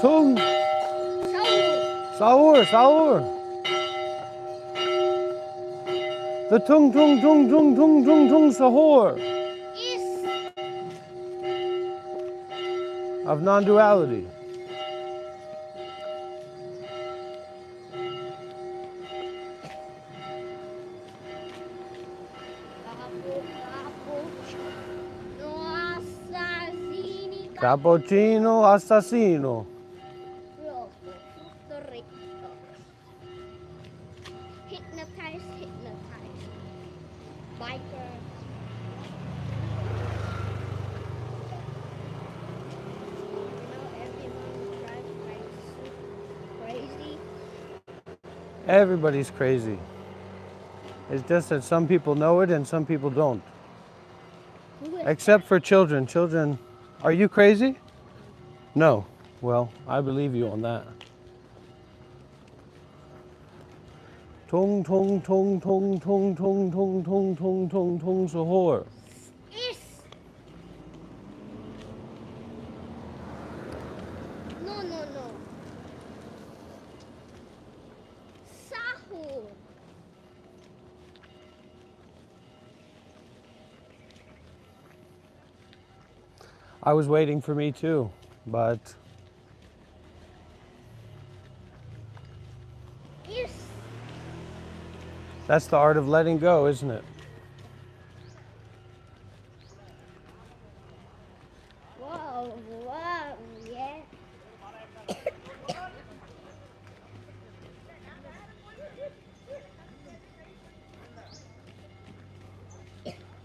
tung. Sahur, sahur. The tung sahur. Of non-duality. Cappuccino assassino. Hypnotize. Biker. Crazy. Everybody's crazy. It's just that some people know it and some people don't. Except for children. Children, are you crazy? No. Well, I believe you on that. Tung sahur. No. Sahur. I was waiting for me too, but that's the art of letting go, isn't it? Whoa, yeah.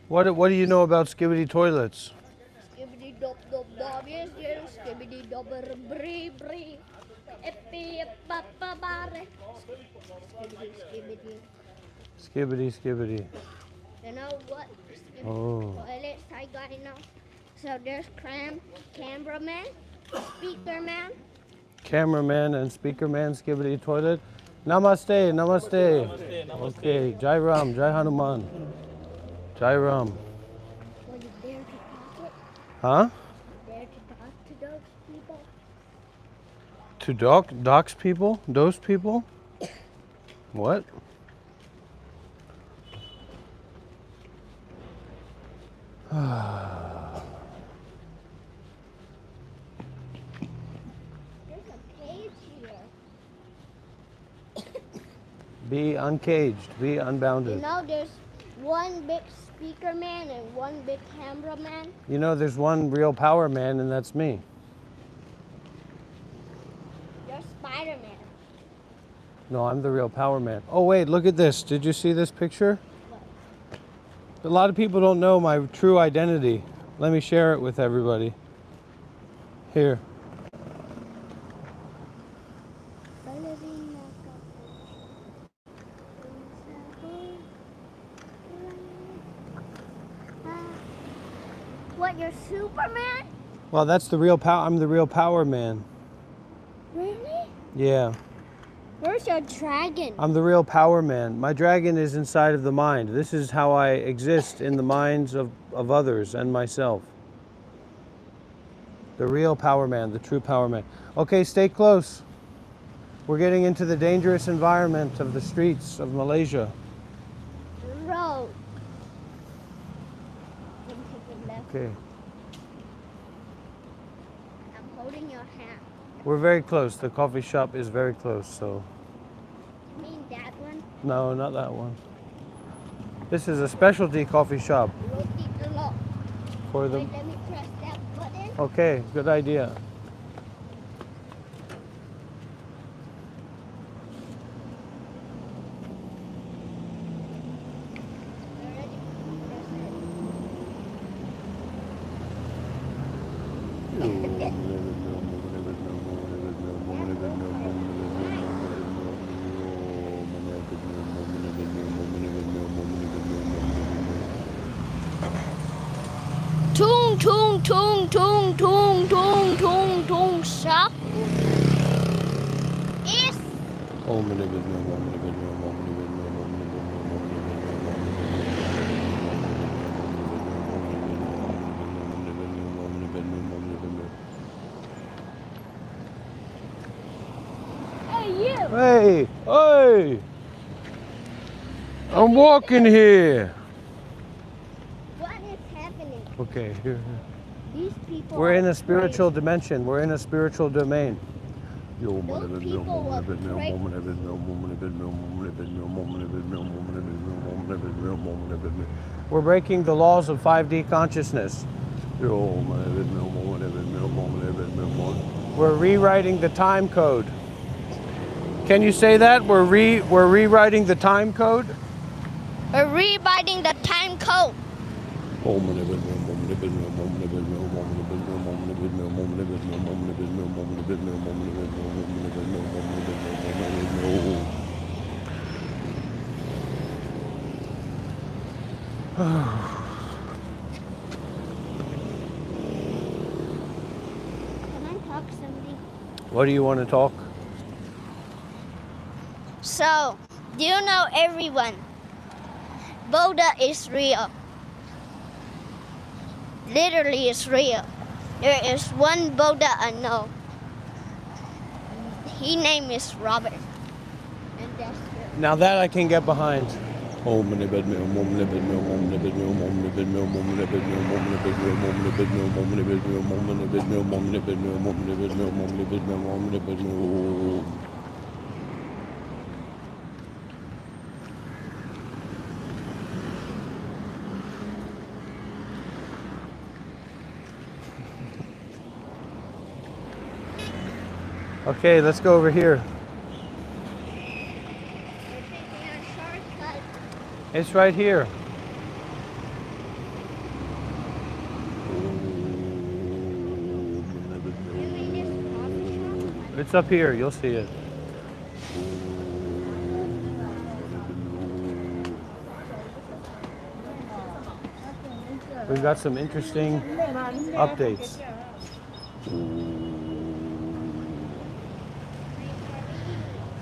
What do you know about skibbity toilets? Skibbity dop bob, yes, skibbity dobber bree. Epi papa bare. Skibbity. You know what? Oh. Toilets I got now. So there's cameraman, Cameraman and speakerman, skibbity toilet. Namaste. Okay, Jai Ram, Jai Hanuman. Jai Ram. Were you there to talk it? Huh? There to talk to those people? To dox people? Those people? What? There's a cage here. Be uncaged, be unbounded. You know, there's one big speaker man and one big cameraman. You know, there's one real power man, and that's me. You're Spider-Man. No, I'm the real power man. Oh, wait, look at this. Did you see this picture? What? A lot of people don't know my true identity. Let me share it with everybody. Here. What, you're Superman? Well, that's the real power. I'm the real power man. Really? Yeah. Where's your dragon? I'm the real power man. My dragon is inside of the mind. This is how I exist in the minds of others and myself. The real power man, the true power man. Okay, stay close. We're getting into the dangerous environment of the streets of Malaysia. Road. Then take it left. Okay. I'm holding your hand. We're very close. The coffee shop is very close, so. You mean that one? No, not that one. This is a specialty coffee shop. For the. Wait, let me press that button. Okay, good idea. Tung, shop. Is. Hey, hey! I'm walking here. What is happening? Okay, here. These people We're in are a spiritual crazy. dimension. We're in a spiritual domain. Those people are crazy. We're breaking the laws of 5D consciousness. We're rewriting the time code. Can you say that? We're rewriting the time code? We're rewriting the time code. Can I talk something? What do you want to talk? So, do you know everyone? Buddha is real. Literally is real. There is one Buddha I know. His name is Robert. And that's it. Now that I can get behind. Okay, let's go over here. We're taking a shortcut. It's right here. You mean this coffee shop? It's up here. You'll see it. We've got some interesting updates.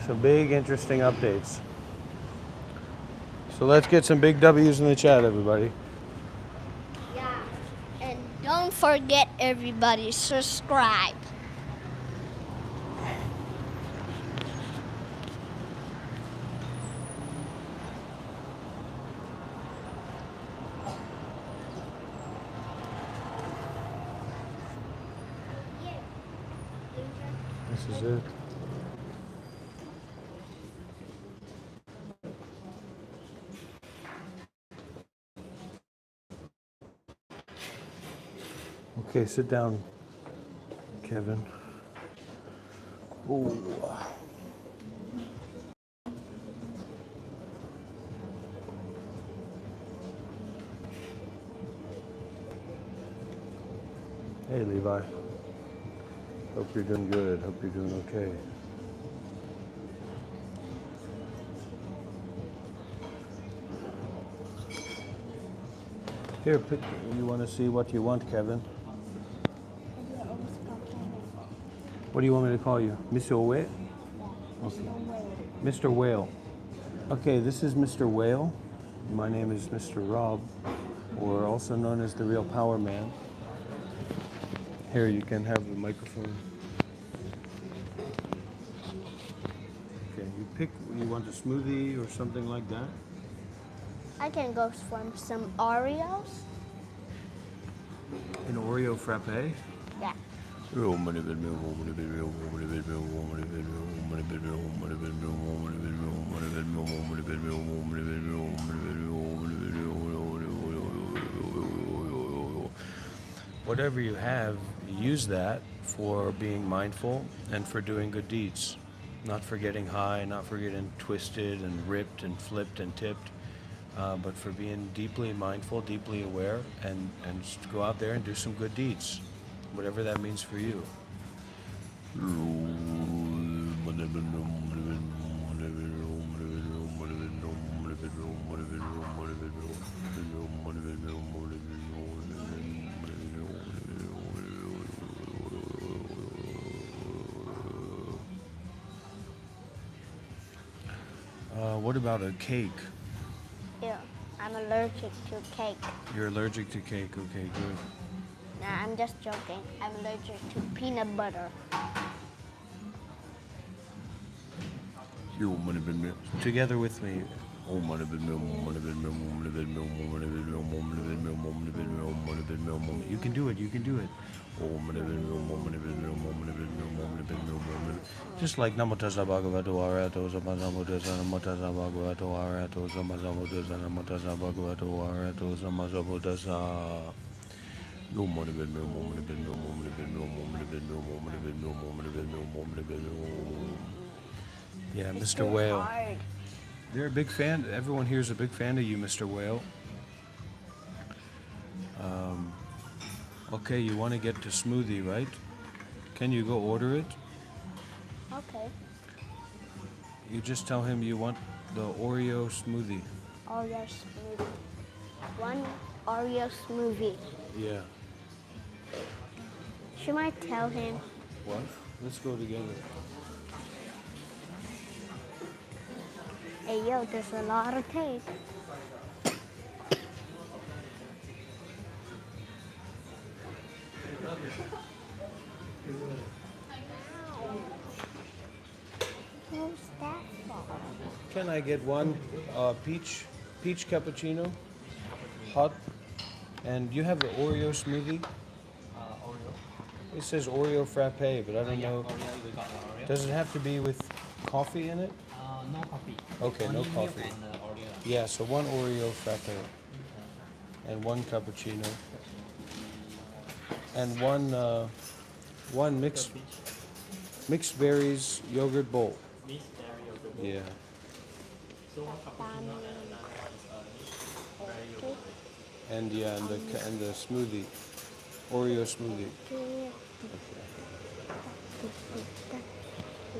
Some big, interesting updates. So let's get some big W's in the chat, everybody. Yeah. And don't forget, everybody, subscribe. This is it. Okay, sit down, Kevin. Ooh. Hey, Levi. Hope you're doing good. Hope you're doing okay. Here, pick. You want to see what you want, Kevin? What do you want me to call you? Mr. Whale? Okay. Mr. Whale. Okay, this is Mr. Whale. My name is Mr. Rob, or also known as the Real Power Man. Here, you can have the microphone. Okay, you pick. You want a smoothie or something like that? I can go for some Oreos. An Oreo frappe? Yeah. Whatever you have, use that for being mindful and for doing good deeds. Not for getting high, not for getting twisted and ripped and flipped and tipped, but for being deeply mindful, deeply aware, and just go out there and do some good deeds, whatever that means for you. What about a cake? Ew, I'm allergic to cake. You're allergic to cake, okay, good. Nah, I'm just joking. I'm allergic to peanut butter. Together with me. You can do it, you can do it. Just like Namotasa Bhagavato Arato Samazamudasa Namotasa Bhagavato Arato Samazamudasa Namotasa Bhagavato Arato Samazamudasa. Yeah, Mr. Whale. They're a big fan. Everyone here is a big fan of you, Mr. Whale. Okay, you want to get to smoothie, right? Can you go order it? Okay. You just tell him you want the Oreo smoothie. Oreo smoothie. One Oreo smoothie. Yeah. Should I tell him? What? Let's go together. Hey, yo, there's a lot of tape. Who's that for? Can I get one peach cappuccino? Hot. And you have the Oreo smoothie? Oreo. It says Oreo frappe, but I don't know. Oreo, we got Oreo. Does it have to be with coffee in it? No coffee. Okay, Only no milk coffee. and Oreo. Yeah, so one Oreo frappe and one cappuccino and one mixed berries yogurt bowl. Mixed berry yogurt bowl. Yeah. So one cappuccino and And the smoothie, Oreo smoothie.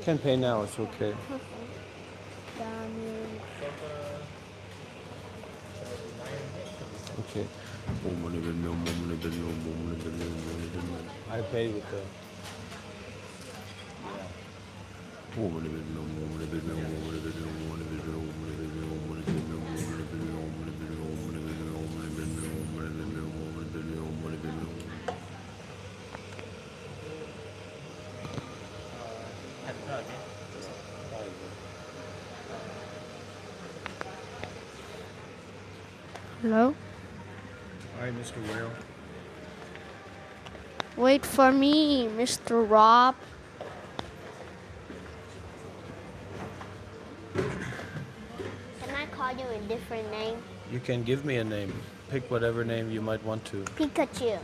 Can pay now. It's okay. Okay. I pay with the. Hello? All right, Mr. Whale. Wait for me, Mr. Rob. Can I call you a different name? You can give me a name. Pick whatever name you might want to. Pikachu.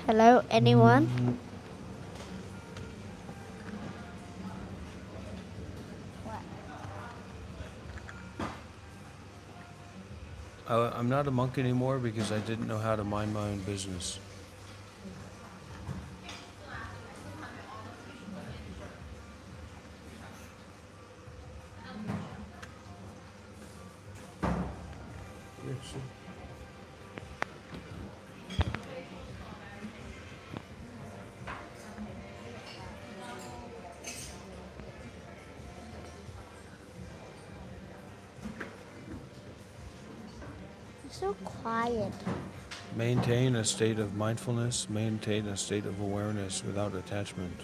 Hello, anyone? I'm not a monk anymore because I didn't know how to mind my own business. So quiet. Maintain a state of mindfulness, maintain a state of awareness without attachment.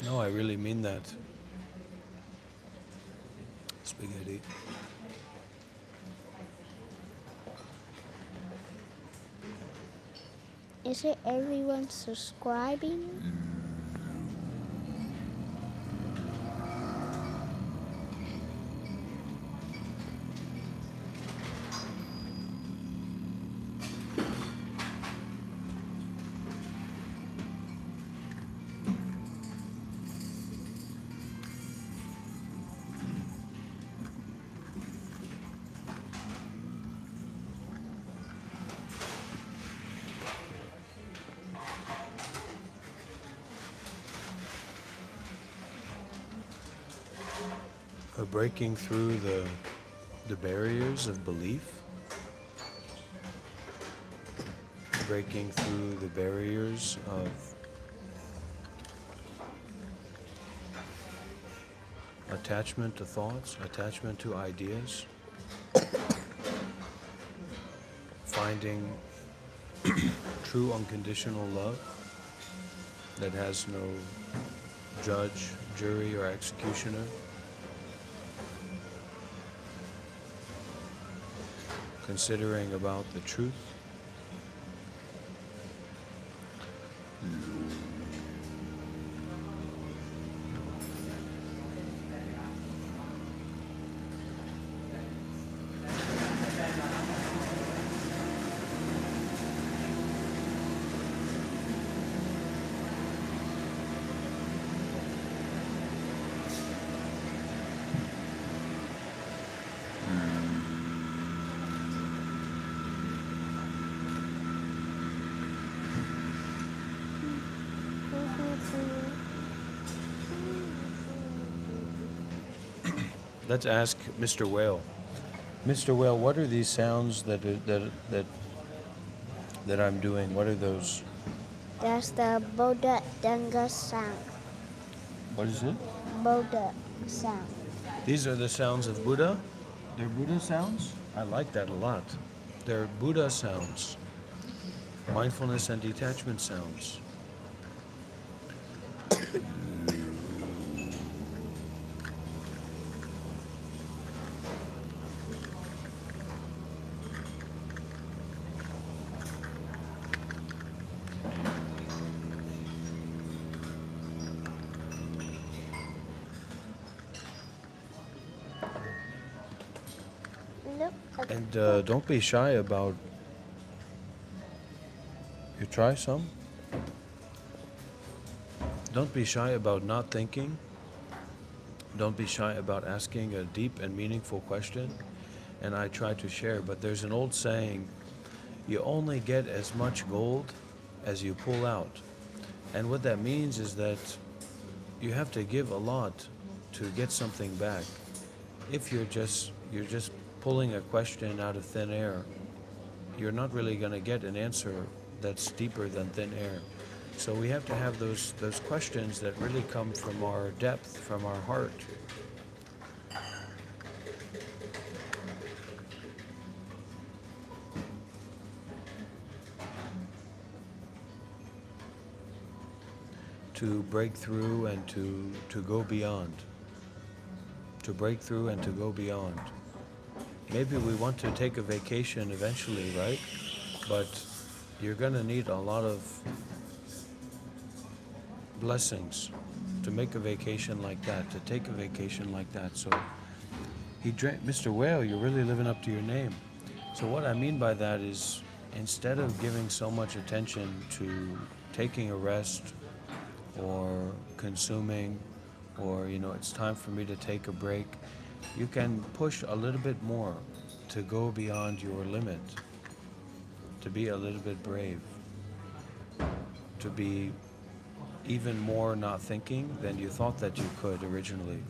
No, I really mean that. Spaghetti. Is it everyone subscribing? breaking through the barriers of belief, breaking through the barriers of attachment to thoughts, attachment to ideas, finding true unconditional love that has no judge, jury, or executioner. Considering about the truth. Let's ask Mr. Whale. Mr. Whale, what are these sounds that I'm doing? What are those? That's the Buddha Danga sound. What is it? Buddha sound. These are the sounds of Buddha? They're Buddha sounds? I like that a lot. They're Buddha sounds. Mindfulness and detachment sounds. Look at And don't be shy about. You try some? Don't be shy about not thinking. Don't be shy about asking a deep and meaningful question. And I try to share, but there's an old saying, you only get as much gold as you pull out. And what that means is that you have to give a lot to get something back. If you're just pulling a question out of thin air, you're not really going to get an answer that's deeper than thin air. So we have to have those questions that really come from our depth, from our heart. To break through and to go beyond. To break through and to go beyond. Maybe we want to take a vacation eventually, right? But you're going to need a lot of blessings to make a vacation like that, to take a vacation like that. So Mr. Whale, you're really living up to your name. So what I mean by that is, instead of giving so much attention to taking a rest or consuming, or it's time for me to take a break, you can push a little bit more to go beyond your limit, to be a little bit brave, to be even more not thinking than you thought that you could originally.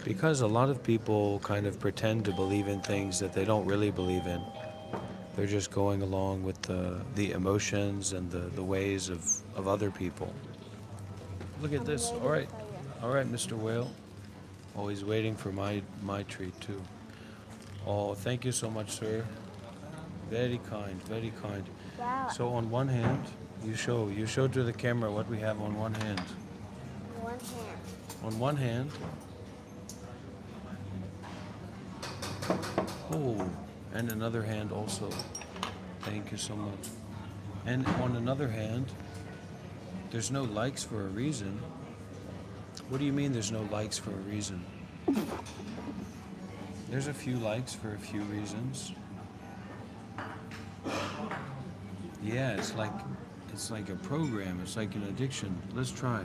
Because a lot of people kind of pretend to believe in things that they don't really believe in. They're just going along with the emotions and the ways of other people. Look at this. All right, Mr. Whale. Always waiting for my treat too. Oh, thank you so much, sir. Very kind, very kind. wow. So on one hand, you show to the camera what we have on one hand. One hand. On one hand, oh, and another hand also. Thank you so much. And on another hand, there's no likes for a reason. What do you mean there's no likes for a reason? There's a few likes for a few reasons. Yeah, it's like a program. It's like an addiction. Let's try.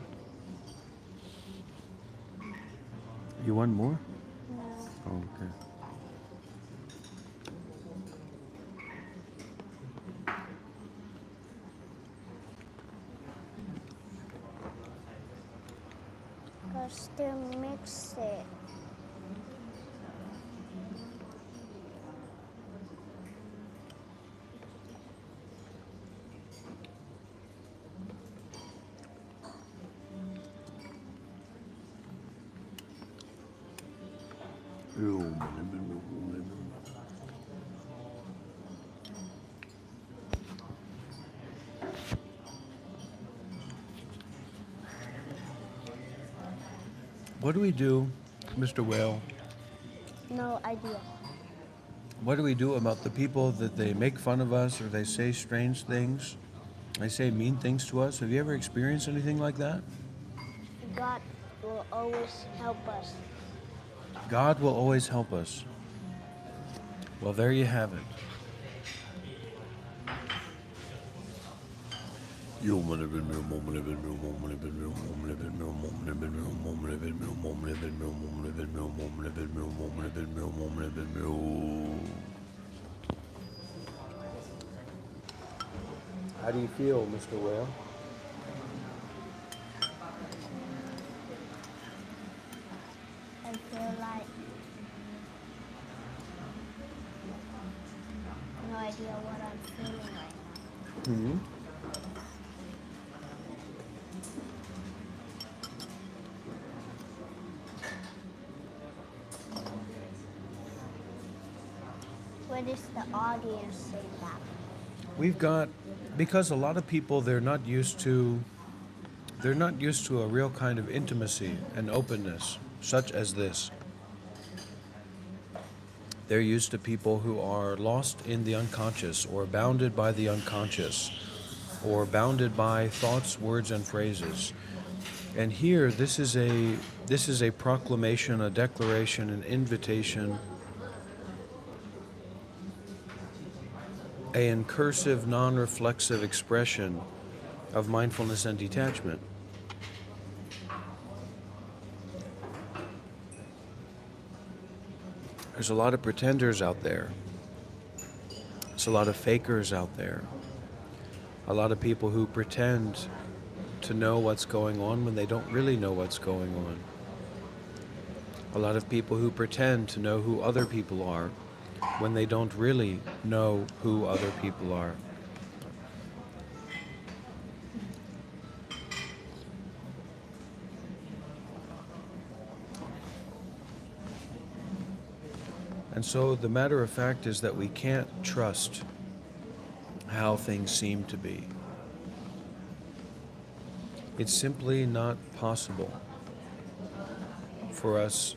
You want more? No. Oh, okay. Gotta still mix it. What do we do, Mr. Whale? No idea. What do we do about the people that they make fun of us or they say strange things? They say mean things to us. Have you ever experienced anything like that? God will always help us. God will always help us. Well, there you have it. How do you feel, Mr. Whale? I feel like no idea what I'm feeling right now. Hmm? What is the audience saying that? We've got, because a lot of people, they're not used to a real kind of intimacy and openness such as this. They're used to people who are lost in the unconscious or bounded by the unconscious or bounded by thoughts, words, and phrases. And here, this is a proclamation, a declaration, an invitation, a incursive, non-reflexive expression of mindfulness and detachment. There's a lot of pretenders out there. There's a lot of fakers out there. A lot of people who pretend to know what's going on when they don't really know what's going on. A lot of people who pretend to know who other people are when they don't really know who other people are. And so the matter of fact is that we can't trust how things seem to be. It's simply not possible for us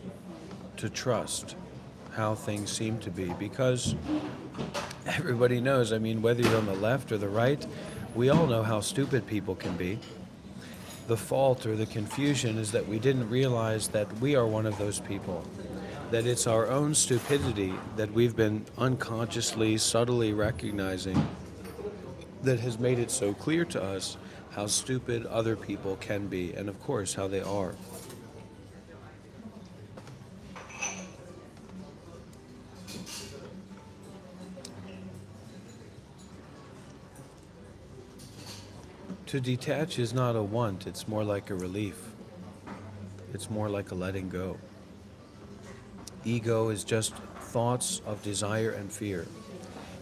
to trust how things seem to be because everybody knows, I mean, whether you're on the left or the right, we all know how stupid people can be. The fault or the confusion is that we didn't realize that we are one of those people. That it's our own stupidity that we've been unconsciously, subtly recognizing that has made it so clear to us how stupid other people can be, and of course, how they are. To detach is not a want, it's more like a relief. It's more like a letting go. Ego is just thoughts of desire and fear.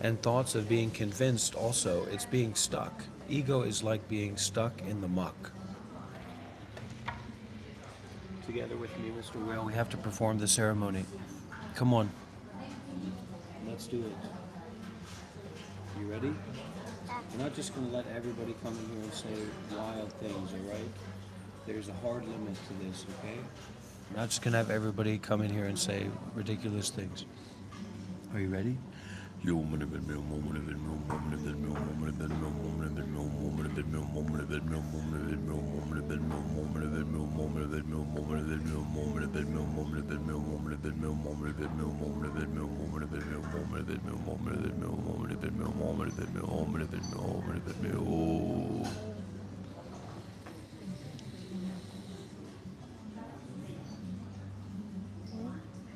And thoughts of being convinced also, it's being stuck. Ego is like being stuck in the muck. Together with me, Mr. Whale, we have to perform the ceremony. Come on. Let's do it. You ready? We're not just going to let everybody come in here and say wild things, all right? There's a hard limit to this, okay? We're not just going to have everybody come in here and say ridiculous things. Are you ready?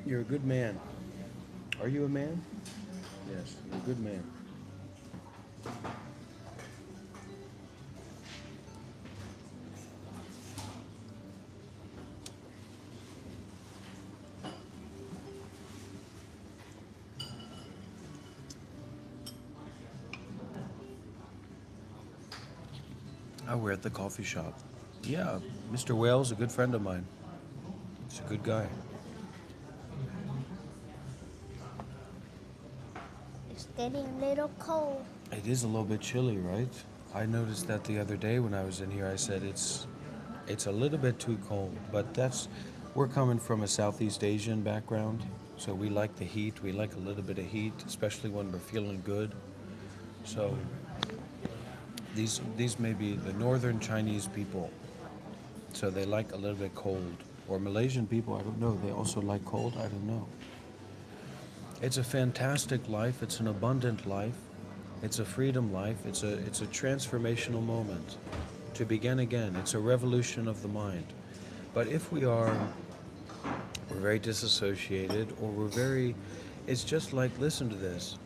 You're a good man. Are you a man? Yes, you're a good man. Oh, we're at the coffee shop. Yeah, Mr. Whale's a good friend of mine. He's a good guy. It's getting a little cold. It is a little bit chilly, right? I noticed that the other day when I was in here. I said it's a little bit too cold, but we're coming from a Southeast Asian background, so we like the heat. We like a little bit of heat, especially when we're feeling good. So these may be the northern Chinese people, so they like a little bit cold. Or Malaysian people, I don't know. They also like cold. I don't know. It's a fantastic life. It's an abundant life. It's a freedom life. It's a transformational moment to begin again. It's a revolution of the mind. But if we're very disassociated, or it's just like, listen to this.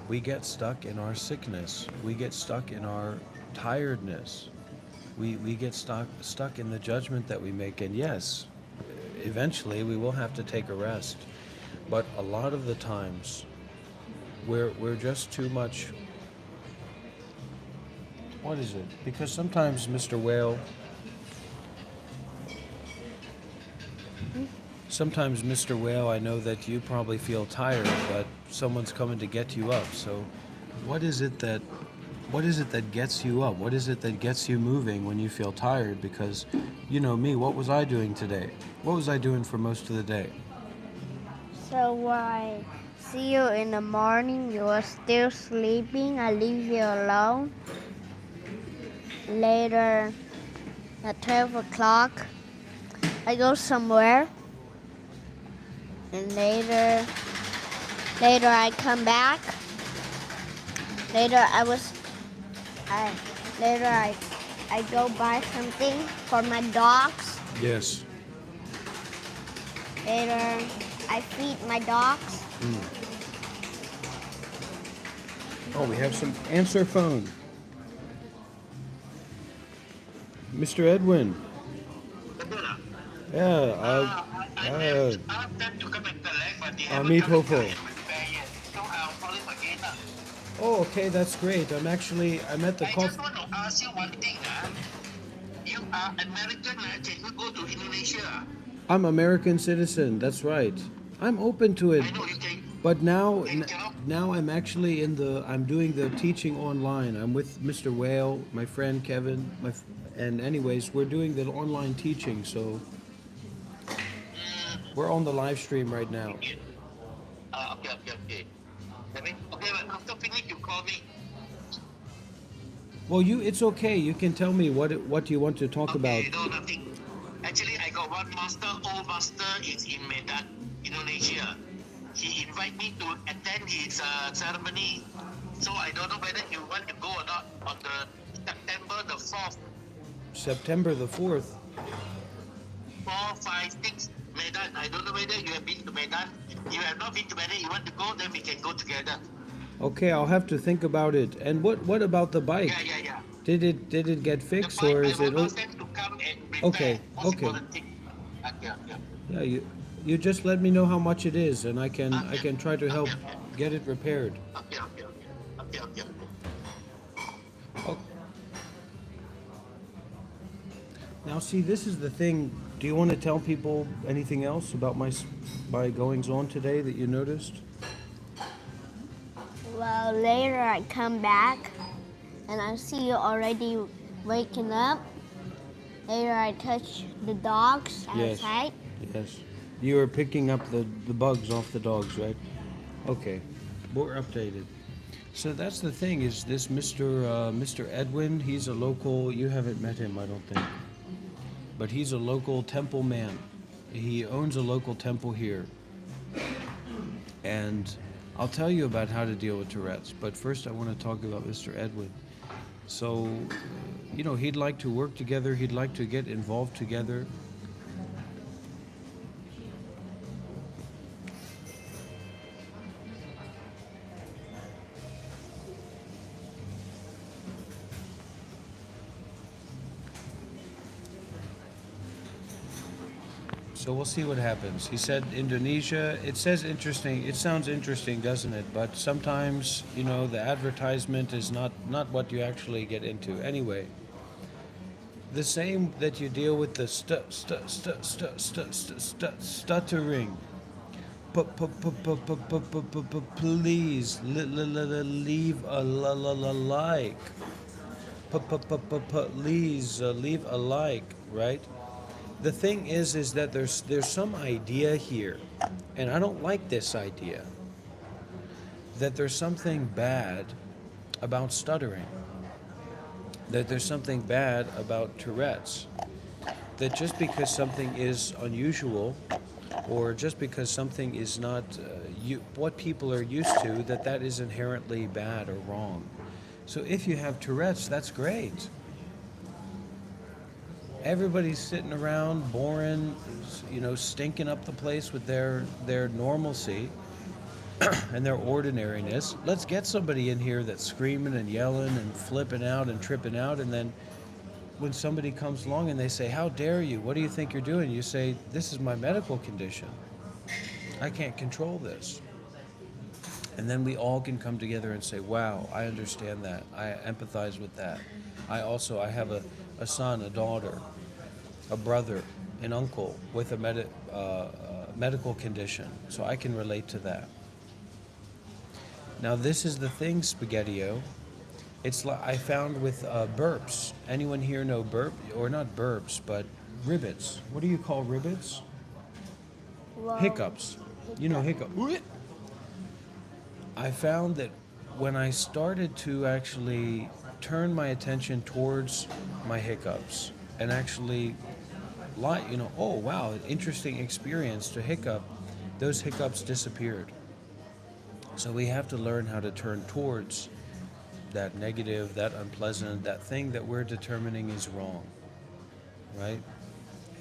We get stuck in our sickness. We get stuck in our tiredness. We get stuck in the judgment that we make. And yes, eventually we will have to take a rest. But a lot of the times, we're just too much. What is it? Because sometimes, Mr. Whale, I know that you probably feel tired, but someone's coming to get you up. So, what is it that gets you up? What is it that gets you moving when you feel tired? Because, you know me, what was I doing today? What was I doing for most of the day? So I see you in the morning. You are still sleeping. I leave you alone. Later, at 12 o'clock, I go somewhere. And later I come back. Later I go buy something for my dogs. Yes. Later I feed my dogs. Oh, we have some answer phone. Mr. Edwin. Yeah, meet Hofo. Oh, okay, that's great. I'm at the I coffee. just want to ask you one thing. You are American, can you go to Indonesia? I'm American citizen, that's right. I'm open to it. I know you can. But now You cannot. I'm actually I'm doing the teaching online. I'm with Mr. Whale, my friend Kevin, and anyways, we're doing the online teaching, so we're on the live stream right now. Okay. Okay. Okay, but after finish, you call me. Well, it's okay. You can tell me what you want to talk about. No, nothing. Actually, I got one old master is in Medan, Indonesia. He invited me to attend his ceremony. So I don't know whether you want to go or not on the September the 4th. September the 4th. 4, 5, 6, Medan. I don't know whether you have been to Medan. If you have not been to Medan, you want to go, then we can go together. Okay, I'll have to think about it. And what about the bike? Yeah. Did it get fixed, or is it? I will ask them to come and repair. Okay. Yeah. Yeah, you just let me know how much it is, and I can try to help get it repaired. Okay. Oh. Now, see, this is the thing. Do you want to tell people anything else about my goings on today that you noticed? Well, later I come back and I see you already waking up. Later I touch the dogs outside. Yes. You are picking up the bugs off the dogs, right? Okay. We're updated. So that's the thing, is this Mr. Edwin, he's a local, you haven't met him, I don't think. But he's a local temple man. He owns a local temple here. And I'll tell you about how to deal with Tourette's, but first I want to talk about Mr. Edwin. So, he'd like to work together, he'd like to get involved together. So we'll see what happens. He said Indonesia. It says interesting. It sounds interesting, doesn't it? But sometimes, you know, the advertisement is not what you actually get into. Anyway, the same that you deal with the stuttering. Please leave a like. Please leave a like, right? The thing is that there's some idea here, and I don't like this idea, that there's something bad about stuttering, that there's something bad about Tourette's, that just because something is unusual, or just because something is not what people are used to, that is inherently bad or wrong. So if you have Tourette's, that's great. Everybody's sitting around, boring, you know, stinking up the place with their normalcy and their ordinariness. Let's get somebody in here that's screaming and yelling and flipping out and tripping out, and then when somebody comes along and they say, "How dare you? What do you think you're doing?" You say, "This is my medical condition. I can't control this." And then we all can come together and say, "Wow, I understand that. I empathize with that. I have a son, a daughter, a brother, an uncle with a medical condition, so I can relate to that." Now this is the thing, Spaghetti-O. It's like I found with burps. Anyone here know burp, or not burps, but ribbits? What do you call ribbits? Whoa. Hiccups. You know hiccup. I found that when I started to actually turn my attention towards my hiccups and actually, you know, oh wow, an interesting experience to hiccup, those hiccups disappeared. So we have to learn how to turn towards that negative, that unpleasant, that thing that we're determining is wrong, right?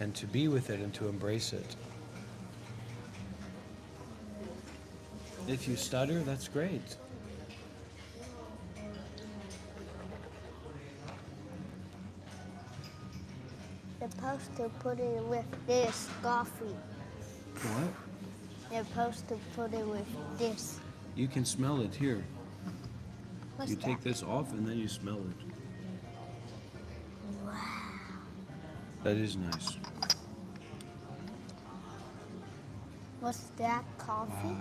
And to be with it and to embrace it. If you stutter, that's great. They're supposed to put it with this coffee. What? They're supposed to put it with this. You can smell it here. What's You that? take this off and then you smell it. Wow. That is nice. What's that, coffee?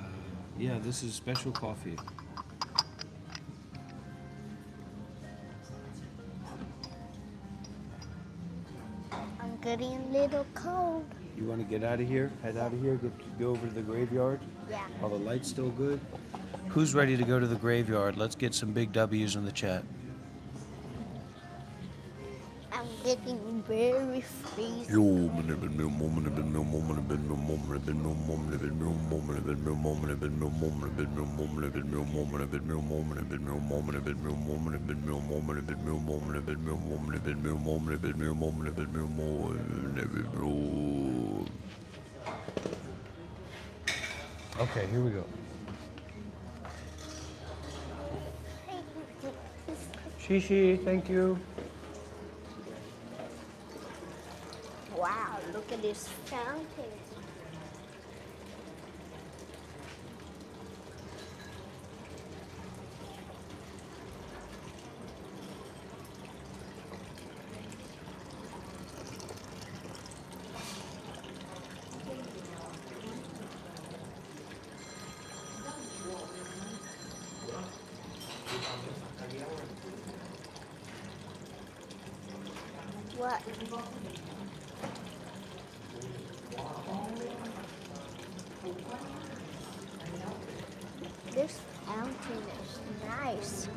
Yeah, this is special coffee. I'm getting a little cold. You want to get out of here? Head out of here? Go over to the graveyard? Yeah. While the light's still good? Who's ready to go to the graveyard? Let's get some big W's in the chat. I'm getting very freezing. Okay, here we go. Shishi, thank you. Wow, look at this fountain. What? This fountain is nice.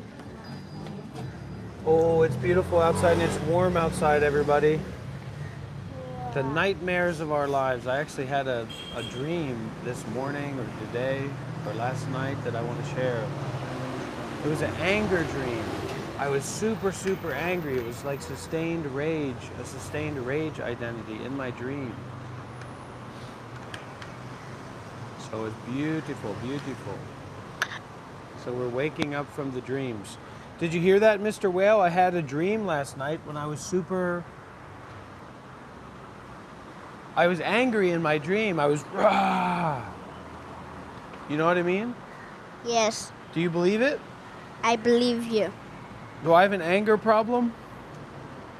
Oh, it's beautiful outside and it's warm outside, everybody. The nightmares of our lives. I actually had a dream this morning or today or last night that I want to share. It was an anger dream. I was super, super angry. It was like sustained rage, a sustained rage identity in my dream. So it's beautiful, beautiful. So we're waking up from the dreams. Did you hear that, Mr. Whale? I had a dream last night when I was super I was angry in my dream. I was, rah. You know what I mean? Yes, Do you believe it? I believe you. Do I have an anger problem?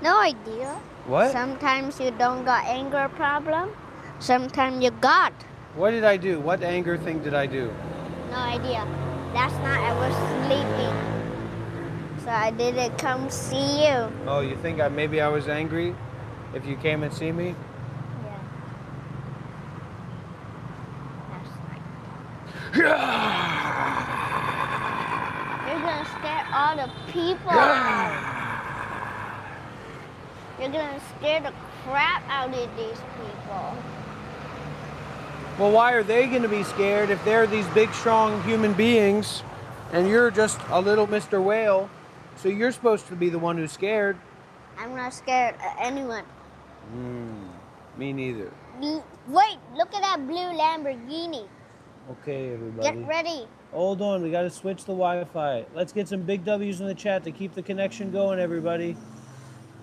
No idea. What? Sometimes you don't got anger problem. Sometimes you got. What did I do? What anger thing did I do? No idea. Last night I was sleeping, so I didn't come see you. Oh, you think maybe I was angry if you came and see me? Yeah. Last night. You're gonna scare all the people out. You're gonna scare the crap out of these people. Well, why are they going to be scared if they're these big, strong human beings and you're just a little Mr. Whale? So you're supposed to be the one who's scared. I'm not scared of anyone. Me neither. Wait, look at that blue Lamborghini. Okay, everybody. Get ready. Hold on, we got to switch the Wi-Fi. Let's get some big W's in the chat to keep the connection going, everybody.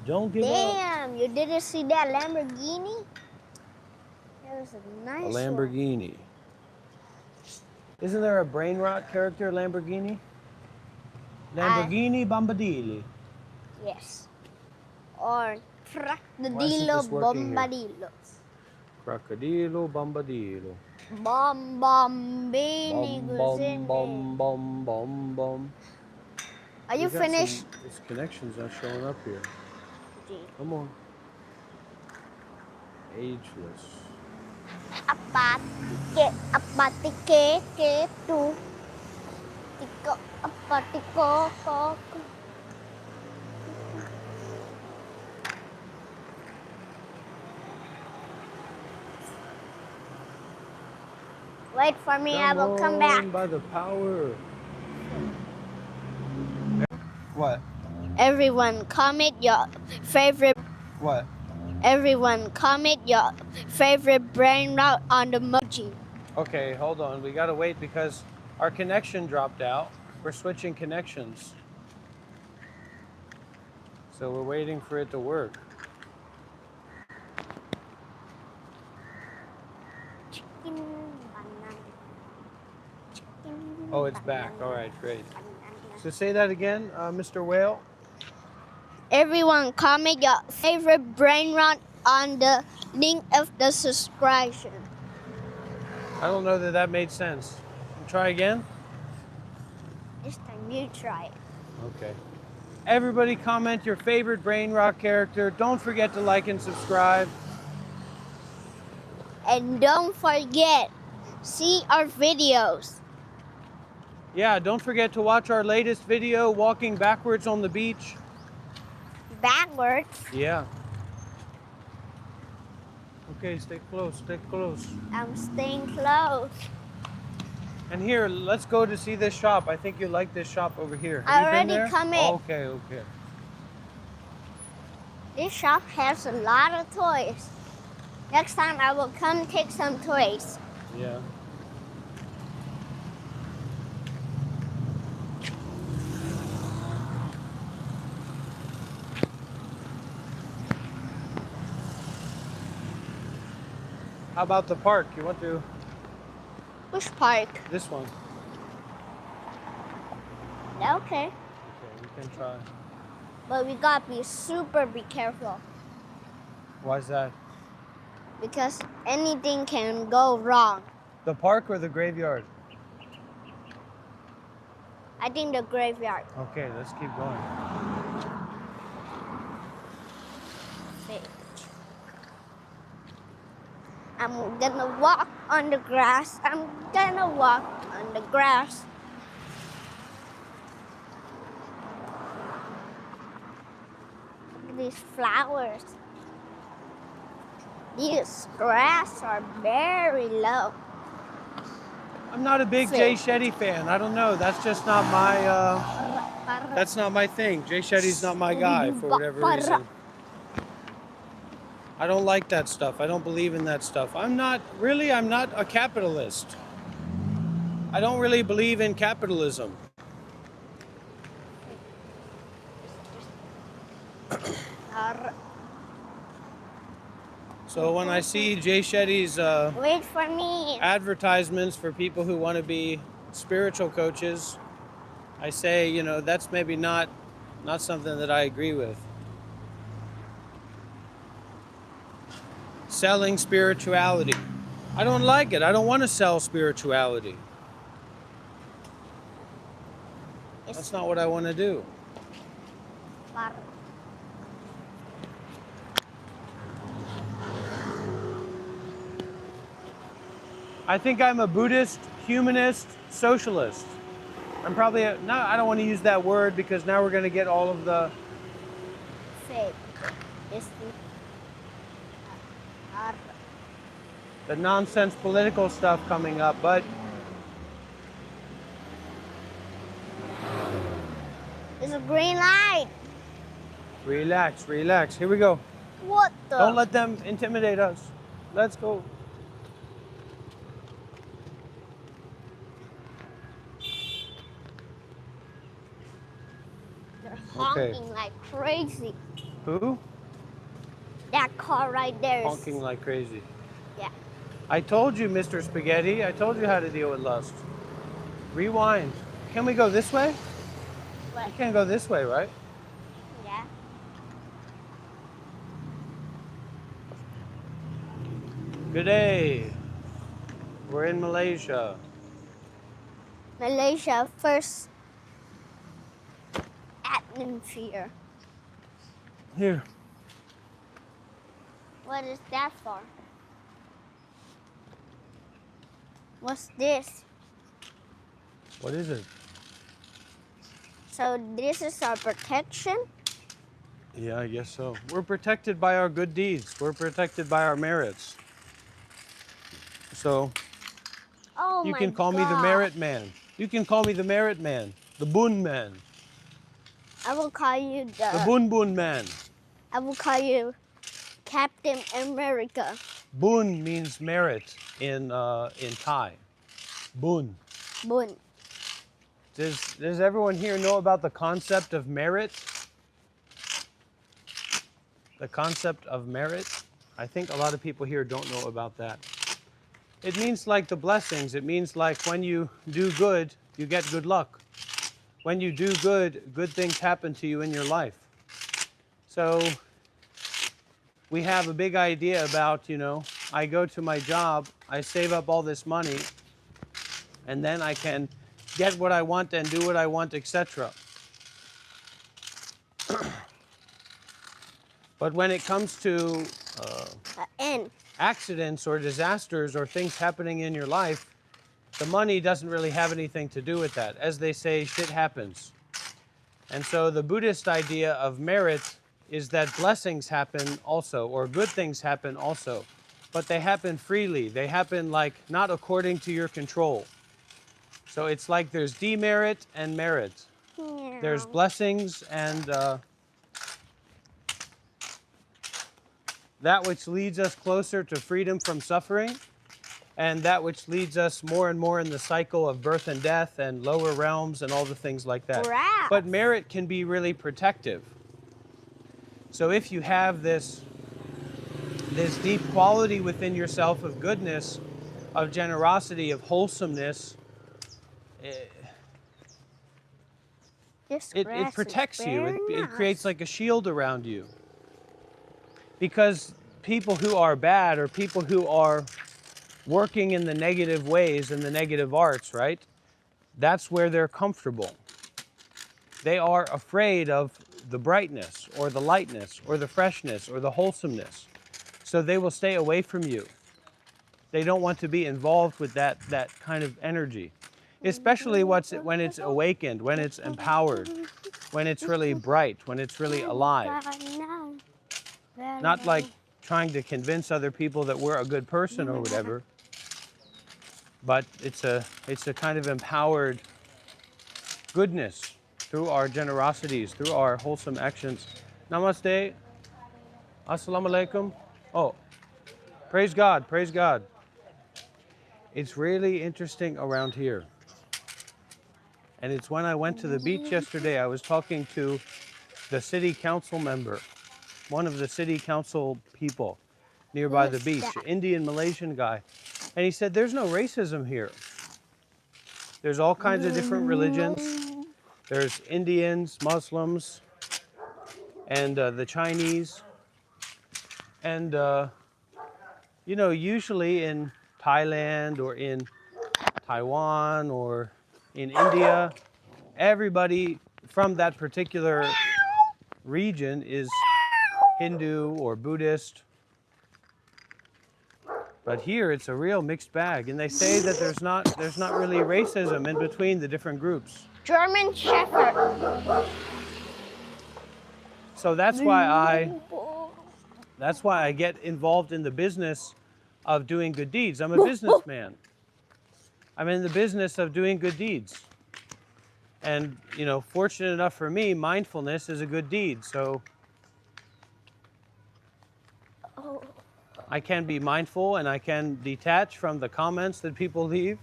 Don't give up. Damn, you didn't see that Lamborghini? That was a nice A Lamborghini. Isn't there a brain rot character, Lamborghini? Lamborghini Bombadilli. one. Yes. Or Why isn't Crocodilo this working here? Bombadillo. Crocodilo Bombadillo. Bombini Bum, bum, bum, bum, bum. Are you finished? This connection's not showing up here. Come on. Ageless. Apatike, ke, tu. Tiko, apatiko, ko. Wait for me, I will come back. By the power. What? Everyone, comment your favorite. What? Everyone, comment your favorite brain rot on the emoji. Okay, hold on. We gotta wait because our connection dropped out. We're switching connections. So we're waiting for it to work. Oh, it's back. All right, great. So say that again, Mr. Whale. Everyone, comment your favorite brain rot on the link of the subscription. I don't know that made sense. Try again. This time you try it. Okay. Everybody comment your favorite brain rot character. Don't forget to like and subscribe. And don't forget, see our videos. Yeah, don't forget to watch our latest video, walking backwards on the beach. Backwards. Yeah. Okay, stay close, stay close. I'm staying close. And here, let's go to see this shop. I think you like this shop over here. I Have you been already there? come in. Okay, okay. This shop has a lot of toys. Next time I will come take some toys. Yeah. How about the park? You want to? Which park? This one. Okay. Okay, we can try. But we gotta be careful. Why's that? Because anything can go wrong. The park or the graveyard? I think the graveyard. Okay, let's keep going. I'm gonna walk on the grass. I'm gonna walk on the grass. Look at these flowers. These grass are very low. I'm not a big Jay Shetty fan. I don't know. That's just not my. That's not my thing. Jay Shetty's not my guy for whatever reason. I don't like that stuff. I don't believe in that stuff. I'm not a capitalist. I don't really believe in capitalism. So when I see Jay Shetty's Wait for me. advertisements for people who want to be spiritual coaches, I say, you know, that's maybe not something that I agree with. Selling spirituality. I don't like it. I don't want to sell spirituality. That's not what I want to do. I think I'm a Buddhist, humanist, socialist. I'm probably no. I don't want to use that word because now we're going to get all of the Fake. nonsense political stuff coming up, but It's a green light. relax, relax. Here we go. What the? Don't let them intimidate us. Let's go. They're honking like crazy. Who? That car right there is Honking like crazy. Yeah. I told you, Mr. Spaghetti. I told you how to deal with lust. Rewind. Can we go this way? What? We can't go this way, right? Yeah. Good day. We're in Malaysia. Malaysia first atmosphere. Here. What is that for? What's this? What is it? So this is our protection? Yeah, I guess so. We're protected by our good deeds. We're protected by our merits. So Oh you my can call me the merit man. You can call me the merit man. The boon man. I will call you The boon boon man. I will call you Captain America. Boon means merit in Thai. Boon. Boon. Does everyone here know about the concept of merit? The concept of merit? I think a lot of people here don't know about that. It means like the blessings. It means like when you do good, you get good luck. When you do good, good things happen to you in your life. So we have a big idea about, you know, I go to my job, I save up all this money, and then I can get what I want and do what I want, etc. But when it comes to accidents or disasters or things happening in your life, the money doesn't really have anything to do with that. As they say, shit happens. And so the Buddhist idea of merit is that blessings happen also, or good things happen also, but they happen freely. They happen like not according to your control. So it's like there's demerit and merit. Yeah. There's blessings and that which leads us closer to freedom from suffering, and that which leads us more and more in the cycle of birth and death and lower realms and all the things like that. Wow. But merit can be really protective. So if you have this deep quality within yourself of goodness, of generosity, of wholesomeness, it protects you. It creates like a shield around you. Because people who are bad or people who are working in the negative ways, in the negative arts, right? That's where they're comfortable. They are afraid of the brightness or the lightness or the freshness or the wholesomeness. So they will stay away from you. They don't want to be involved with that kind of energy. Especially when it's awakened, when it's empowered, when it's really bright, when it's really alive. Not like trying to convince other people that we're a good person or whatever, but it's a kind of empowered goodness through our generosities, through our wholesome actions. Namaste. Assalamu alaikum. Oh, praise God, praise God. It's really interesting around here. And it's when I went to the beach yesterday, I was talking to the city council member, one of the city council people. nearby the What's beach, that? Indian Malaysian guy. And he said, there's no racism here. There's all kinds of different religions. There's Indians, Muslims, and the Chinese. And, you know, usually in Thailand or in Taiwan or in India, everybody from that particular region is Hindu or Buddhist. But here it's a real mixed bag, and they say that there's not really racism in between the different groups. German Shepherd. So that's why I get involved in the business of doing good deeds. I'm a businessman. I'm in the business of doing good deeds. And, you know, fortunate enough for me, mindfulness is a good deed. So I can be mindful and I can detach from the comments that people leave.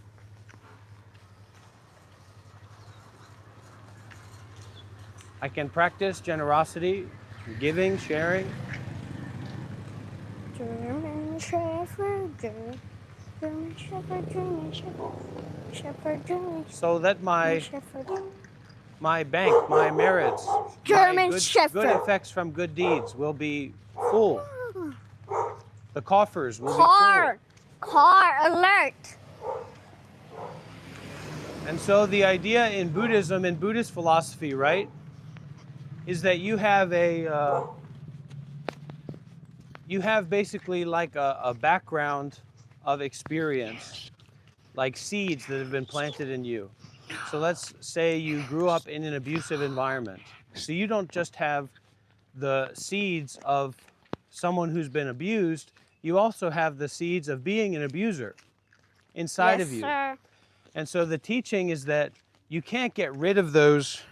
I can practice generosity, giving, sharing. German Shepherd, German Shepherd, German Shepherd, Shepherd, German So that my Shepherd. bank, my merits, German my Shepherd. good effects from good deeds will be full. The coffers will Car alert. be full. And so the idea in Buddhism, in Buddhist philosophy, right, is that you have basically like a background of experience, like seeds that have been planted in you. So let's say you grew up in an abusive environment. So you don't just have the seeds of someone who's been abused, you also have the seeds of being an abuser inside of you. Sir. And so the teaching is that you can't get rid of those.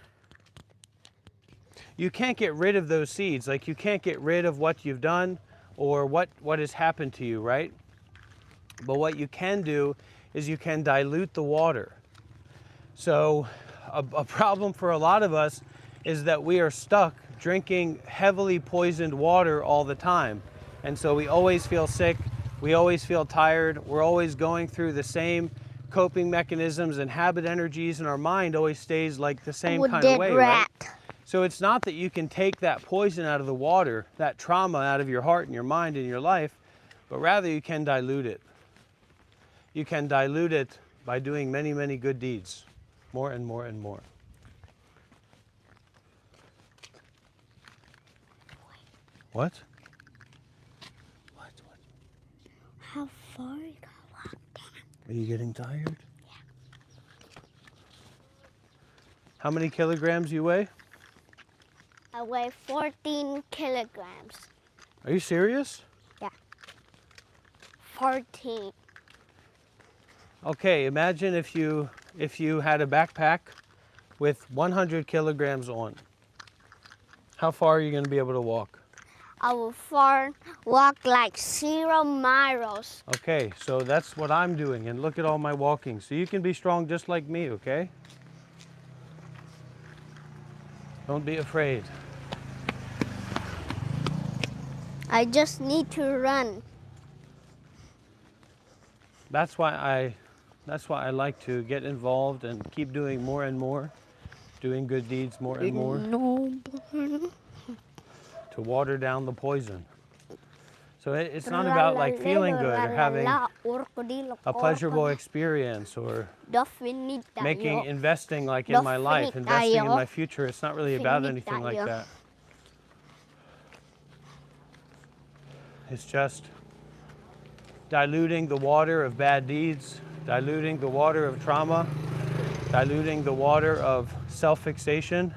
You can't get rid of those seeds. Like you can't get rid of what you've done or what has happened to you, right? But what you can do is you can dilute the water. So a problem for a lot of us is that we are stuck drinking heavily poisoned water all the time. And so we always feel sick, we always feel tired, we're always going through the same coping mechanisms and habit energies, and our mind always stays like the same kind of way, right? So it's not that you can take that poison out of the water, that trauma out of your heart and your mind and your life, but rather you can dilute it. You can dilute it by doing many, many good deeds, more and more and more. What? What? How far you gotta walk down? Are you getting tired? Yeah. How many kilograms you weigh? I weigh 14 kilograms. Are you serious? Yeah. 14. Okay, imagine if you had a backpack with 100 kilograms on. How far are you going to be able to walk? I will walk like 0 miles. Okay, so that's what I'm doing, and look at all my walking. So you can be strong just like me, okay? Don't be afraid. I just need to run. That's why I like to get involved and keep doing more and more, doing good deeds more and more, to water down the poison. So it's not about like feeling good or having a pleasurable experience or investing like in my life, investing in my future. It's not really about anything like that. It's just diluting the water of bad deeds, diluting the water of trauma, diluting the water of self-fixation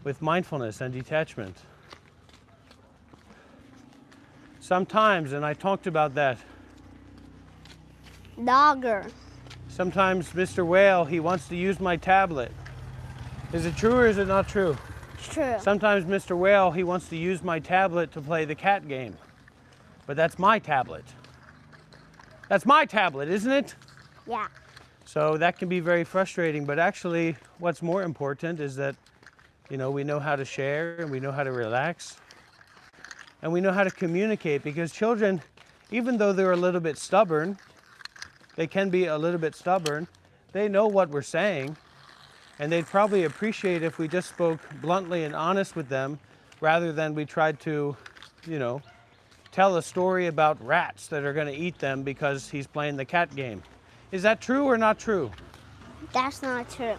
with mindfulness and detachment. Sometimes, and I talked about that, Dogger. sometimes Mr. Whale, he wants to use my tablet. Is it true or is it not true? It's true. Sometimes Mr. Whale, he wants to use my tablet to play the cat game. But that's my tablet. That's my tablet, isn't it? Yeah. So that can be very frustrating, but actually what's more important is that, you know, we know how to share and we know how to relax. and we know how to communicate, because children, even though they're a little bit stubborn, they can be a little bit stubborn, they know what we're saying, and they'd probably appreciate if we just spoke bluntly and honest with them rather than we tried to, you know, tell a story about rats that are going to eat them because he's playing the cat game. Is that true or not true? That's not true.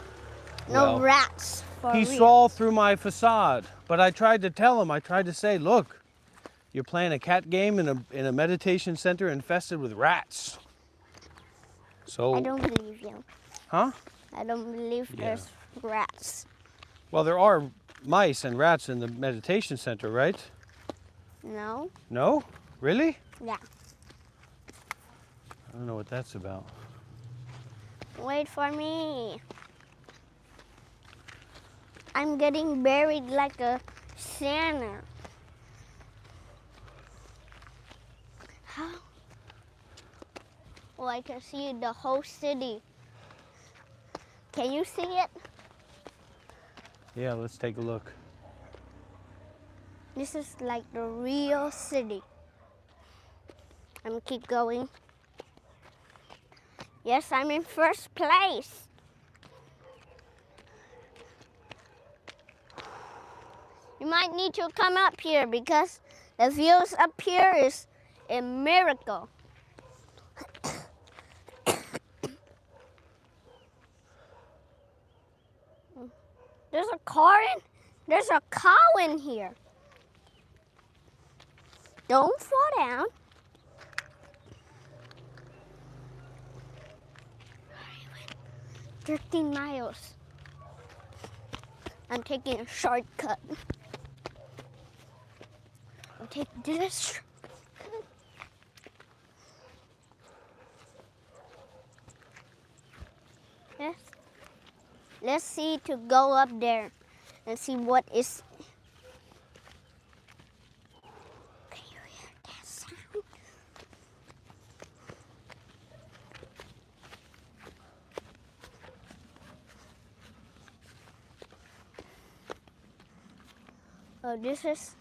Well, No rats for He real. saw through my facade, but I tried to tell him, I tried to say, look, you're playing a cat game in a meditation center infested with rats. So, I don't believe you. huh? I don't believe Yeah. there's rats. Well, there are mice and rats in the meditation center, right? No? No? Really? Yeah. I don't know what that's about. Wait for me. I'm getting buried like a Santa. How? Oh, I can see the whole city. Can you see it? Yeah, let's take a look. This is like the real city. I'm gonna keep going. Yes, I'm in first place. You might need to come up here because the views up here is a miracle. There's there's a cow in here. Don't fall down. 13 miles. I'm taking a shortcut. I'll take this shortcut. Yes. Let's see to go up there and see what is. Can you hear that sound? Oh, this is.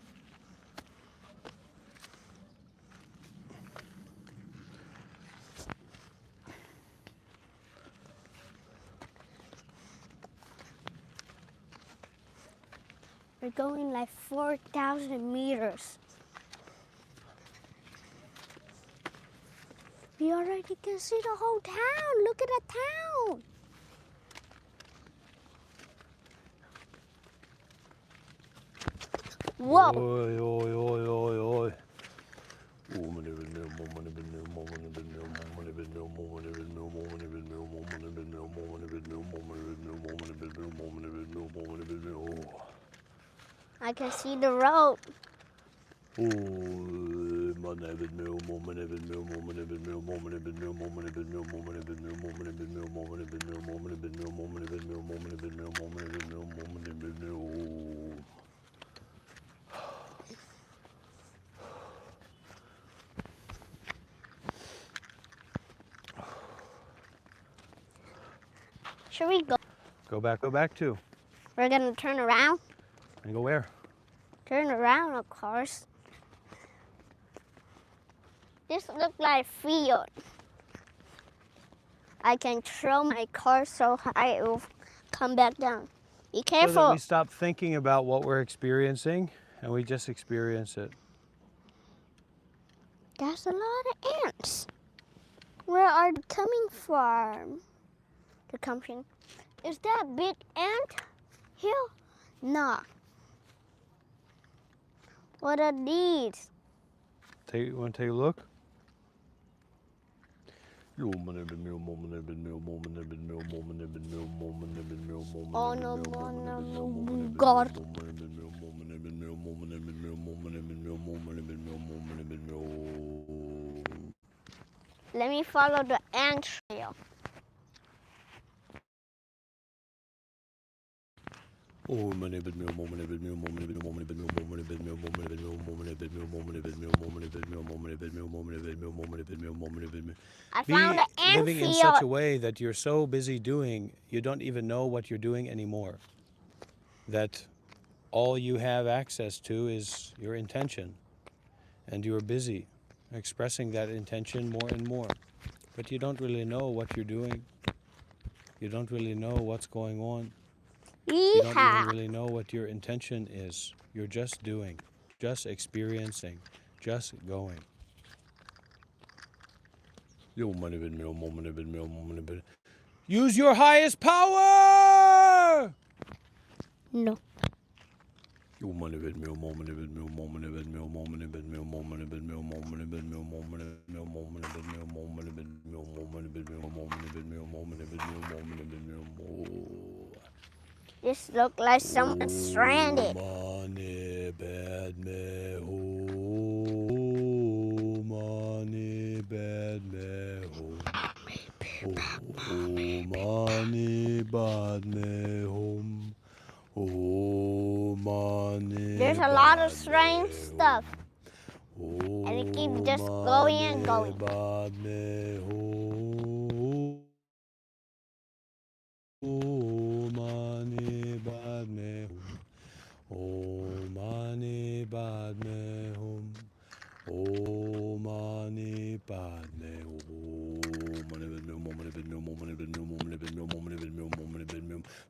We're going like 4,000 meters. We already can see the whole town. Look at the town. Whoa. Oi, oi, oi, oi, oi. I can see the road. Should we go? Go back too. We're gonna turn around. And go where? Turn around, of course. This looks like field. I can throw my car so high it will come back down. Be So that careful. we stop thinking about what we're experiencing and we just experience it. That's a lot of ants. Where are they coming from? They're coming. Is that big ant hill? No. What are these? You want to take a look? Oh no, God. Let me follow the ant trail. I found an ant living in such a field. way that you're so busy doing, you don't even know what you're doing anymore. That all you have access to is your intention. and you're busy expressing that intention more and more. But you don't really know what you're doing. You don't really know what's going on. You don't even Yeehaw! really know what your intention is. You're just doing, just experiencing, just going. Use your highest power! No. This look like someone stranded. There's a lot of strange stuff. And it keeps just going and going.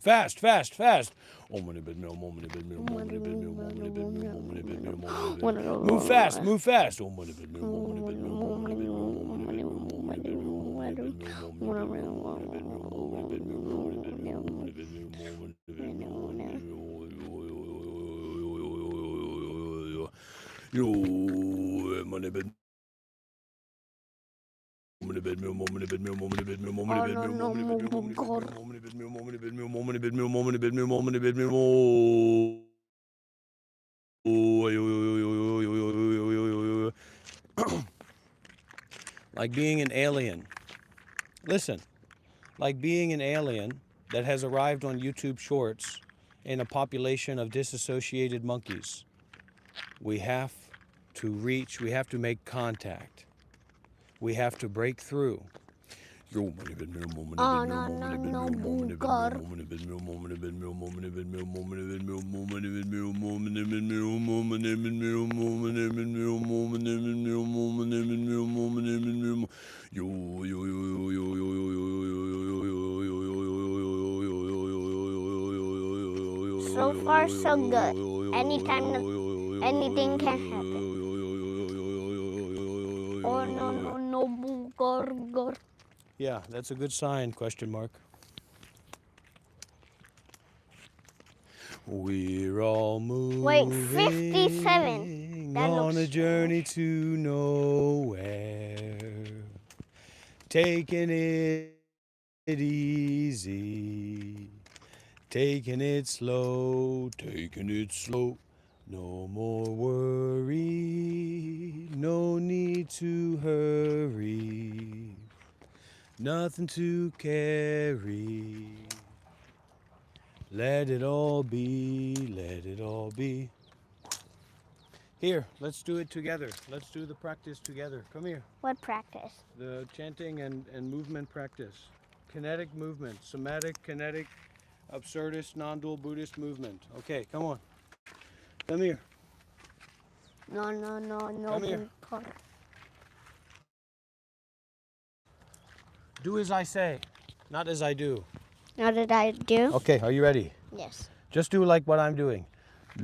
Fast, fast, fast. Move fast, move fast. Like being an alien. Listen, like being an alien that has arrived on YouTube Shorts in a population of disassociated monkeys. We have to reach, we have to make contact. We have to break through. So far, so good. Anything can happen. Oh no, gor. Yeah, that's a good sign, question mark. We're all moving. Wait, 57. That on a looks journey to nowhere. Taking it easy. Taking it slow. Taking it slow. No more worry. No need to hurry. Nothing to carry. Let it all be, let it all be. Here, let's do it together. Let's do the practice together. Come here. What practice? The chanting and movement practice. Kinetic movement, somatic, kinetic, absurdist, non-dual Buddhist movement. Okay, come on. Come here. No. Come here. Do as I say, not as I do. Now that I do? Okay, are you ready? Yes. Just do like what I'm doing. A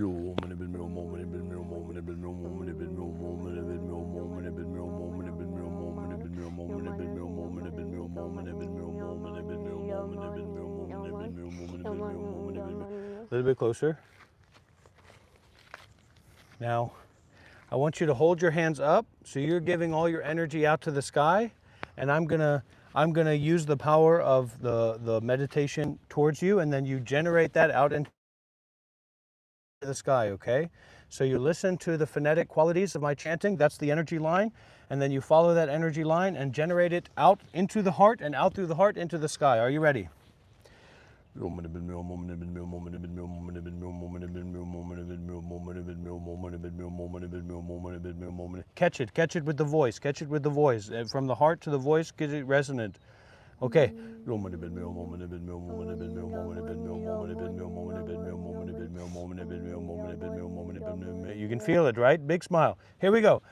little bit closer. Now, I want you to hold your hands up so you're giving all your energy out to the sky, and I'm gonna use the power of the meditation towards you, and then you generate that out into the sky, okay? So you listen to the phonetic qualities of my chanting, that's the energy line, and then you follow that energy line and generate it out into the heart and out through the heart into the sky. Are you ready? Catch it with the voice, from the heart to the voice, get it resonant. Okay. You can feel it, right? Big smile. Here we go.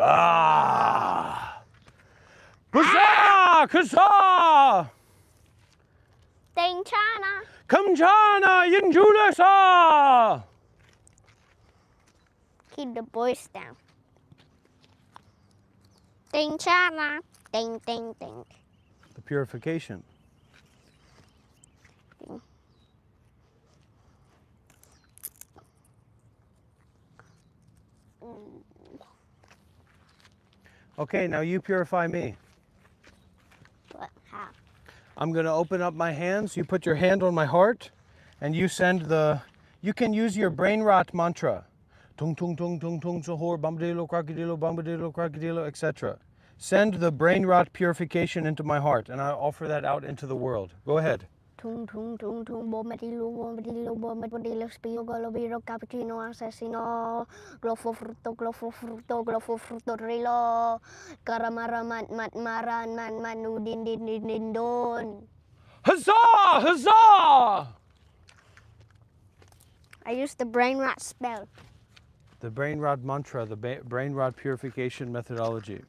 Ah! Kasa! Kasa! Tình China. Kamchana Yinjulasa! Keep the voice down. Tình China. Ting, ting, ting. The purification. Okay, now you purify me. What? How? I'm going to open up my hands. You put your hand on my heart, and you send you can use your brain rot mantra. Tung, tung, tung, tung, tung, sahor, bambadillo, crocodilo, etc. Send the brain rot purification into my heart, and I offer that out into the world. Go ahead. Tung, tung, tung, tung, bombadillo, spio, golobiro, cappuccino, assassino, glofo fruto, rilo, caramara, maran, manu, din, don. Huzzah! Huzzah! I used the brain rot spell. The brain rot mantra, the brain rot purification methodology.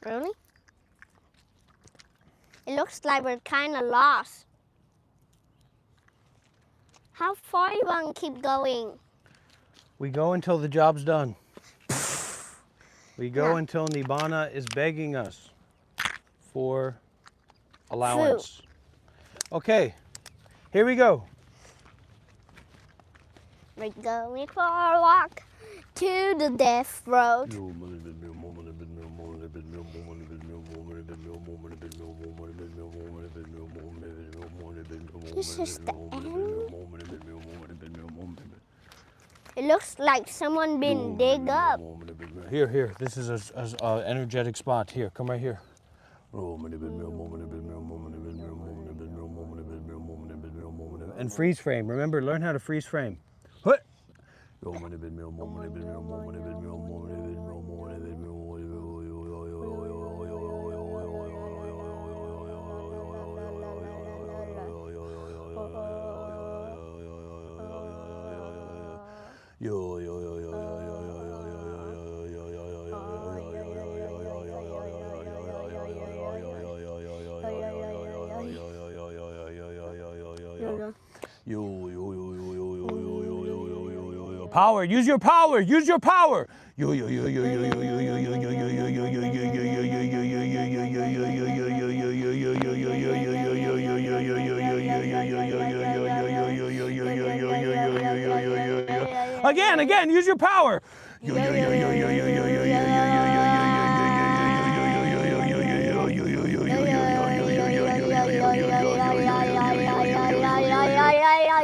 Really? It looks like we're kind of lost. How far you want to keep going? We go until the job's done. We go Yeah. until Nibbana is begging us for allowance. Okay, here we go. We're going for a walk to the death road. This is the end. It looks like someone been dig up. Here. This is a energetic spot. Here, come right here. And freeze frame. Remember, learn how to freeze frame. What? Power, use your power, use your power. Again, use your power.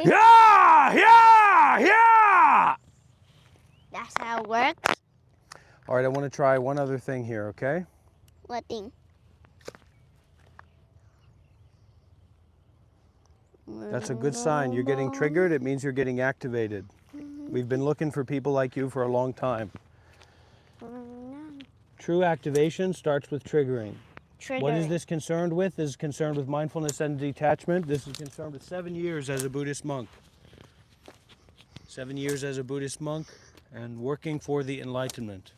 Yeah! That's how it works. All right, I want to try one other thing here, okay? What thing? That's a good sign. You're getting triggered. It means you're getting activated. We've been looking for people like you for a long time. True activation starts with triggering. What is this concerned with? This is concerned with mindfulness and detachment. This is concerned with 7 years as a Buddhist monk. 7 years as a Buddhist monk and working for the enlightenment.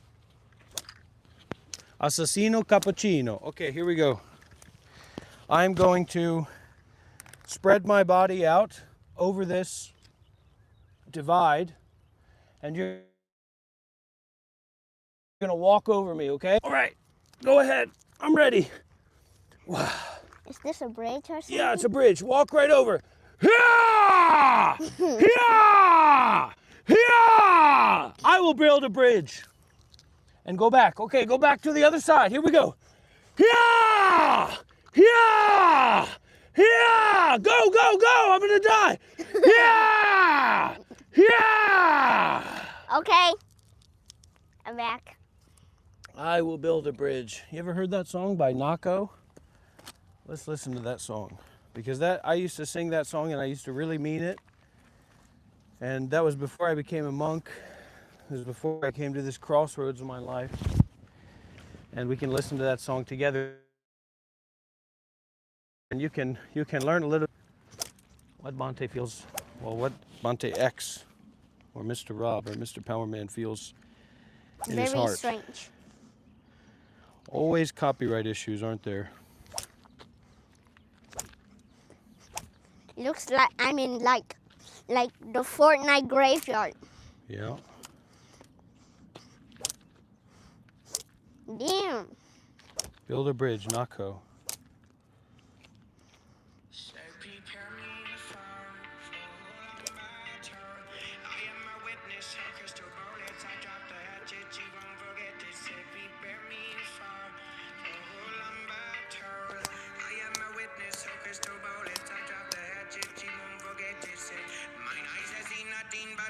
Assassino cappuccino. Okay, here we go. I'm going to spread my body out over this divide, and you're gonna walk over me, okay? All right, go ahead. I'm ready. Is this a bridge or something? Yeah, it's a bridge. Walk right over. Yeah! Yeah! Yeah! I will build a bridge. And go back. Okay, go back to the other side. Here we go. Yeah! Yeah! Yeah! Go, go, go! I'm gonna die. Yeah! Yeah! Okay. I'm back. I will build a bridge. You ever heard that song by Nako? Let's listen to that song. because I used to sing that song and I used to really mean it. And that was before I became a monk. It was before I came to this crossroads in my life. And we can listen to that song together. And you can learn a little what Monte feels, well, what Monte X or Mr. Rob or Mr. Powerman feels in his Very heart. strange. Always copyright issues, aren't there? Looks like I'm in like the Fortnite graveyard. Yeah. Damn. Build a bridge, Nako.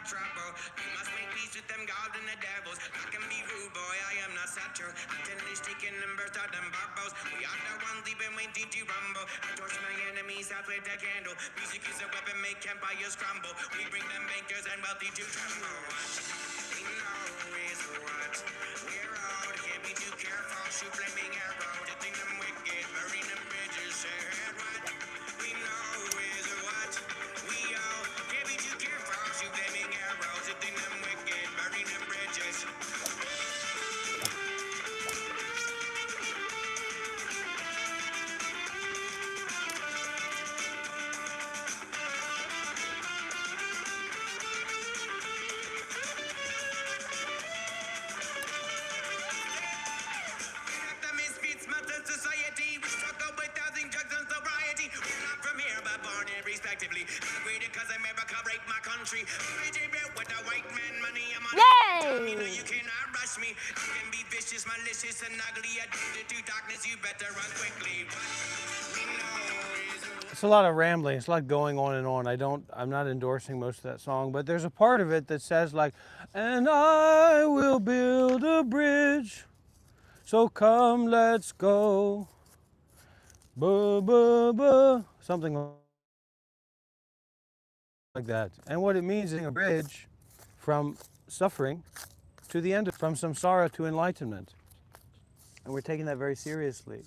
Trouble. You must make peace with them gods and the devils. I can be rude, boy, I am not Saturn. I'm gently sticking and burst out them bubbles. We are the ones even waiting to rumble. I torch my enemies out with a candle. Music is a weapon, make empires crumble. We bring them bankers and wealthy to tremble. We know is what we're out. Can't be too careful. Shoot flaming arrows. To think them wicked, burying them bridges. Say what we know is what we all. Can't be too careful. Shoot flaming arrows. To think them wicked, burying them bridges. Society, we struggle with housing, drugs, and sobriety. We're not from here, but born here respectively. Migrated cause America raped my country. With the white man money, I'm on Yay! you know you cannot rush me. You can be vicious, malicious, and ugly. Addicted to darkness, you better run quickly. We know It's a lot of rambling. It's a lot going on and on. I'm not endorsing most of that song, but there's a part of it that says like, and I will build a bridge. So come, let's go. Buh, buh, buh. Something like that. And what it means is a bridge from suffering to the end, from samsara to enlightenment. And we're taking that very seriously.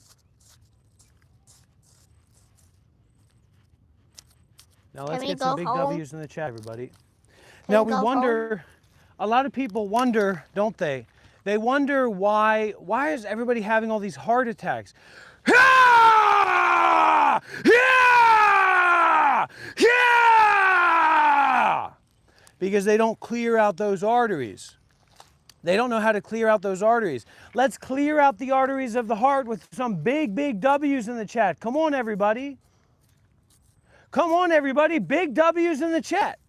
Now let's we get some go big home? W's in the chat, everybody. Can Now we we go wonder, a lot of people wonder, don't they? They wonder why is everybody having all these heart attacks? Yeah! Yeah! Yeah! Because they don't clear out those arteries. They don't know how to clear out those arteries. Let's clear out the arteries of the heart with some big, big W's in the chat. Come on, everybody. Come on, everybody. Big W's in the chat.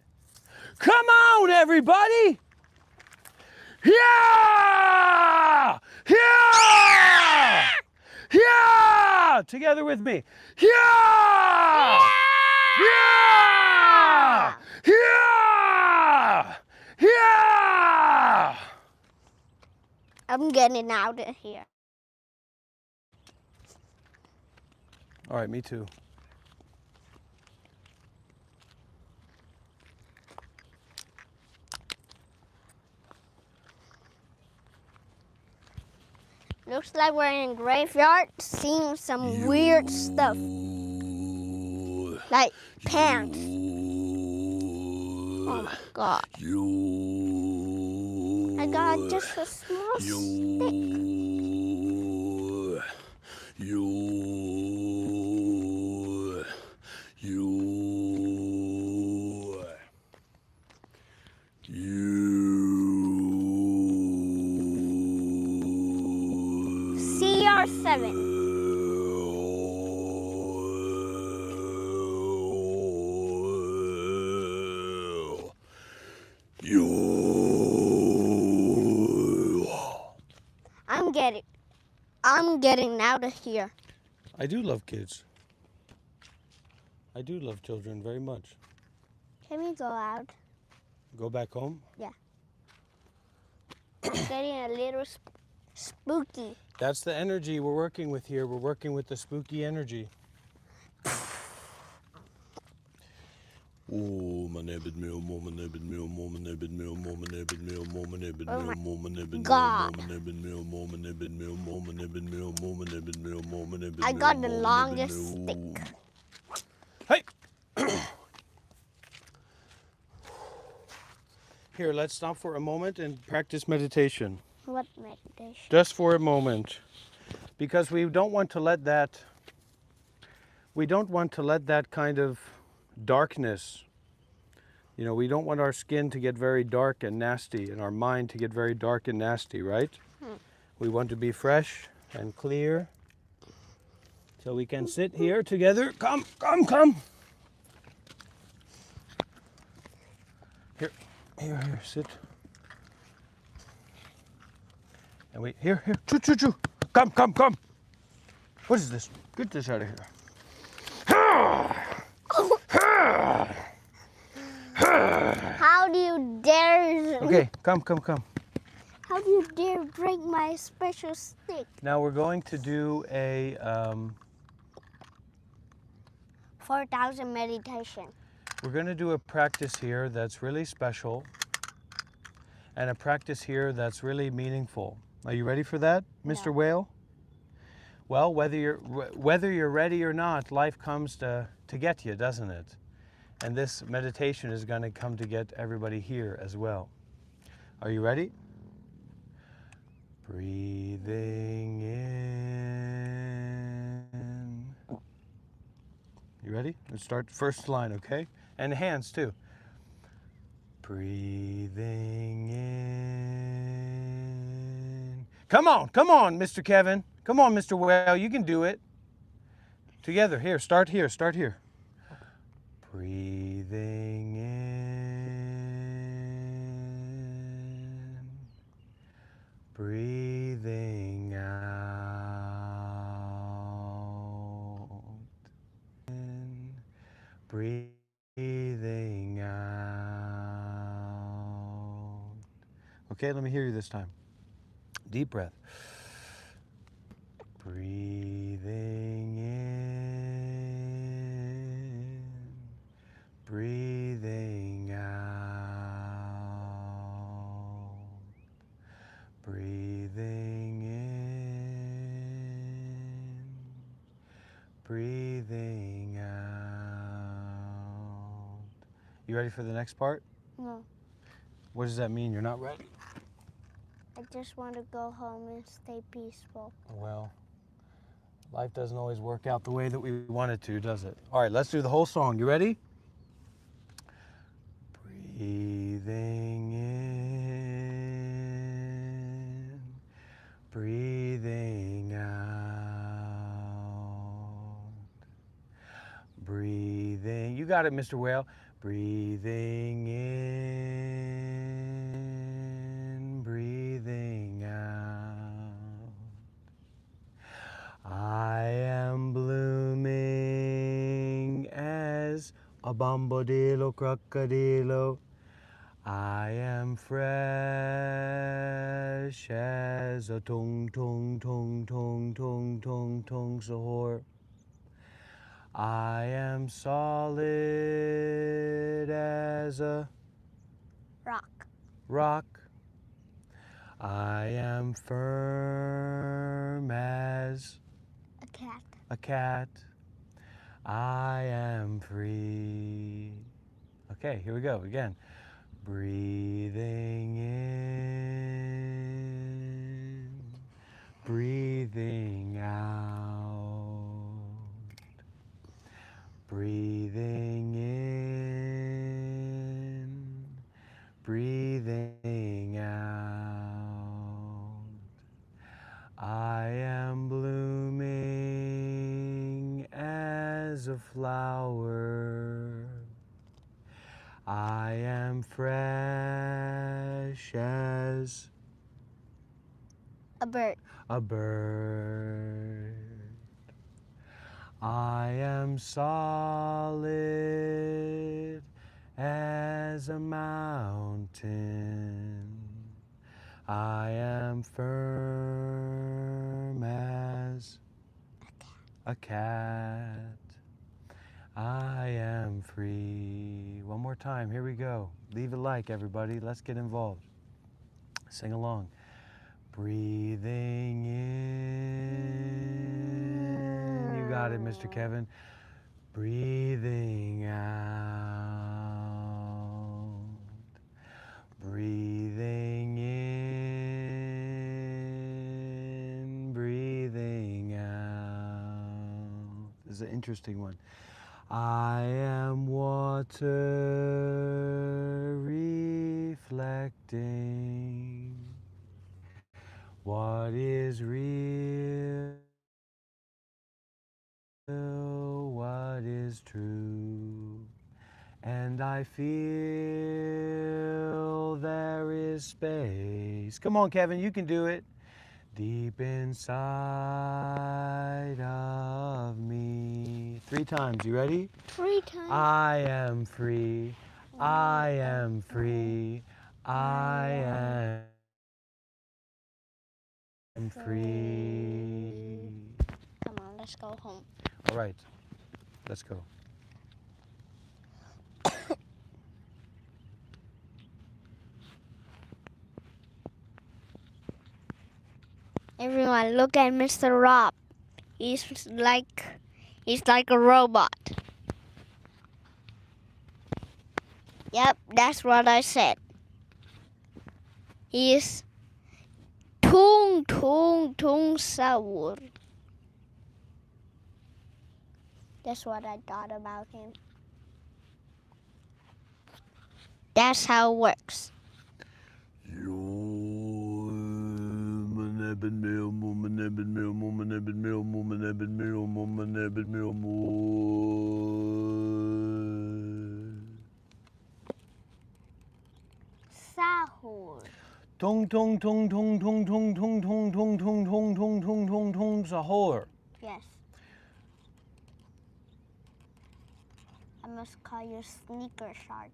Come on, everybody. Yeah! Yeah! Yeah! Together with me. Yeah! Yeah! Yeah! Yeah! I'm getting out of here. All right, me too. Looks like we're in a graveyard seeing some weird stuff. Like pants. Oh my god. I got just a small stick. CR7. I'm getting out of here. I do love kids. I do love children very much. Can we go out? Go back home? Yeah. It's getting a little spooky. That's the energy we're working with here. We're working with the spooky energy. Oh my nebbed meal, mama nebbed meal, mama nebbed meal, mama nebbed meal, mama nebbed Oh meal, my mama nebbed meal, God. mama nebbed meal, mama nebbed meal, mama nebbed meal, mama nebbed meal, mama nebbed I meal, got the mama longest nebbed meal. stick. Hey! Here, let's stop for a moment and practice meditation. What meditation? Just for a moment. Because we don't want to let that kind of darkness, we don't want our skin to get very dark and nasty and our mind to get very dark and nasty, right? We want to be fresh and clear. So we can sit here together. Come. Here, sit. And we, here, choo. Come. What is this? Get this out of here. How do you dare? Okay, come. How do you dare break my special stick? Now we're going to do a 4,000 meditation. we're going to do a practice here that's really special, and a practice here that's really meaningful. Are you ready for that, Mr. No. Whale? Well, whether you're ready or not, life comes to get you, doesn't it? And this meditation is going to come to get everybody here as well. Are you ready? Breathing in. You ready? Let's start first line, okay? And hands too. Breathing in. Come on, Mr. Kevin. Come on, Mr. Whale, you can do it. Together, here, start here. Breathing in. Breathing out. In. Breathing out. Okay, let me hear you this time. Deep breath. Breathing in. Breathing out. Breathing in. Breathing out. You ready for the next part? No, What does that mean? You're not ready? I just want to go home and stay peaceful. Well, life doesn't always work out the way that we want it to, does it? All right, let's do the whole song. You ready? Breathing in, breathing out. Breathing. You got it, Mr. Whale. Breathing in, breathing out. I am blooming as a bombadillo crocodilo. I am fresh as a tung sahur. I am solid as a rock. I am firm as A cat. a cat. I am free. Okay, here we go again. Breathing in, breathing out. Breathing in, breathing out. I am blooming as a flower. I am fresh as A bird. a bird. I am solid as a mountain. I am firm as a cat. I am free. One more time. Here we go. Leave a like, everybody. Let's get involved. Sing along. Breathing in. You got it, Mr. Kevin. Breathing out. Breathing in. Breathing out. This is an interesting one. I am water reflecting what is real, what is true, and I feel there is space. Come on, Kevin, you can do it. Deep inside of me. 3 times. You ready? 3 times. I am free. I am free. I am free. Come on, let's go home. All right. Let's go. Everyone, look at Mr. Rob. He's like a robot. Yep, that's what I said. He is tung sahur. That's what I thought about him. That's how it works. Sahur. Tung tung tung tung tung tung tung tung tung tung tung tung tung tung tung sahur. Yes. I must call you sneaker shark.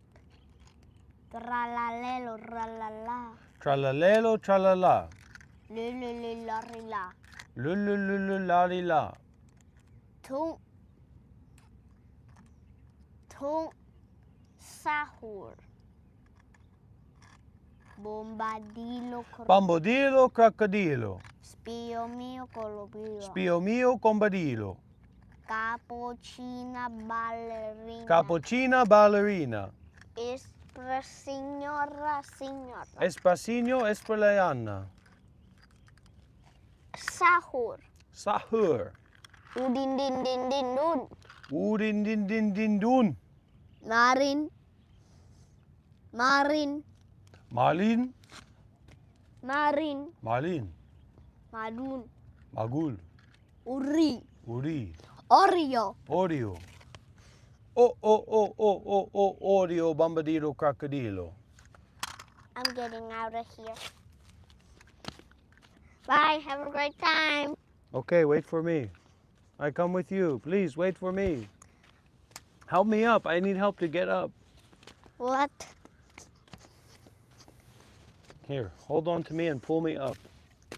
Tralalelo, ralala. Tralalelo tralala. Lululilarila. Lulululalila. Tung sahur. Bombadilo Bambodilo crocodilo. Spio mio colobilo. Spio mio combadilo. Cappuccina ballerina. Cappuccina ballerina. Signora. Espasino espreleana. Sahur. Sahur. Udin din dun. Udin din dun. Marin. Malin. Madun. Magul. Uri. Oreo. Oreo. Oreo bombadilo crocodilo. I'm getting out of here. Bye. Have a great time. Okay, wait for me. I come with you. Please wait for me. Help me up. I need help to get up. What? Here, hold on to me and pull me up.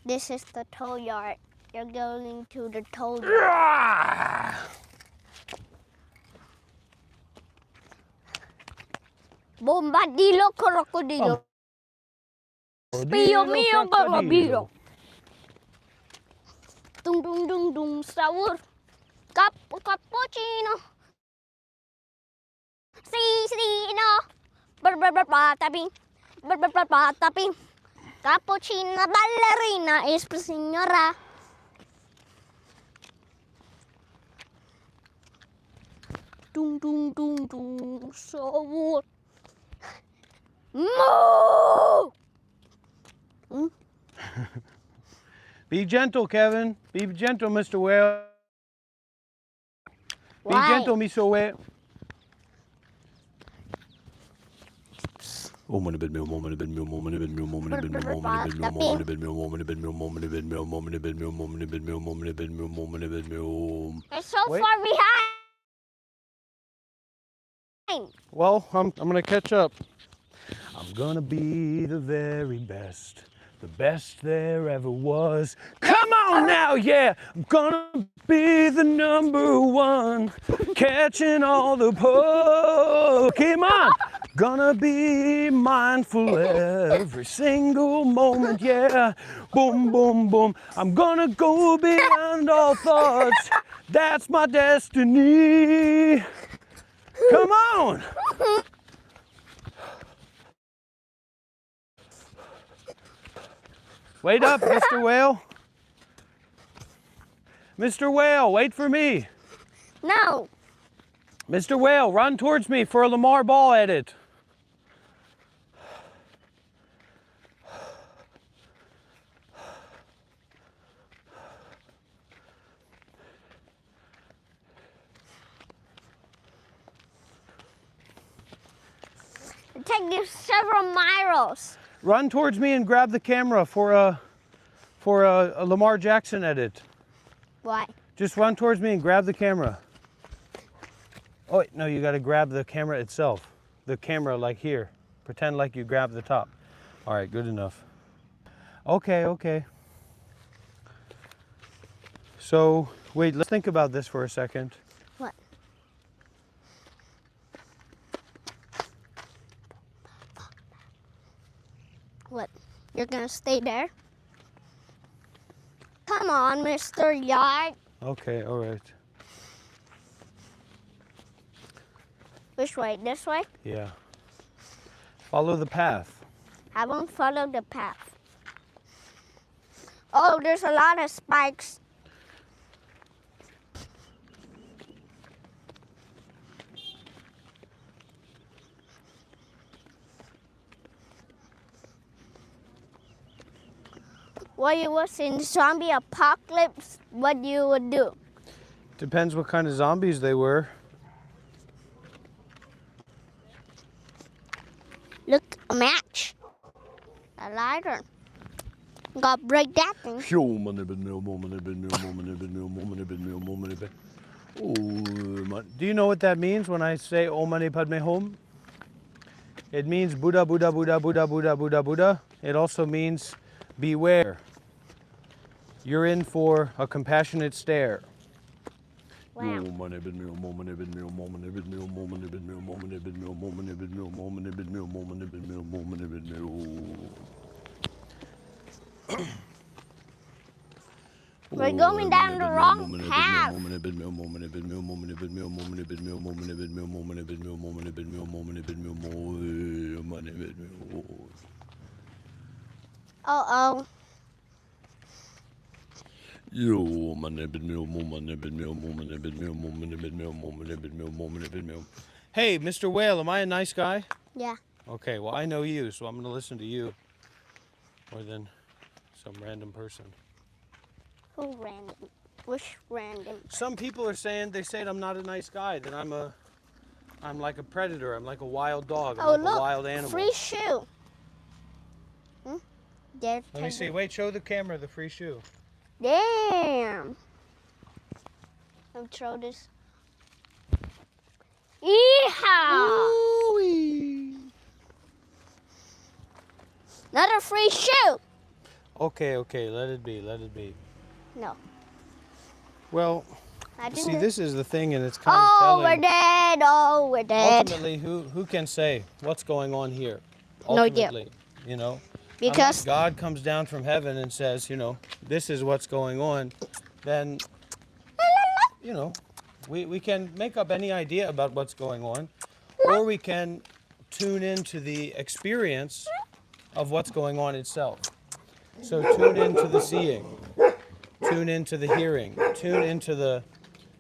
This is the tow yard. You're going to the tow yard. Bombadilo crocodilo. Spio mio colobilo. Dung sahur. Cappuccino. Sino. Taping. Cappuccina ballerina is signora. Dung sahur. Moo! Be gentle, Kevin. Be gentle, Mr. Whale. Be Why? gentle, Mr. Whale. It's so Wait. far behind. Well, I'm gonna catch up. I'm gonna be the very best, the best there ever was. Come on now, yeah, I'm gonna be the number one, catching all the Pokemon. Gonna be mindful every single moment, yeah. Boom, boom, boom. I'm gonna go beyond all thoughts. That's my destiny. Come on. Wait up, Mr. Whale. Mr. Whale, wait for me. No. Mr. Whale, run towards me for a Lamar Ball edit. It takes you several miles. Run towards me and grab the camera for a Lamar Jackson edit. Why? Just run towards me and grab the camera. Oh, wait, no, you got to grab the camera itself. The camera like here. Pretend like you grab the top. All right, good enough. Okay, okay. So, wait, let's think about this for a second. What? What? You're gonna stay there? Come on, Mr. Yard. Okay, all right. Which way? This way? Yeah. Follow the path. I won't follow the path. Oh, there's a lot of spikes. What you was in zombie apocalypse, what you would do? Depends what kind of zombies they were. Look, a match. A lighter. Gotta break that thing. Do you know what that means when I say Om Mani Padme Hum? It means Buddha, Buddha, Buddha, Buddha, Buddha, Buddha, Buddha. It also means beware. You're in for a compassionate stare. Wow. We're going down the wrong path. Uh-oh. Hey, Mr. Whale, am I a nice guy? Yeah. Okay, well, I know you, so I'm going to listen to you more than some random person. Who random? Which random? Some people are saying, they say I'm not a nice guy, that I'm like a predator, I'm like a wild dog, I'm Oh, like look, a wild animal. free shoe. There, Let me see, wait, show the camera the free shoe. Damn. I'll throw this. Yeehaw! Ooh-wee. Another free shoe. Okay, okay, let it be, let it be. No. Well, I didn't. see, this is the thing, and it's kind of Oh, telling. we're dead. Oh, we're dead. Ultimately, who can say what's going on here? No idea. Ultimately, you know? Because Unless God comes down from heaven and says, you know, this is what's going on, then, you know, we can make up any idea about what's going on, or we can tune into the experience of what's going on itself. So tune into the seeing, tune into the hearing, tune into the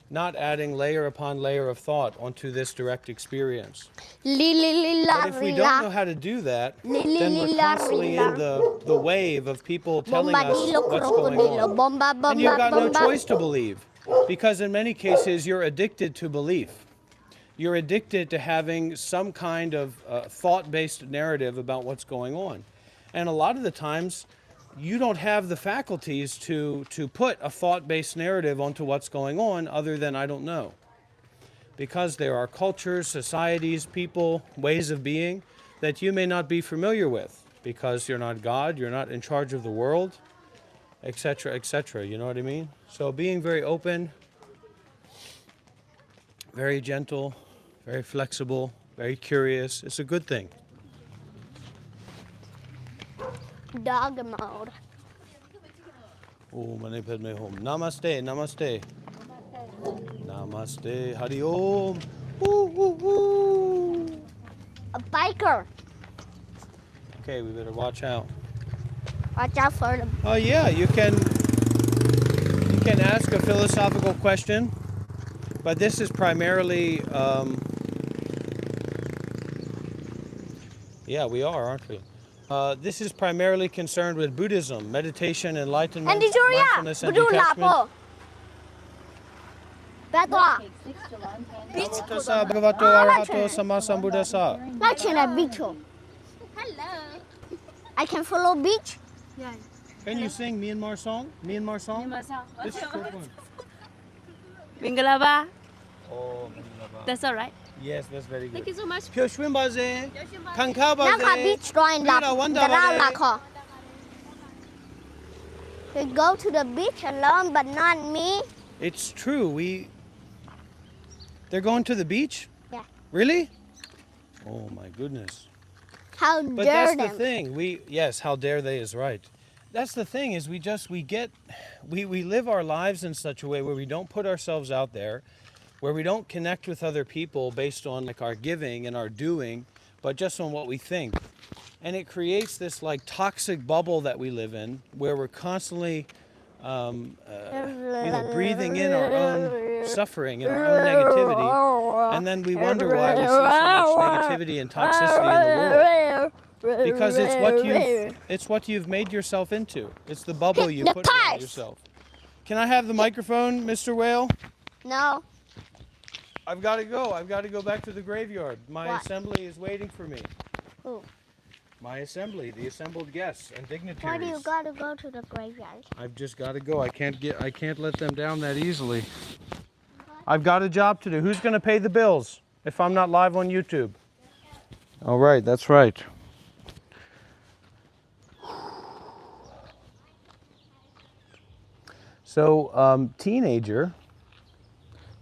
not adding layer upon layer of thought onto this direct experience. But if we don't know how to do that, then we're constantly in the wave of people telling us what's going on. And you've got no choice to believe, because in many cases you're addicted to belief. You're addicted to having some kind of thought-based narrative about what's going on. And a lot of the times, you don't have the faculties to put a thought-based narrative onto what's going on other than I don't know. Because there are cultures, societies, people, ways of being that you may not be familiar with. because you're not God, you're not in charge of the world, etc., etc. You know what I mean? So being very open, very gentle, very flexible, very curious, it's a good thing. Dog mode. Oh, mane padme home. Namaste, namaste. Namaste, Hari Om. Woo, woo, woo. A biker. Okay, we better watch out. Watch out for the. Oh yeah, you can ask a philosophical question, but this is primarily yeah, we are, aren't we? This is primarily concerned with Buddhism, meditation, enlightenment, Andy Julia, mindfulness, and betul lah detachment. po. Betul. Namo tassa bhagavato arahato sammasambuddhassa. Not in a beach. Hello. I can follow beach. Can you sing Myanmar song? Myanmar song? This short one. Mingalaba. Oh, That's all right. yes, that's very good. Thank you so much. Pyo shwim baze, kanka baze. นั่งขับ beach drawing ลับ Mira wanda แต่เราหลัก baze. ขอ We go to the beach alone, but not me. It's true. They're going to the beach? Yeah. Really? Oh my goodness. How But dare that's the them? thing. Yes, how dare they is right. That's the thing is we live our lives in such a way where we don't put ourselves out there, where we don't connect with other people based on like our giving and our doing, but just on what we think. And it creates this like toxic bubble that we live in where we're constantly breathing in our own suffering and our own negativity, and then we wonder why we see so much negativity and toxicity in the world. Because it's what you've made yourself into. It's the bubble you The put around past. yourself. Can I have the microphone, Mr. Whale? No. I've got to go. I've got to go back to the graveyard. My What? assembly is waiting for me. Who? My assembly, the assembled guests and dignitaries. Why do you gotta go to the graveyard? I've just got to go. I can't let them down that easily. I've got a job to do. Who's going to pay the bills if I'm not live on YouTube? All right, that's right. So, teenager,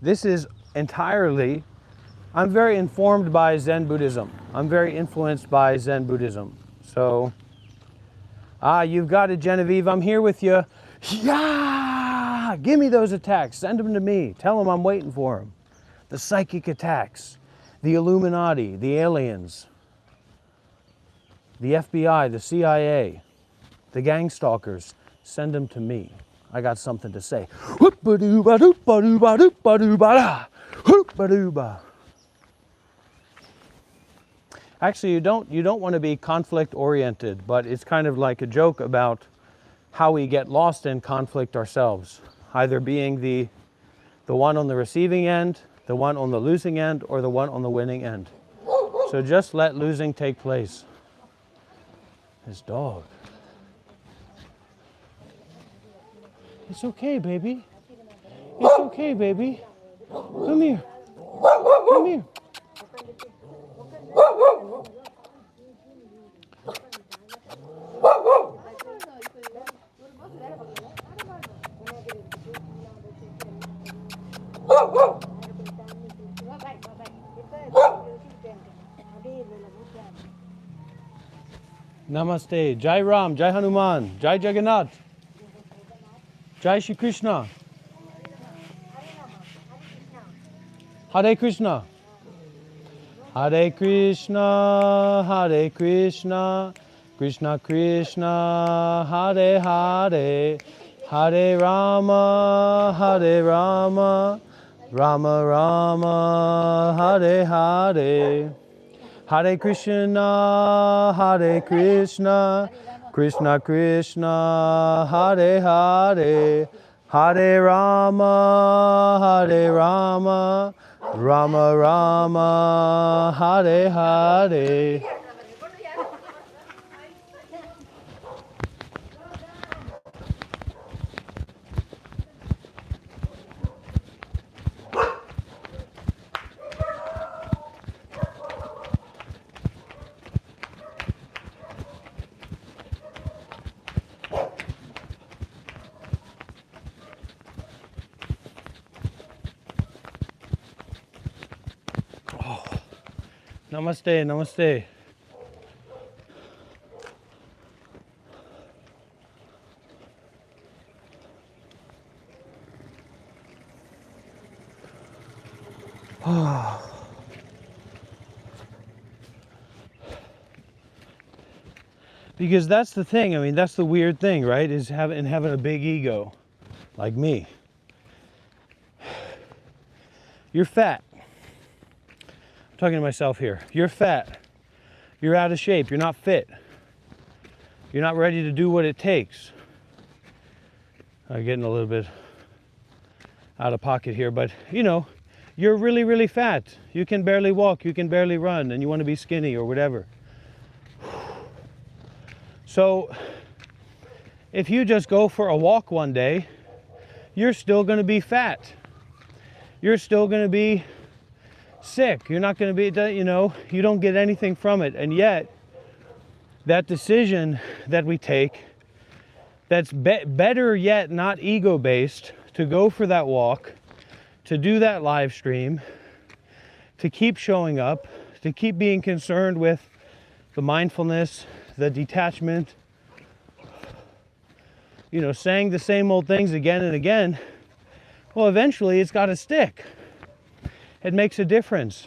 this is entirely, I'm very informed by Zen Buddhism. I'm very influenced by Zen Buddhism. So, you've got it, Genevieve. I'm here with you. Yeah! Give me those attacks. Send them to me. Tell them I'm waiting for them. The psychic attacks, the Illuminati, the aliens, the FBI, the CIA, the gang stalkers. Send them to me. I got something to say. Actually, you don't want to be conflict oriented, but it's kind of like a joke about how we get lost in conflict ourselves, either being the one on the receiving end, the one on the losing end, or the one on the winning end. So just let losing take place. His dog. It's okay, baby. It's okay, baby. Come here. Come here. Namaste. Jai Ram, Jai Hanuman, Jai Jagannath, Jai Shri Krishna. Hare Krishna. Hare Krishna, Hare Krishna, Krishna Krishna, Hare Hare, Hare Rama, Hare Rama, Rama Rama, Hare Hare. Hare Krishna, Hare Krishna, Krishna Krishna, Hare Hare, Hare Rama, Hare Rama, Rama Rama, Hare Hare. Namaste, namaste. Because that's the thing. I mean, that's the weird thing, right? Is having a big ego, like me. You're fat. I'm talking to myself here. You're fat. You're out of shape. You're not fit. You're not ready to do what it takes. I'm getting a little bit out of pocket here, but you know, you're really, really fat. You can barely walk. You can barely run, and you want to be skinny or whatever. So if you just go for a walk one day, you're still going to be fat. You're still going to be sick. You're not going to be, you know, you don't get anything from it. And yet, that decision that we take, that's better yet not ego-based, to go for that walk, to do that live stream, to keep showing up, to keep being concerned with the mindfulness, the detachment, you know, saying the same old things again and again, well, eventually it's got to stick. It makes a difference.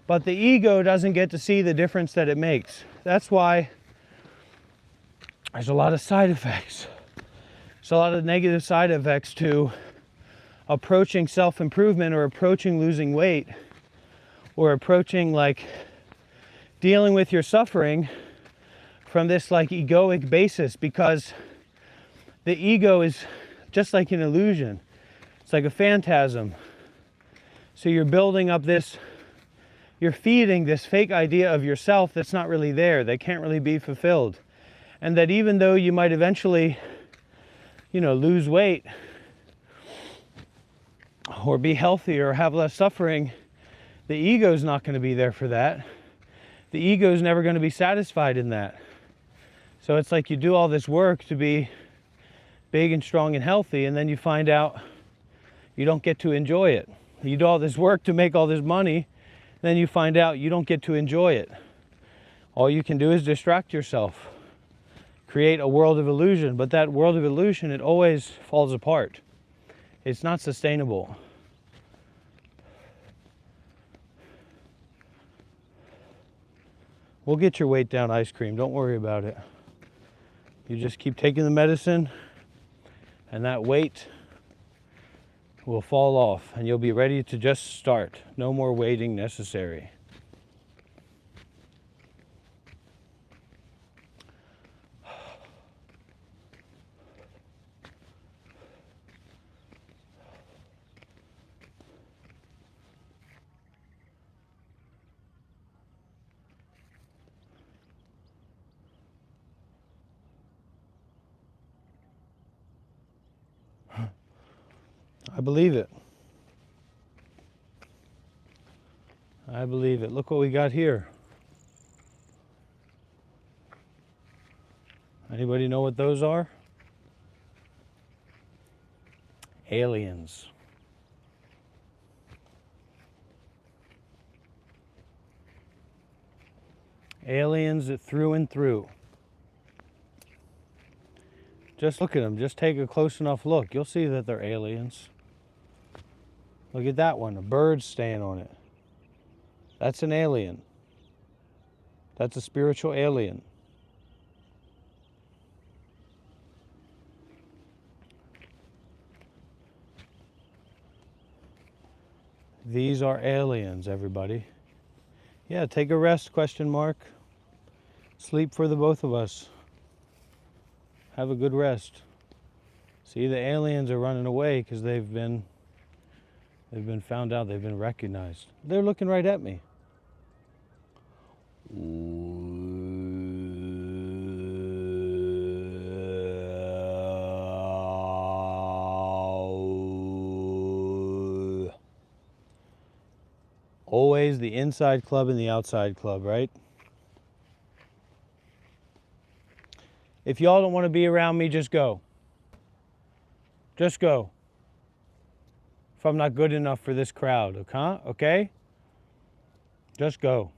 But the ego doesn't get to see the difference that it makes. That's why there's a lot of side effects. There's a lot of negative side effects to approaching self-improvement, or approaching losing weight, or approaching like dealing with your suffering from this like egoic basis, because the ego is just like an illusion. It's like a phantasm. So you're building up this, you're feeding this fake idea of yourself that's not really there, that can't really be fulfilled. And that even though you might eventually, you know, lose weight or be healthier or have less suffering, the ego's not going to be there for that. The ego's never going to be satisfied in that. So it's like you do all this work to be big and strong and healthy, and then you find out you don't get to enjoy it. You do all this work to make all this money, and then you find out you don't get to enjoy it. All you can do is distract yourself, create a world of illusion, but that world of illusion, it always falls apart. It's not sustainable. We'll get your weight down, ice cream. Don't worry about it. You just keep taking the medicine, and that weight will fall off, and you'll be ready to just start. No more waiting necessary. I believe it. I believe it. Look what we got here. Anybody know what those are? Aliens. Aliens through and through. Just look at them. Just take a close enough look. You'll see that they're aliens. Look at that one. A bird's staying on it. That's an alien. That's a spiritual alien. These are aliens, everybody. Yeah, take a rest, question mark. Sleep for the both of us. Have a good rest. See, the aliens are running away because they've been found out, they've been recognized. They're looking right at me. Always the inside club and the outside club, right? If y'all don't want to be around me, just go. Just go. If I'm not good enough for this crowd, okay? Just go.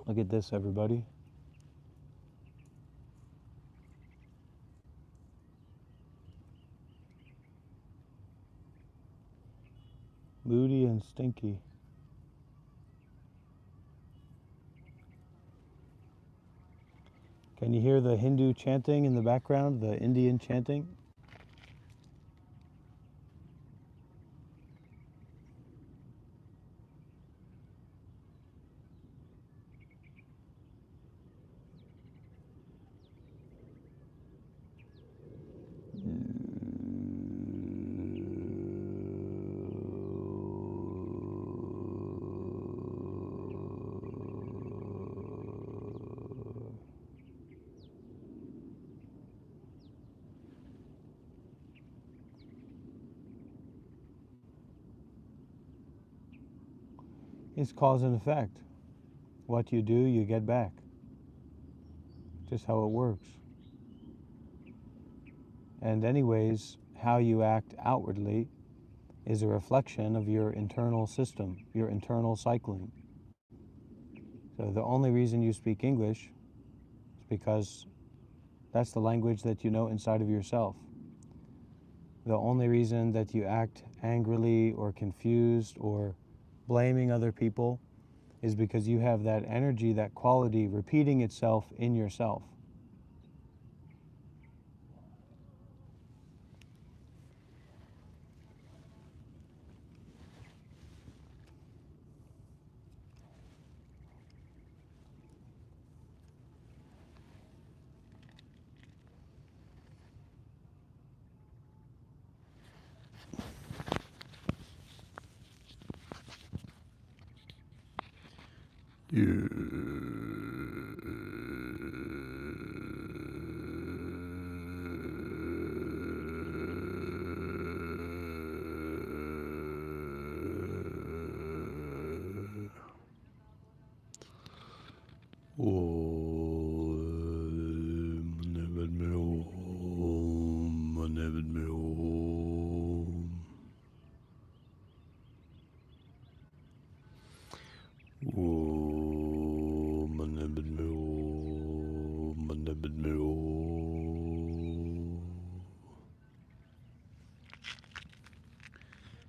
Look at this, everybody. Moody and stinky. Can you hear the Hindu chanting in the background, the Indian chanting? It's cause and effect. What you do, you get back. Just how it works. And anyways, how you act outwardly is a reflection of your internal system, your internal cycling. So the only reason you speak English is because that's the language that you know inside of yourself. The only reason that you act angrily or confused or blaming other people is because you have that energy, that quality repeating itself in yourself.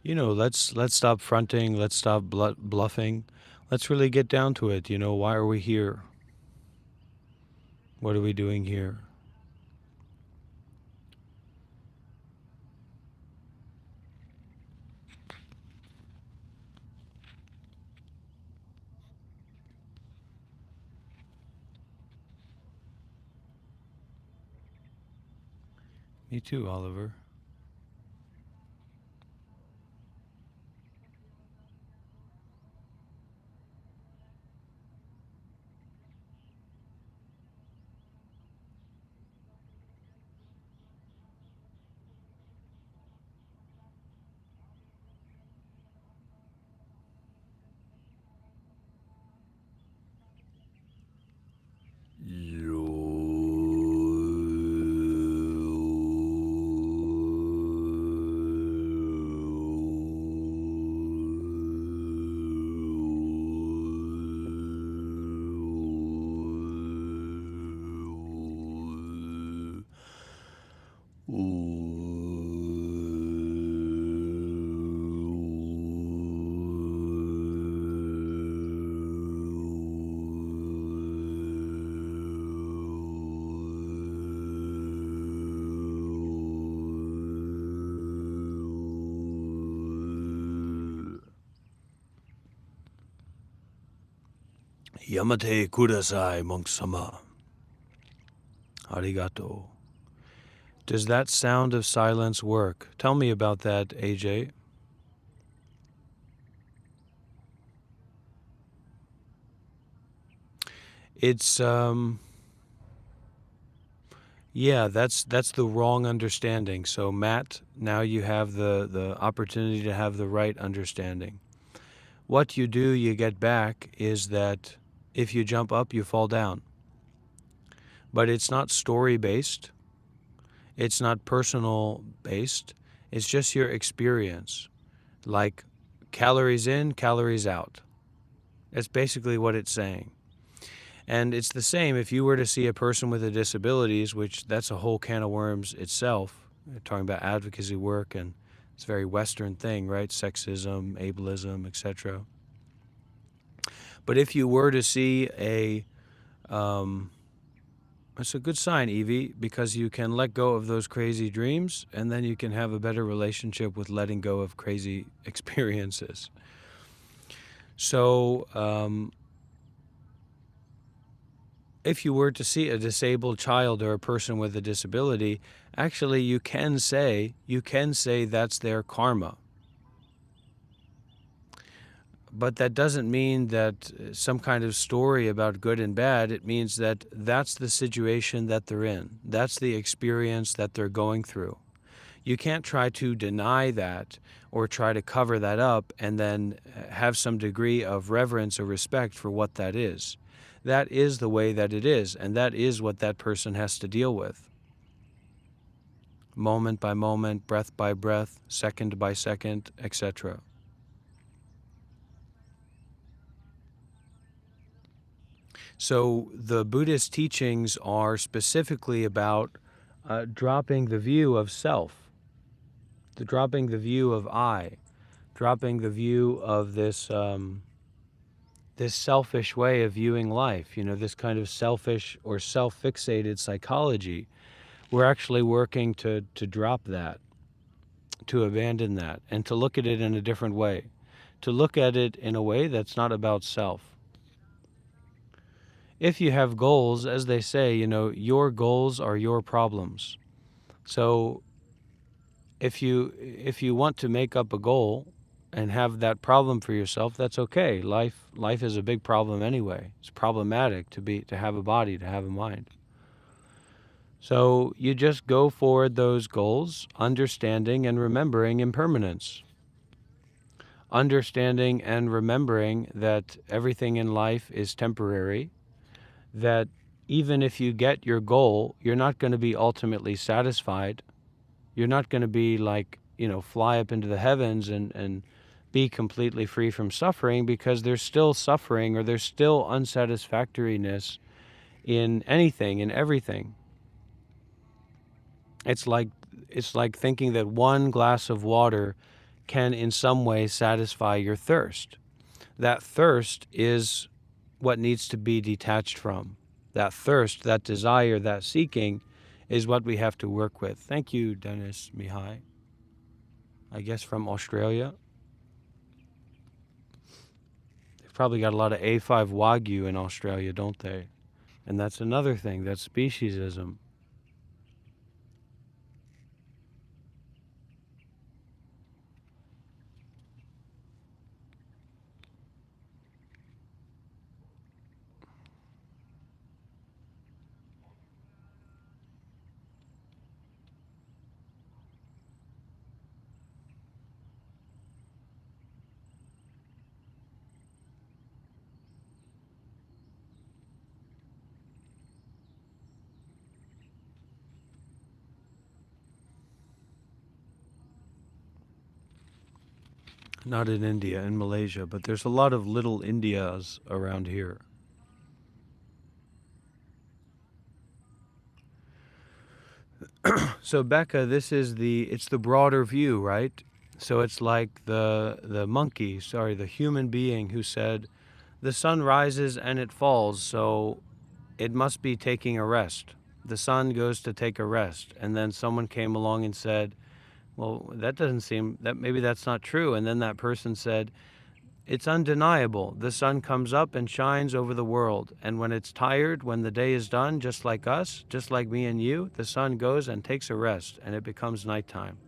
You know, let's stop fronting, let's stop bluffing. Let's really get down to it. You know, why are we here? What are we doing here? Me too, Oliver. Yamate kudasai, monk-sama. Arigato. Does that sound of silence work? Tell me about that, AJ. It's yeah, that's the wrong understanding. So Matt, now you have the opportunity to have the right understanding. What you do, you get back is that if you jump up, you fall down. But it's not story-based. It's not personal-based. It's just your experience. Like calories in, calories out. That's basically what it's saying. And it's the same if you were to see a person with a disabilities, which that's a whole can of worms itself. We're talking about advocacy work, and it's a very Western thing, right? Sexism, ableism, etc. But if you were to see it's a good sign, Evie, because you can let go of those crazy dreams, and then you can have a better relationship with letting go of crazy experiences. So, if you were to see a disabled child or a person with a disability, actually you can say that's their karma. But that doesn't mean that some kind of story about good and bad. It means that that's the situation that they're in. That's the experience that they're going through. You can't try to deny that or try to cover that up and then have some degree of reverence or respect for what that is. That is the way that it is, and that is what that person has to deal with. Moment by moment, breath by breath, second by second, etc. So the Buddhist teachings are specifically about dropping the view of self, dropping the view of I, dropping the view of this this selfish way of viewing life, this kind of selfish or self-fixated psychology. We're actually working to drop that, to abandon that, and to look at it in a different way, to look at it in a way that's not about self. If you have goals, as they say, your goals are your problems. So if you want to make up a goal and have that problem for yourself, that's okay. Life is a big problem anyway. It's problematic to have a body, to have a mind. So you just go for those goals, understanding and remembering impermanence. Understanding and remembering that everything in life is temporary, that even if you get your goal, you're not going to be ultimately satisfied. You're not going to be like, fly up into the heavens and be completely free from suffering, because there's still suffering or there's still unsatisfactoriness in anything, in everything. It's like thinking that one glass of water can in some way satisfy your thirst. That thirst is what needs to be detached from. That thirst, that desire, that seeking is what we have to work with. Thank you, Dennis Mihai. I guess from Australia. They've probably got a lot of A5 Wagyu in Australia, don't they? And that's another thing, that's speciesism. Not in India, in Malaysia, but there's a lot of little Indias around here. So Becca, it's the broader view, right? So it's like the human being who said, the sun rises and it falls, so it must be taking a rest. The sun goes to take a rest, and then someone came along and said, well, maybe that's not true. And then that person said, it's undeniable. The sun comes up and shines over the world. And when it's tired, when the day is done, just like us, just like me and you, the sun goes and takes a rest, and it becomes nighttime.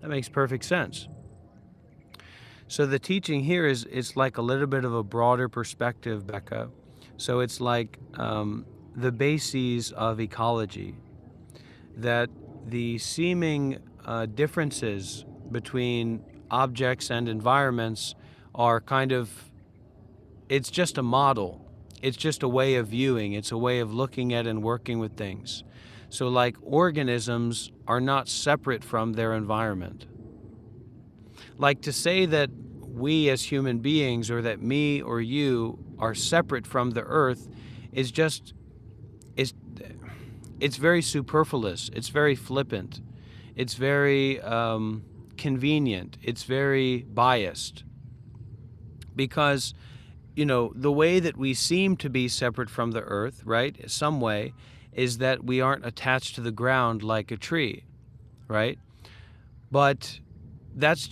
That makes perfect sense. So the teaching here it's like a little bit of a broader perspective, Becca. So it's like the bases of ecology, that the seeming differences between objects and environments are it's just a model. It's just a way of viewing. It's a way of looking at and working with things. So like organisms are not separate from their environment. Like to say that we as human beings or that me or you are separate from the earth is just, it's very superfluous. It's very flippant. It's very convenient. It's very biased. Because, you know, the way that we seem to be separate from the earth, right, some way, is that we aren't attached to the ground like a tree, right? But that's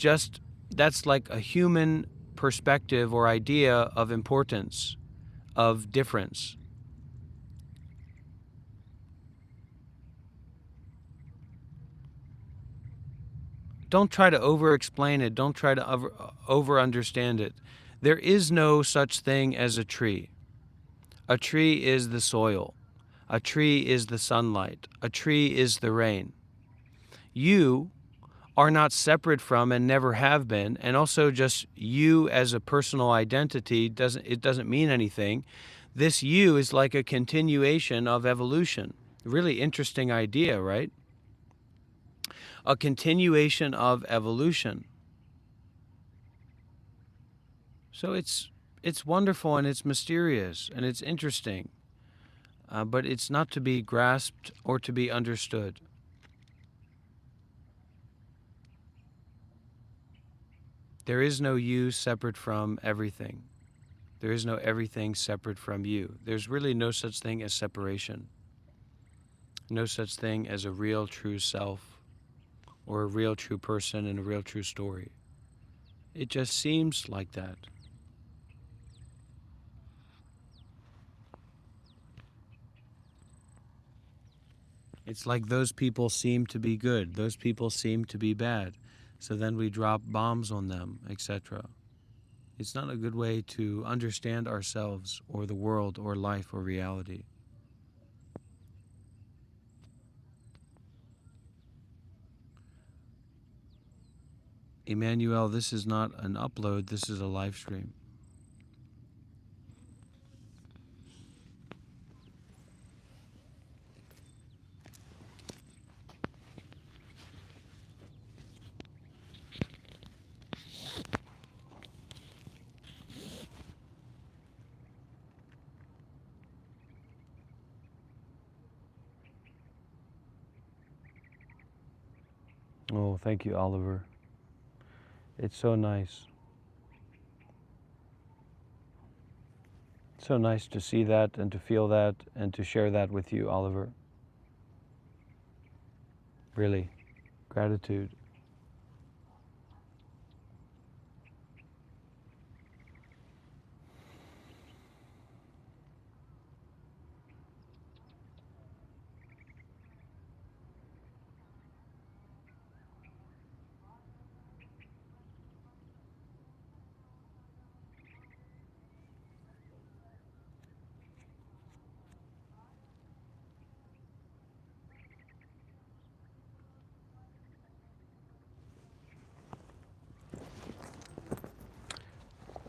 like a human perspective or idea of importance, of difference. Don't try to over-explain it. Don't try to over-understand it. There is no such thing as a tree. A tree is the soil. A tree is the sunlight. A tree is the rain. You are not separate from and never have been, and also just you as a personal identity doesn't mean anything. This you is like a continuation of evolution. Really interesting idea, right? A continuation of evolution. So it's wonderful and it's mysterious and it's interesting, but it's not to be grasped or to be understood. There is no you separate from everything. There is no everything separate from you. There's really no such thing as separation. No such thing as a real true self or a real true person and a real true story. It just seems like that. It's like those people seem to be good, those people seem to be bad, so then we drop bombs on them, etc. It's not a good way to understand ourselves or the world or life or reality. Emmanuel, this is not an upload, this is a live stream. Oh, thank you, Oliver. It's so nice. It's so nice to see that and to feel that and to share that with you, Oliver. Really, gratitude.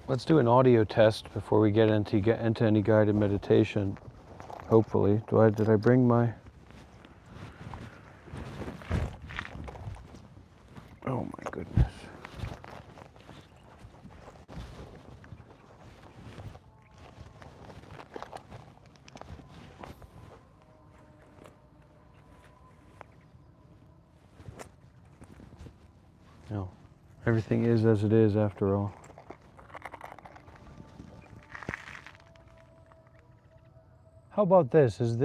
Let's do an audio test before we get into any guided meditation. Hopefully, did I bring my? Oh my goodness. No, everything is as it is after all. How about this? Is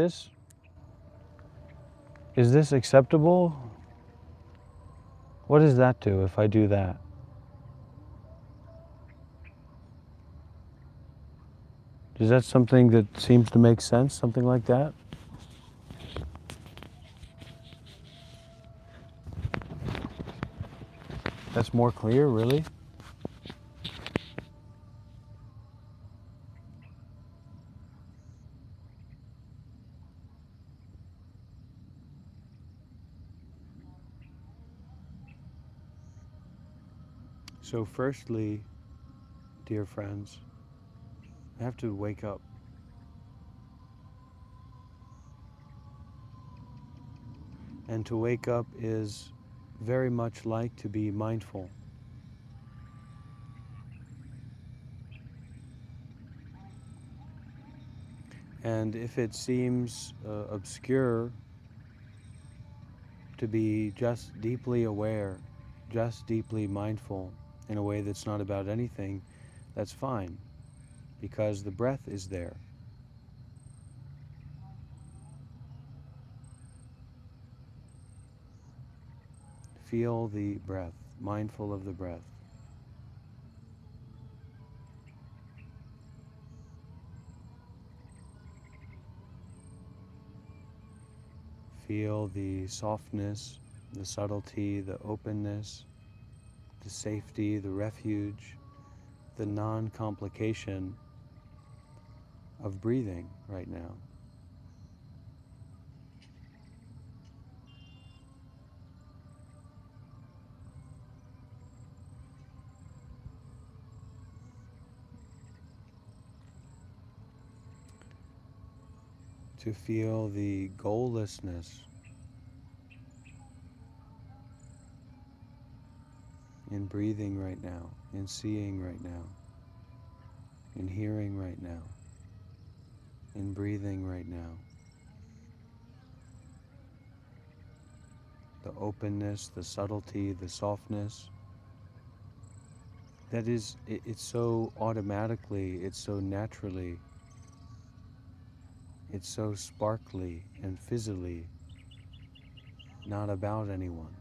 this acceptable? What does that do if I do that? Is that something that seems to make sense? Something like that? That's more clear, really? So firstly, dear friends, I have to wake up. And to wake up is very much like to be mindful. And if it seems obscure to be just deeply aware, just deeply mindful in a way that's not about anything, that's fine, because the breath is there. Feel the breath, mindful of the breath. Feel the softness, the subtlety, the openness, the safety, the refuge, the non-complication of breathing right now. To feel the goallessness in breathing right now, in seeing right now, in hearing right now, in breathing right now. The openness, the subtlety, the softness. That is, it's so automatically, it's so naturally, it's so sparkly and fizzily, not about anyone.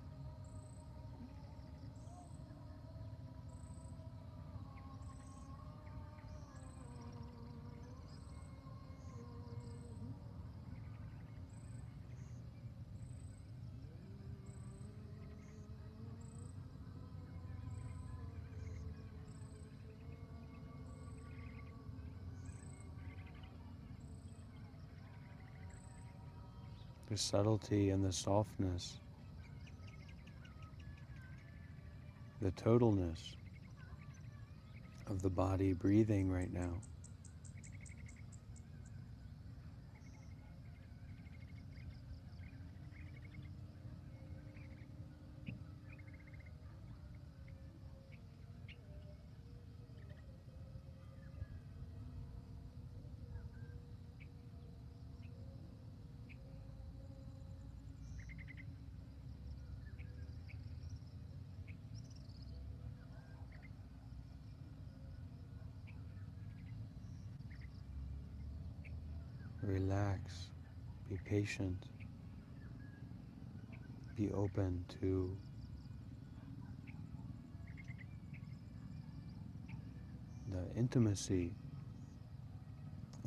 The subtlety and the softness, the totalness of the body breathing right now. Relax, be patient, be open to the intimacy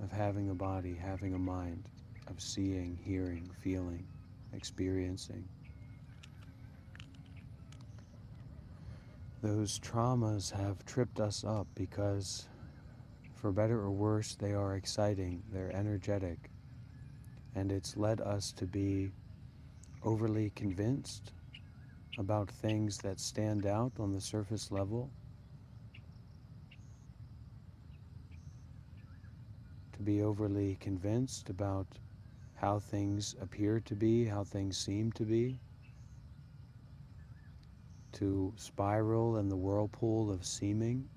of having a body, having a mind, of seeing, hearing, feeling, experiencing. Those traumas have tripped us up because, for better or worse, they are exciting, they're energetic, and it's led us to be overly convinced about things that stand out on the surface level, to be overly convinced about how things appear to be, how things seem to be, to spiral in the whirlpool of seeming.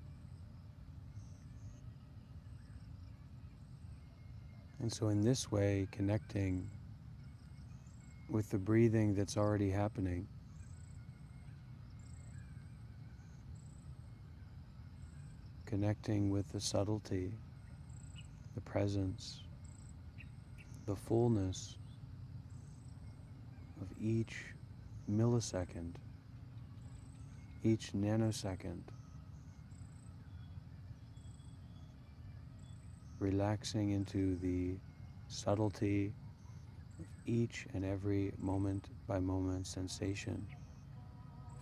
And so in this way, connecting with the breathing that's already happening, connecting with the subtlety, the presence, the fullness of each millisecond, each nanosecond, relaxing into the subtlety of each and every moment by moment sensation,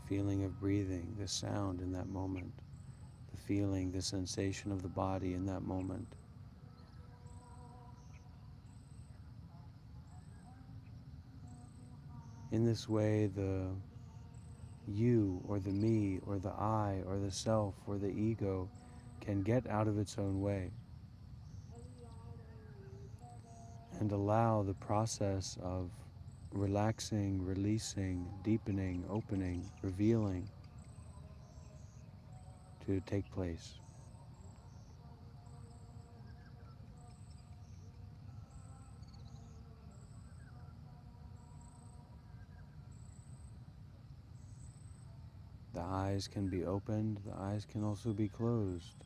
feeling of breathing, the sound in that moment, the feeling, the sensation of the body in that moment. In this way, the you or the me or the I or the self or the ego can get out of its own way and allow the process of relaxing, releasing, deepening, opening, revealing to take place. The eyes can be opened, the eyes can also be closed.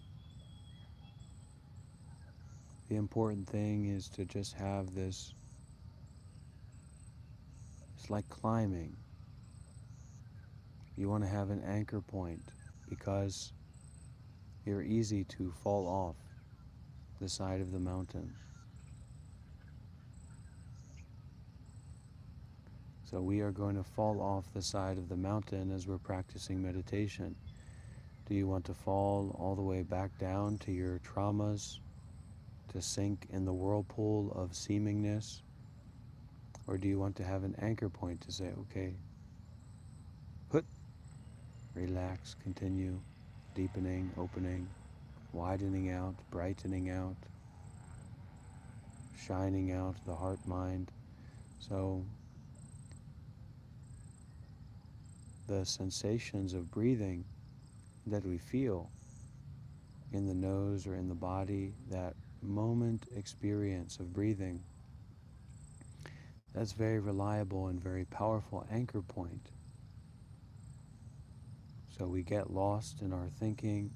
The important thing is to just have this, it's like climbing. You want to have an anchor point because you're easy to fall off the side of the mountain. So we are going to fall off the side of the mountain as we're practicing meditation. Do you want to fall all the way back down to your traumas, to sink in the whirlpool of seemingness? Or do you want to have an anchor point to say, okay, put, relax, continue, deepening, opening, widening out, brightening out, shining out the heart mind. So the sensations of breathing that we feel in the nose or in the body, that moment experience of breathing, that's very reliable and very powerful anchor point. So we get lost in our thinking,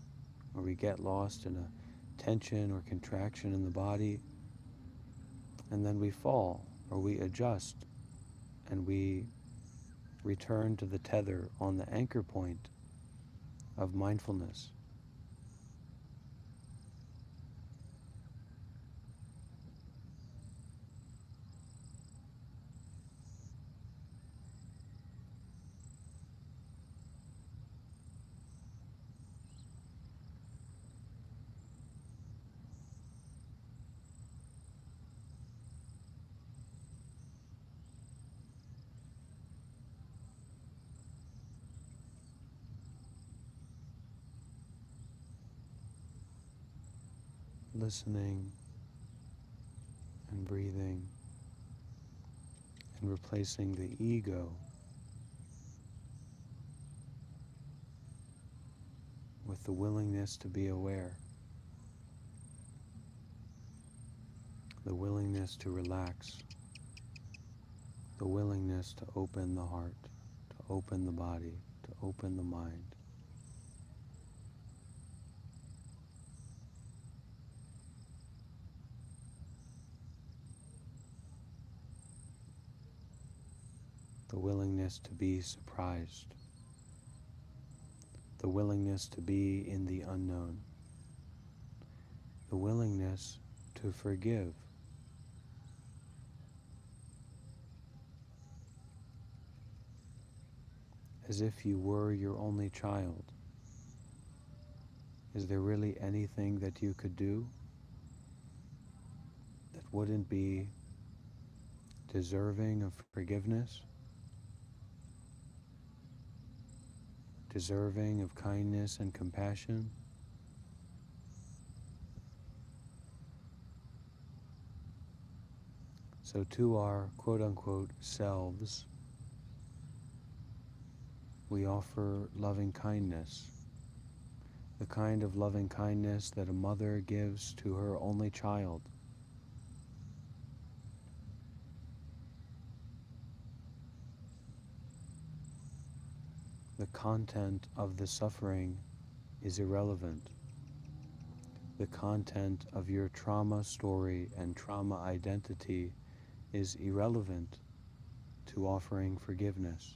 or we get lost in a tension or contraction in the body, and then we fall, or we adjust, and we return to the tether on the anchor point of mindfulness. Listening and breathing and replacing the ego with the willingness to be aware, the willingness to relax, the willingness to open the heart, to open the body, to open the mind. The willingness to be surprised, the willingness to be in the unknown, the willingness to forgive, as if you were your only child. Is there really anything that you could do that wouldn't be deserving of forgiveness, deserving of kindness and compassion? So to our quote-unquote selves, we offer loving kindness, the kind of loving kindness that a mother gives to her only child. The content of the suffering is irrelevant. The content of your trauma story and trauma identity is irrelevant to offering forgiveness.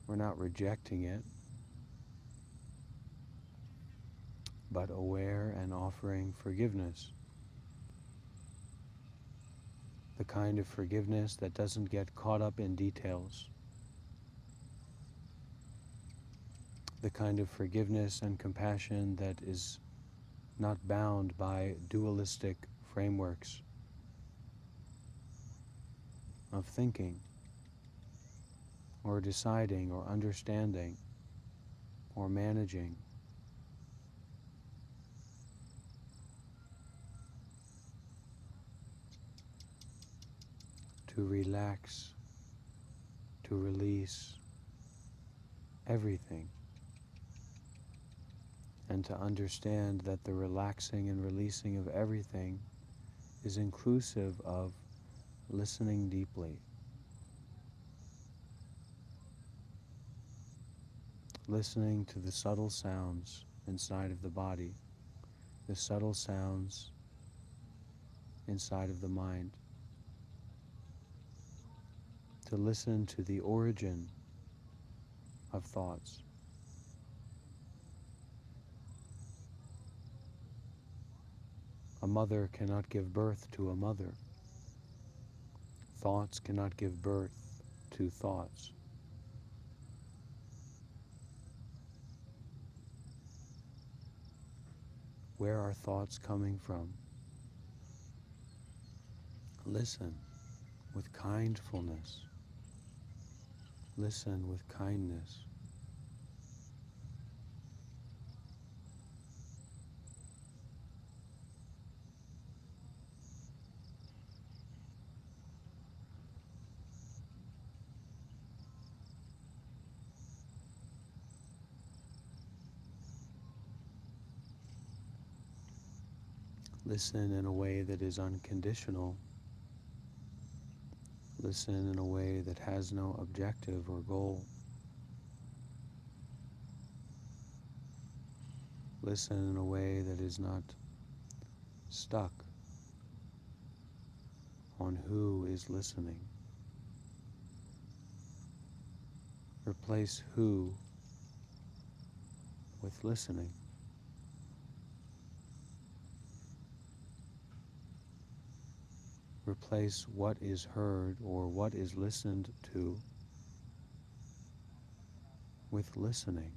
We're not rejecting it, but aware and offering forgiveness. The kind of forgiveness that doesn't get caught up in details. The kind of forgiveness and compassion that is not bound by dualistic frameworks of thinking, or deciding, or understanding, or managing. to relax, to release everything, and to understand that the relaxing and releasing of everything is inclusive of listening deeply, listening to the subtle sounds inside of the body, the subtle sounds inside of the mind, to listen to the origin of thoughts. A mother cannot give birth to a mother. Thoughts cannot give birth to thoughts. Where are thoughts coming from? Listen with kindfulness. Listen with kindness. Listen in a way that is unconditional. Listen in a way that has no objective or goal. Listen in a way that is not stuck on who is listening. Replace who with listening. Replace what is heard or what is listened to with listening.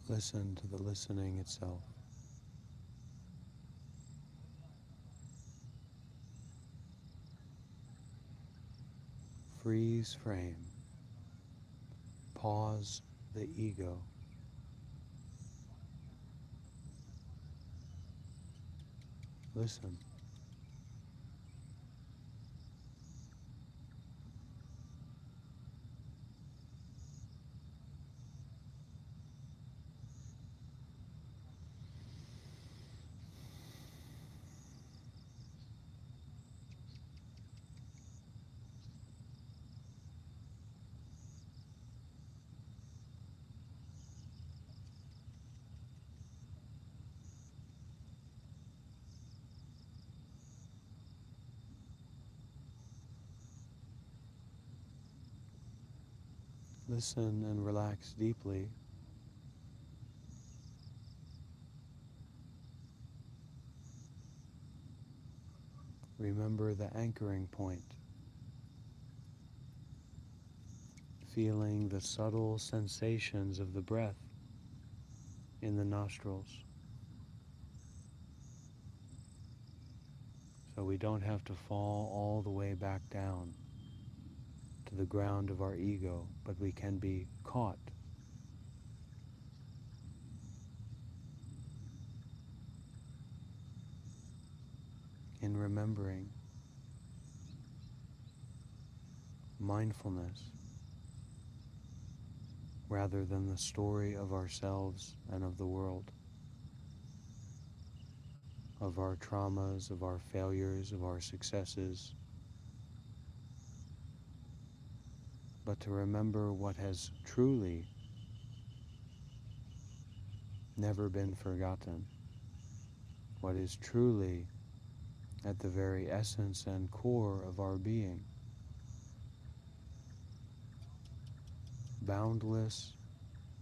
Listen to the listening itself. Freeze frame. Pause the ego. Listen. Listen and relax deeply. Remember the anchoring point. Feeling the subtle sensations of the breath in the nostrils. So we don't have to fall all the way back down to the ground of our ego, but we can be caught in remembering mindfulness rather than the story of ourselves and of the world, of our traumas, of our failures, of our successes, but to remember what has truly never been forgotten, what is truly at the very essence and core of our being. Boundless,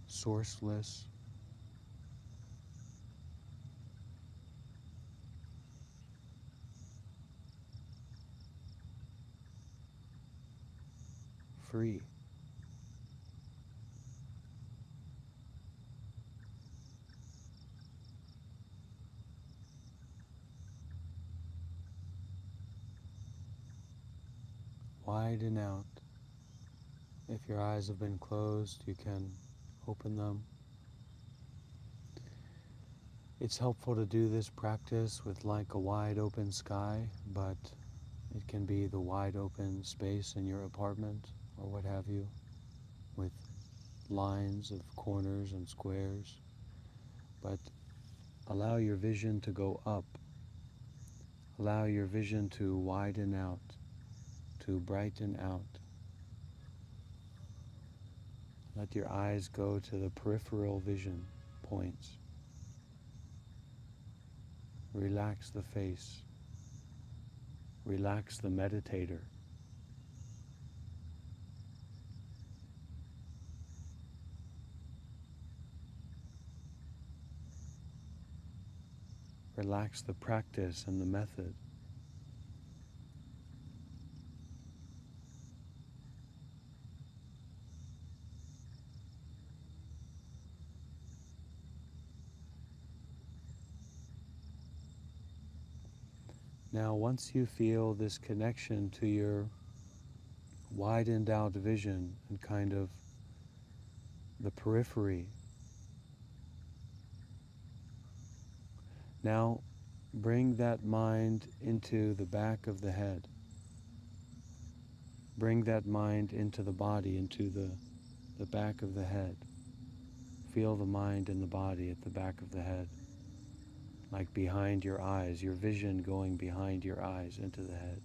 sourceless, free. Widen out. If your eyes have been closed, you can open them. It's helpful to do this practice with like a wide open sky, but it can be the wide open space in your apartment or what have you, with lines of corners and squares. But allow your vision to go up. Allow your vision to widen out, to brighten out. Let your eyes go to the peripheral vision points. Relax the face. Relax the meditator. Relax the practice and the method. Now, once you feel this connection to your widened out vision and kind of the periphery, now bring that mind into the back of the head. Bring that mind into the body, into the back of the head. Feel the mind and the body at the back of the head, like behind your eyes, your vision going behind your eyes into the head.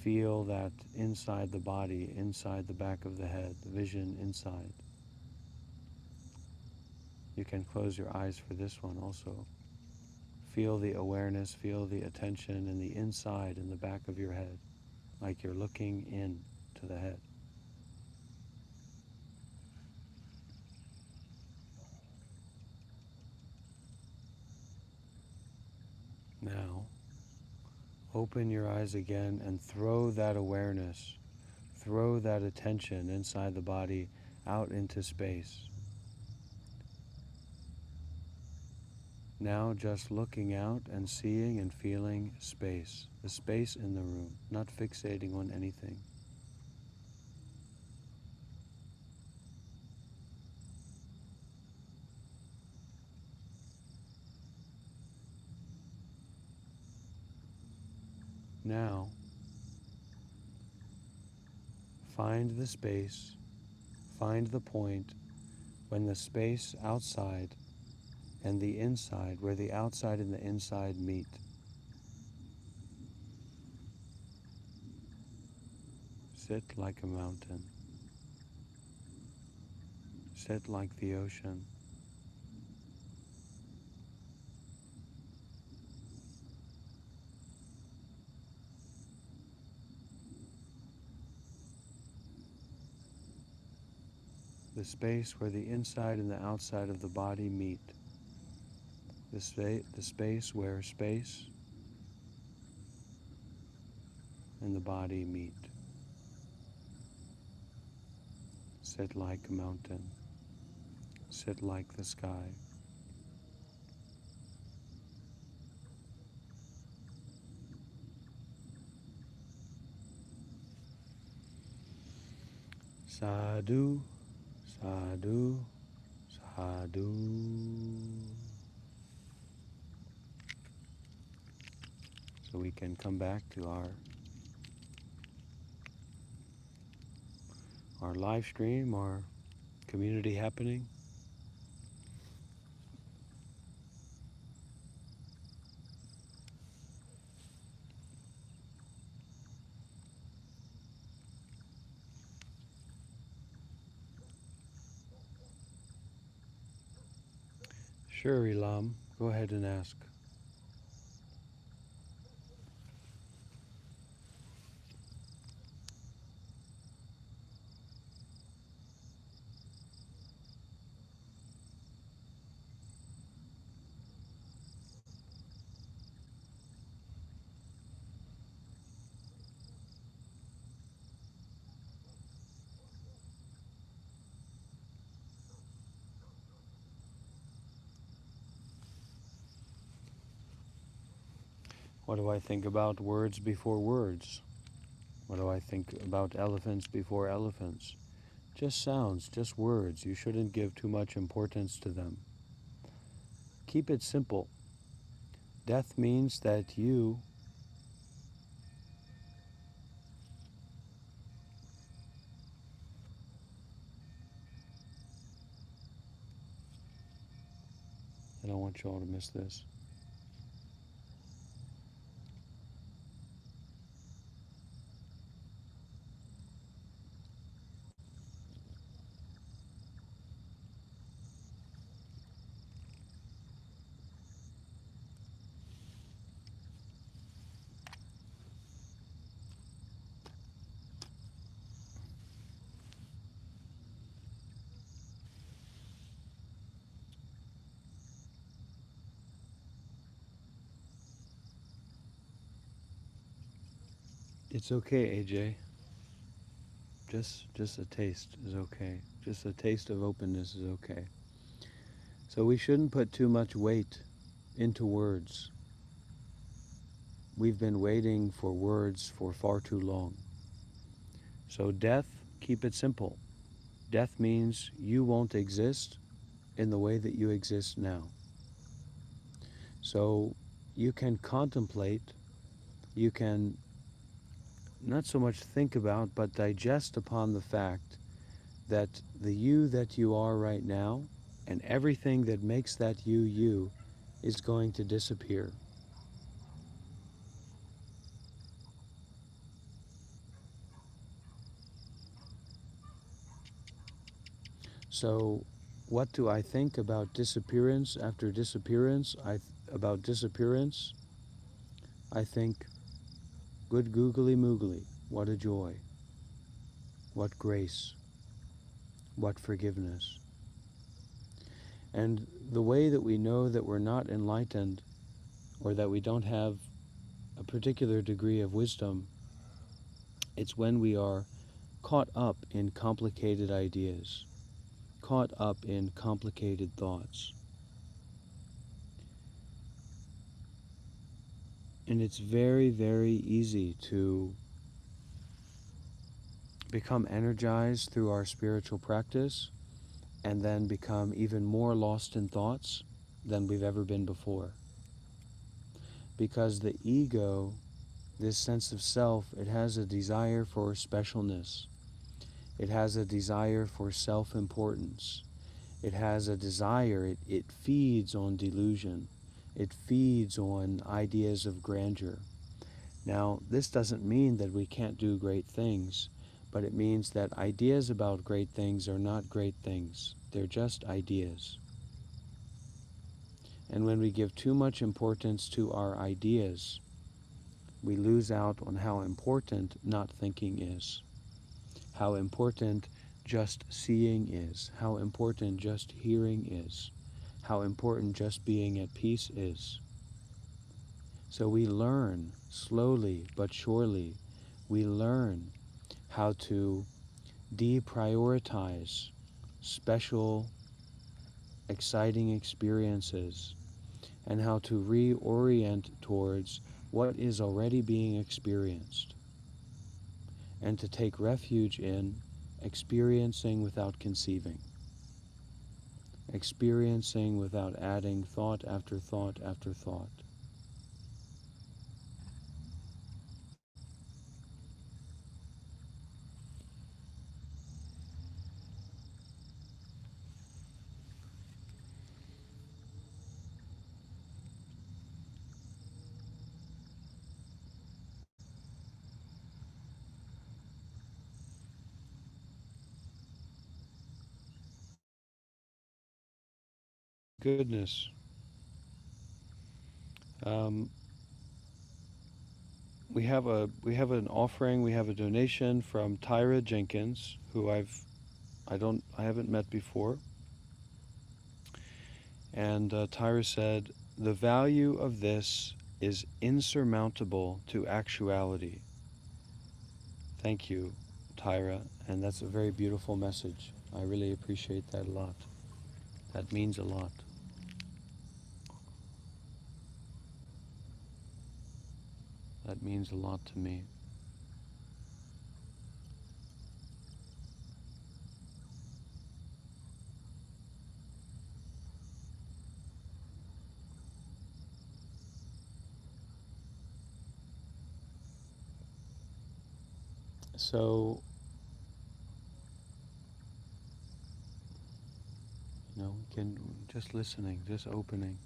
Feel that inside the body, inside the back of the head, the vision inside. You can close your eyes for this one also. Feel the awareness, feel the attention in the inside, in the back of your head, like you're looking in to the head. Now, open your eyes again and throw that awareness, throw that attention inside the body out into space. Now just looking out and seeing and feeling space, the space in the room, not fixating on anything. Now, find the space, find the point when the space outside and the inside, where the outside and the inside meet. Sit like a mountain. Sit like the ocean. The space where the inside and the outside of the body meet. The space where space and the body meet. Sit like a mountain. Sit like the sky. Sadhu, sadhu, sadhu. So we can come back to our live stream, our community happening. Sure, Elam, go ahead and ask. What do I think about words before words? What do I think about elephants before elephants? Just sounds, just words. You shouldn't give too much importance to them. Keep it simple. Death means that you I don't want you all to miss this. It's okay, AJ. Just a taste is okay. Just a taste of openness is okay. So we shouldn't put too much weight into words. We've been waiting for words for far too long. So death, keep it simple. Death means you won't exist in the way that you exist now. So you can contemplate, you can not so much think about, but digest upon the fact that the you that you are right now and everything that makes that you is going to disappear. So what do I think about disappearance after disappearance? About disappearance, I think, good googly moogly, what a joy, what grace, what forgiveness. And the way that we know that we're not enlightened or that we don't have a particular degree of wisdom, it's when we are caught up in complicated ideas, caught up in complicated thoughts. And it's very, very easy to become energized through our spiritual practice and then become even more lost in thoughts than we've ever been before. Because the ego, this sense of self, it has a desire for specialness. It has a desire for self-importance. It has a desire, it feeds on delusion. It feeds on ideas of grandeur. Now, this doesn't mean that we can't do great things, but it means that ideas about great things are not great things. They're just ideas. And when we give too much importance to our ideas, we lose out on how important not thinking is, how important just seeing is, how important just hearing is, how important just being at peace is. So we learn slowly but surely, we learn how to deprioritize special, exciting experiences and how to reorient towards what is already being experienced and to take refuge in experiencing without conceiving, experiencing without adding thought after thought after thought. Goodness. Um, we have an offering, we have a donation from Tyra Jenkins, who I haven't met before. And Tyra said, "The value of this is insurmountable to actuality." Thank you, Tyra, and that's a very beautiful message. I really appreciate that a lot. That means a lot. That means a lot to me. So, we can just listening, just opening.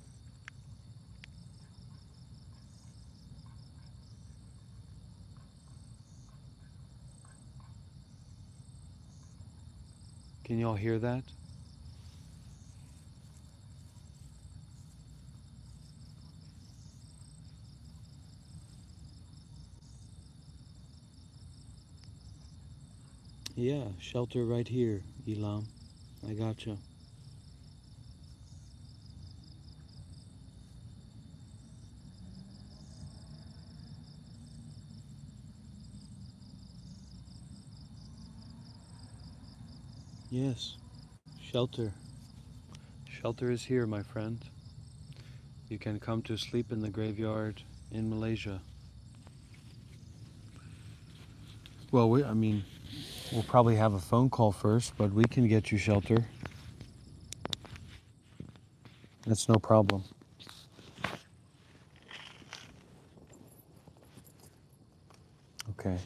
Can y'all hear that? Yeah, shelter right here, Elam. I gotcha. Yes, shelter. Shelter is here, my friend. You can come to sleep in the graveyard in Malaysia. Well, we'll probably have a phone call first, but we can get you shelter. That's no problem. Okay.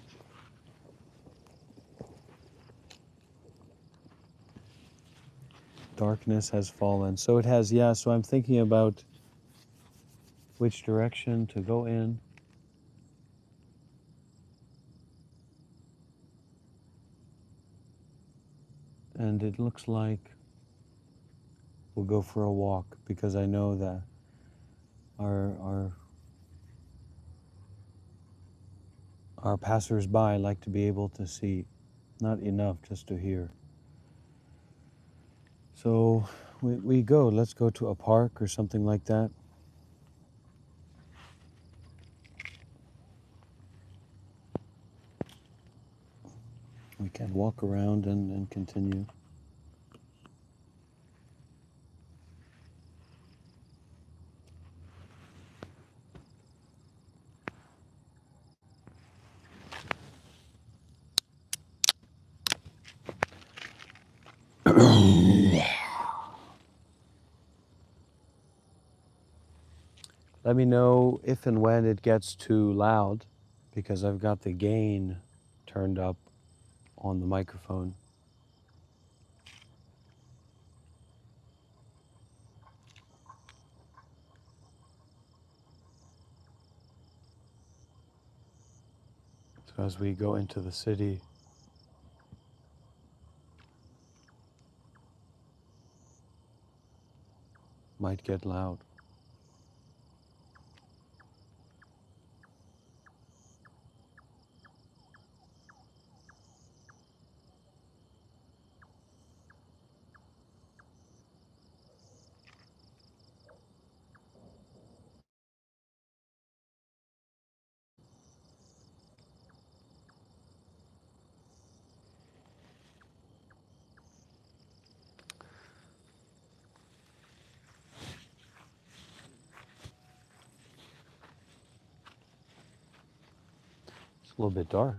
Darkness has fallen. So it has, yeah. So I'm thinking about which direction to go in. And it looks like we'll go for a walk because I know that our passers-by like to be able to see, not enough just to hear. So we go. Let's go to a park or something like that. We can walk around and continue. Let me know if and when it gets too loud because I've got the gain turned up on the microphone. So as we go into the city, might get loud. It's a little bit dark.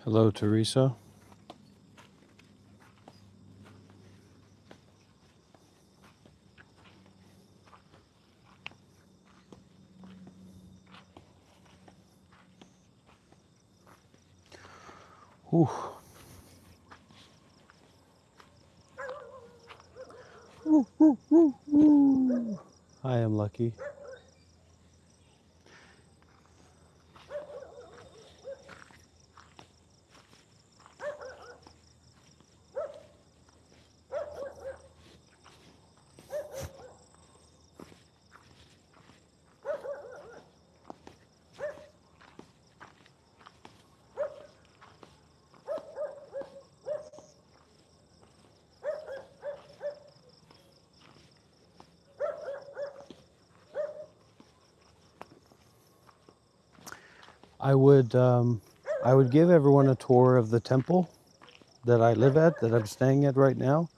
Hello, Teresa. Whew. I am lucky. I would give everyone a tour of the temple that I live at, that I'm staying at right now.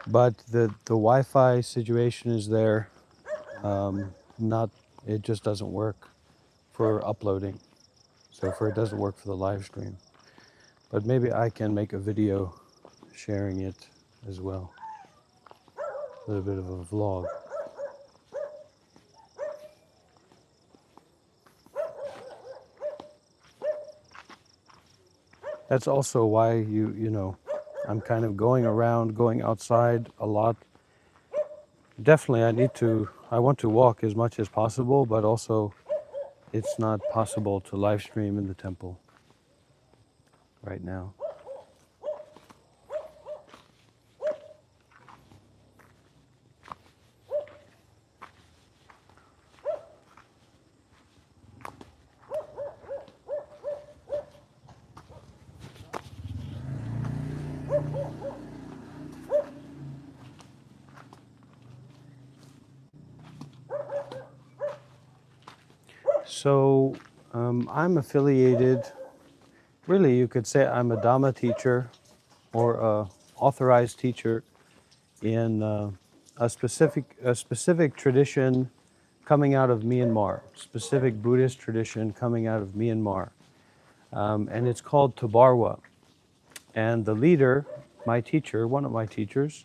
But the Wi-Fi situation is there. Not, it just doesn't work for uploading. So it doesn't work for the live stream. But maybe I can make a video sharing it as well. A little bit of a vlog. That's also why you know, I'm kind of going around, going outside a lot. Definitely I want to walk as much as possible, but also it's not possible to live stream in the temple right now. So I'm affiliated, really you could say I'm a Dhamma teacher or a authorized teacher in a specific tradition coming out of Myanmar, specific Buddhist tradition coming out of Myanmar. And it's called Tabarwa. And the leader, my teacher, one of my teachers,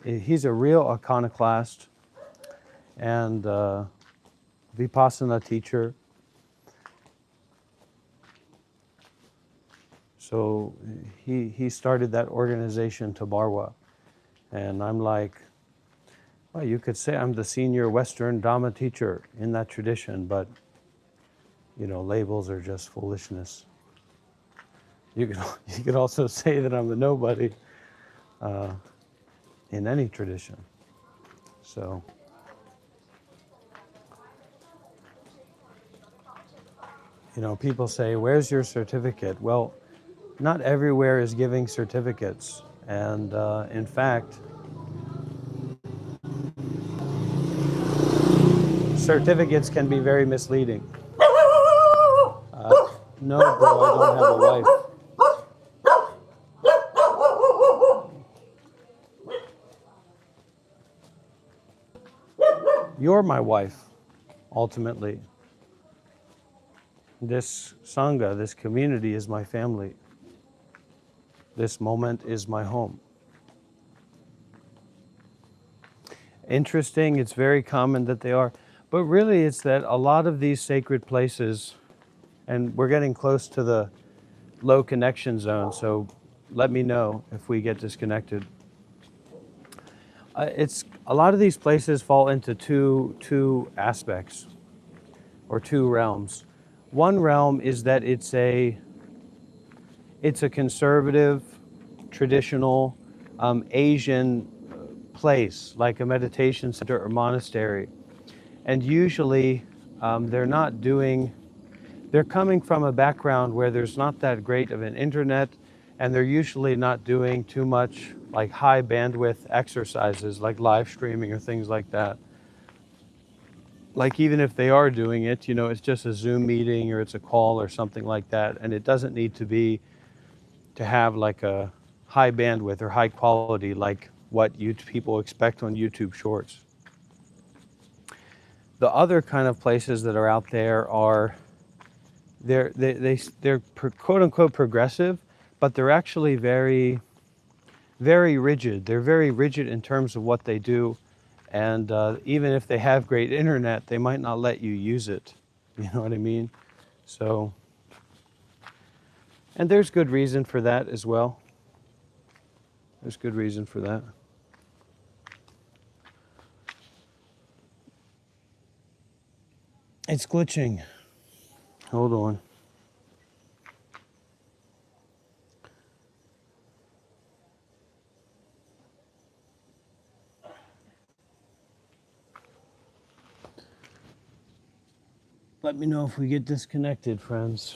he's a real iconoclast and Vipassana teacher. So he started that organization, Tabarwa. And I'm like, well, you could say I'm the senior Western Dhamma teacher in that tradition, but, you know, labels are just foolishness. You could also say that I'm the nobody in any tradition. So, you know, people say, where's your certificate? Well, not everywhere is giving certificates. And in fact, certificates can be very misleading. No, bro, I don't have a wife. You're my wife, ultimately. This Sangha, this community is my family. This moment is my home. Interesting, it's very common that they are. But really it's that a lot of these sacred places, and we're getting close to the low connection zone, so let me know if we get disconnected. It's a lot of these places fall into two aspects or two realms. One realm is that it's a conservative, traditional Asian place, like a meditation center or monastery. And usually they're coming from a background where there's not that great of an internet, and they're usually not doing too much like high bandwidth exercises like live streaming or things like that. Like even if they are doing it, you know, it's just a Zoom meeting or it's a call or something like that, and it doesn't need to have like a high bandwidth or high quality like what people expect on YouTube Shorts. The other kind of places that are out there are they're quote unquote progressive, but they're actually very, very rigid. They're very rigid in terms of what they do, and even if they have great internet, they might not let you use it. You know what I mean? So, and there's good reason for that as well. There's good reason for that. It's glitching. Hold on. Let me know if we get disconnected, friends.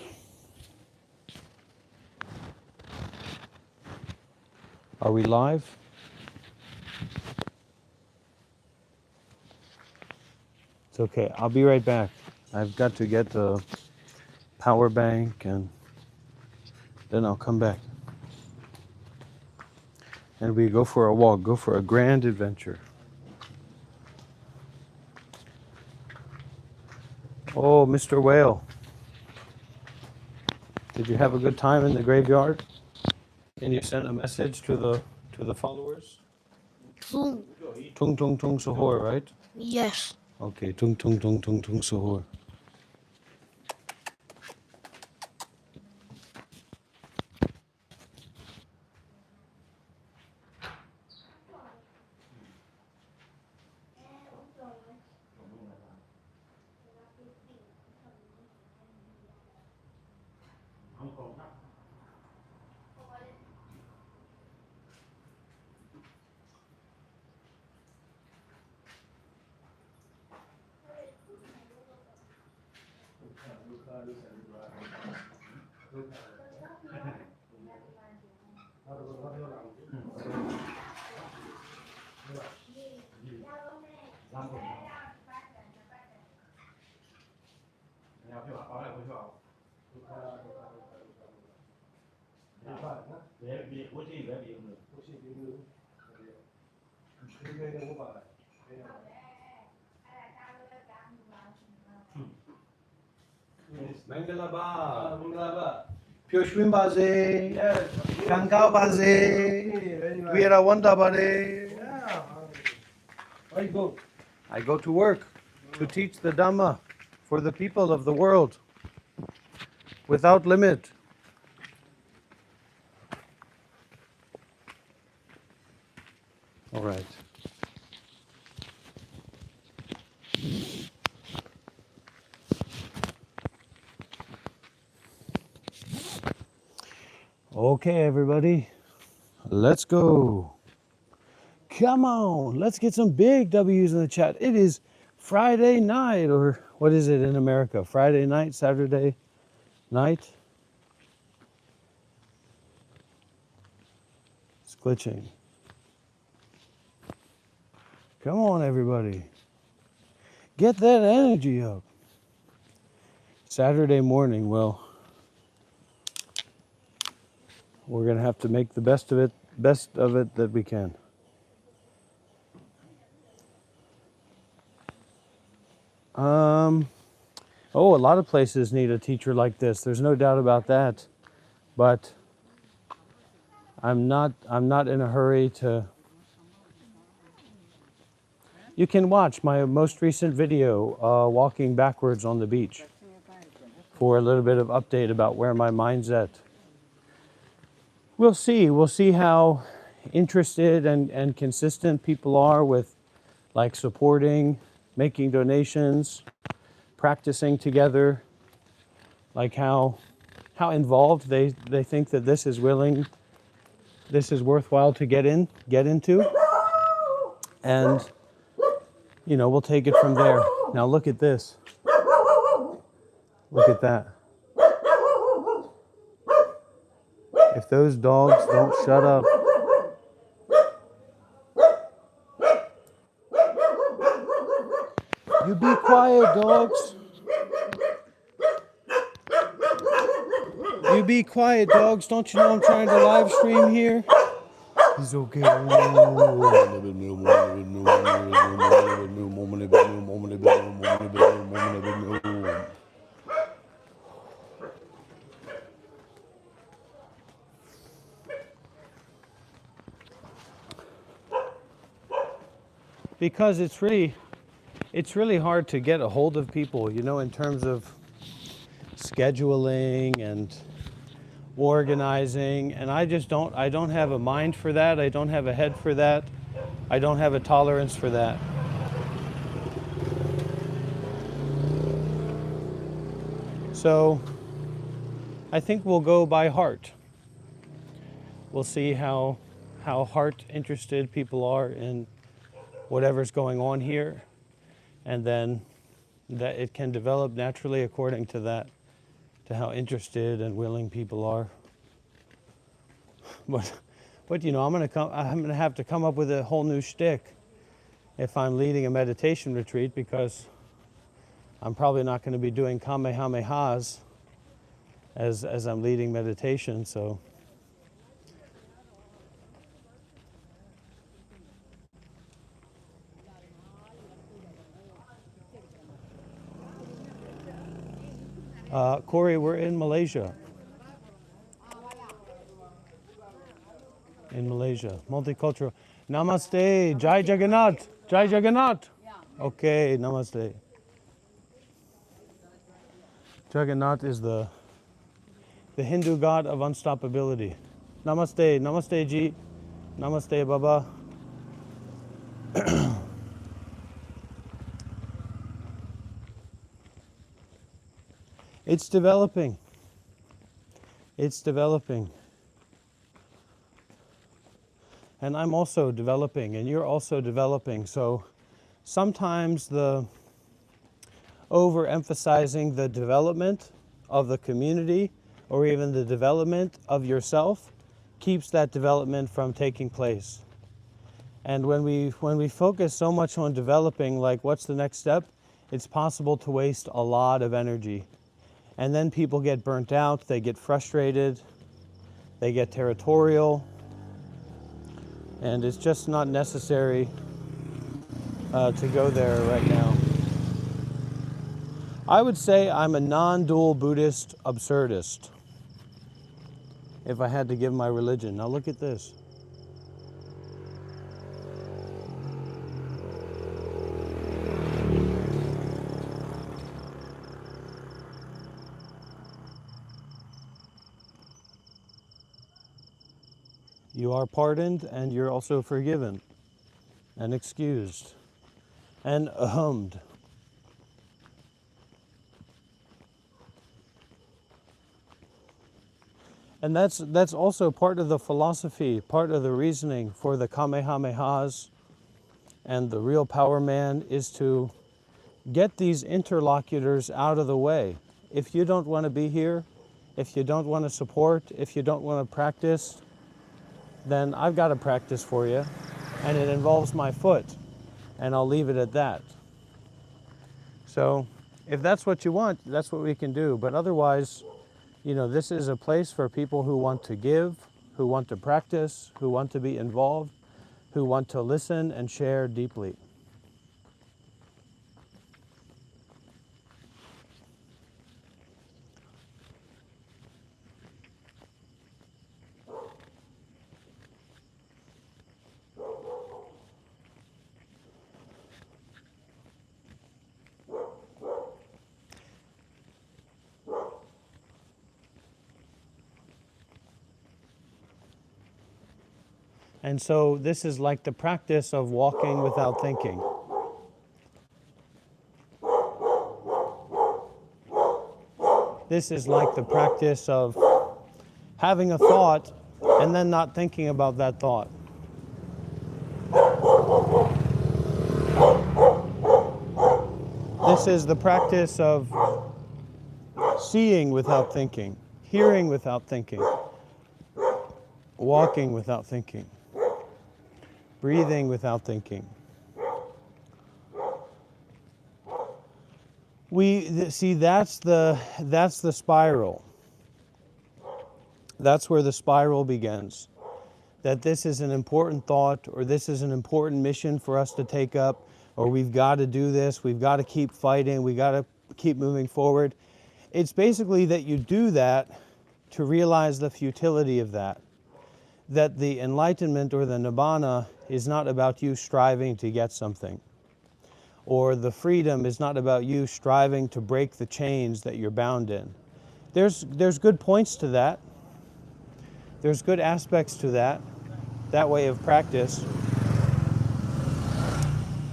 Are we live? It's okay. I'll be right back. I've got to get the power bank and then I'll come back. And we go for a walk, go for a grand adventure. Oh, Mr. Whale. Did you have a good time in the graveyard? Can you send a message to the followers? Boom. Tung tung tung sahur, right? Yes. Okay, tung tung tung tung tung sahur. Mangalaba, Pyoshwin Baze, Kankao Baze, Vira Wanda Bade. I go to work to teach the Dhamma for the people of the world without limit. All right. Okay, everybody, let's go. Come on, let's get some big W's in the chat. It is Friday night, or what is it in America? Friday night, Saturday night? It's glitching. Come on, everybody. Get that energy up. Saturday morning, well, we're going to have to make the best of it that we can. Oh, a lot of places need a teacher like this. There's no doubt about that. But I'm not in a hurry to. You can watch my most recent video, walking backwards on the beach, for a little bit of update about where my mind's at. We'll see how interested and consistent people are with, like, supporting, making donations, practicing together, like how involved they think that this is worthwhile to get into. And, you know, we'll take it from there. Now look at this. Look at that. If those dogs don't shut up. You be quiet, dogs. You be quiet, dogs. Don't you know I'm trying to live stream here? He's okay. because it's really hard to get a hold of people, you know, in terms of scheduling and organizing, and I don't have a mind for that. I don't have a head for that. I don't have a tolerance for that. So I think we'll go by heart. We'll see how heart interested people are in whatever's going on here, and then that it can develop naturally according to that, to how interested and willing people are. But you know, I'm gonna have to come up with a whole new shtick if I'm leading a meditation retreat, because I'm probably not going to be doing kamehamehas as I'm leading meditation. So Corey, we're in Malaysia. In Malaysia, multicultural. Namaste, Jai Jagannath, Jai Jagannath. Okay, namaste. Jagannath is the Hindu god of unstoppability. Namaste, namaste Ji, namaste Baba. It's developing. It's developing. And I'm also developing, and you're also developing. So sometimes the overemphasizing the development of the community or even the development of yourself keeps that development from taking place. And when we focus so much on developing, like what's the next step, it's possible to waste a lot of energy. And then people get burnt out, they get frustrated, they get territorial, and it's just not necessary to go there right now. I would say I'm a non-dual Buddhist absurdist, if I had to give my religion. Now look at this. You are pardoned, and you're also forgiven and excused and ahumed. And that's also part of the philosophy, part of the reasoning for the Kamehamehas and the real power man is to get these interlocutors out of the way. If you don't want to be here, if you don't want to support, if you don't want to practice, then I've got to practice for you, and it involves my foot, and I'll leave it at that. So if that's what you want, that's what we can do. But otherwise, you know, this is a place for people who want to give, who want to practice, who want to be involved, who want to listen and share deeply. And so this is like the practice of walking without thinking. This is like the practice of having a thought and then not thinking about that thought. This is the practice of seeing without thinking, hearing without thinking, walking without thinking, breathing without thinking. See, that's the spiral. That's where the spiral begins. That this is an important thought, or this is an important mission for us to take up, or we've got to do this, we've got to keep fighting, we've got to keep moving forward. It's basically that you do that to realize the futility of that. that the enlightenment or the nibbana is not about you striving to get something, or the freedom is not about you striving to break the chains that you're bound in. There's good points to that. There's good aspects to that way of practice.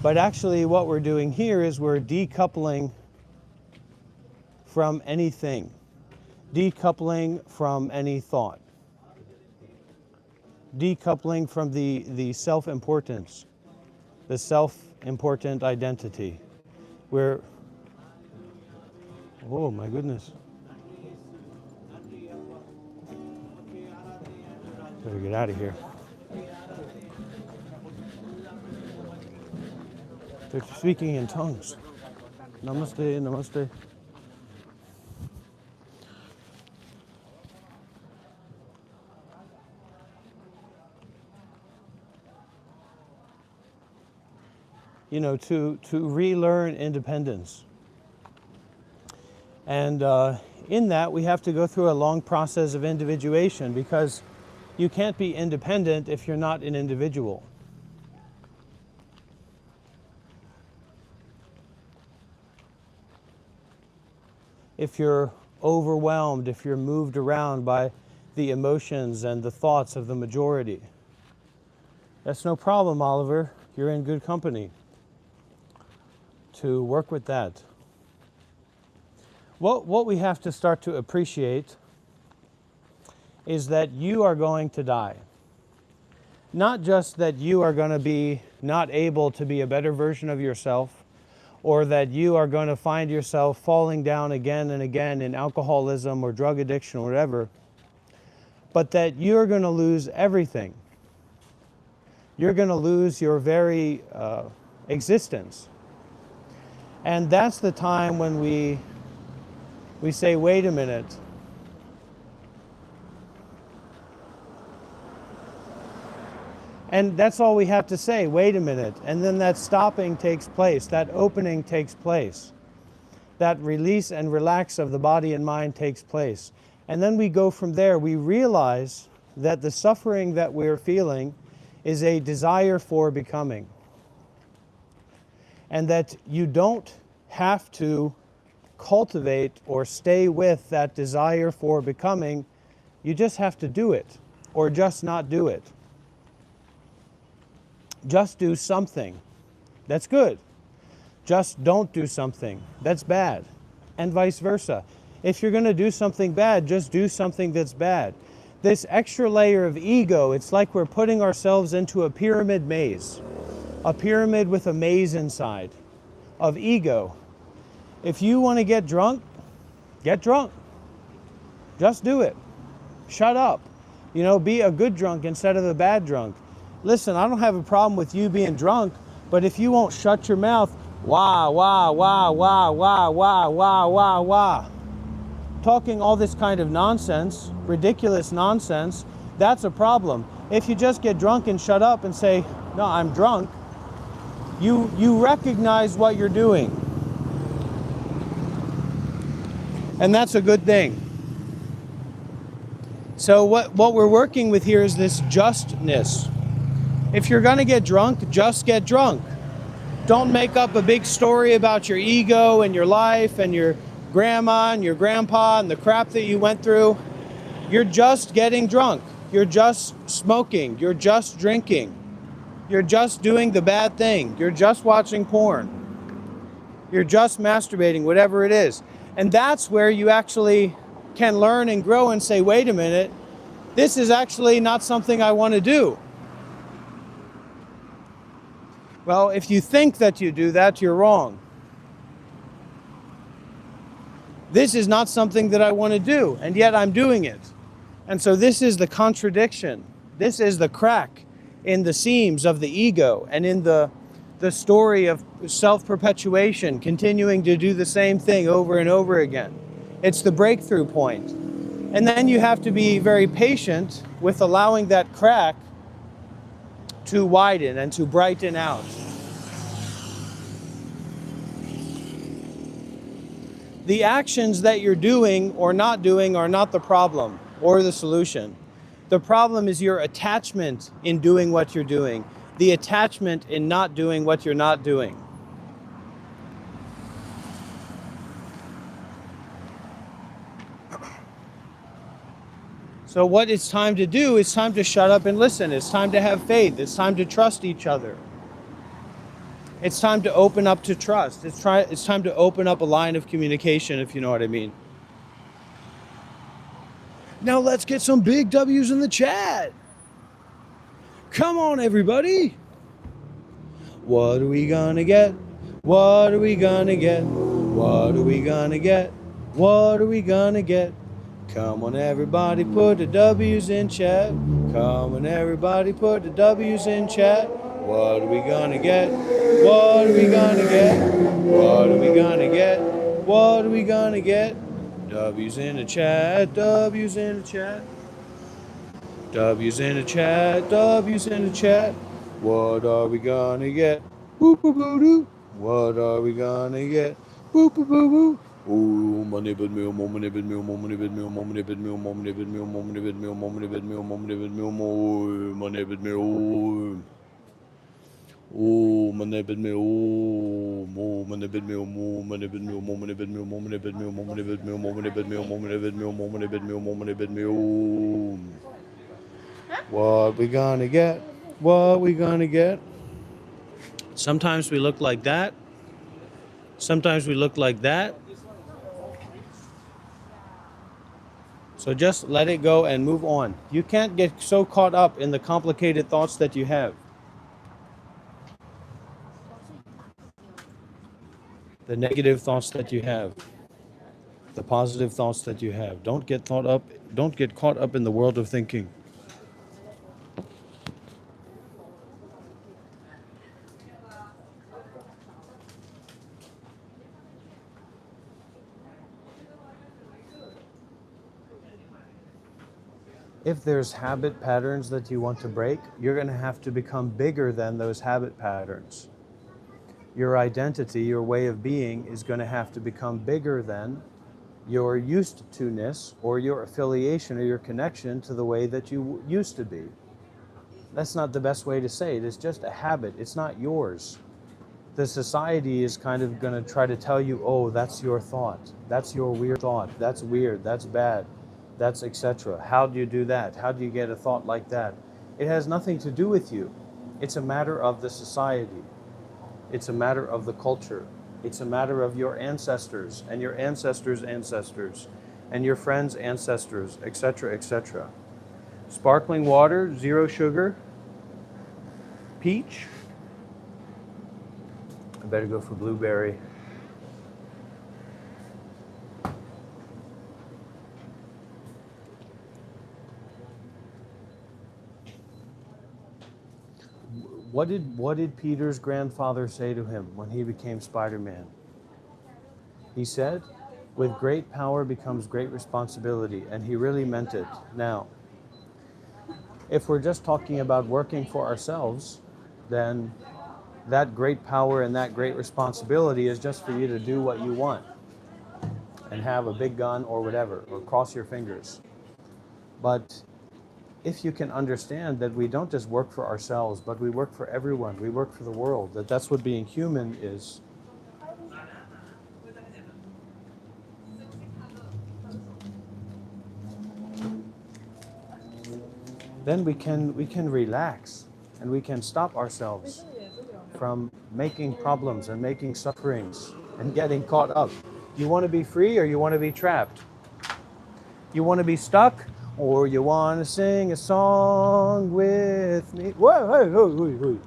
But actually what we're doing here is we're decoupling from anything, decoupling from any thought, decoupling from the self-importance, the self-important identity. We're, oh my goodness. Better get out of here. They're speaking in tongues. Namaste, namaste. You know, to relearn independence. And in that, we have to go through a long process of individuation, because you can't be independent if you're not an individual. If you're overwhelmed, if you're moved around by the emotions and the thoughts of the majority, that's no problem, Oliver. You're in good company to work with that. What we have to start to appreciate is that you are going to die. Not just that you are going to be not able to be a better version of yourself, or that you are going to find yourself falling down again and again in alcoholism or drug addiction or whatever, but that you're going to lose everything. You're going to lose your very existence. And that's the time when we say, wait a minute. And that's all we have to say, wait a minute. And then that stopping takes place, that opening takes place. That release and relax of the body and mind takes place. And then we go from there. We realize that the suffering that we're feeling is a desire for becoming. And that you don't have to cultivate or stay with that desire for becoming. You just have to do it, or just not do it. Just do something. That's good. Just don't do something. That's bad. And vice versa. If you're going to do something bad, just do something that's bad. This extra layer of ego, it's like we're putting ourselves into a pyramid maze. A pyramid with a maze inside of ego. If you want to get drunk, get drunk. Just do it. Shut up. You know, be a good drunk instead of a bad drunk. Listen, I don't have a problem with you being drunk, but if you won't shut your mouth, wah, wah, wah, wah, wah, wah, wah, wah, wah, talking all this kind of nonsense, ridiculous nonsense, that's a problem. If you just get drunk and shut up and say, no, I'm drunk, you recognize what you're doing. And that's a good thing. So what we're working with here is this justness. If you're going to get drunk, just get drunk. Don't make up a big story about your ego and your life and your grandma and your grandpa and the crap that you went through. You're just getting drunk. You're just smoking. You're just drinking. You're just doing the bad thing. You're just watching porn. You're just masturbating, whatever it is. And that's where you actually can learn and grow and say, wait a minute, this is actually not something I want to do. Well, if you think that you do that, you're wrong. This is not something that I want to do, and yet I'm doing it. And so this is the contradiction. This is the crack in the seams of the ego and in the story of self-perpetuation, continuing to do the same thing over and over again. It's the breakthrough point. And then you have to be very patient with allowing that crack to widen and to brighten out. The actions that you're doing or not doing are not the problem or the solution. The problem is your attachment in doing what you're doing, the attachment in not doing what you're not doing. So what it's time to do, it's time to shut up and listen. It's time to have faith. It's time to trust each other. It's time to open up to trust. It's time to open up a line of communication, if you know what I mean. Now let's get some big W's in the chat. Come on, everybody. What are we gonna get? What are we gonna get? What are we gonna get? What are we gonna get? Come on, everybody, put the W's in chat. Come on, everybody, put the W's in chat. What are we gonna get? What are we gonna get? What are we gonna get? What are we gonna get? W's in the chat. W's in the chat. W's in the chat. W's in the chat. What are we gonna get? Boop boop boo doo. What are we gonna get? Boop boop boo boo. Oh, money bid meal, money bid meal, money bid meal, money bid meal, money bid meal, money bid meal, money bid meal, money bid meal, money bid meal. Oh, money bid meal, oh, money bid meal, money bid meal, money bid meal, money bid meal, money bid meal, money bid meal, money bid meal, money bid meal, money bid meal. What we gonna get? What we gonna get? Sometimes we look like that. Sometimes we look like that. So just let it go and move on. You can't get so caught up in the complicated thoughts that you have. The negative thoughts that you have. The positive thoughts that you have. Don't get caught up in the world of thinking. If there's habit patterns that you want to break, you're going to have to become bigger than those habit patterns. Your identity, your way of being is going to have to become bigger than your used to-ness or your affiliation or your connection to the way that you used to be. That's not the best way to say it. It's just a habit. It's not yours. The society is kind of going to try to tell you, oh, that's your thought. That's your weird thought. That's weird. That's bad. That's etc. How do you do that? How do you get a thought like that? It has nothing to do with you. It's a matter of the society. It's a matter of the culture. It's a matter of your ancestors and your ancestors' ancestors and your friends' ancestors, etc., etc. Sparkling water, 0 sugar, peach. I better go for blueberry. What did Peter's grandfather say to him when he became Spider-Man? He said, with great power becomes great responsibility, and he really meant it. Now, if we're just talking about working for ourselves, then that great power and that great responsibility is just for you to do what you want and have a big gun or whatever, or cross your fingers. But if you can understand that we don't just work for ourselves, but we work for everyone, we work for the world, that's what being human is. Then we can relax and we can stop ourselves from making problems and making sufferings and getting caught up. You want to be free or you want to be trapped? You want to be stuck or you want to sing a song with me? Whoa, whoa, whoa, whoa, whoa.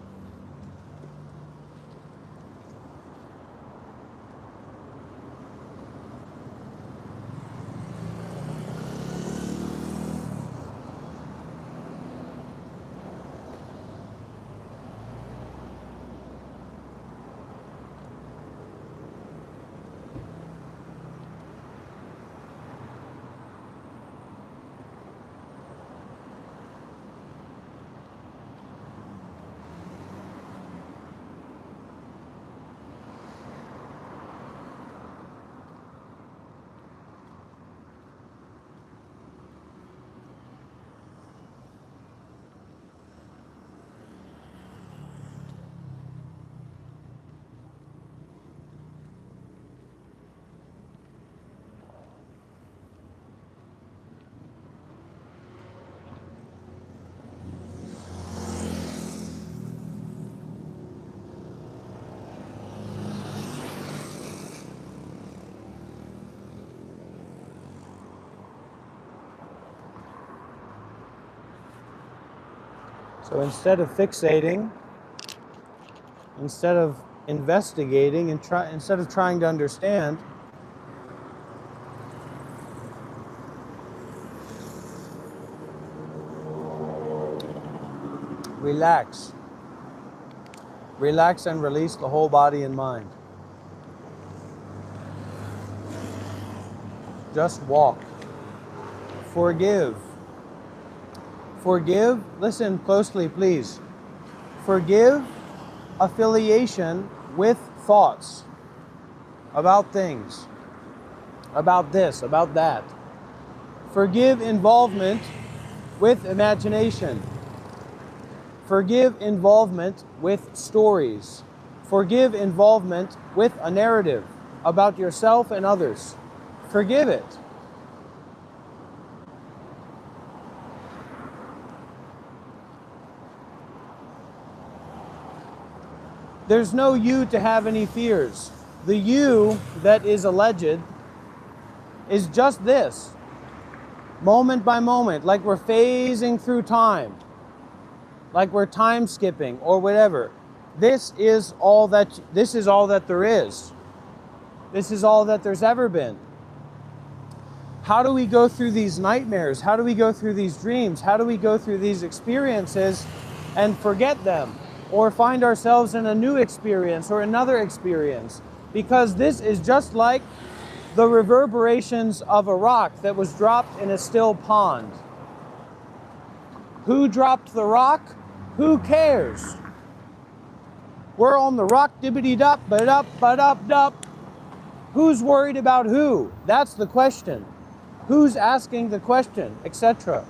So instead of fixating, instead of investigating, and instead of trying to understand, relax. Relax and release the whole body and mind. Just walk. Forgive. Forgive, listen closely, please. Forgive affiliation with thoughts about things, about this, about that. Forgive involvement with imagination. Forgive involvement with stories. Forgive involvement with a narrative about yourself and others. Forgive it. There's no you to have any fears. The you that is alleged is just this, moment by moment, like we're phasing through time, like we're time skipping or whatever. This is all that there is. This is all that there's ever been. How do we go through these nightmares? How do we go through these dreams? How do we go through these experiences and forget them? Or find ourselves in a new experience or another experience? Because this is just like the reverberations of a rock that was dropped in a still pond. Who dropped the rock? Who cares? We're on the rock, dibbity-dup, ba-dup, ba-dup-dup. Who's worried about who? That's the question. Who's asking the question, etc.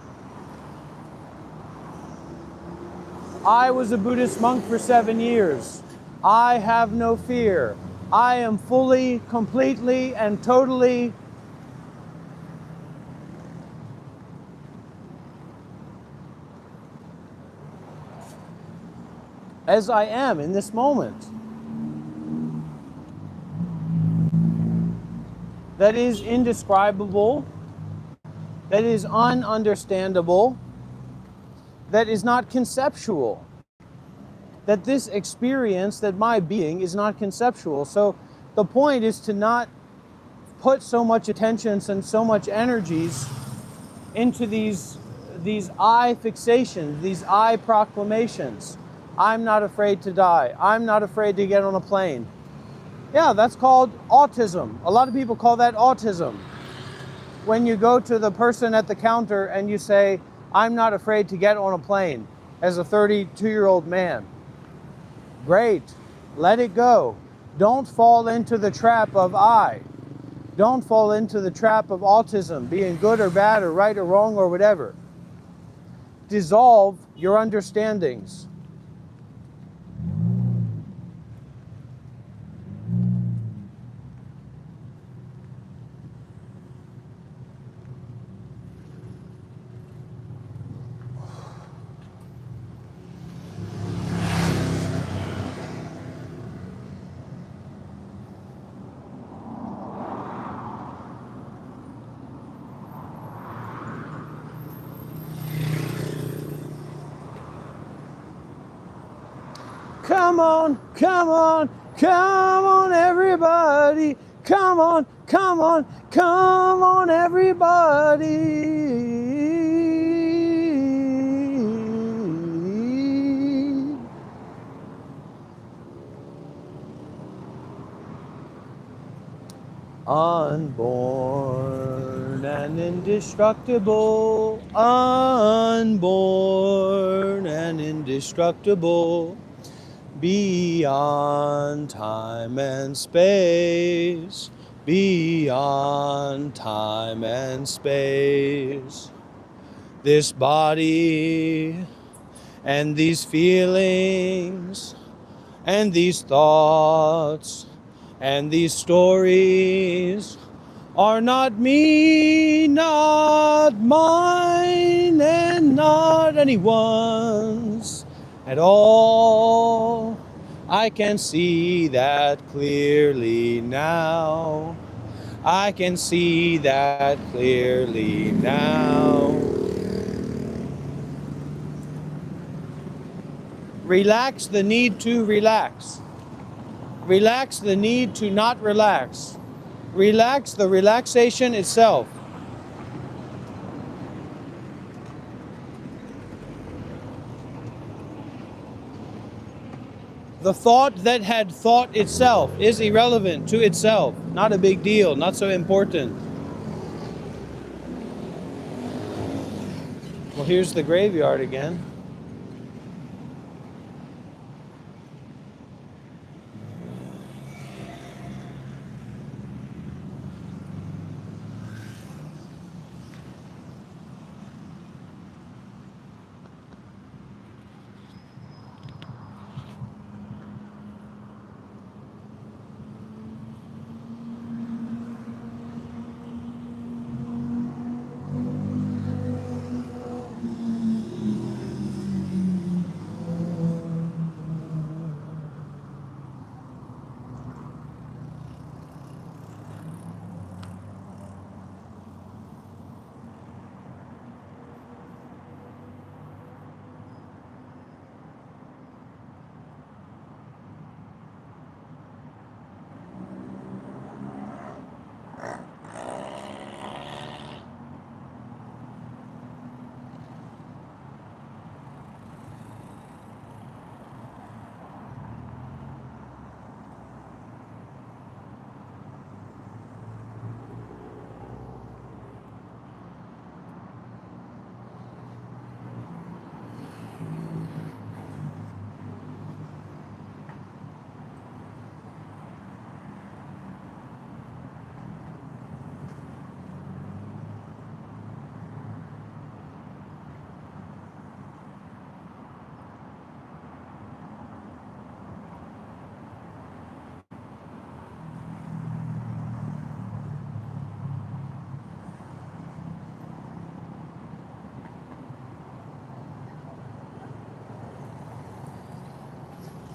I was a Buddhist monk for 7 years. I have no fear. I am fully, completely, and totally as I am in this moment. That is indescribable, that is ununderstandable, that is not conceptual. That this experience, that my being is not conceptual. So the point is to not put so much attention and so much energies into these I fixations, these I proclamations. I'm not afraid to die. I'm not afraid to get on a plane. Yeah, that's called autism. A lot of people call that autism. When you go to the person at the counter and you say, I'm not afraid to get on a plane, as a 32-year-old man. Great, let it go. Don't fall into the trap of I. Don't fall into the trap of autism, being good or bad or right or wrong or whatever. Dissolve your understandings. Come on, come on, come on, everybody. Come on, come on, come on, everybody. Unborn and indestructible, unborn and indestructible. Beyond time and space, beyond time and space. This body and these feelings and these thoughts and these stories are not me, not mine, and not anyone's at all. I can see that clearly now. I can see that clearly now. Relax the need to relax. Relax the need to not relax. Relax the relaxation itself. The thought that had thought itself is irrelevant to itself. Not a big deal, not so important. Well, here's the graveyard again.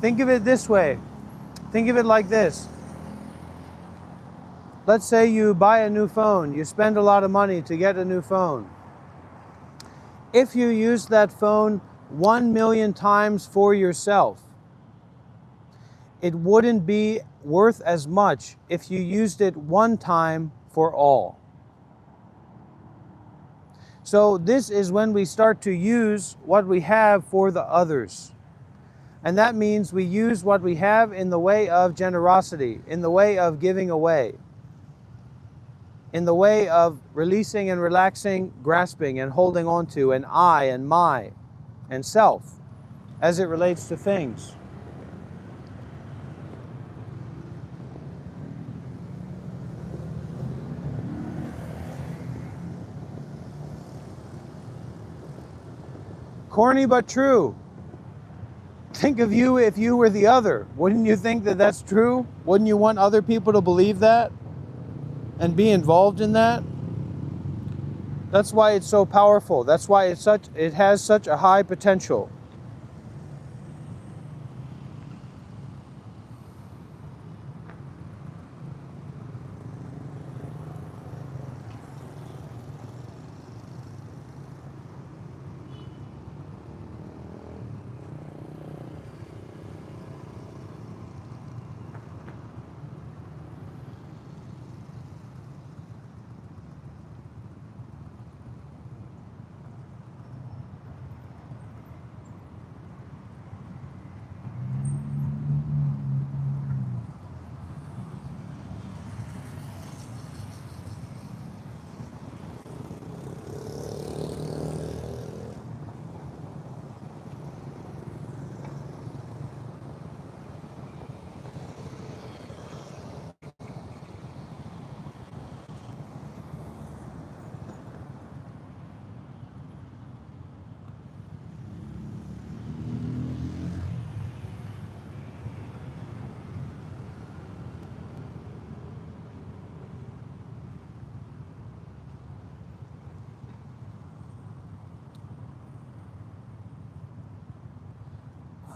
Think of it this way. Think of it like this. Let's say you buy a new phone. You spend a lot of money to get a new phone. If you use that phone 1 million times for yourself, it wouldn't be worth as much if you used it one time for all. So this is when we start to use what we have for the others. And that means we use what we have in the way of generosity, in the way of giving away, in the way of releasing and relaxing, grasping and holding on to, and I and my and self as it relates to things. Corny but true. Think of you if you were the other. Wouldn't you think that that's true? Wouldn't you want other people to believe that and be involved in that? That's why it's so powerful. That's why it has such a high potential.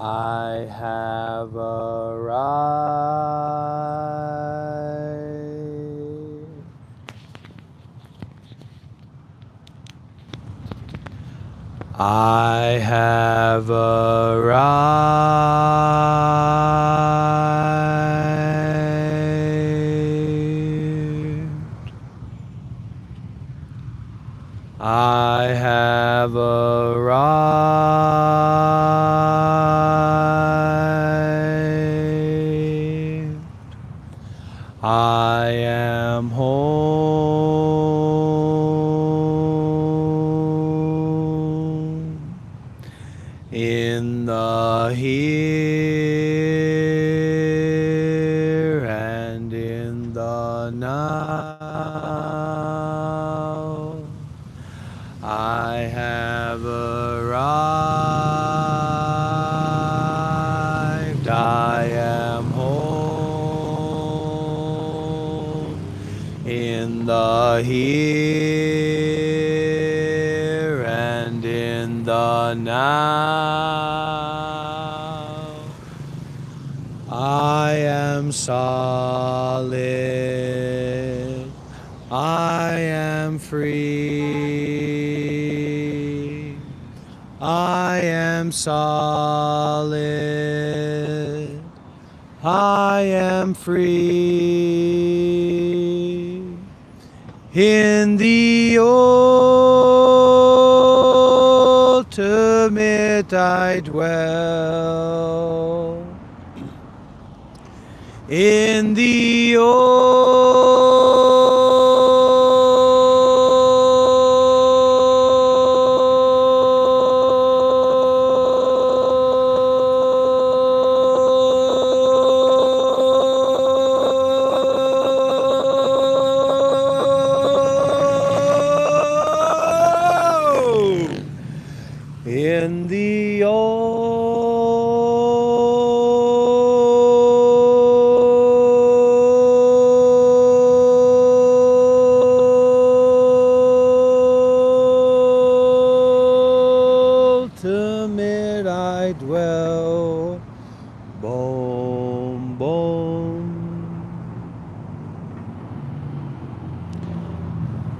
I have arrived. I have arrived. I have arrived. I am home in the here and in the now. I have arrived. I am home in the here and in the now. I am solid. I am free. I am solid. I am free. In the ultimate I dwell. In the in the ultimate I dwell. Boom, boom.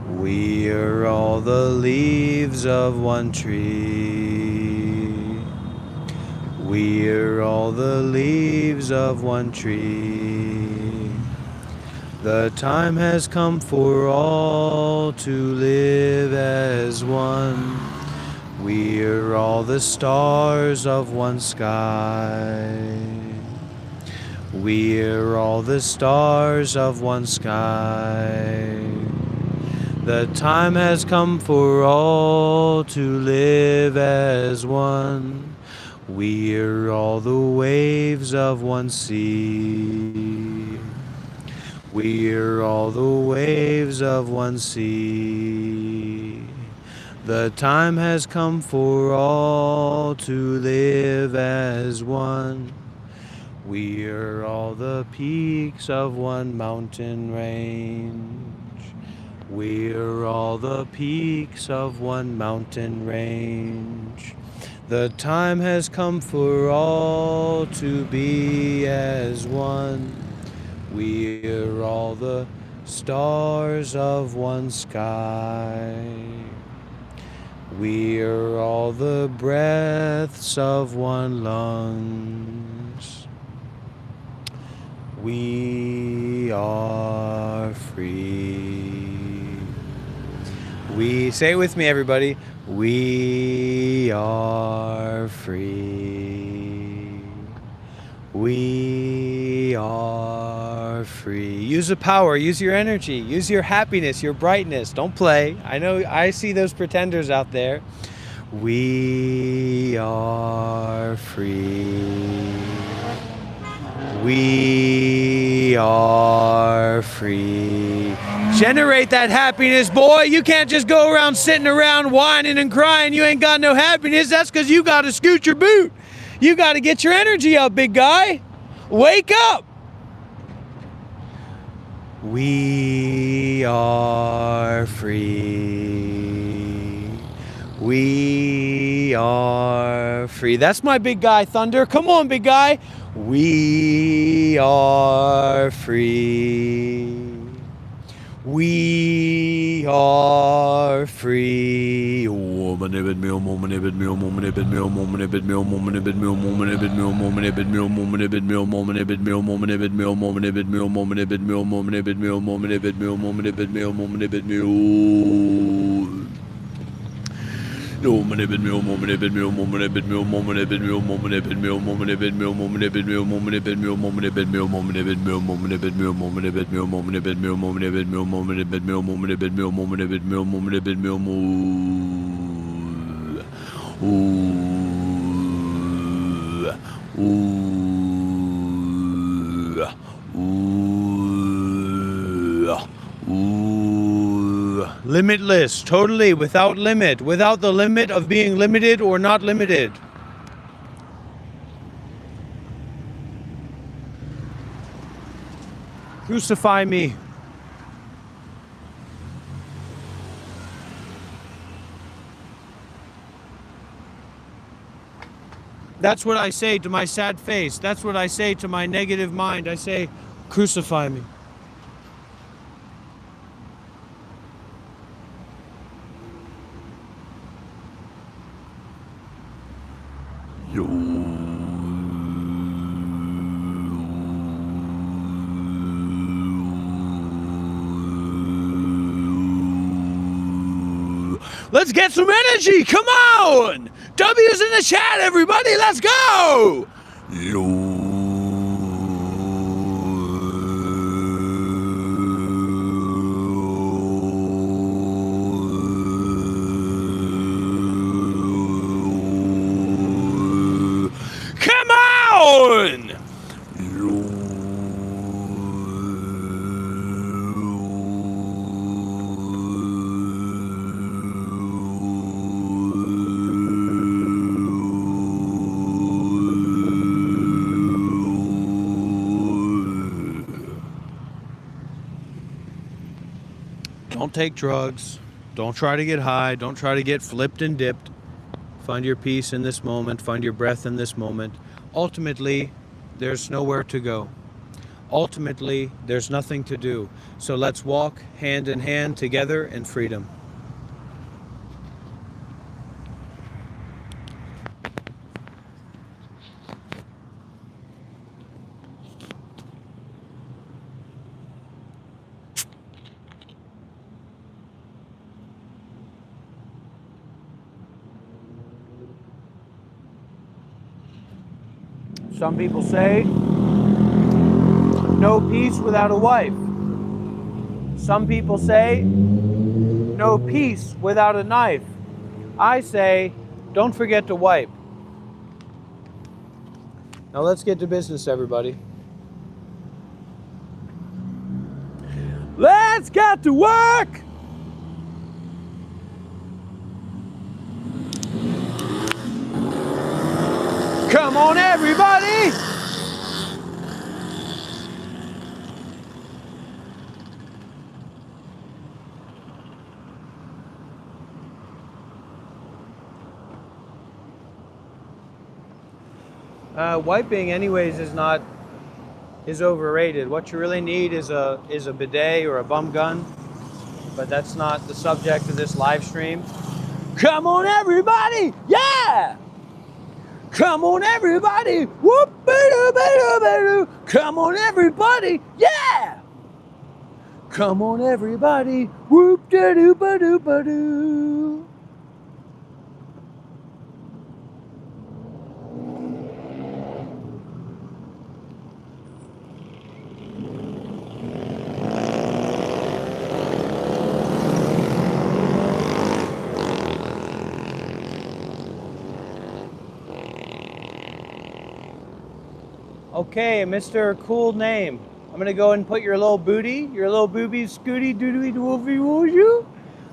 We are all the leaves of one tree. We are all the leaves of one tree. The time has come for all to live as one. We are all the stars of one sky. We are all the stars of one sky. The time has come for all to live as one. We are all the waves of one sea. We are all the waves of one sea. The time has come for all to live as one. We are all the peaks of one mountain range. We are all the peaks of one mountain range. The time has come for all to be as one. We are all the stars of one sky. We are all the breaths of one lungs. We are free. We say it with me, everybody. We are free. We are free. Use the power, use your energy, use your happiness, your brightness. Don't play. I know I see those pretenders out there. We are free. We are free. Generate that happiness, boy. You can't just go around sitting around whining and crying. You ain't got no happiness. That's because you got to scoot your boot. You got to get your energy up, big guy. Wake up. We are free. We are free. That's my big guy, Thunder. Come on, big guy. We are free. We are free. Woman ibid meal, woman ibid meal, woman ibid meal, woman ibid meal, woman ibid meal, woman ibid meal, woman ibid meal, woman ibid meal, woman ibid meal, woman ibid meal, woman ibid meal, woman ibid meal, woman ibid meal, woman ibid meal, woman ibid meal, woman ibid meal. Moment ibid meal, moment ibid meal, moment ibid meal, moment ibid meal, moment ibid meal, moment ibid meal, moment ibid meal, moment ibid meal, moment ibid meal, moment ibid meal, moment ibid meal, moment ibid meal, moment ibid meal, moment ibid meal, moment ibid meal, moment ibid meal, moment ibid meal, moment ibid meal, limitless, totally without limit, without the limit of being limited or not limited. Crucify me. That's what I say to my sad face. That's what I say to my negative mind. I say, crucify me. Let's get some energy. Come on. W's in the chat, everybody. Let's go. Come on. Don't take drugs. Don't try to get high. Don't try to get flipped and dipped. Find your peace in this moment. Find your breath in this moment. Ultimately, there's nowhere to go. Ultimately, there's nothing to do. So let's walk hand in hand together in freedom. Some people say, no peace without a wife. Some people say, no peace without a knife. I say, don't forget to wipe. Now let's get to business, everybody. Let's get to work! Come on, everybody! Wiping, anyways, is overrated. What you really need is a bidet or a bum gun, but that's not the subject of this live stream. Come on, everybody! Yeah! Come on, everybody! Whoop-a-doo-ba-doo-ba-doo! Come on, everybody! Yeah! Come on, everybody! Whoop-da-doo-ba-doo-ba-doo! Okay, Mr. Cool Name. I'm gonna go and put your little booty, your little booby scooty doodly doofy woofy.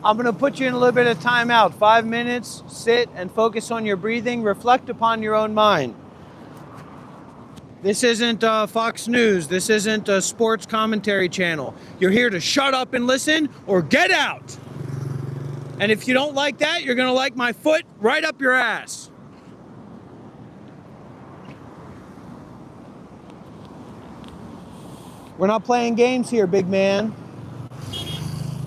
I'm gonna put you in a little bit of timeout. 5 minutes, sit and focus on your breathing, reflect upon your own mind. This isn't Fox News, this isn't a sports commentary channel. You're here to shut up and listen or get out. And if you don't like that, you're gonna like my foot right up your ass. We're not playing games here, big man.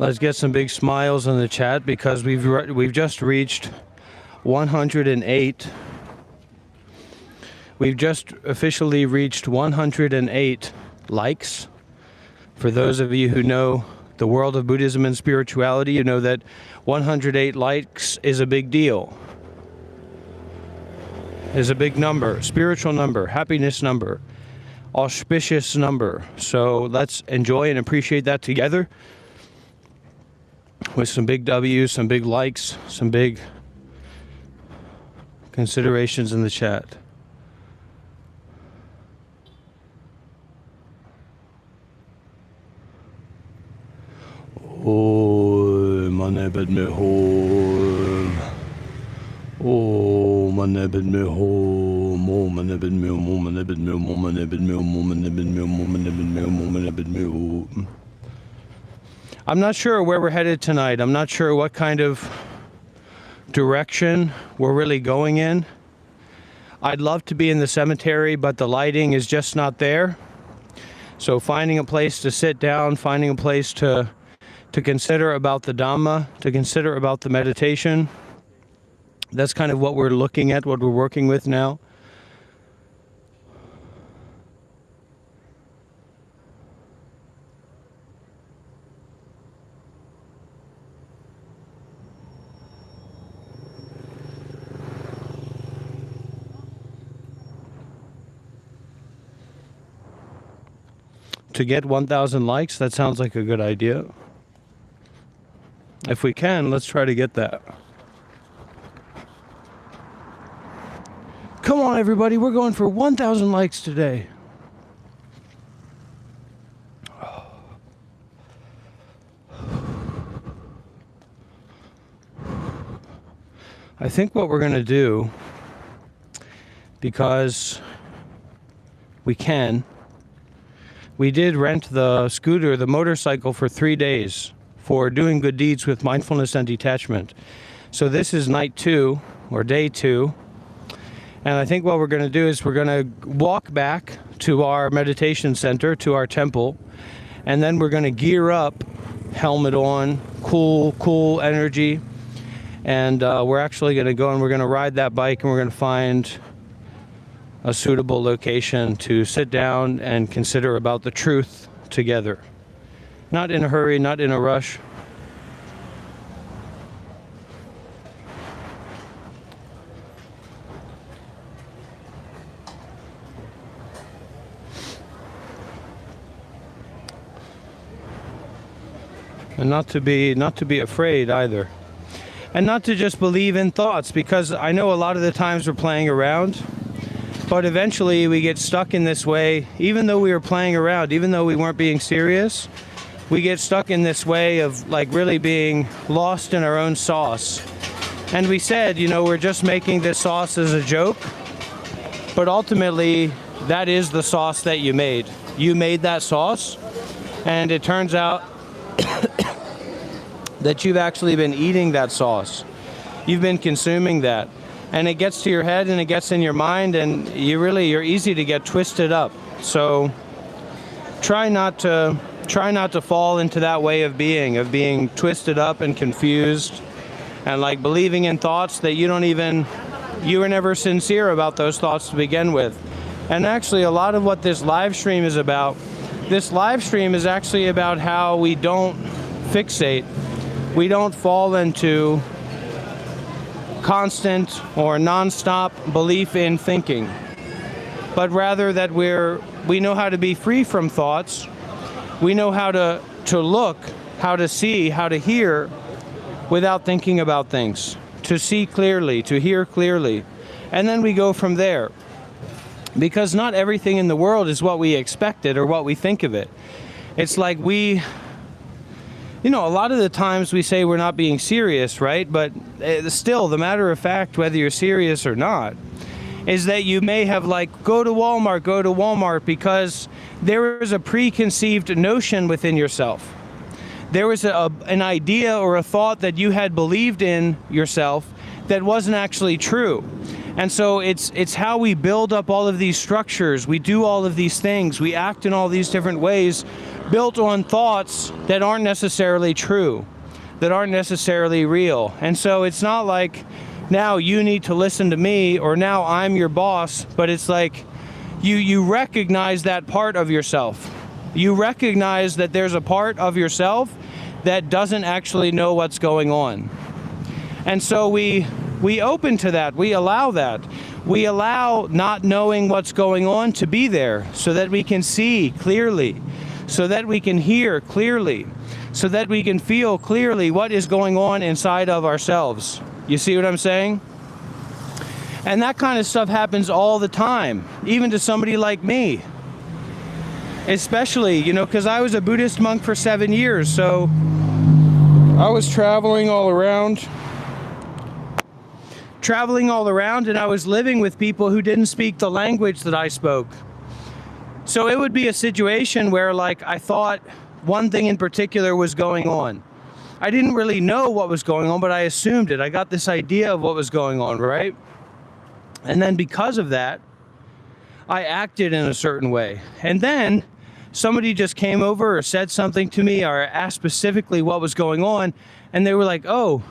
Let's get some big smiles in the chat because we've just reached 108. We've just officially reached 108 likes. For those of you who know the world of Buddhism and spirituality, you know that 108 likes is a big deal. Is a big number, spiritual number, happiness number, auspicious number. So let's enjoy and appreciate that together with some big W's, some big likes, some big considerations in the chat. Oh, manebed me home. Oh, manebed me home. Oh, manebed me home. Oh, manebed me home. Oh, manebed me home. Oh, manebed me home. Oh, manebed me home. Oh, manebed me home. I'm not sure where we're headed tonight. I'm not sure what kind of direction we're really going in. I'd love to be in the cemetery, but the lighting is just not there. So finding a place to sit down, finding a place to consider about the Dhamma, to consider about the meditation, that's kind of what we're looking at, what we're working with now. To get 1,000 likes, that sounds like a good idea. If we can, let's try to get that. Come on, everybody, we're going for 1,000 likes today. I think what we're going to do, because we can, we did rent the scooter, the motorcycle, for 3 days for doing good deeds with mindfulness and detachment. So this is night 2 or day 2. And I think what we're going to do is we're going to walk back to our meditation center, to our temple, and then we're going to gear up, helmet on, cool energy. And we're actually going to go and we're going to ride that bike and we're going to find a suitable location to sit down and consider about the truth together. Not in a hurry, not in a rush. And not to be afraid either. And not to just believe in thoughts, because I know a lot of the times we're playing around, but eventually we get stuck in this way. Even though we were playing around, even though we weren't being serious, we get stuck in this way of like really being lost in our own sauce. And we said, you know, we're just making this sauce as a joke, but ultimately that is the sauce that you made. You made that sauce, and it turns out that you've actually been eating that sauce. You've been consuming that. And it gets to your head and it gets in your mind, and you're easy to get twisted up. So try not to fall into that way of being twisted up and confused and like believing in thoughts that you were never sincere about those thoughts to begin with. And actually a lot of what this live stream is about, this live stream is actually about how we don't fixate. We don't fall into constant or non-stop belief in thinking, but rather that we know how to be free from thoughts. We know how to look, how to see, how to hear without thinking about things, to see clearly, to hear clearly, and then we go from there. Because not everything in the world is what we expected or what we think of it. It's like a lot of the times we say we're not being serious, right? But still, the matter of fact, whether you're serious or not, is that you may have go to Walmart because there is a preconceived notion within yourself. There was an idea or a thought that you had believed in yourself that wasn't actually true. And so it's how we build up all of these structures. We do all of these things. We act in all these different ways built on thoughts that aren't necessarily true, that aren't necessarily real. And so it's not like now you need to listen to me or now I'm your boss, but it's like you recognize that part of yourself. You recognize that there's a part of yourself that doesn't actually know what's going on. And so we open to that. We allow that. We allow not knowing what's going on to be there so that we can see clearly, so that we can hear clearly, so that we can feel clearly what is going on inside of ourselves. You see what I'm saying? And that kind of stuff happens all the time, even to somebody like me. Especially, you know, because I was a Buddhist monk for 7 years, so I was traveling all around, and I was living with people who didn't speak the language that I spoke. So it would be a situation where, like, I thought one thing in particular was going on. I didn't really know what was going on, but I assumed it. I got this idea of what was going on, right? And then because of that, I acted in a certain way. And then somebody just came over or said something to me or asked specifically what was going on, and they were like, oh,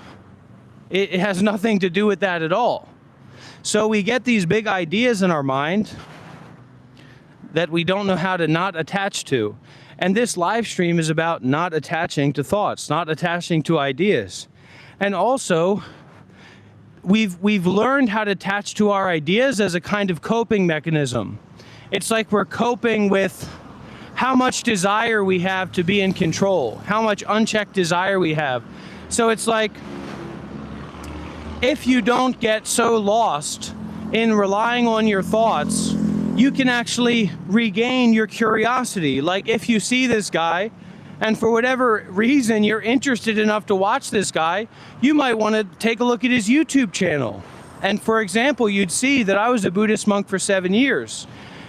it has nothing to do with that at all. So we get these big ideas in our mind that we don't know how to not attach to. And this live stream is about not attaching to thoughts, not attaching to ideas. And also, we've learned how to attach to our ideas as a kind of coping mechanism. It's like we're coping with how much desire we have to be in control, how much unchecked desire we have. So it's like, if you don't get so lost in relying on your thoughts, you can actually regain your curiosity. Like if you see this guy, and for whatever reason you're interested enough to watch this guy, you might want to take a look at his YouTube channel. And for example, you'd see that I was a Buddhist monk for 7 years,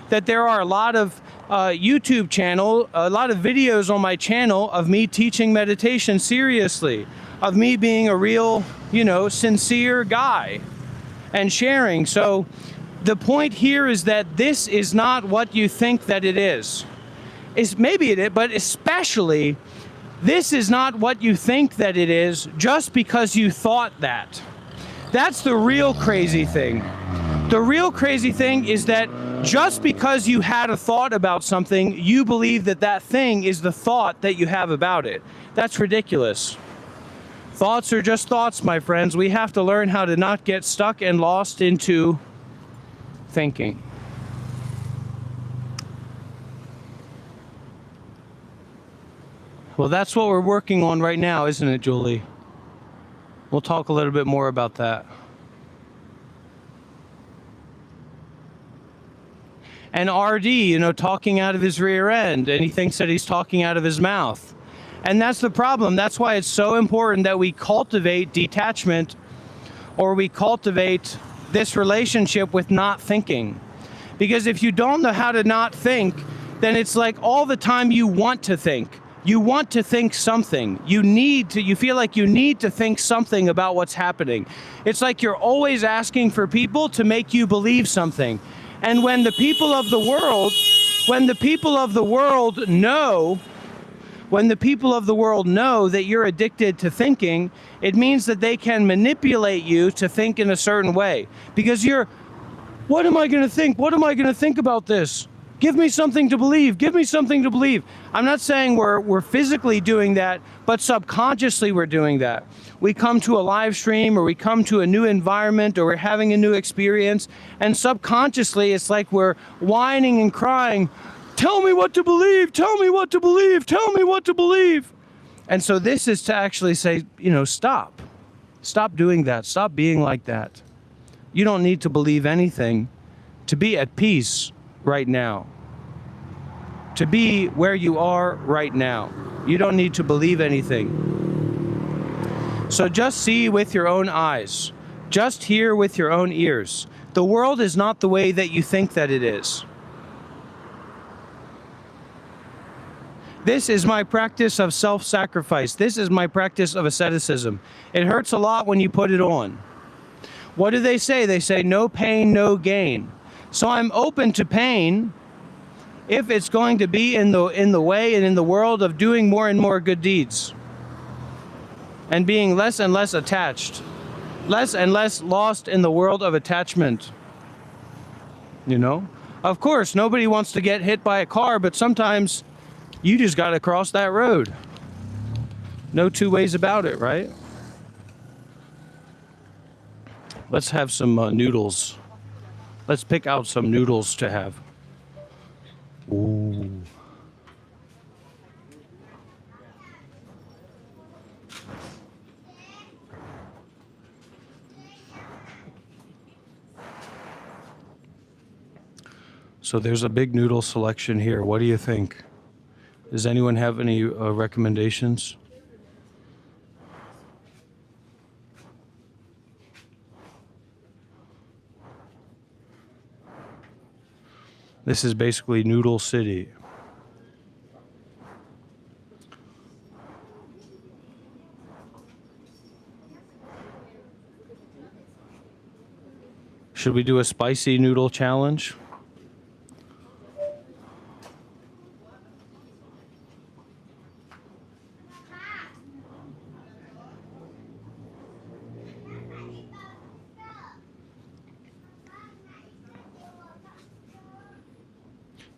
that there are a lot of YouTube channel, a lot of videos on my channel of me teaching meditation seriously, of me being a real, you know, sincere guy and sharing. So the point here is that this is not what you think that it is. Maybe it is, but especially, this is not what you think that it is just because you thought that. That's the real crazy thing. The real crazy thing is that just because you had a thought about something, you believe that that thing is the thought that you have about it. That's ridiculous. Thoughts are just thoughts, my friends. We have to learn how to not get stuck and lost into thinking. Well, that's what we're working on right now, isn't it, Julie? We'll talk a little bit more about that. And RD, you know, talking out of his rear end, and he thinks that he's talking out of his mouth. And that's the problem. That's why it's so important that we cultivate detachment, or we cultivate this relationship with not thinking. Because if you don't know how to not think, then it's like all the time you want to think. You want to think something. You feel like you need to think something about what's happening. It's like you're always asking for people to make you believe something. And when the people of the world know that you're addicted to thinking, it means that they can manipulate you to think in a certain way. Because what am I going to think? What am I going to think about this? Give me something to believe. Give me something to believe. I'm not saying we're physically doing that, but subconsciously we're doing that. We come to a live stream, or we come to a new environment, or we're having a new experience, and subconsciously it's like we're whining and crying, tell me what to believe, tell me what to believe, tell me what to believe. And so this is to actually say, you know, stop. Stop doing that. Stop being like that. You don't need to believe anything to be at peace right now. To be where you are right now. You don't need to believe anything. So just see with your own eyes. Just hear with your own ears. The world is not the way that you think that it is. This is my practice of self-sacrifice. This is my practice of asceticism. It hurts a lot when you put it on. What do they say? They say no pain, no gain. So I'm open to pain if it's going to be in the way and in the world of doing more and more good deeds and being less and less attached, less and less lost in the world of attachment. You know? Of course, nobody wants to get hit by a car, but sometimes you just got to cross that road. No two ways about it, right? Let's have some noodles. Let's pick out some noodles to have. Ooh. So there's a big noodle selection here. What do you think? Does anyone have any recommendations? This is basically Noodle City. Should we do a spicy noodle challenge?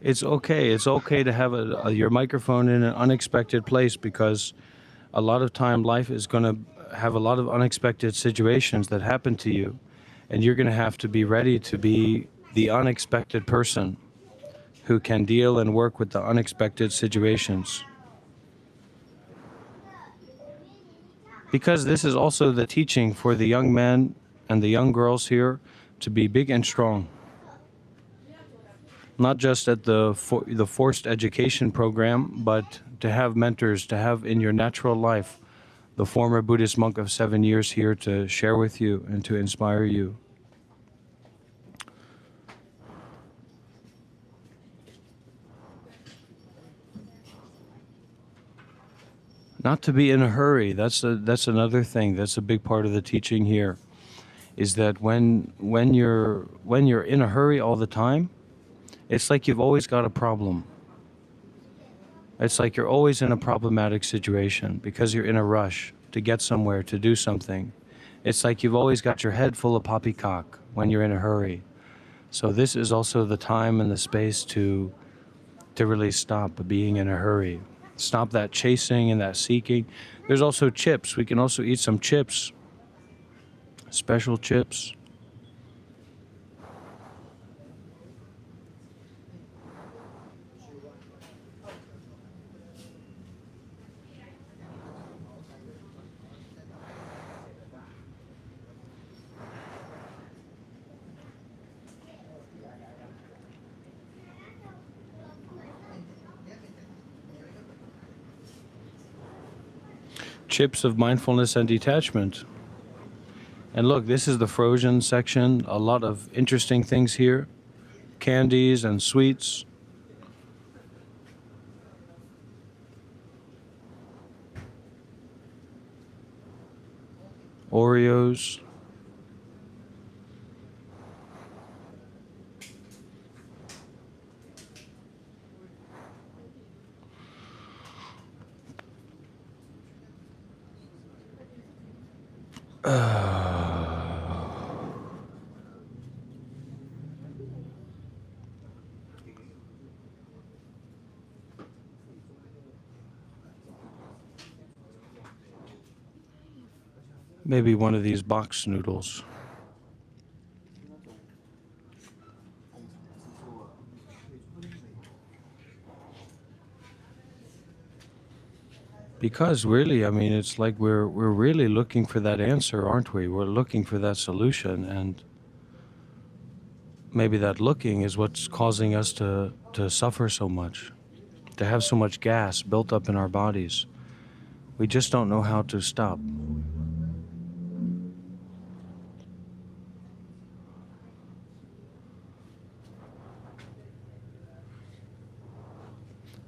It's okay. It's okay to have your microphone in an unexpected place, because a lot of time life is going to have a lot of unexpected situations that happen to you, and you're going to have to be ready to be the unexpected person who can deal and work with the unexpected situations. Because this is also the teaching for the young men and the young girls here to be big and strong. Not just at the forced education program, but to have mentors, to have in your natural life the former Buddhist monk of 7 years here to share with you and to inspire you. Not to be in a hurry. That's another thing. That's a big part of the teaching here, is that when you're in a hurry all the time, it's like you've always got a problem. It's like you're always in a problematic situation because you're in a rush to get somewhere, to do something. It's like you've always got your head full of poppycock when you're in a hurry. So this is also the time and the space to really stop being in a hurry. Stop that chasing and that seeking. There's also chips. We can also eat some chips. Special chips. Chips of mindfulness and detachment. And look, this is the frozen section. A lot of interesting things here. Candies and sweets. Oreos. Maybe one of these box noodles. Because really, I mean, it's like we're really looking for that answer, aren't we? We're looking for that solution, and maybe that looking is what's causing us to suffer so much, to have so much gas built up in our bodies. We just don't know how to stop.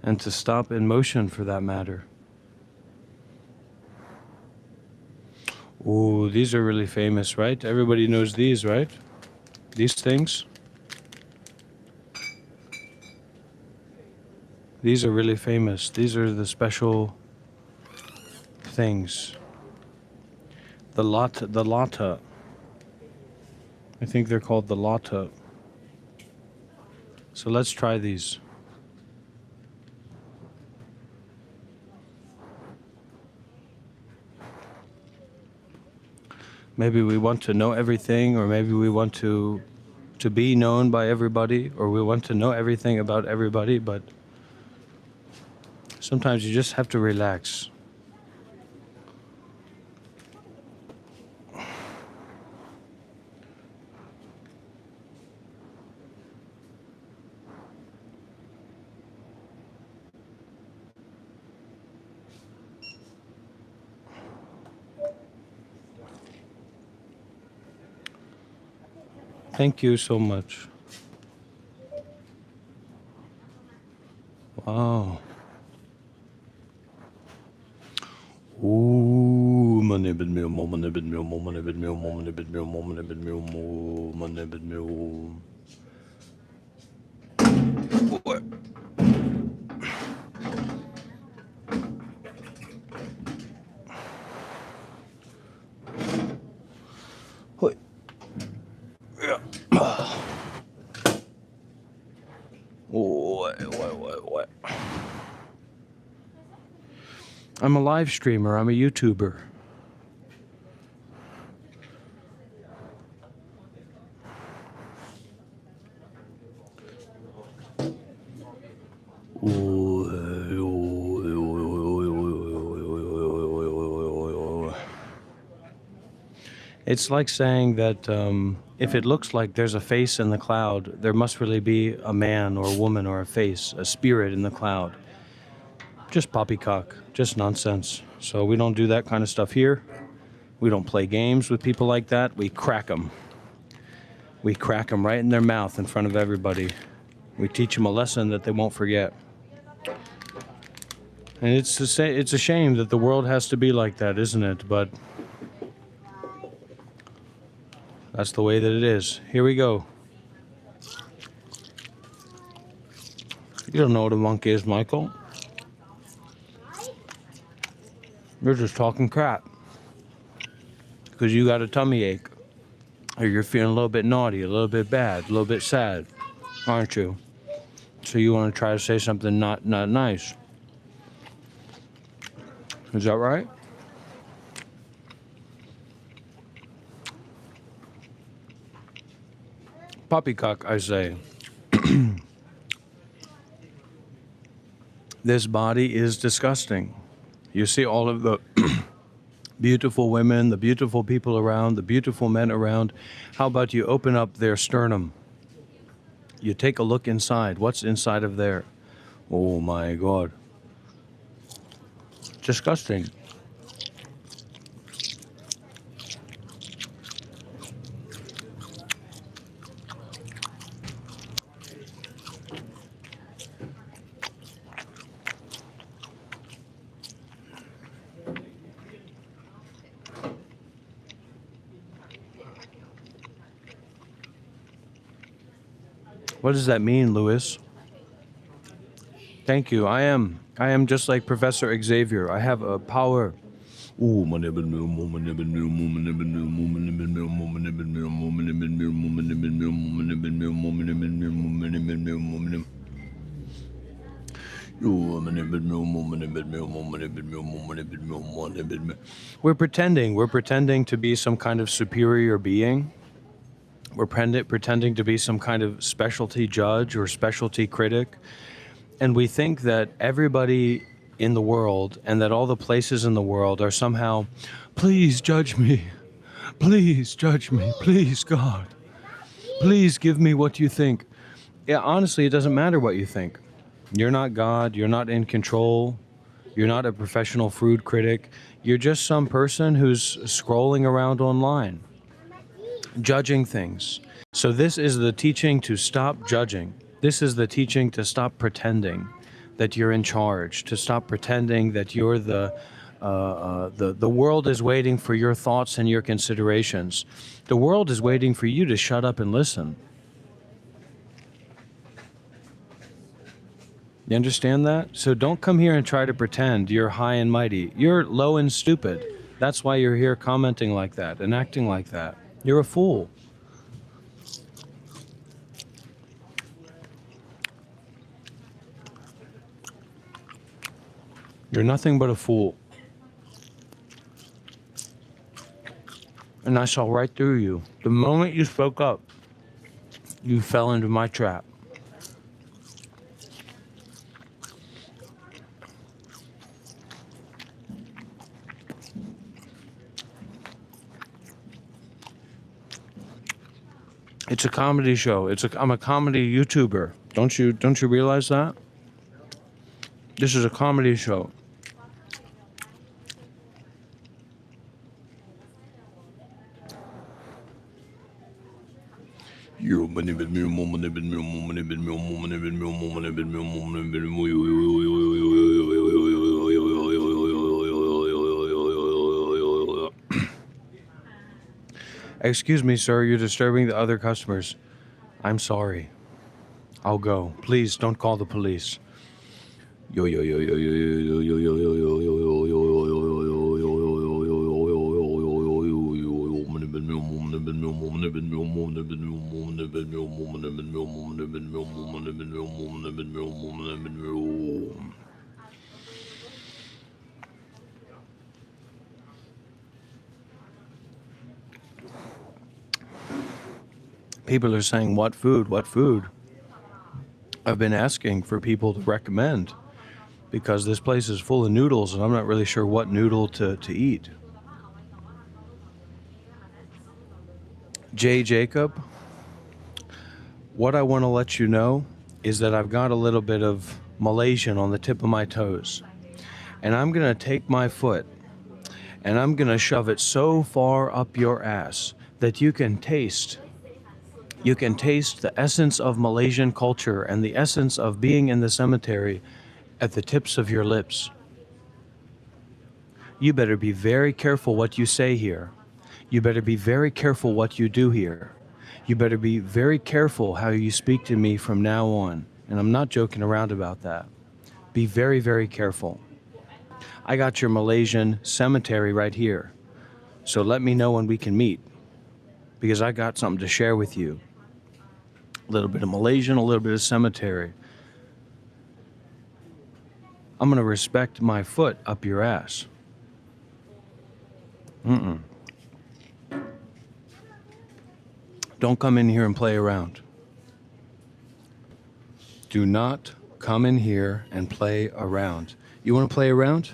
And to stop in motion, for that matter. Oh, these are really famous, right? Everybody knows these, right? These things. These are really famous. These are the special things. The lata. I think they're called the lata. So let's try these. Maybe we want to know everything, or maybe we want to be known by everybody, or we want to know everything about everybody, but sometimes you just have to relax. Thank you so much. Wow. Ooh, manibid meal, manibid meal, manibid meal, manibid meal, manibid meal, manibid meal. What? I'm a live streamer. I'm a YouTuber. It's like saying that if it looks like there's a face in the cloud, there must really be a man or a woman or a face, a spirit in the cloud. Just poppycock, just nonsense. So we don't do that kind of stuff here. We don't play games with people like that. We crack them. We crack them right in their mouth in front of everybody. We teach them a lesson that they won't forget. And it's a shame that the world has to be like that, isn't it? But that's the way that it is. Here we go. You don't know what a monk is, Michael. You're just talking crap. Because you got a tummy ache. Or you're feeling a little bit naughty, a little bit bad, a little bit sad, aren't you? So you want to try to say something not nice. Is that right? Poppycock, I say. This body is disgusting. You see all of the beautiful women, the beautiful people around, the beautiful men around. How about you open up their sternum? You take a look inside. What's inside of there? Oh my God. Disgusting. What does that mean, Louis? Thank you. I am just like Professor Xavier. I have a power. We're pretending to be some kind of superior being. We're pretending to be some kind of specialty judge or specialty critic. And we think that everybody in the world and that all the places in the world are somehow, please judge me. Please judge me. Please, God. Please give me what you think. Yeah, honestly, it doesn't matter what you think. You're not God. You're not in control. You're not a professional food critic. You're just some person who's scrolling around online, judging things. So this is the teaching to stop judging. This is the teaching to stop pretending that you're in charge, to stop pretending that you're the The world is waiting for your thoughts and your considerations. The world is waiting for you to shut up and listen. You understand that? So don't come here and try to pretend you're high and mighty. You're low and stupid. That's why you're here commenting like that and acting like that. You're a fool. You're nothing but a fool. And I saw right through you. The moment you spoke up, you fell into my trap. It's a comedy show. I'm a comedy YouTuber. Don't you realize that? This is a comedy show. Excuse me, sir, you're disturbing the other customers. I'm sorry. I'll go. Please don't call the police. People are saying, what food? What food? I've been asking for people to recommend because this place is full of noodles and I'm not really sure what noodle to eat. Jay Jacob, what I want to let you know is that I've got a little bit of Malaysian on the tip of my toes. And I'm going to take my foot and I'm going to shove it so far up your ass that you can taste the essence of Malaysian culture and the essence of being in the cemetery at the tips of your lips. You better be very careful what you say here. You better be very careful what you do here. You better be very careful how you speak to me from now on. And I'm not joking around about that. Be very, very careful. I got your Malaysian cemetery right here. So let me know when we can meet, because I got something to share with you. A little bit of Malaysian, a little bit of cemetery. I'm going to respect my foot up your ass. Don't come in here and play around. Do not come in here and play around. You want to play around?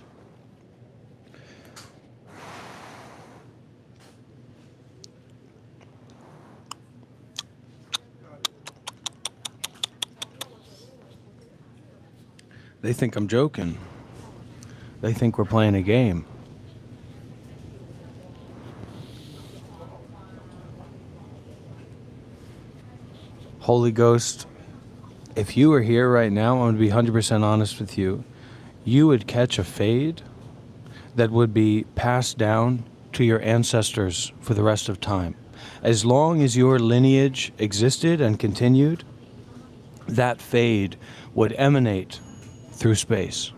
They think I'm joking. They think we're playing a game. Holy Ghost, if you were here right now, I'm going to be 100% honest with you. You would catch a fade that would be passed down to your ancestors for the rest of time. As long as your lineage existed and continued, that fade would emanate through space.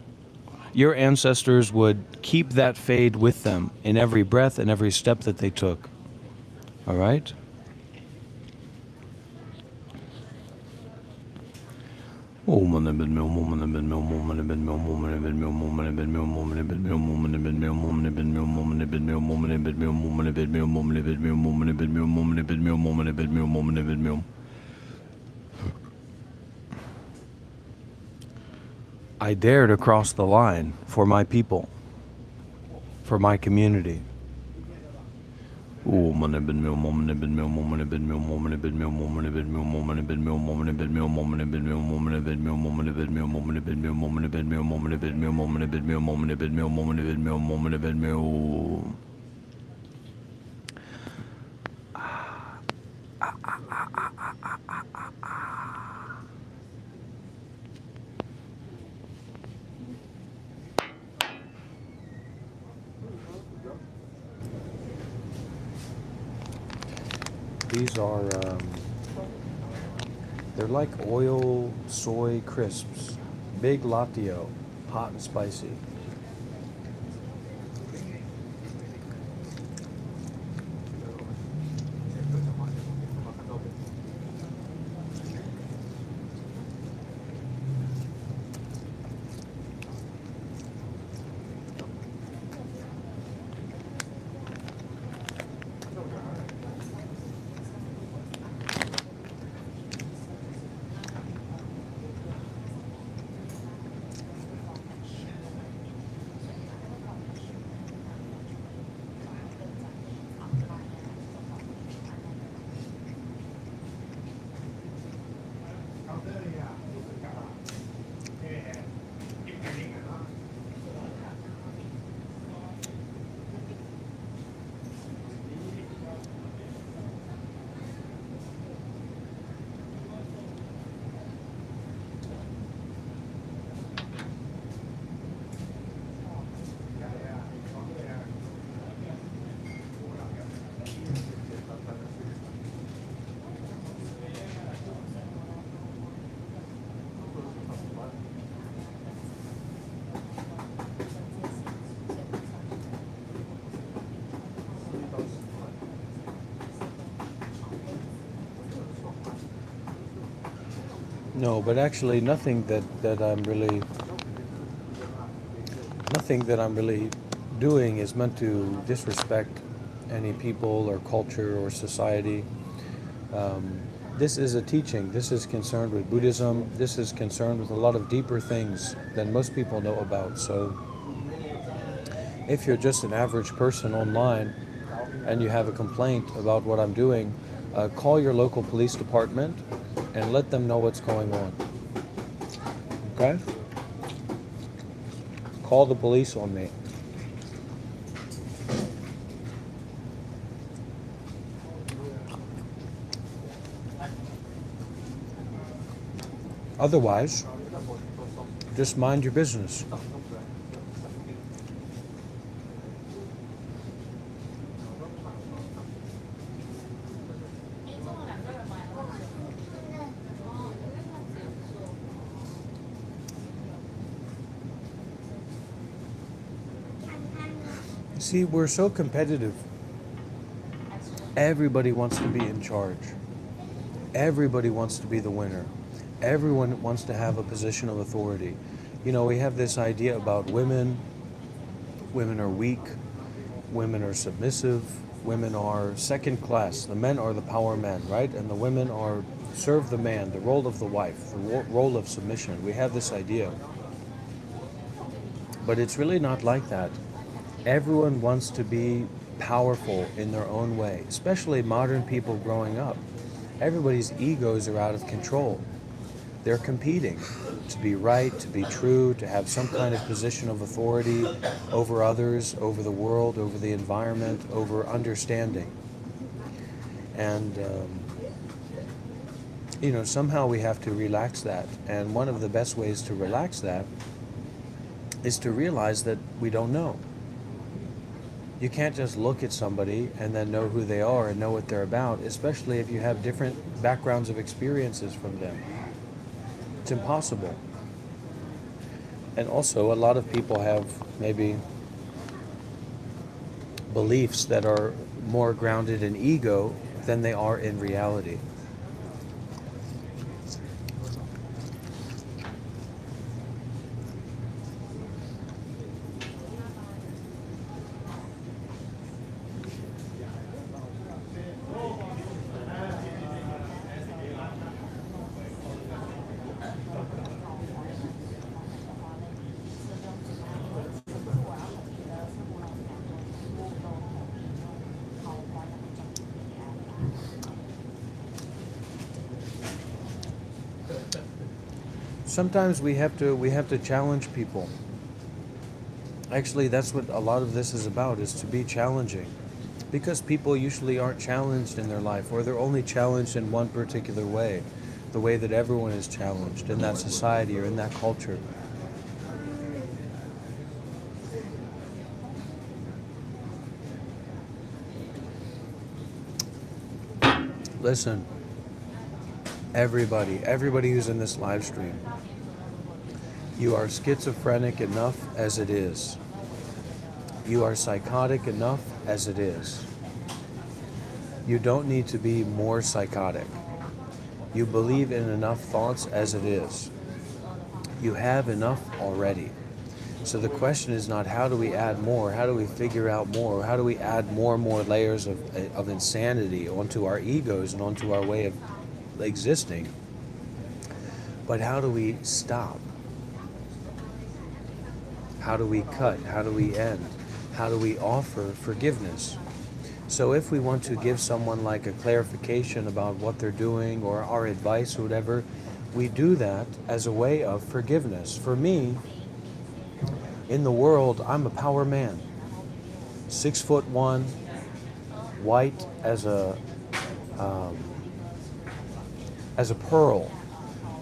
Your ancestors would keep that fade with them in every breath and every step that they took. All right? I dare to cross the line for my people, for my community. These are, they're like oil soy crisps. Big latio, hot and spicy. No, but actually nothing that I'm really doing is meant to disrespect any people or culture or society. This is a teaching. This is concerned with Buddhism. This is concerned with a lot of deeper things than most people know about. So if you're just an average person online and you have a complaint about what I'm doing, call your local police department and let them know what's going on. Okay? Call the police on me. Otherwise, just mind your business. See, we're so competitive. Everybody wants to be in charge. Everybody wants to be the winner. Everyone wants to have a position of authority. You know, we have this idea about women. Women are weak. Women are submissive. Women are second class. The men are the power men, right? And the women are serve the man, the role of the wife, the role of submission. We have this idea. But it's really not like that. Everyone wants to be powerful in their own way, especially modern people growing up. Everybody's egos are out of control. They're competing to be right, to be true, to have some kind of position of authority over others, over the world, over the environment, over understanding. And, you know, somehow we have to relax that. And one of the best ways to relax that is to realize that we don't know. You can't just look at somebody and then know who they are and know what they're about, especially if you have different backgrounds of experiences from them. It's impossible. And also, a lot of people have maybe beliefs that are more grounded in ego than they are in reality. Sometimes we have to challenge people. Actually, that's what a lot of this is about, is to be challenging. Because people usually aren't challenged in their life, or they're only challenged in one particular way, the way that everyone is challenged in that society or in that culture. Listen, everybody who's in this live stream, you are schizophrenic enough as it is. You are psychotic enough as it is. You don't need to be more psychotic. You believe in enough thoughts as it is. You have enough already. So the question is not how do we add more, how do we figure out more, how do we add more and more layers of insanity onto our egos and onto our way of existing, but how do we stop? How do we cut? How do we end? How do we offer forgiveness? So if we want to give someone like a clarification about what they're doing or our advice or whatever, we do that as a way of forgiveness. For me, in the world, I'm a power man. 6'1", white as a pearl,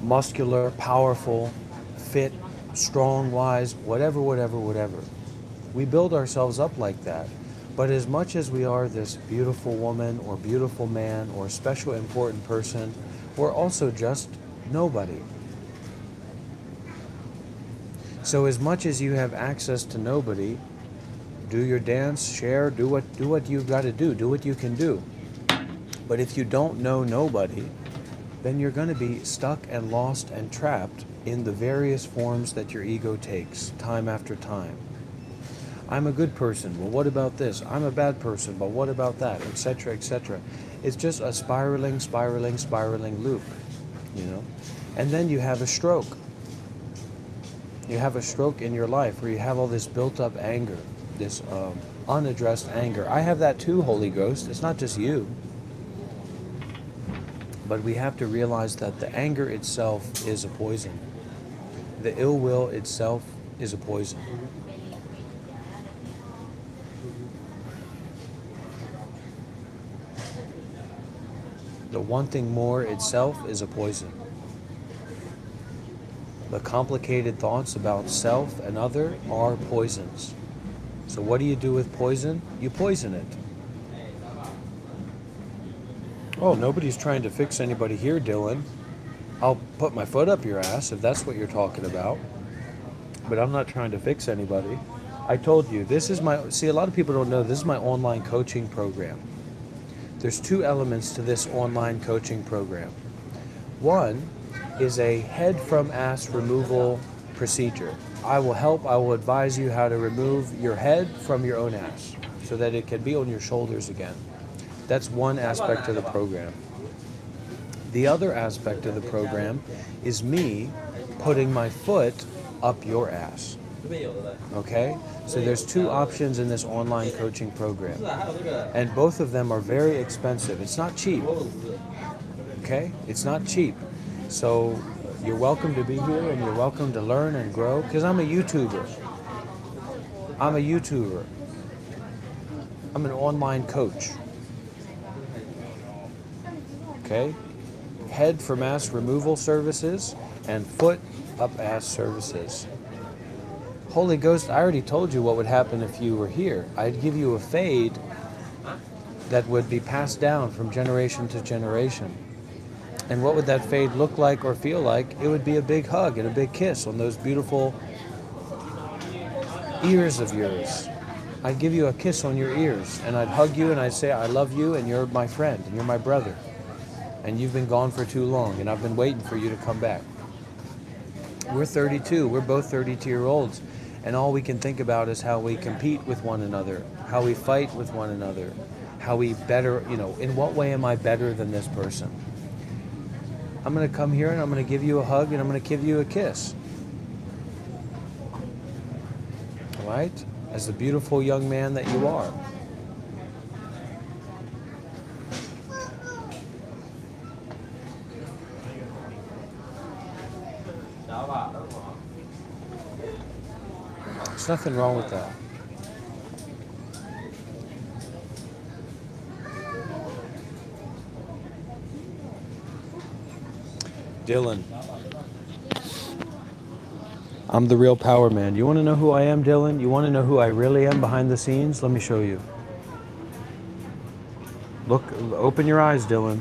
muscular, powerful, fit, strong, wise, whatever. We build ourselves up like that. But as much as we are this beautiful woman or beautiful man or special important person, we're also just nobody. So as much as you have access to nobody, do your dance, share, do what you've got to do what you can do. But if you don't know nobody, then you're going to be stuck and lost and trapped in the various forms that your ego takes time after time. I'm a good person, well what about this? I'm a bad person, but what about that? Etc., etc. It's just a spiraling loop, you know? And then you have a stroke. You have a stroke in your life where you have all this built up anger, this unaddressed anger. I have that too, Holy Ghost. It's not just you. But we have to realize that the anger itself is a poison. The ill will itself is a poison. The wanting more itself is a poison. The complicated thoughts about self and other are poisons. So what do you do with poison? You poison it. Oh, nobody's trying to fix anybody here, Dylan. I'll put my foot up your ass if that's what you're talking about. But I'm not trying to fix anybody. I told you, this is see, a lot of people don't know, this is my online coaching program. There's two elements to this online coaching program. One is a head from ass removal procedure. I will advise you how to remove your head from your own ass so that it can be on your shoulders again. That's one aspect of the program. The other aspect of the program is me putting my foot up your ass. Okay? So there's two options in this online coaching program. And both of them are very expensive. It's not cheap. Okay? It's not cheap. So you're welcome to be here and you're welcome to learn and grow because I'm a YouTuber. I'm an online coach. Okay? Head from ass removal services and foot up ass services. Holy Ghost, I already told you what would happen if you were here. I'd give you a fade that would be passed down from generation to generation. And what would that fade look like or feel like? It would be a big hug and a big kiss on those beautiful ears of yours. I'd give you a kiss on your ears and I'd hug you and I'd say, I love you and you're my friend and you're my brother. And you've been gone for too long and I've been waiting for you to come back. We're 32, we're both 32-year-olds. And all we can think about is how we compete with one another, how we fight with one another, how we better, in what way am I better than this person? I'm going to come here and I'm going to give you a hug and I'm going to give you a kiss. All right? As the beautiful young man that you are. There's nothing wrong with that. Dylan. I'm the real power man. You want to know who I am, Dylan? You want to know who I really am behind the scenes? Let me show you. Look, open your eyes, Dylan.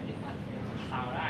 ฟ์ติดสาวได้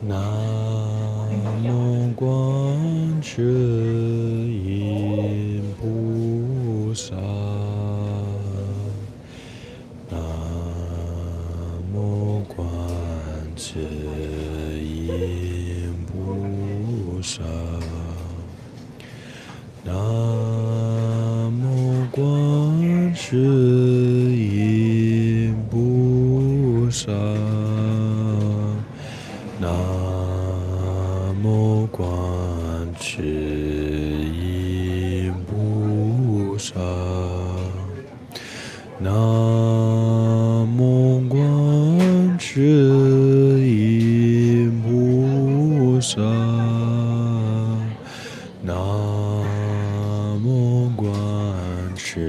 Namo Guan Shi Yin Pu Sa. Namo Guan Shi Yin Pu Sa. Namo Guan Shi Yin Pu Sa. Namo Guan Shi Yin Pu Sa. Namo Guan Shi Yin Pu Sa. Namo Guan Shi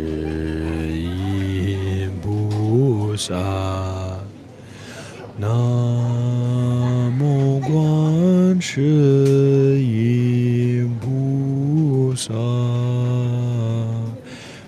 Yin Pu Sa. Namo Guan Shi Yin Pu Sa. Namo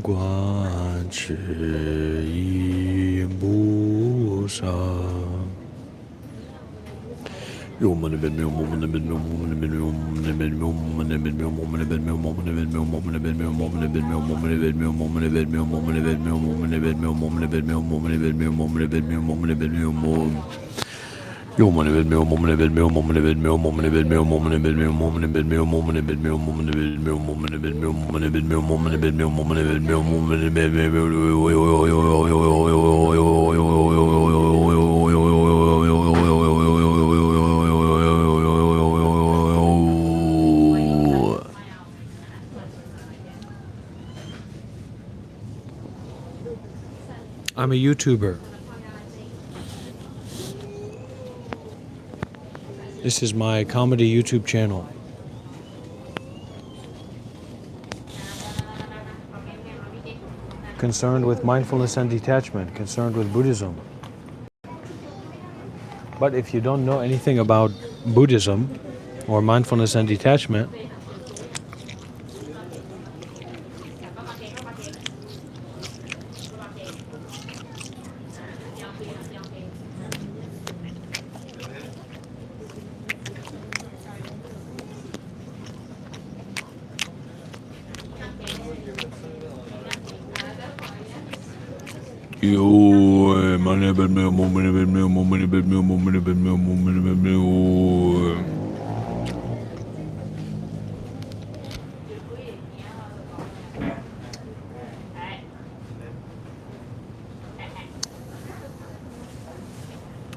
Guan Shi Yin Pu Sa. I'm a YouTuber. This is my comedy YouTube channel. Concerned with mindfulness and detachment, concerned with Buddhism. But if you don't know anything about Buddhism or mindfulness and detachment,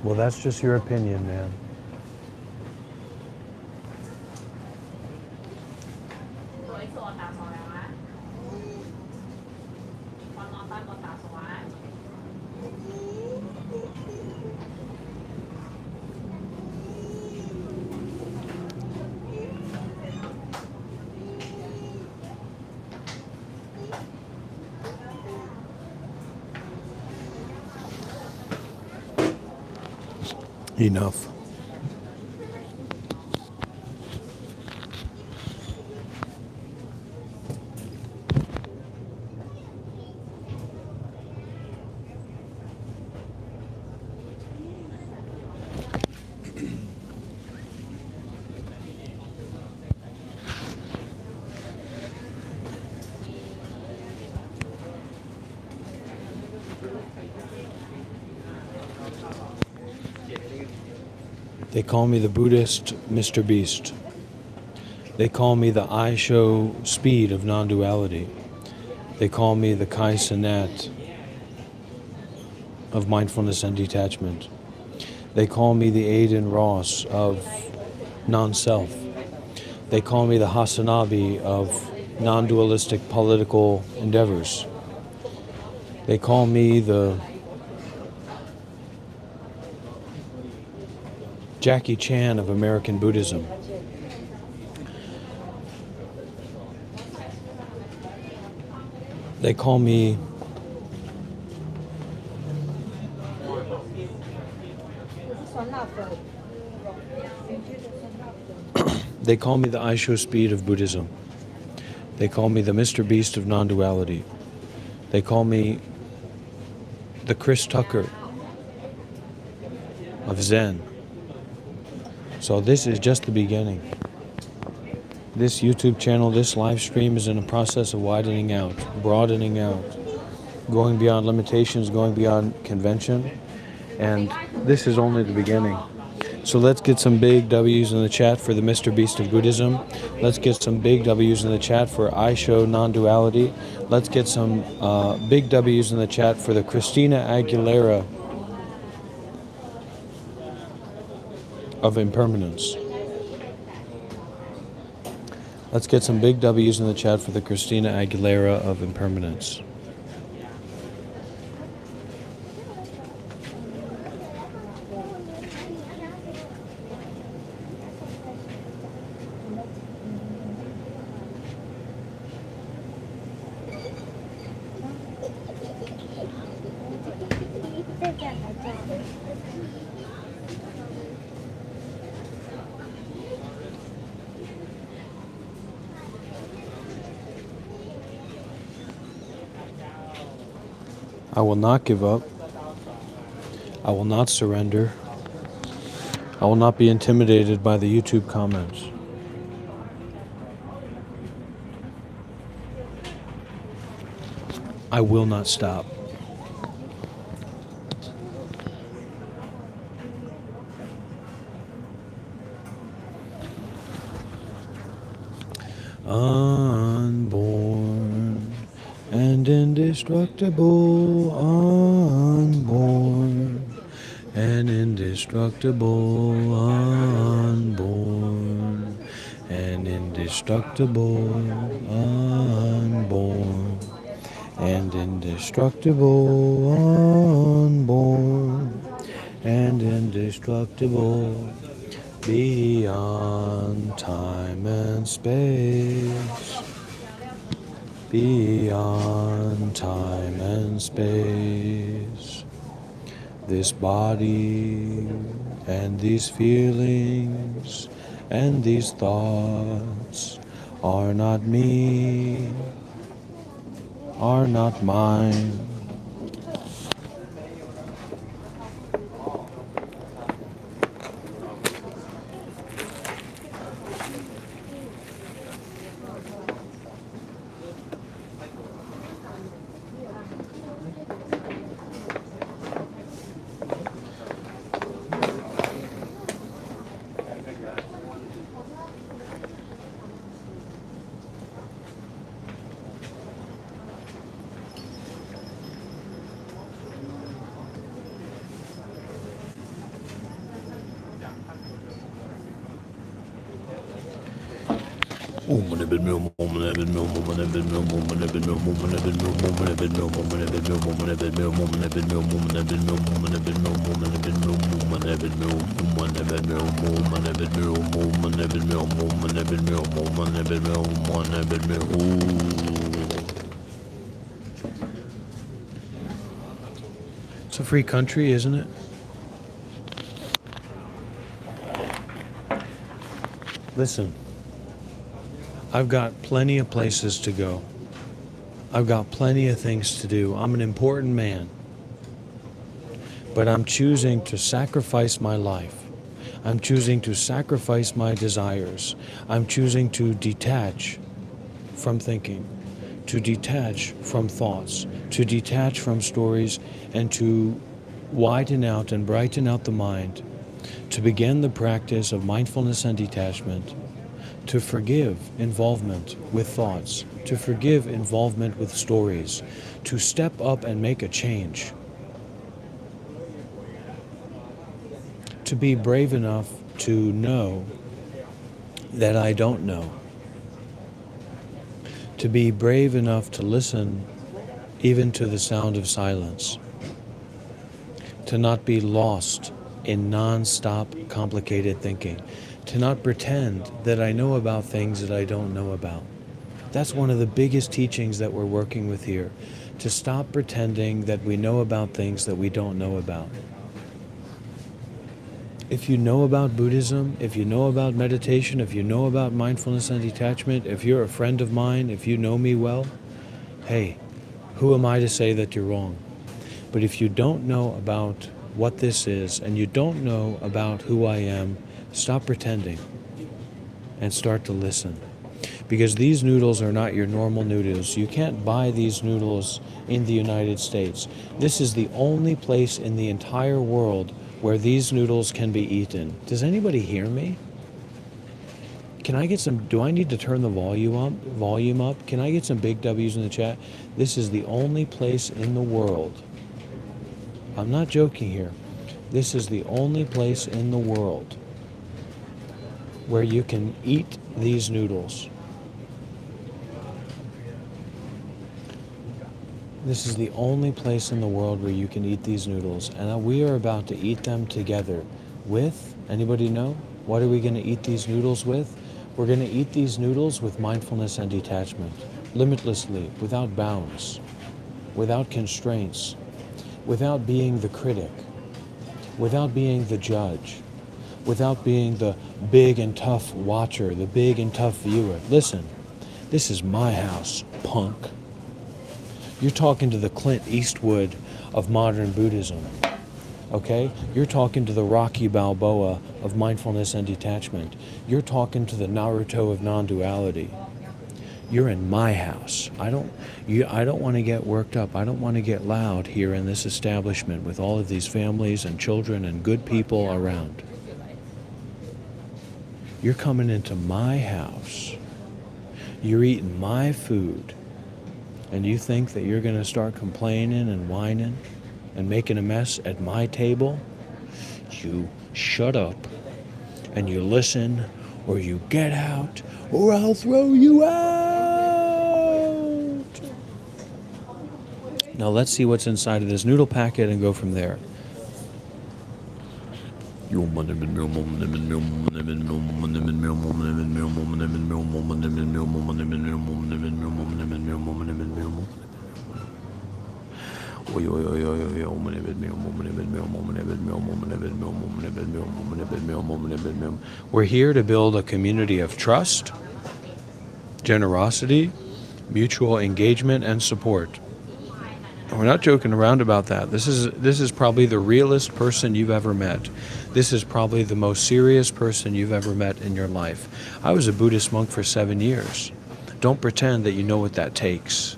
well, that's just your opinion, man. Enough. They call me the Buddhist Mr. Beast. They call me the I show speed of non-duality. They call me the Kai Cenat of mindfulness and detachment. They call me the Aiden Ross of non-self. They call me the Hasanabi of non-dualistic political endeavors. They call me the Jackie Chan of American Buddhism. They call me they call me the I show speed of Buddhism. They call me the Mr. Beast of non-duality. They call me the Chris Tucker of Zen. So this is just the beginning. This YouTube channel, this live stream is in a process of widening out, broadening out, going beyond limitations, going beyond convention. And this is only the beginning. So let's get some big W's in the chat for the Mr. Beast of Buddhism. Let's get some big W's in the chat for I show non-duality. Let's get some big W's in the chat for the Christina Aguilera of impermanence. Let's get some big W's in the chat for the Christina Aguilera of impermanence. I will not give up. I will not surrender. I will not be intimidated by the YouTube comments. I will not stop. Unborn and indestructible, unborn and indestructible, unborn and indestructible, unborn and indestructible, unborn and indestructible, beyond time and space, beyond time and space. This body and these feelings and these thoughts are not me, are not mine. It's a free country, isn't it? Listen, I've got plenty of places to go. I've got plenty of things to do. I'm an important man. But I'm choosing to sacrifice my life. I'm choosing to sacrifice my desires. I'm choosing to detach from thinking, to detach from thoughts, to detach from stories, and to widen out and brighten out the mind, to begin the practice of mindfulness and detachment, to forgive involvement with thoughts, to forgive involvement with stories, to step up and make a change, to be brave enough to know that I don't know, to be brave enough to listen even to the sound of silence, to not be lost in non-stop complicated thinking, to not pretend that I know about things that I don't know about. That's one of the biggest teachings that we're working with here, to stop pretending that we know about things that we don't know about. If you know about Buddhism, if you know about meditation, if you know about mindfulness and detachment, if you're a friend of mine, if you know me well, hey, who am I to say that you're wrong? But if you don't know about what this is, and you don't know about who I am, stop pretending and start to listen. Because these noodles are not your normal noodles. You can't buy these noodles in the United States. This is the only place in the entire world where these noodles can be eaten. Does anybody hear me? Can I get some, do I need to turn the volume up? Can I get some big W's in the chat? This is the only place in the world. I'm not joking here. This is the only place in the world where you can eat these noodles. This is the only place in the world where you can eat these noodles, and we are about to eat them together with, anybody know? What are we going to eat these noodles with? We're going to eat these noodles with mindfulness and detachment, limitlessly, without bounds, without constraints, without being the critic, without being the judge, without being the big and tough watcher, the big and tough viewer. Listen, this is my house, punk. You're talking to the Clint Eastwood of modern Buddhism, okay? You're talking to the Rocky Balboa of mindfulness and detachment. You're talking to the Naruto of non-duality. You're in my house. I don't want to get worked up. I don't want to get loud here in this establishment with all of these families and children and good people around. You're coming into my house. You're eating my food. And you think that you're going to start complaining and whining and making a mess at my table? You shut up and you listen, or you get out, or I'll throw you out. Now let's see what's inside of this noodle packet and go from there. We're here to build a community of trust, generosity, mutual engagement, and support. And we're not joking around about that. This is probably the realest person you've ever met. This is probably the most serious person you've ever met in your life. I was a Buddhist monk for 7 years. Don't pretend that you know what that takes.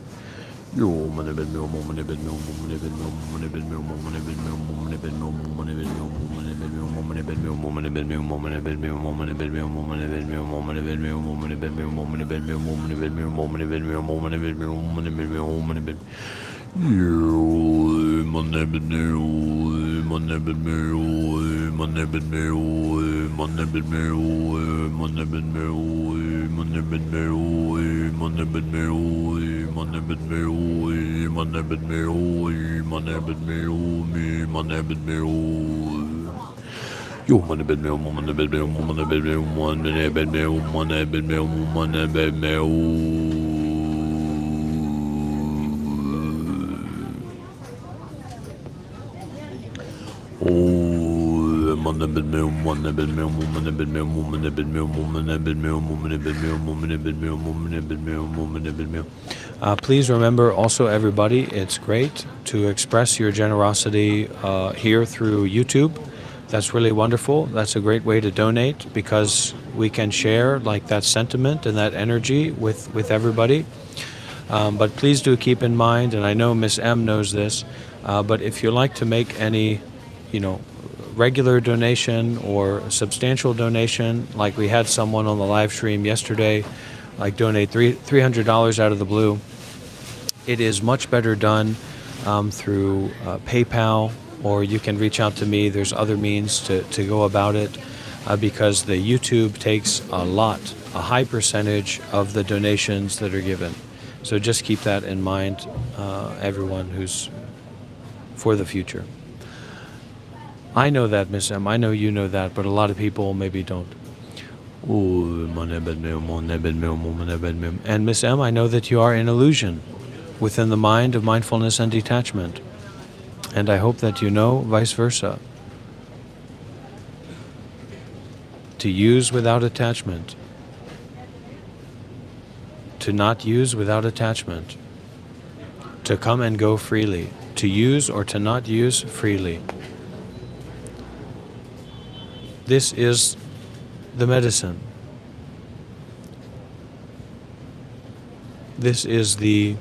Please remember also, everybody, it's great to express your generosity here through YouTube. That's really wonderful. That's a great way to donate, because we can share like that sentiment and that energy with everybody. But please do keep in mind, and I know Miss M knows this, but if you like to make any, regular donation or substantial donation, like we had someone on the live stream yesterday, like donate $300 out of the blue, it is much better done through PayPal, or you can reach out to me. There's other means to go about it, because the YouTube takes a high percentage of the donations that are given. So just keep that in mind, everyone who's for the future. I know that, Miss M. I know you know that, but a lot of people maybe don't. And Miss M, I know that you are an illusion within the mind of mindfulness and detachment. And I hope that you know vice versa. To use without attachment. To not use without attachment. To come and go freely. To use or to not use freely. This is the medicine. This is the...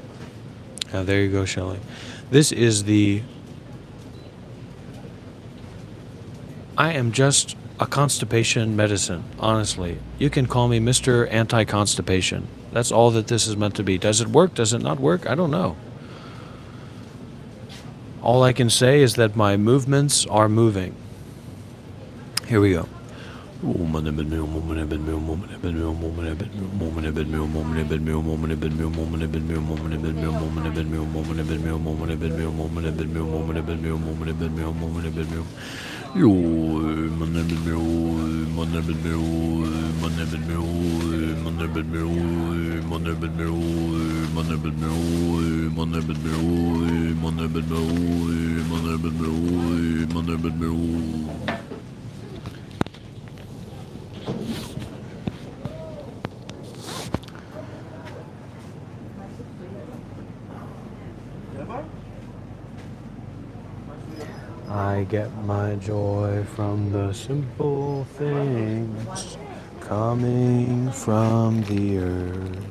there you go, Shelley. This is the... I am just a constipation medicine, honestly. You can call me Mr. Anti-Constipation. That's all that this is meant to be. Does it work? Does it not work? I don't know. All I can say is that my movements are moving. Here we go. I get my joy from the simple things coming from the earth.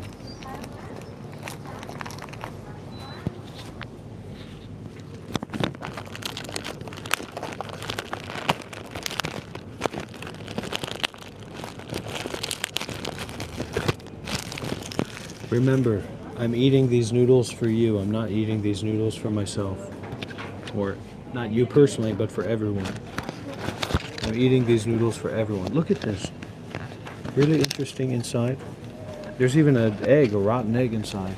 Remember, I'm eating these noodles for you. I'm not eating these noodles for myself. Or not you personally, but for everyone. I'm eating these noodles for everyone. Look at this. Really interesting inside. There's even an egg, a rotten egg inside.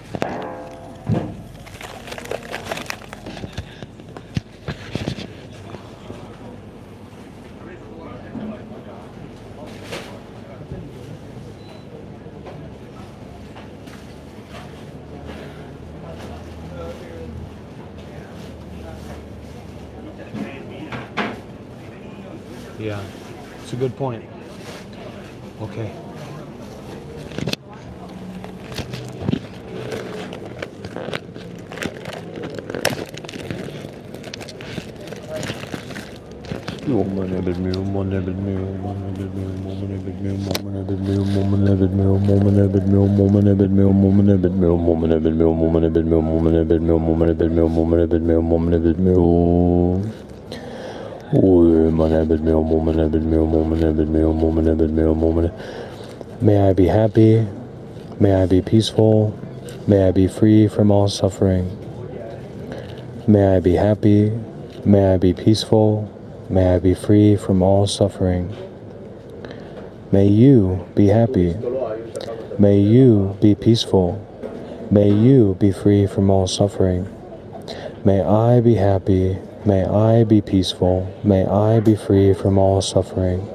Yeah, it's a good point. Okay. May I be happy. May I be peaceful. May I be free from all suffering. May I be happy. May I be peaceful. May I be free from all suffering. May you be happy. May you be peaceful. May you be free from all suffering. May I be happy. May I be peaceful. May I be free from all suffering.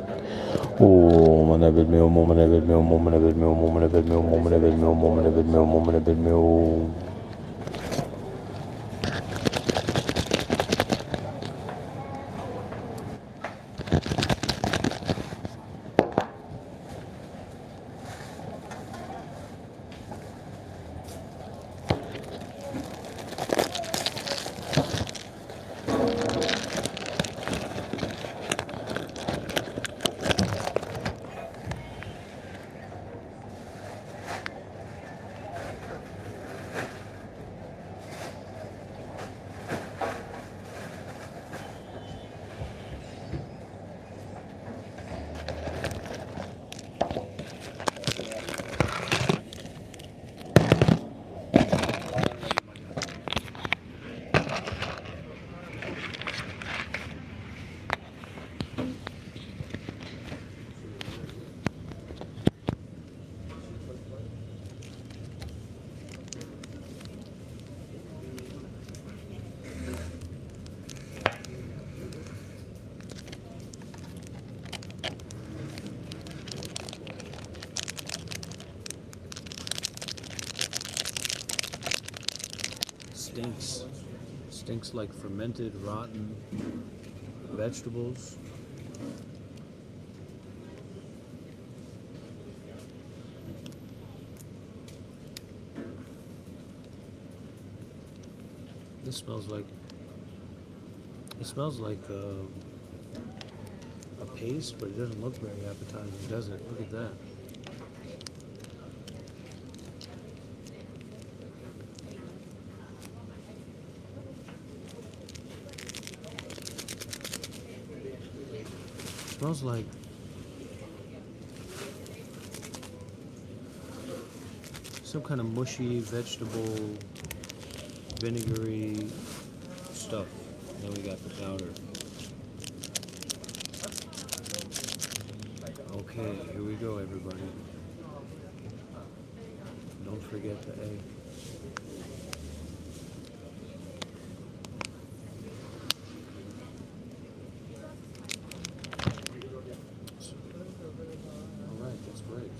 Stinks like fermented, rotten vegetables. This smells like a paste, but it doesn't look very appetizing, does it? Look at that. Smells like some kind of mushy vegetable, vinegary stuff. Then we got the powder. Okay, here we go, everybody. Don't forget the egg. All right, that's great.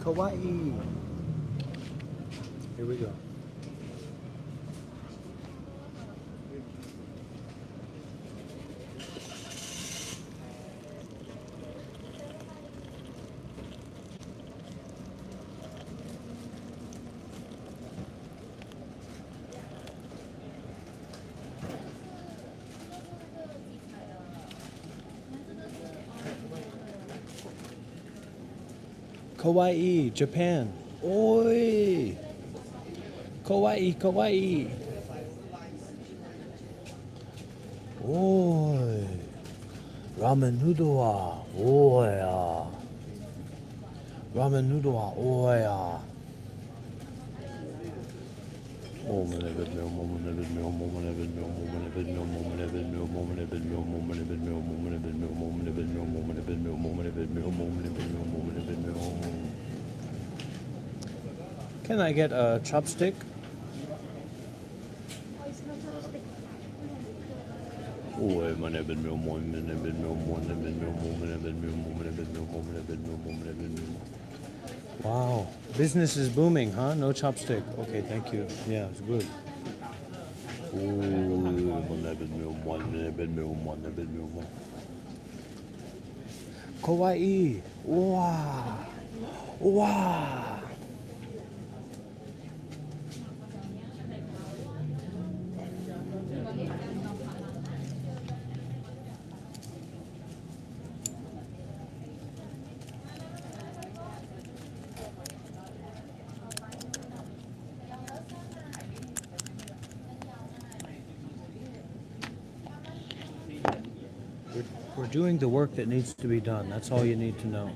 Kawaii. Here we go. Kawaii, Japan. Oi! Kawaii, kawaii. Oi. Ramen noodle. Oi. Ramen noodle. Oi. Moment of it, moment of it, moment of it, moment of it, moment of it, moment of it, moment of it, moment of it, moment of it, moment of it, moment of it, moment of it, moment of it. Can I get a chopstick? Wow, business is booming, huh? No chopstick. Okay, thank you. Yeah, it's good. Kawaii. Wow. Wow. We're doing the work that needs to be done. That's all you need to know.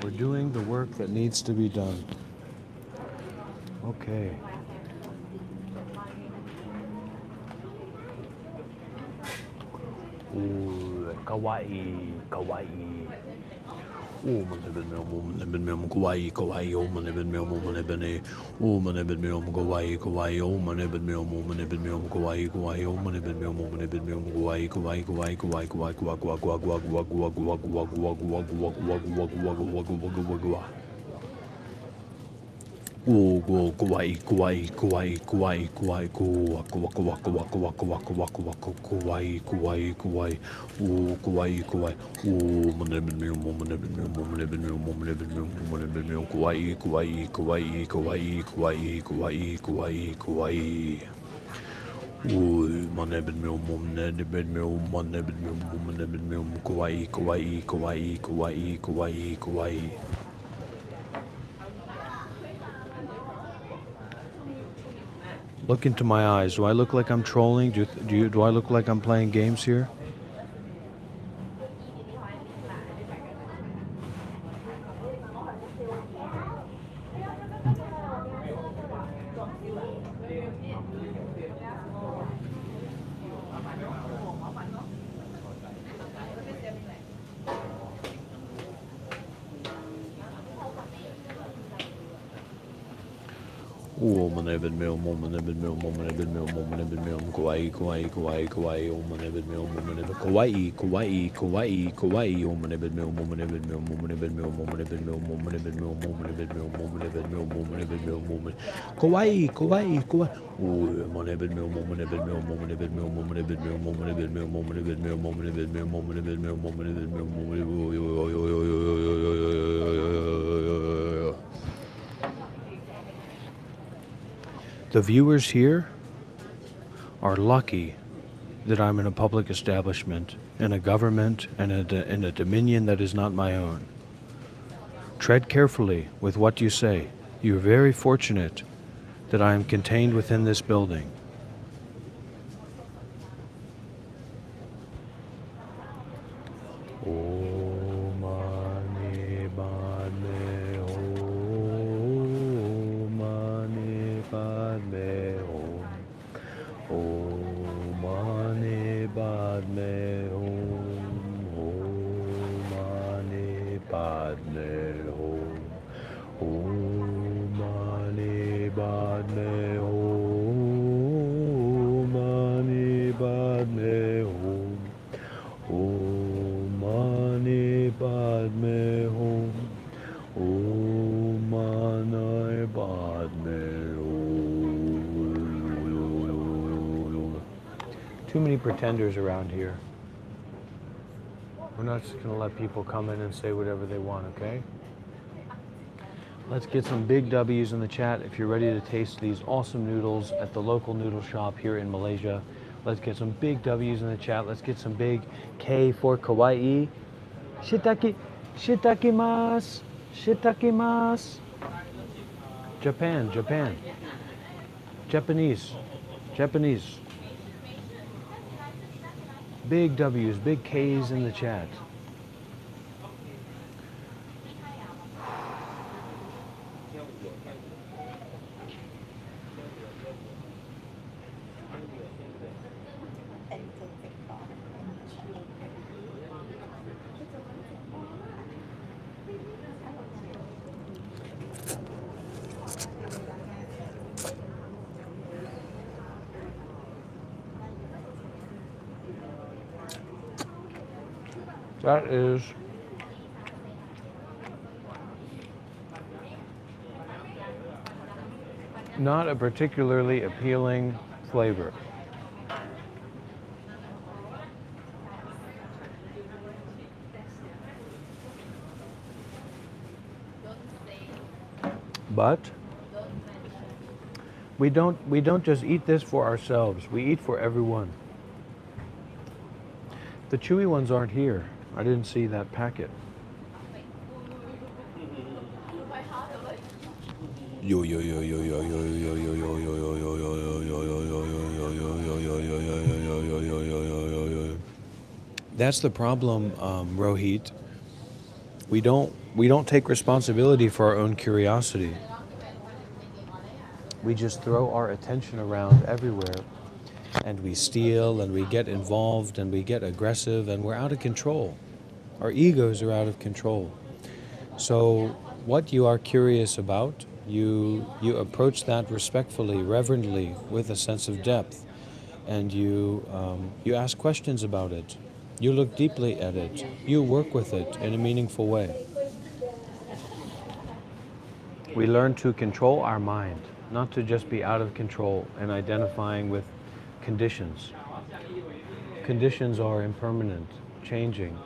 We're doing the work that needs to be done. Okay. Ooh, kawaii, kawaii. Oh, man, kawaii, kawaii. Oh, man, oh, man, kawaii, kawaii. Oh, man, kawaii, kawaii. Oh, man, kawaii, kawaii, kawaii, kawaii, kawaii. Oh, kawaii, kawaii, kawaii, kawaii, kawaii, kawaii, kawaii, kawaii. Oh, kawaii, kawaii. Oh, kawaii, kawaii, kawaii, kawaii, kawaii, kawaii, kawaii, kawaii. Oh, kawaii, kawaii, kawaii, kawaii, kawaii, kawaii. Look into my eyes. Do I look like I'm trolling? Do I look like I'm playing games here? Oh, man, even meal, moment, even meal, moment, even meal, moment, even meal, kawaii, kawaii, kawaii, kawaii, oh, man, even meal, moment, even kawaii, kawaii, kawaii, kawaii, oh, man, even meal, moment, even meal, moment, even meal, moment, even meal, moment, even meal, moment, even meal, moment, even meal, moment, even meal, moment, kawaii, kawaii, kawaii, oh, man, even meal, moment, even meal, moment, even meal, moment, even meal, moment, even meal, moment, even meal, moment, even meal, moment, even meal, moment, even meal, moment. The viewers here are lucky that I'm in a public establishment, in a government, and in a dominion that is not my own. Tread carefully with what you say. You're very fortunate that I am contained within this building. Too many pretenders around here. We're not just going to let people come in and say whatever they want, okay? Let's get some big W's in the chat if you're ready to taste these awesome noodles at the local noodle shop here in Malaysia. Let's get some big W's in the chat. Let's get some big K for kawaii. Shiitake, shiitakimasu, shiitakimasu. Japan, Japan. Japanese, Japanese. Big W's, big K's in the chat. That is not a particularly appealing flavor. But we don't just eat this for ourselves. We eat for everyone. The chewy ones aren't here. I didn't see that packet. Yo yo yo yo yo yo yo yo yo yo. That's the problem, Rohit. We don't take responsibility for our own curiosity. We just throw our attention around everywhere, and we steal, and we get involved, and we get aggressive, and we're out of control. Our egos are out of control. So what you are curious about, you approach that respectfully, reverently, with a sense of depth, and you ask questions about it. You look deeply at it. You work with it in a meaningful way. We learn to control our mind, not to just be out of control and identifying with conditions. Conditions are impermanent, changing.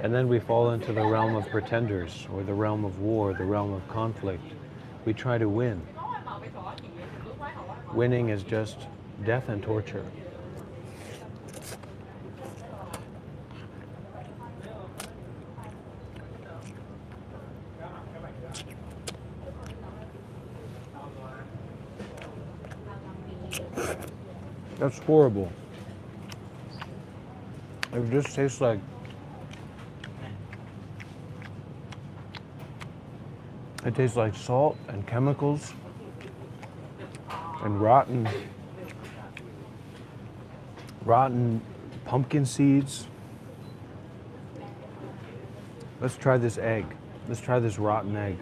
And then we fall into the realm of pretenders, or the realm of war, the realm of conflict. We try to win. Winning is just death and torture. That's horrible. It just tastes like salt and chemicals and rotten pumpkin seeds. Let's try this egg. Let's try this rotten egg.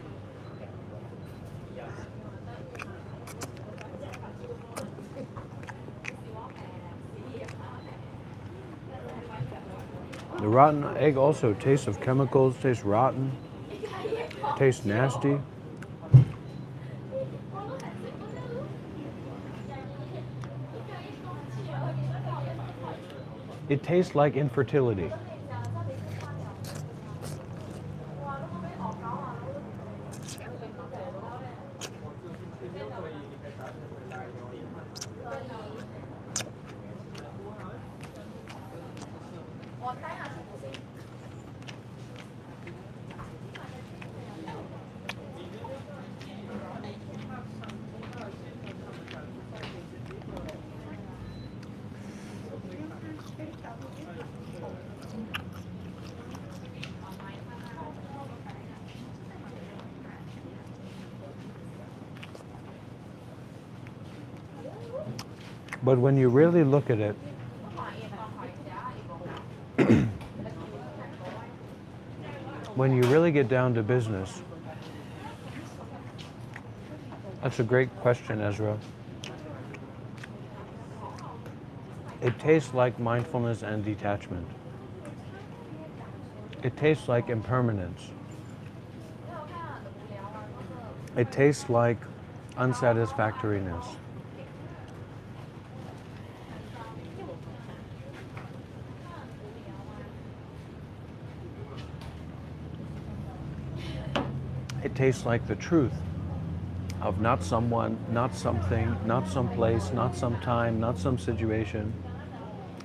The rotten egg also tastes of chemicals, tastes rotten, tastes nasty. It tastes like infertility. But when you really look at it, when you really get down to business, that's a great question, Ezra. It tastes like mindfulness and detachment. It tastes like impermanence. It tastes like unsatisfactoriness. It tastes like the truth of not someone, not something, not some place, not some time, not some situation,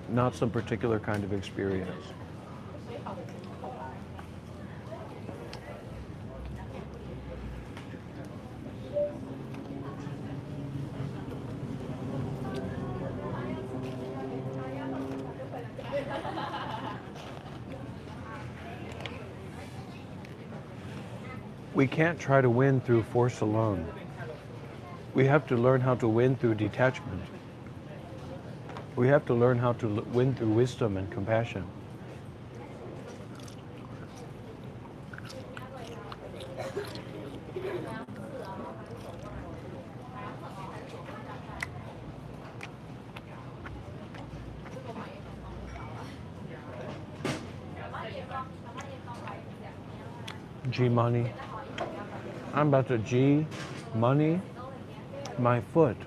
not some particular kind of experience. We can't try to win through force alone. We have to learn how to win through detachment. We have to learn how to win through wisdom and compassion. G money. I'm about to G money my foot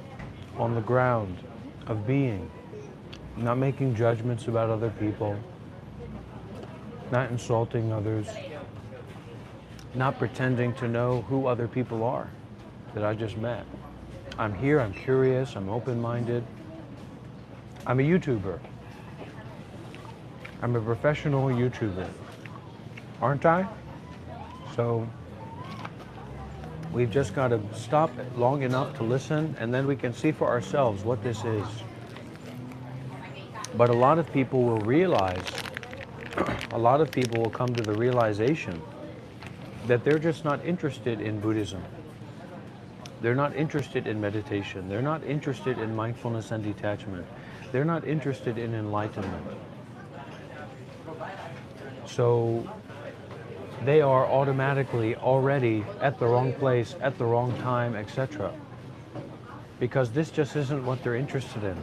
on the ground of being, not making judgments about other people, not insulting others, not pretending to know who other people are that I just met. I'm here, I'm curious, I'm open-minded. I'm a YouTuber. I'm a professional YouTuber, aren't I? So we've just got to stop long enough to listen, and then we can see for ourselves what this is. But a lot of people will realize, a lot of people will come to the realization that they're just not interested in Buddhism. They're not interested in meditation. They're not interested in mindfulness and detachment. They're not interested in enlightenment. So they are automatically already at the wrong place, at the wrong time, etc. Because this just isn't what they're interested in.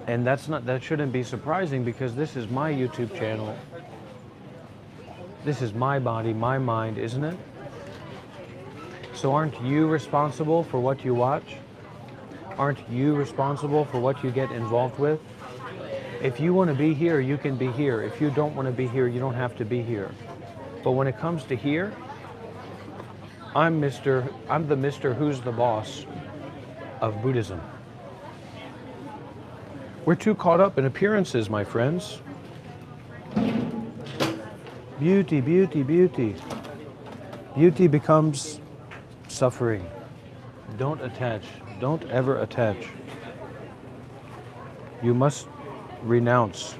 And that shouldn't be surprising, because this is my YouTube channel. This is my body, my mind, isn't it? So aren't you responsible for what you watch? Aren't you responsible for what you get involved with? If you want to be here, you can be here. If you don't want to be here, you don't have to be here. But when it comes to here, I'm the Mr. Who's the Boss of Buddhism. We're too caught up in appearances, my friends. Beauty, beauty, beauty. Beauty becomes suffering. Don't attach. Don't ever attach. You must renounce.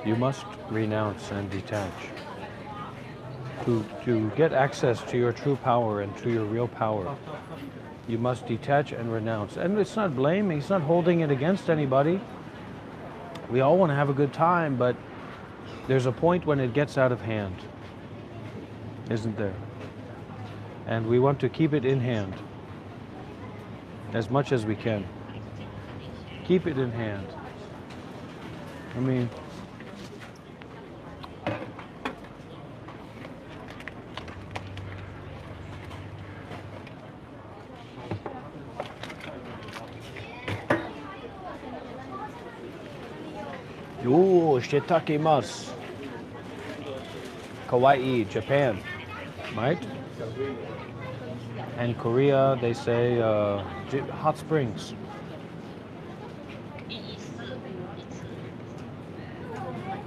You must renounce and detach. To get access to your true power and to your real power, you must detach and renounce. And it's not blaming, it's not holding it against anybody. We all want to have a good time, but there's a point when it gets out of hand, isn't there? And we want to keep it in hand as much as we can. Keep it in hand. I mean, ooh, shitakimasu. Kawaii, Japan, right? And Korea, they say hot springs.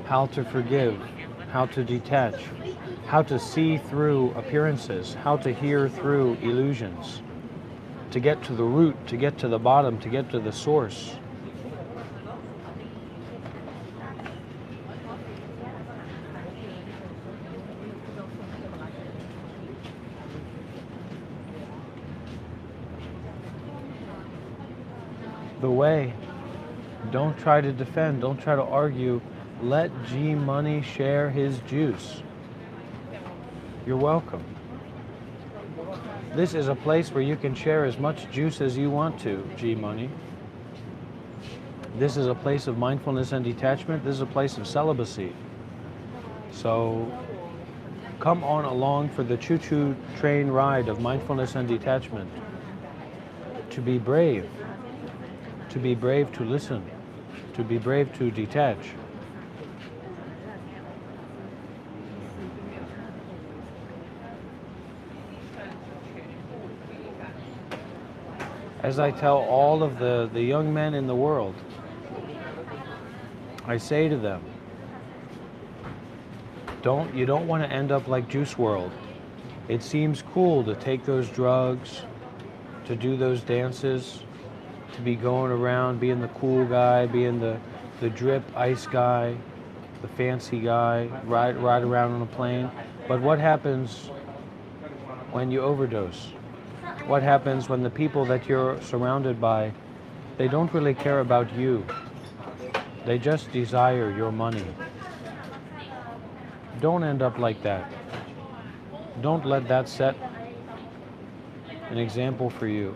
How to forgive, how to detach, how to see through appearances, how to hear through illusions, to get to the root, to get to the bottom, to get to the source. The way. Don't try to defend, don't try to argue. Let G Money share his juice. You're welcome. This is a place where you can share as much juice as you want to, G Money. This is a place of mindfulness and detachment. This is a place of celibacy. So come on along for the choo-choo train ride of mindfulness and detachment. To be brave. To be brave to listen. To be brave to detach. As I tell all of the young men in the world, I say to them, you don't want to end up like Juice World. It seems cool to take those drugs, to do those dances, to be going around, being the cool guy, being the drip ice guy, the fancy guy, ride around on a plane. But what happens when you overdose? What happens when the people that you're surrounded by, they don't really care about you. They just desire your money. Don't end up like that. Don't let that set an example for you.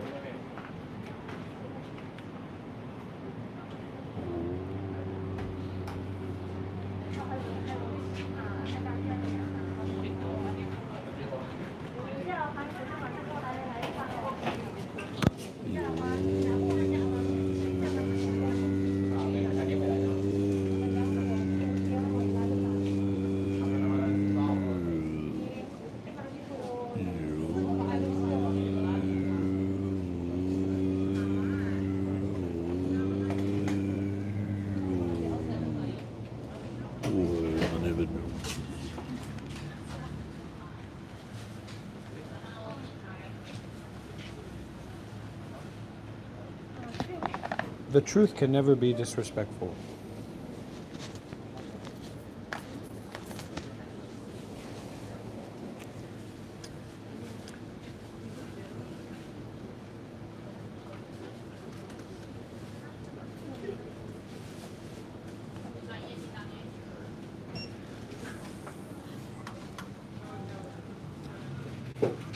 The truth can never be disrespectful.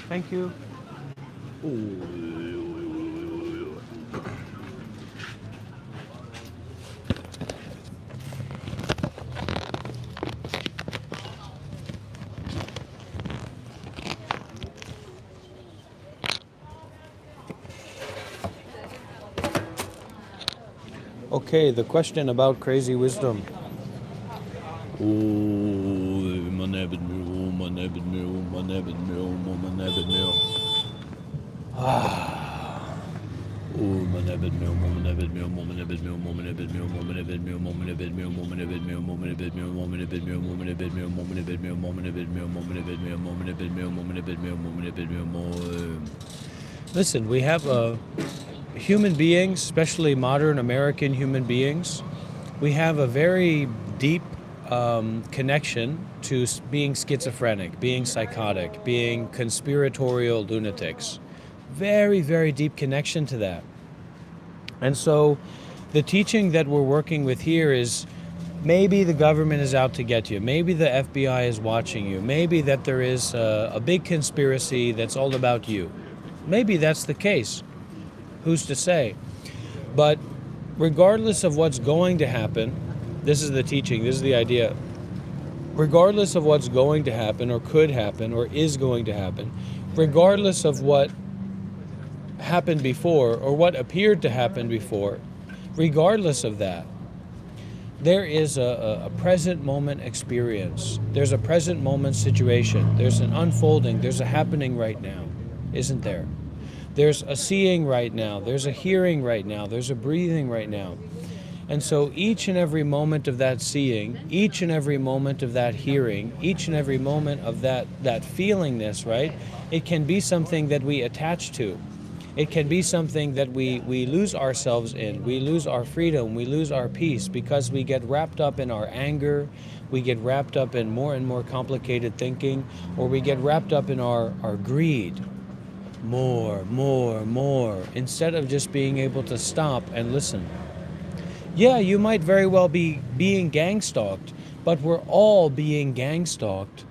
Thank you. Okay, the question about crazy wisdom. Listen, we have human beings, especially modern American human beings, we have a very deep connection to being schizophrenic, being psychotic, being conspiratorial lunatics. Very, very deep connection to that. And so the teaching that we're working with here is maybe the government is out to get you. Maybe the FBI is watching you. Maybe that there is a big conspiracy that's all about you. Maybe that's the case. Who's to say? But regardless of what's going to happen, this is the teaching, this is the idea. Regardless of what's going to happen or could happen or is going to happen, regardless of what happened before or what appeared to happen before, regardless of that, there is a present moment experience. There's a present moment situation. There's an unfolding. There's a happening right now, isn't there? There's a seeing right now. There's a hearing right now. There's a breathing right now. And so each and every moment of that seeing, each and every moment of that hearing, each and every moment of that feelingness, right? It can be something that we attach to. It can be something that we lose ourselves in. We lose our freedom. We lose our peace because we get wrapped up in our anger. We get wrapped up in more and more complicated thinking, or we get wrapped up in our greed. More, instead of just being able to stop and listen. Yeah, you might very well be being gang-stalked, but we're all being gang-stalked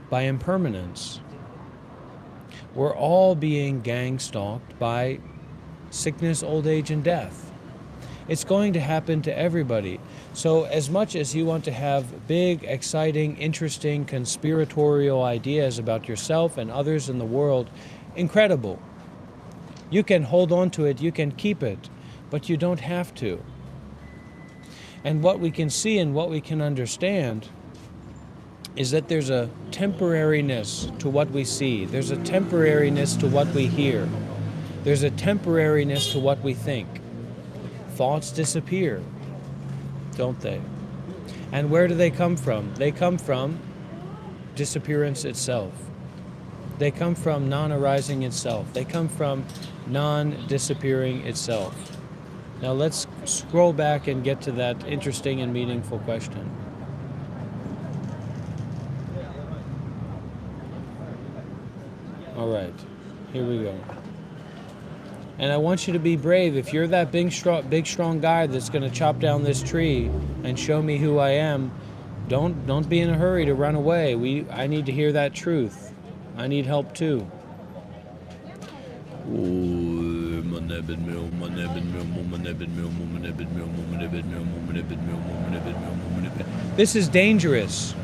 by impermanence. We're all being gang-stalked by sickness, old age, and death. It's going to happen to everybody. So as much as you want to have big, exciting, interesting, conspiratorial ideas about yourself and others in the world, incredible. You can hold on to it, you can keep it, but you don't have to. And what we can see and what we can understand is that there's a temporariness to what we see. There's a temporariness to what we hear. There's a temporariness to what we think. Thoughts disappear, don't they? And where do they come from? They come from disappearance itself. They come from non-arising itself. They come from non-disappearing itself. Now let's scroll back and get to that interesting and meaningful question. All right, here we go. And I want you to be brave. If you're that big, strong guy that's going to chop down this tree and show me who I am, don't be in a hurry to run away. I need to hear that truth. I need help too. This is dangerous.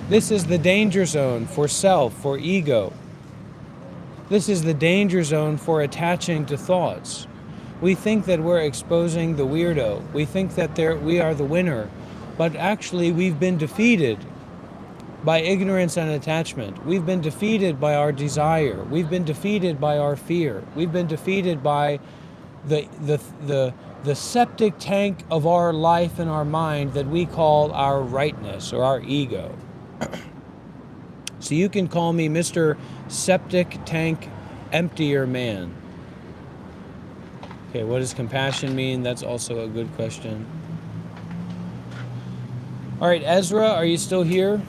This is the danger zone for self, for ego. This is the danger zone for attaching to thoughts. We think that we're exposing the weirdo. We think that we are the winner. But actually, we've been defeated by ignorance and attachment. We've been defeated by our desire. We've been defeated by our fear. We've been defeated by the septic tank of our life and our mind that we call our rightness or our ego. So you can call me Mr. Septic Tank Emptier Man. Okay, what does compassion mean? That's also a good question. All right, Ezra, are you still here?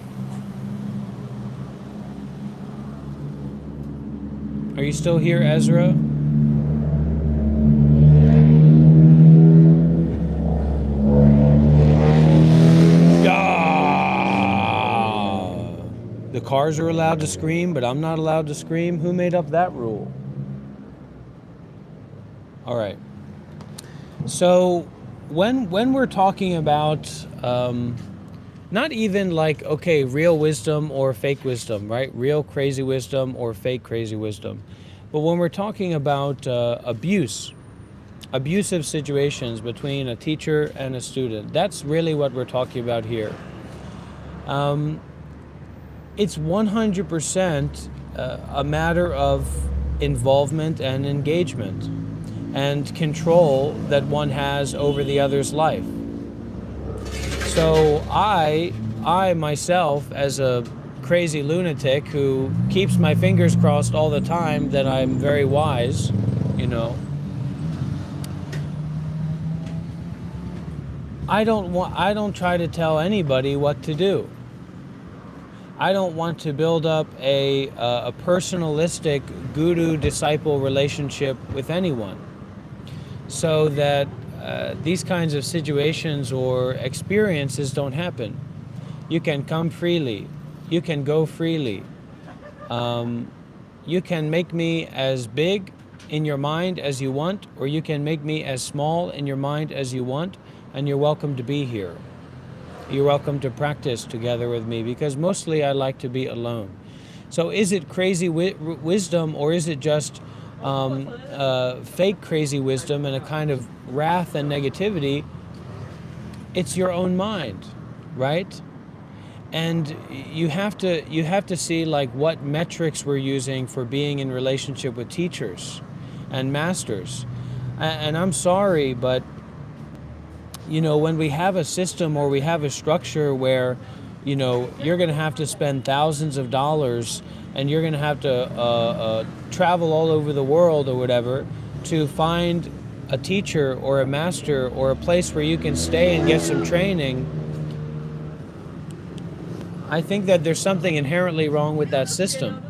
Are you still here, Ezra? The cars are allowed to scream, but I'm not allowed to scream. Who made up that rule? All right. So when we're talking about not even like, okay, real wisdom or fake wisdom, right? Real crazy wisdom or fake crazy wisdom. But when we're talking about abusive situations between a teacher and a student, that's really what we're talking about here. It's 100% a matter of involvement and engagement and control that one has over the other's life. So I myself, as a crazy lunatic who keeps my fingers crossed all the time that I'm very wise, you know, I don't try to tell anybody what to do. I don't want to build up a personalistic guru-disciple relationship with anyone, so that these kinds of situations or experiences don't happen. You can come freely. You can go freely. You can make me as big in your mind as you want, or you can make me as small in your mind as you want, and you're welcome to be here. You're welcome to practice together with me, because mostly I like to be alone. So is it crazy wisdom, or is it just fake crazy wisdom and a kind of wrath and negativity? It's your own mind, right? And you have to see like what metrics we're using for being in relationship with teachers and masters. And I'm sorry, but you know, when we have a system or we have a structure where, you know, you're going to have to spend thousands of dollars and you're going to have to travel all over the world or whatever to find a teacher or a master or a place where you can stay and get some training, I think that there's something inherently wrong with that system.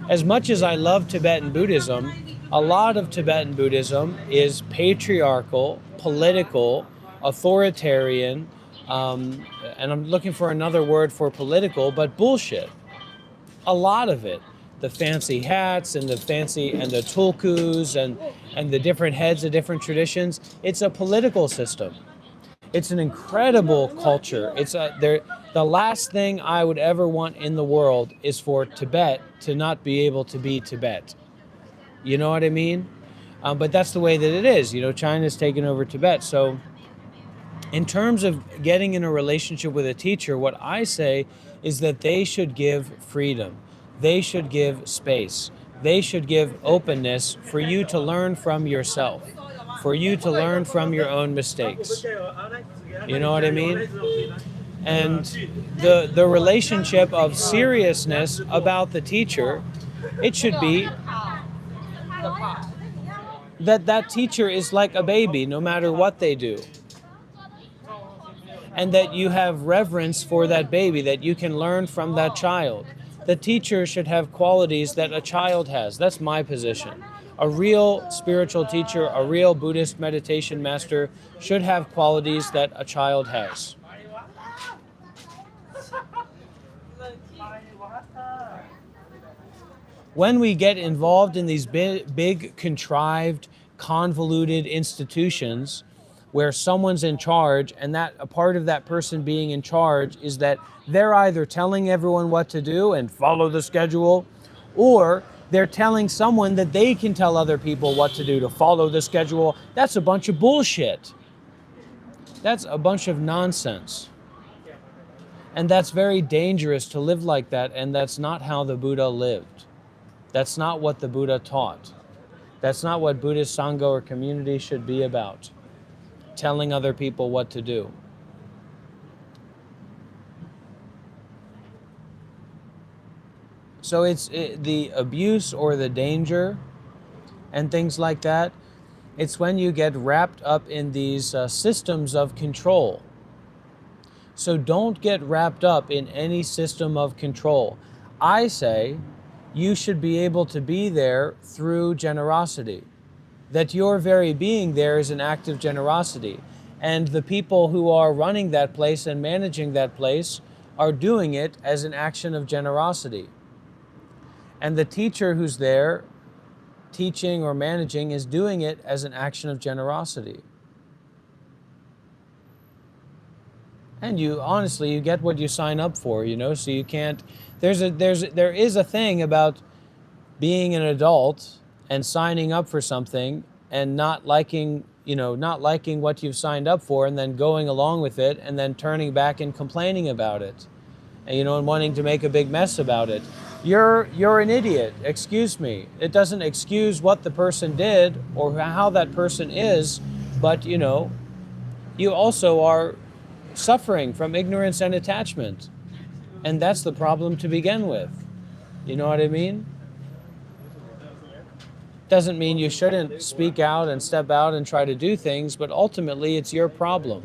As much as I love Tibetan Buddhism, a lot of Tibetan Buddhism is patriarchal, political, authoritarian, and I'm looking for another word for political, but bullshit. A lot of it. The fancy hats and the tulkus and the different heads of different traditions. It's a political system. It's an incredible culture. The last thing I would ever want in the world is for Tibet to not be able to be Tibet. You know what I mean? But that's the way that it is. You know, China's taken over Tibet. So in terms of getting in a relationship with a teacher, what I say is that they should give freedom. They should give space. they should give openness for you to learn from yourself, for you to learn from your own mistakes. You know what I mean? And the relationship of seriousness about the teacher, it should be that that teacher is like a baby no matter what they do. And that you have reverence for that baby, that you can learn from that child. The teacher should have qualities that a child has. That's my position. A real spiritual teacher, a real Buddhist meditation master should have qualities that a child has. When we get involved in these big contrived, convoluted institutions where someone's in charge, and that a part of that person being in charge is that they're either telling everyone what to do and follow the schedule, or they're telling someone that they can tell other people what to do to follow the schedule. That's a bunch of bullshit. That's a bunch of nonsense. And that's very dangerous to live like that, and that's not how the Buddha lived. That's not what the Buddha taught. That's not what Buddhist Sangha or community should be about. Telling other people what to do. So it's the abuse or the danger and things like that. It's when you get wrapped up in these systems of control. So don't get wrapped up in any system of control. I say you should be able to be there through generosity. That your very being there is an act of generosity. And the people who are running that place and managing that place are doing it as an action of generosity. And the teacher who's there, teaching or managing, is doing it as an action of generosity. And you, honestly, you get what you sign up for, you know, so you can't, there is a thing about being an adult and signing up for something and not liking what you've signed up for and then going along with it and then turning back and complaining about it, and, and wanting to make a big mess about it. You're an idiot, excuse me. It doesn't excuse what the person did or how that person is, but, you also are suffering from ignorance and attachment. And that's the problem to begin with. You know what I mean? Doesn't mean you shouldn't speak out and step out and try to do things, but ultimately it's your problem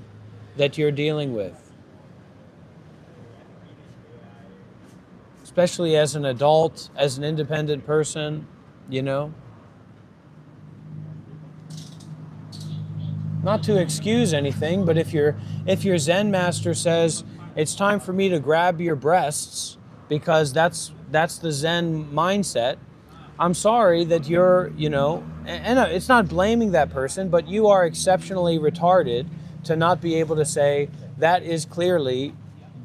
that you're dealing with. Especially as an adult, as an independent person, Not to excuse anything, but if your Zen master says, it's time for me to grab your breasts, because that's the Zen mindset, I'm sorry that you're, and it's not blaming that person, but you are exceptionally retarded to not be able to say that is clearly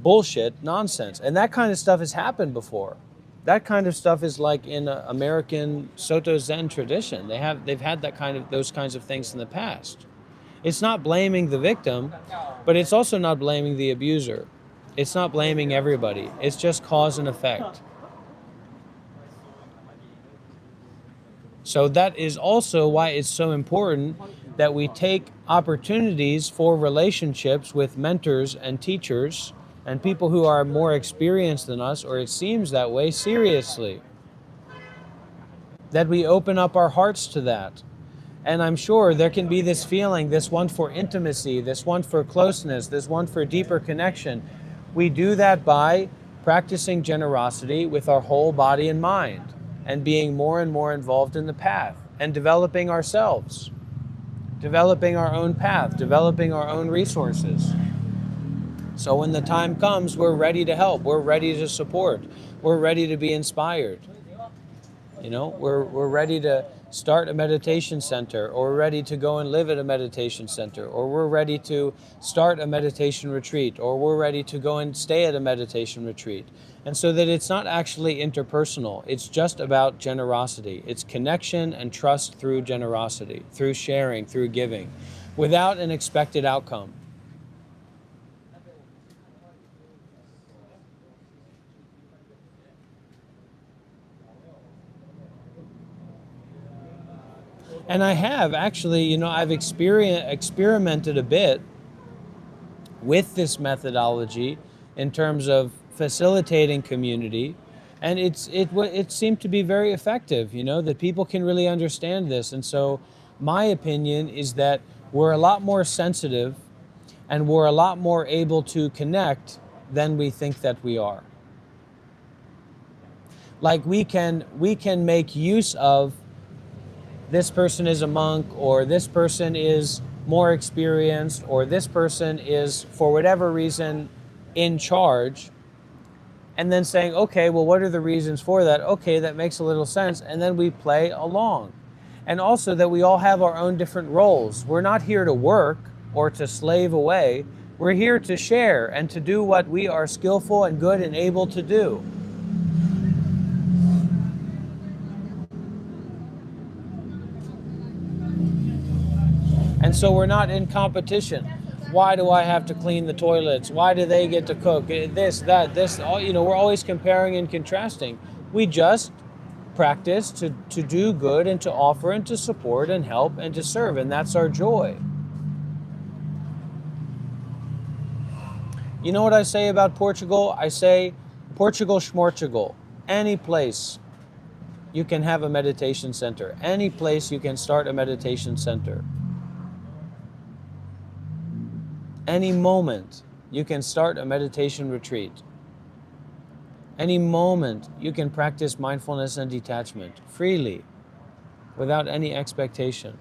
bullshit nonsense. And that kind of stuff has happened before. That kind of stuff is like in American Soto Zen tradition. They've had those kinds of things in the past. It's not blaming the victim, but it's also not blaming the abuser. It's not blaming everybody. It's just cause and effect. So that is also why it's so important that we take opportunities for relationships with mentors and teachers and people who are more experienced than us, or it seems that way, seriously. That we open up our hearts to that. And I'm sure there can be this feeling, this one for intimacy, this one for closeness, this one for deeper connection. We do that by practicing generosity with our whole body and mind, and being more and more involved in the path, and developing ourselves, developing our own path, developing our own resources. So when the time comes, we're ready to help, we're ready to support, we're ready to be inspired. We're ready to start a meditation center, or we're ready to go and live at a meditation center, or we're ready to start a meditation retreat, or we're ready to go and stay at a meditation retreat. And so that it's not actually interpersonal, it's just about generosity. It's connection and trust through generosity, through sharing, through giving, without an expected outcome. And I have actually, you know, I've experimented a bit with this methodology in terms of facilitating community, and it seemed to be very effective, you know, that people can really understand this. And so my opinion is that we're a lot more sensitive and we're a lot more able to connect than we think that we are. Like we can make use of this person is a monk, or this person is more experienced, or this person is, for whatever reason, in charge, and then saying, okay, well, what are the reasons for that? Okay, that makes a little sense, and then we play along. And also that we all have our own different roles. We're not here to work or to slave away. We're here to share and to do what we are skillful and good and able to do. And so we're not in competition. Why do I have to clean the toilets? Why do they get to cook? This, that, this, all, you know, we're always comparing and contrasting. We just practice to do good and to offer and to support and help and to serve, and that's our joy. You know what I say about Portugal? I say Portugal schmortugal. Any place you can have a meditation center. Any place you can start a meditation center. Any moment you can start a meditation retreat. Any moment you can practice mindfulness and detachment freely, without any expectation.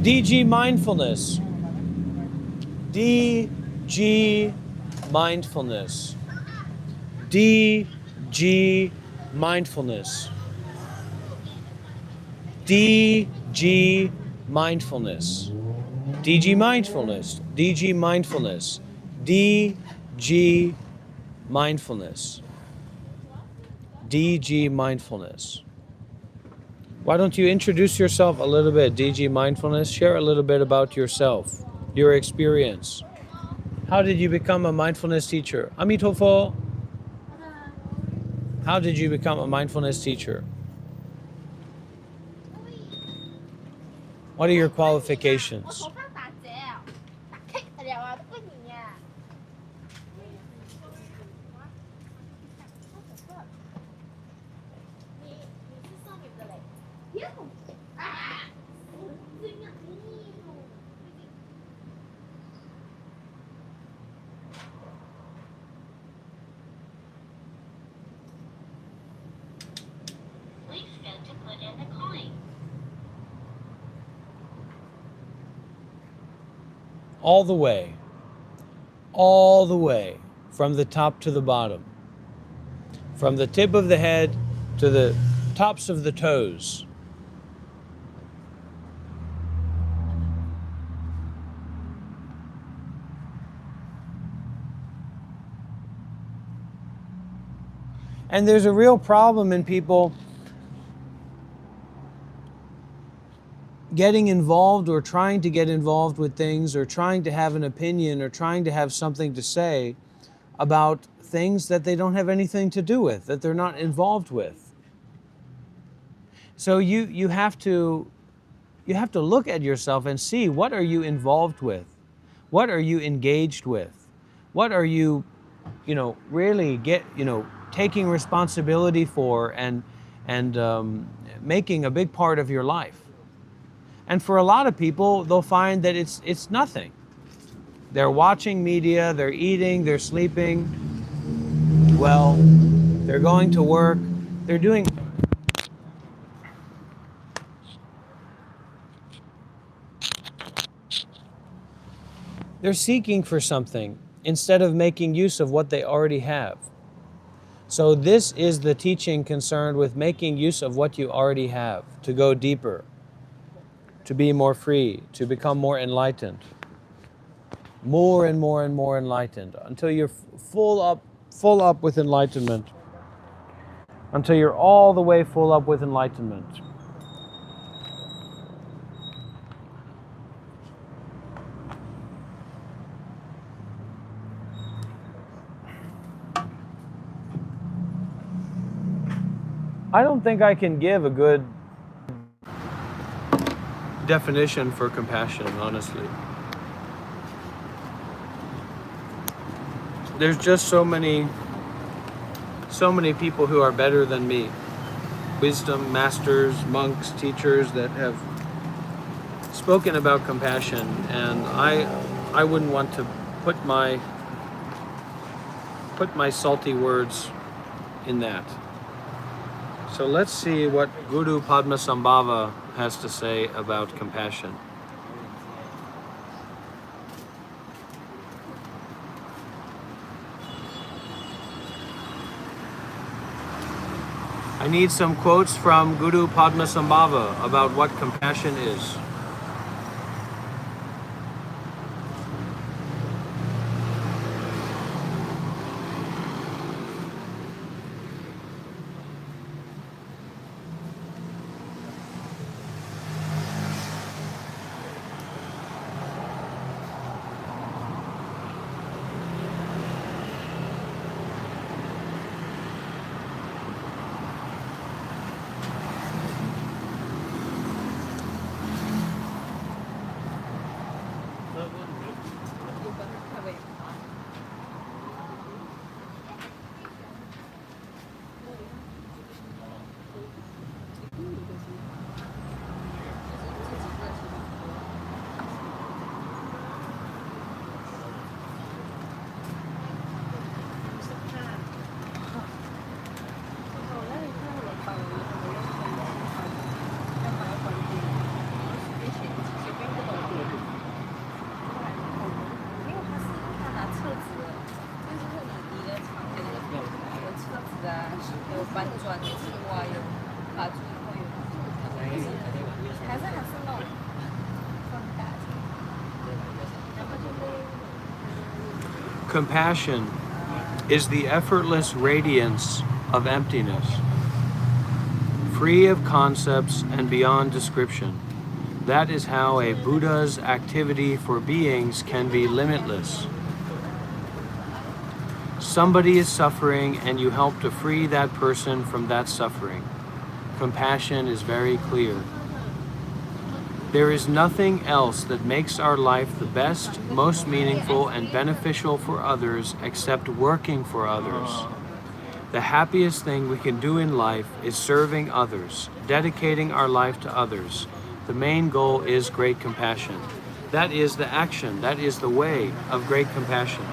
DG mindfulness. DG mindfulness. DG mindfulness. DG mindfulness. DG mindfulness. DG mindfulness. DG mindfulness. DG mindfulness. Why don't you introduce yourself a little bit, DG Mindfulness? Share a little bit about yourself, your experience. How did you become a mindfulness teacher? Amitofo. How did you become a mindfulness teacher? What are your qualifications? All the way, from the top to the bottom, from the tip of the head to the tops of the toes. And there's a real problem in people getting involved or trying to get involved with things or trying to have an opinion or trying to have something to say about things that they don't have anything to do with, that they're not involved with. So you have to look at yourself and see, what are you involved with? What are you engaged with? What are you, really taking responsibility for and making a big part of your life? And for a lot of people, they'll find that it's nothing. They're watching media, they're eating, they're sleeping, well. They're going to work. They're doing... They're seeking for something instead of making use of what they already have. So this is the teaching concerned with making use of what you already have, to go deeper, to be more free, to become more enlightened. More and more and more enlightened, until you're full up with enlightenment. Until you're all the way full up with enlightenment. I don't think I can give a good definition for compassion, honestly. There's just so many people who are better than me. Wisdom, masters, monks, teachers that have spoken about compassion, and I wouldn't want to put my salty words in that. So let's see what Guru Padmasambhava has to say about compassion. I need some quotes from Guru Padmasambhava about what compassion is. Compassion is the effortless radiance of emptiness, free of concepts and beyond description. That is how a Buddha's activity for beings can be limitless. Somebody is suffering and you help to free that person from that suffering. Compassion is very clear. There is nothing else that makes our life the best, most meaningful, and beneficial for others except working for others. The happiest thing we can do in life is serving others, dedicating our life to others. The main goal is great compassion. That is the action, that is the way of great compassion.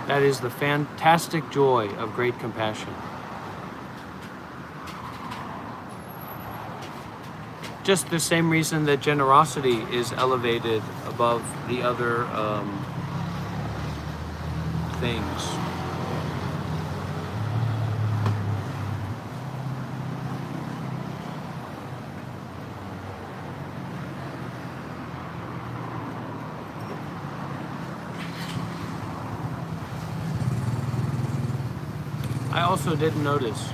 That is the fantastic joy of great compassion. Just the same reason that generosity is elevated above the other things. I also didn't notice.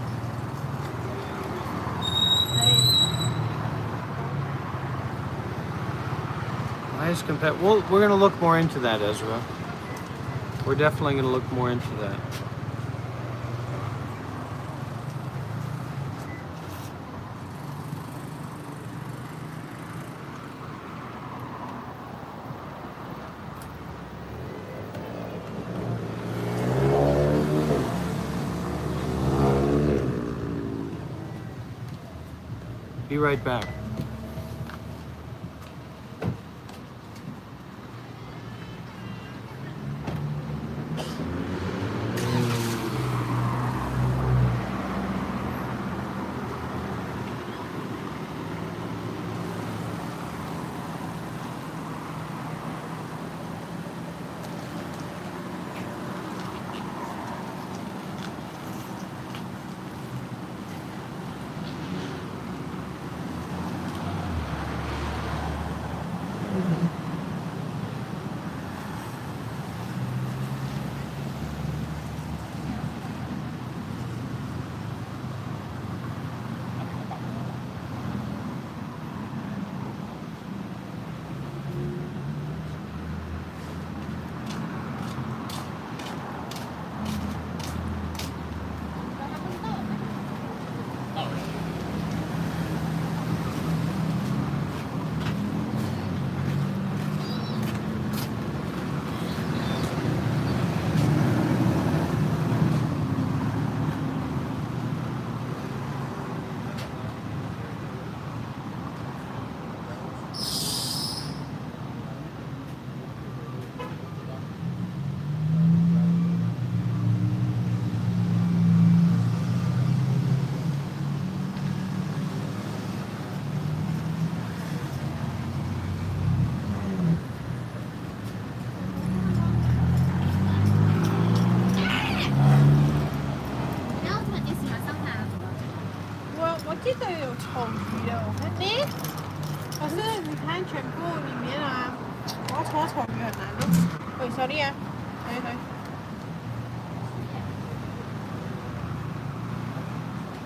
Well, we're going to look more into that, Ezra. We're definitely going to look more into that. Be right back. 红鱼的，我看你，可是你看全部里面啊，我要搓丑鱼很难哦。喂，sorry 啊，可以。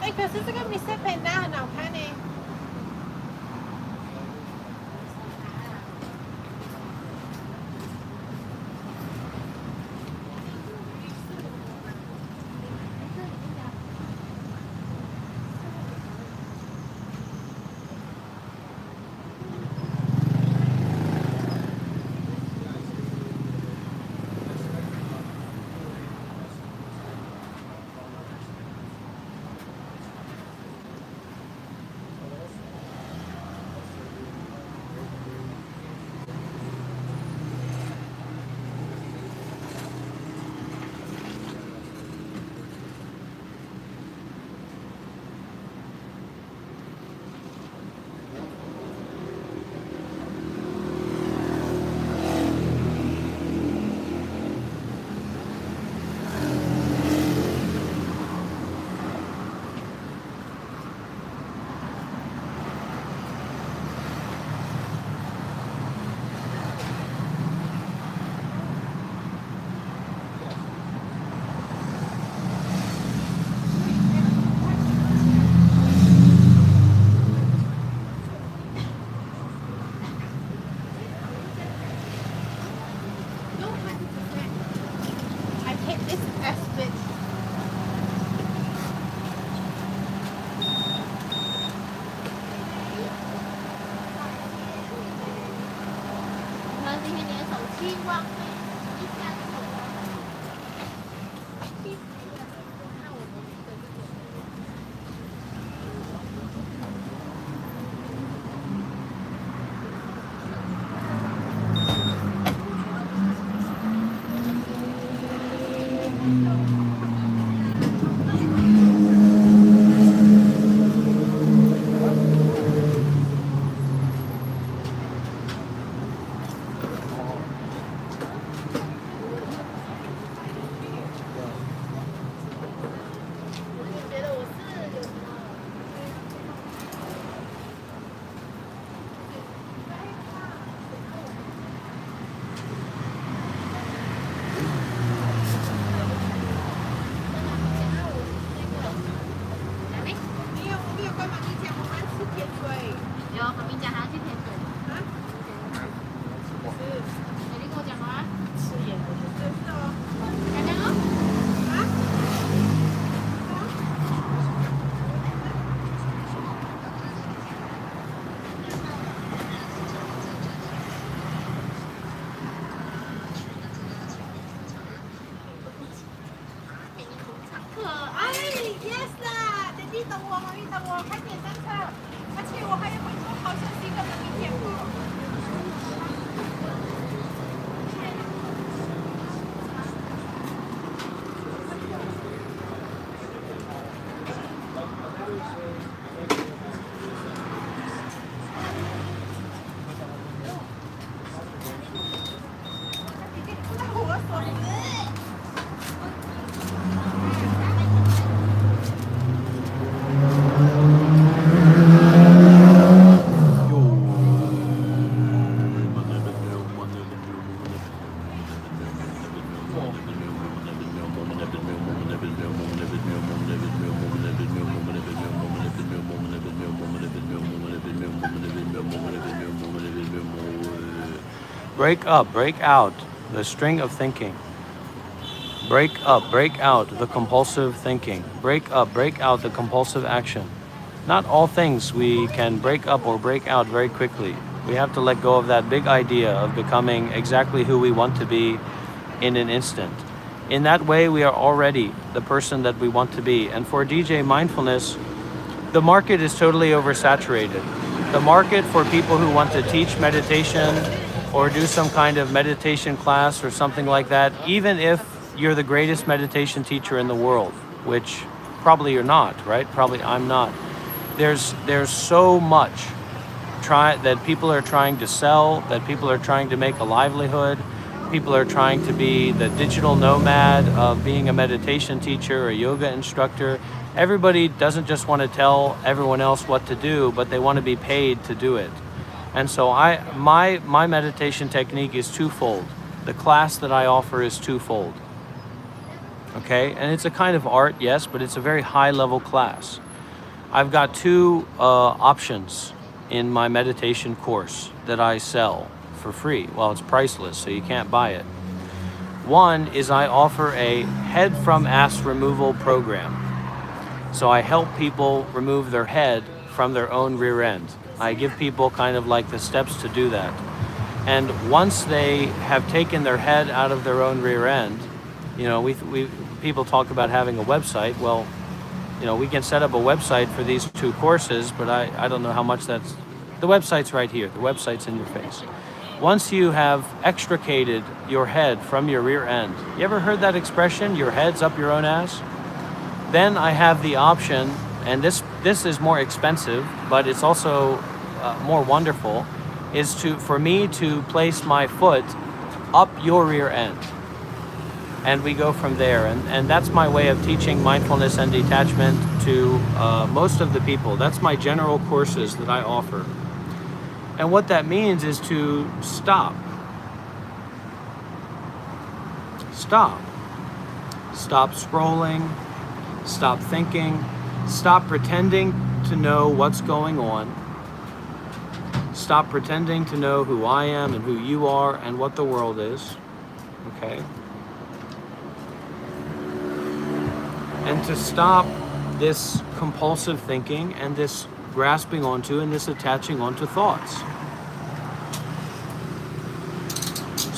哎，可是这个 Mr. Panda 很好看呢。I hate this aspect. 那今天你的手机忘了一下就忘了。觉得我是有什么？ 你有干嘛？你讲我们吃甜水。有，旁边家还要去甜水。啊？是。你跟我讲吗？吃盐的，是哦。讲讲哦。啊？可爱，yes 啦，弟弟等我，妈咪等我，快点上车。而且我还有很多好消息跟妈咪讲哦。 Break up, break out the string of thinking. Break up, break out the compulsive thinking. Break up, break out the compulsive action. Not all things we can break up or break out very quickly. We have to let go of that big idea of becoming exactly who we want to be in an instant. In that way, we are already the person that we want to be. And for DJ Mindfulness, the market is totally oversaturated. The market for people who want to teach meditation or do some kind of meditation class or something like that, even if you're the greatest meditation teacher in the world, which probably you're not, right? Probably I'm not. There's so much that people are trying to sell, that people are trying to make a livelihood. People are trying to be the digital nomad of being a meditation teacher or a yoga instructor. everybody doesn't just want to tell everyone else what to do, but they want to be paid to do it. And so my meditation technique is twofold. The class that I offer is twofold. Okay, and it's a kind of art, yes, but it's a very high level class. I've got two options in my meditation course that I sell for free. Well, it's priceless, so you can't buy it. One is I offer a head from ass removal program. So I help people remove their head from their own rear end. I give people kind of like the steps to do that. And once they have taken their head out of their own rear end, you know, people talk about having a website. Well, you know, we can set up a website for these two courses, but I don't know how much that's... The website's right here. The website's in your face. Once you have extricated your head from your rear end, you ever heard that expression, your head's up your own ass? Then I have the option, and this is more expensive, but it's also more wonderful, is for me to place my foot up your rear end. And we go from there. And that's my way of teaching mindfulness and detachment to most of the people. That's my general courses that I offer. And what that means is to stop. Stop. Stop scrolling. Stop thinking. Stop pretending to know what's going on. Stop pretending to know who I am and who you are and what the world is. Okay? And to stop this compulsive thinking and this grasping onto and this attaching onto thoughts.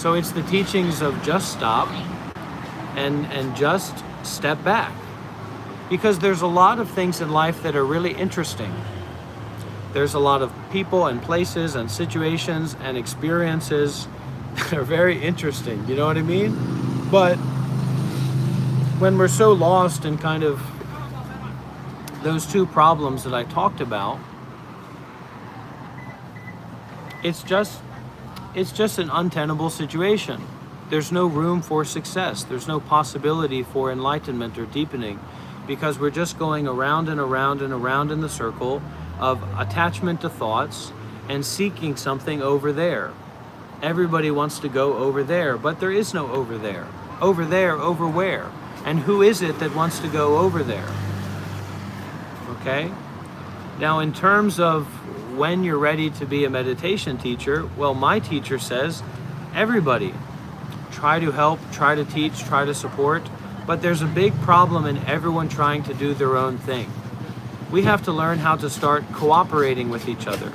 So it's the teachings of just stop and just step back. Because there's a lot of things in life that are really interesting. There's a lot of people and places and situations and experiences that are very interesting, you know what I mean? But when we're so lost in kind of those two problems that I talked about, it's just an untenable situation. There's no room for success. There's no possibility for enlightenment or deepening, because we're just going around and around and around in the circle of attachment to thoughts and seeking something over there. Everybody wants to go over there, but there is no over there. Over there, over where? And who is it that wants to go over there? Okay? Now, in terms of when you're ready to be a meditation teacher, well, my teacher says, everybody, try to help, try to teach, try to support, but there's a big problem in everyone trying to do their own thing. We have to learn how to start cooperating with each other.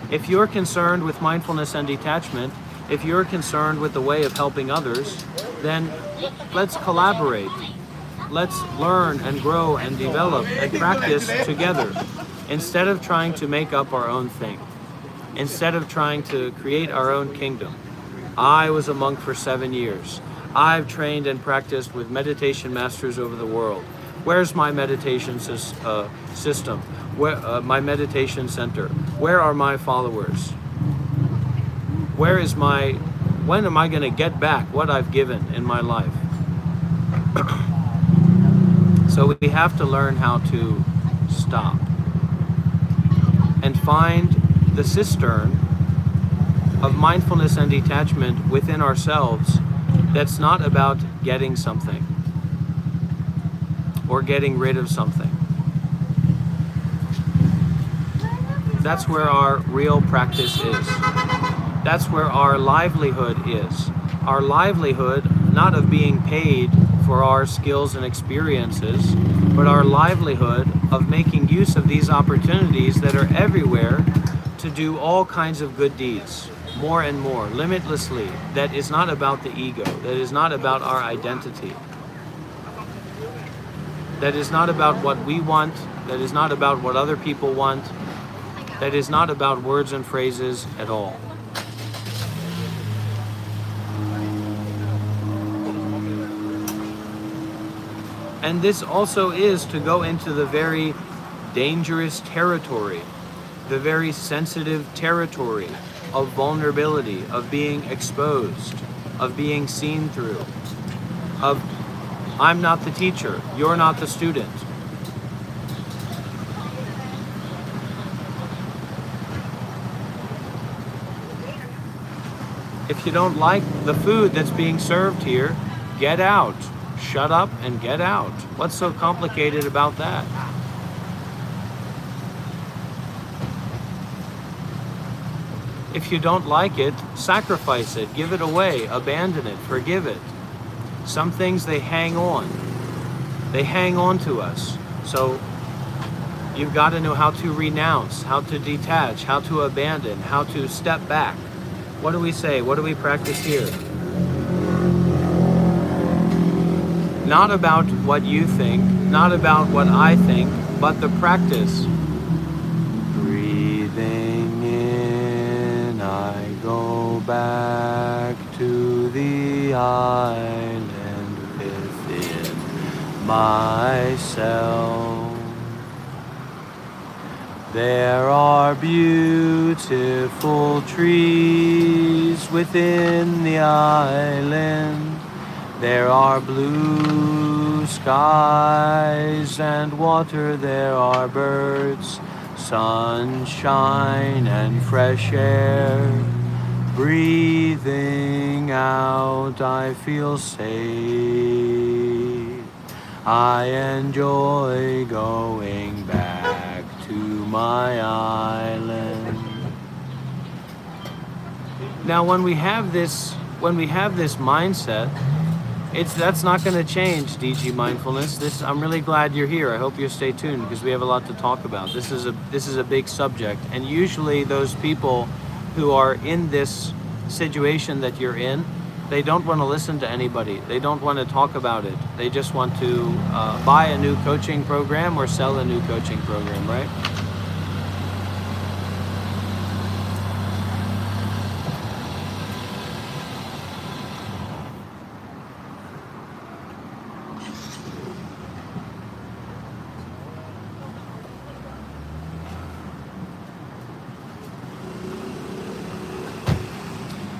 If you're concerned with mindfulness and detachment, if you're concerned with the way of helping others, then let's collaborate. Let's learn and grow and develop and practice together, instead of trying to make up our own thing, instead of trying to create our own kingdom. I was a monk for 7 years. I've trained and practiced with meditation masters over the world. Where's my meditation system? Where, my meditation center? Where are my followers? When am I going to get back what I've given in my life? So we have to learn how to stop and find the cistern of mindfulness and detachment within ourselves that's not about getting something or getting rid of something. That's where our real practice is. That's where our livelihood is. Our livelihood, not of being paid for our skills and experiences, but our livelihood of making use of these opportunities that are everywhere to do all kinds of good deeds, more and more, limitlessly. That is not about the ego. That is not about our identity. That is not about what we want. That is not about what other people want. That is not about words and phrases at all. And this also is to go into the very dangerous territory, the very sensitive territory of vulnerability, of being exposed, of being seen through, of I'm not the teacher, you're not the student. If you don't like the food that's being served here, get out. Shut up and get out. What's so complicated about that? If you don't like it, sacrifice it, give it away, abandon it, forgive it. Some things, they hang on. They hang on to us. So you've got to know how to renounce, how to detach, how to abandon, how to step back. What do we say? What do we practice here? Not about what you think, not about what I think, but the practice. Breathing in, I go back to the island within myself. There are beautiful trees within the island. There are blue skies and water. There are birds, sunshine and fresh air. Breathing out, I feel safe. I enjoy going back to my island. Now, when we have this mindset, that's not going to change, DG Mindfulness. I'm really glad you're here. I hope you stay tuned because we have a lot to talk about. This is a big subject, and usually those people who are in this situation that you're in, they don't want to listen to anybody. They don't want to talk about it. They just want to buy a new coaching program or sell a new coaching program, right?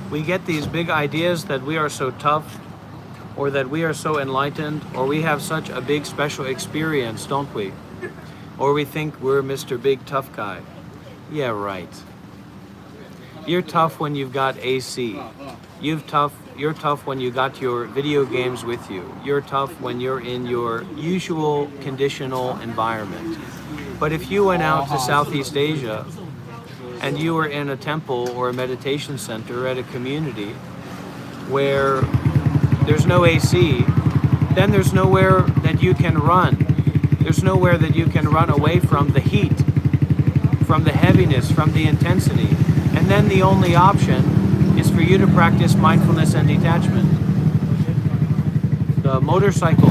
We get these big ideas that we are so tough, or that we are so enlightened, or we have such a big special experience, don't we? Or we think we're Mr. Big Tough Guy. Yeah, right. You're tough when you've got AC. You're tough when you got your video games with you. You're tough when you're in your usual conditional environment. But if you went out to Southeast Asia and you were in a temple or a meditation center at a community where there's no AC, then there's nowhere that you can run. There's nowhere that you can run away from the heat, from the heaviness, from the intensity. And then the only option is for you to practice mindfulness and detachment. The motorcycle.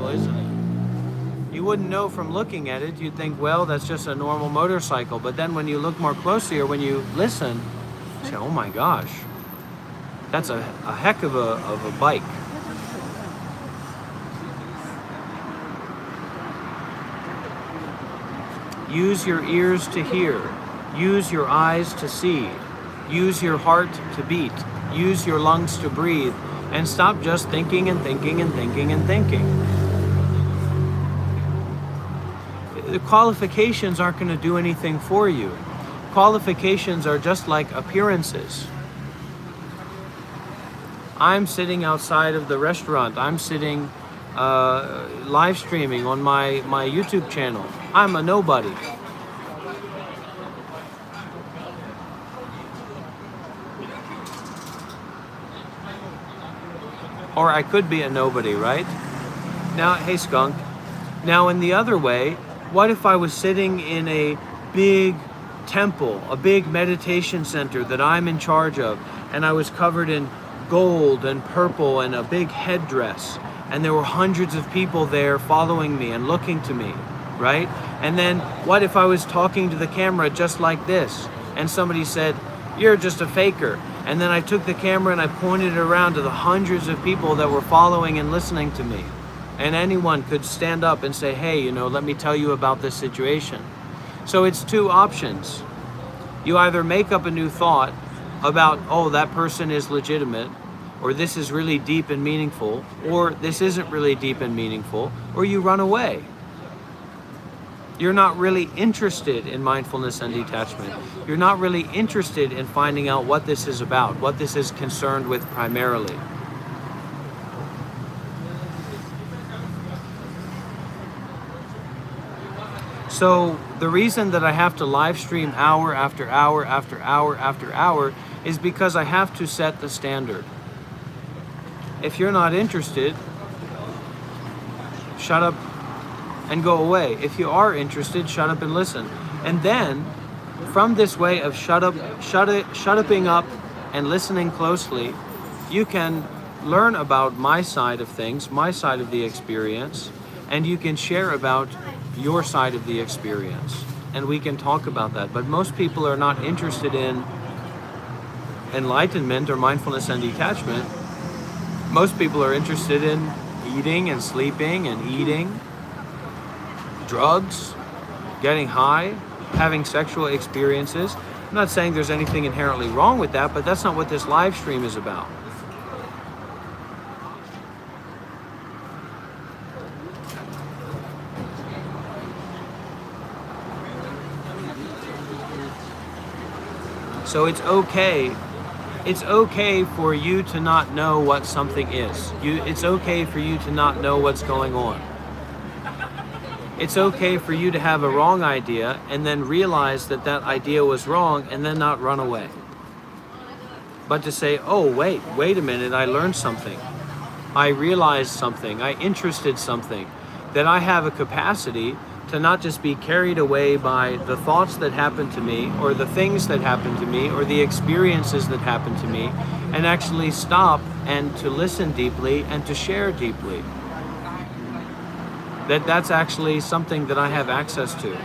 Isn't it? You wouldn't know from looking at it. You'd think, well, that's just a normal motorcycle. But then when you look more closely or when you listen, you say, oh my gosh, that's a heck of a bike. Use your ears to hear. Use your eyes to see. Use your heart to beat. Use your lungs to breathe. And stop just thinking and thinking and thinking and thinking. The qualifications aren't going to do anything for you. Qualifications are just like appearances. I'm sitting outside of the restaurant. I'm sitting live streaming on my YouTube channel. I'm a nobody. Or I could be a nobody, right? Now, hey skunk. Now in the other way, what if I was sitting in a big temple, a big meditation center that I'm in charge of, and I was covered in gold and purple and a big headdress, and there were hundreds of people there following me and looking to me, right? And then what if I was talking to the camera just like this, and somebody said, you're just a faker. And then I took the camera and I pointed it around to the hundreds of people that were following and listening to me. And anyone could stand up and say, hey, let me tell you about this situation. So it's two options. You either make up a new thought about, oh, that person is legitimate, or this is really deep and meaningful, or this isn't really deep and meaningful, or you run away. You're not really interested in mindfulness and detachment. You're not really interested in finding out what this is about, what this is concerned with primarily. So the reason that I have to live stream hour after hour after hour after hour is because I have to set the standard. If you're not interested, shut up and go away. If you are interested, shut up and listen. And then, from this way of shut-upping up and listening closely, you can learn about my side of things, my side of the experience, and you can share about your side of the experience. And we can talk about that. But most people are not interested in enlightenment or mindfulness and detachment. Most people are interested in eating and sleeping and eating, drugs, getting high, having sexual experiences. I'm not saying there's anything inherently wrong with that, but that's not what this live stream is about. So it's okay. It's okay for you to not know what something is. It's okay for you to not know what's going on. It's okay for you to have a wrong idea and then realize that that idea was wrong and then not run away. But to say, oh, wait a minute, I learned something. I realized something. I interested something. That I have a capacity to not just be carried away by the thoughts that happen to me or the things that happen to me or the experiences that happen to me, and actually stop and to listen deeply and to share deeply. That's actually something that I have access to.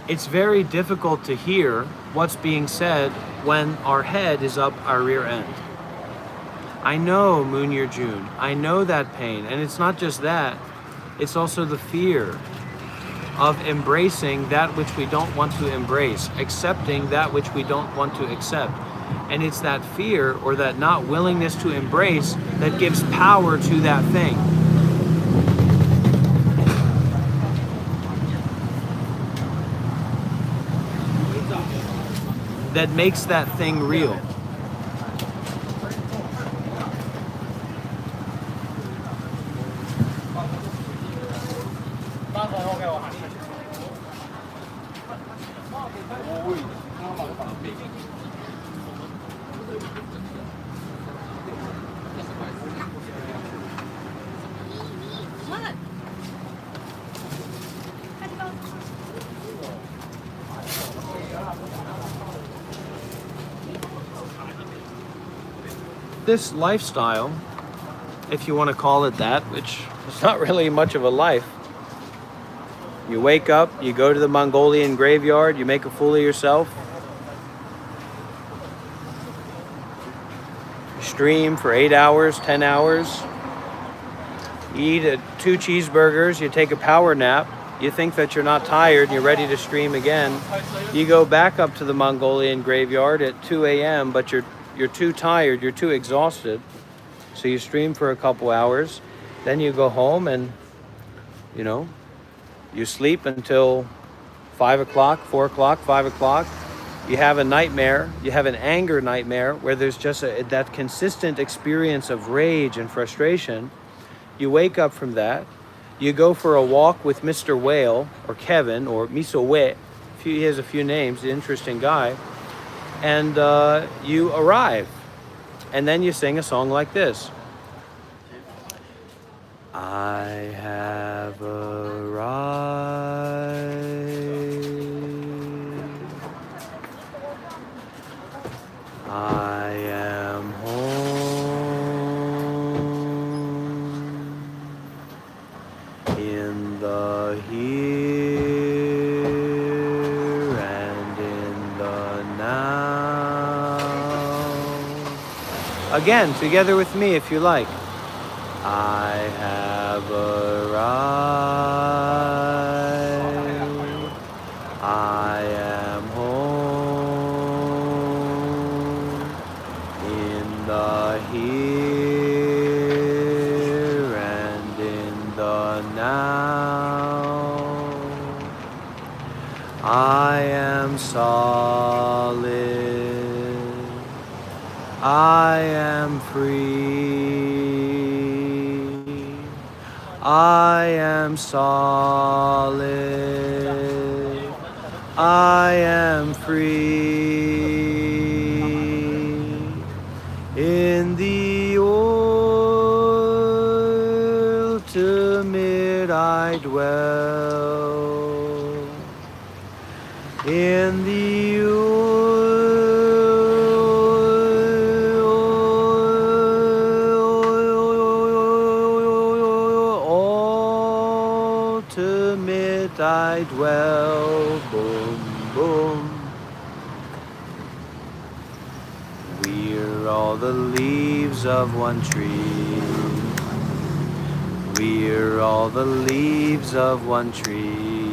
It's very difficult to hear what's being said when our head is up our rear end. I know, Moon Year June, I know that pain, and it's not just that, it's also the fear of embracing that which we don't want to embrace, accepting that which we don't want to accept. And it's that fear or that not willingness to embrace that gives power to that thing. That makes that thing real. This lifestyle, if you want to call it that, which is not really much of a life. You wake up, you go to the Mongolian graveyard, you make a fool of yourself, you stream for 8 hours, 10 hours, you eat 2 cheeseburgers, you take a power nap, you think that you're not tired and you're ready to stream again. You go back up to the Mongolian graveyard at 2 a.m., but you're too tired, you're too exhausted. So you stream for a couple hours, then you go home and, you sleep until 5 o'clock, 4 o'clock, 5 o'clock. You have a nightmare, you have an anger nightmare where there's just that consistent experience of rage and frustration. You wake up from that, you go for a walk with Mr. Whale, or Kevin, or Miso Wet, he has a few names, an interesting guy, and you arrive. And then you sing a song like this. I have arrived. I am home in the here and in the now. Again, together with me if you like. I have arrived. I am home here and in the now. I am solid. I am free. I am solid. I am free. In the ultimate I dwell. In the ultimate I dwell. Boom, boom. We're all the leaves of one tree. We're all the leaves of one tree.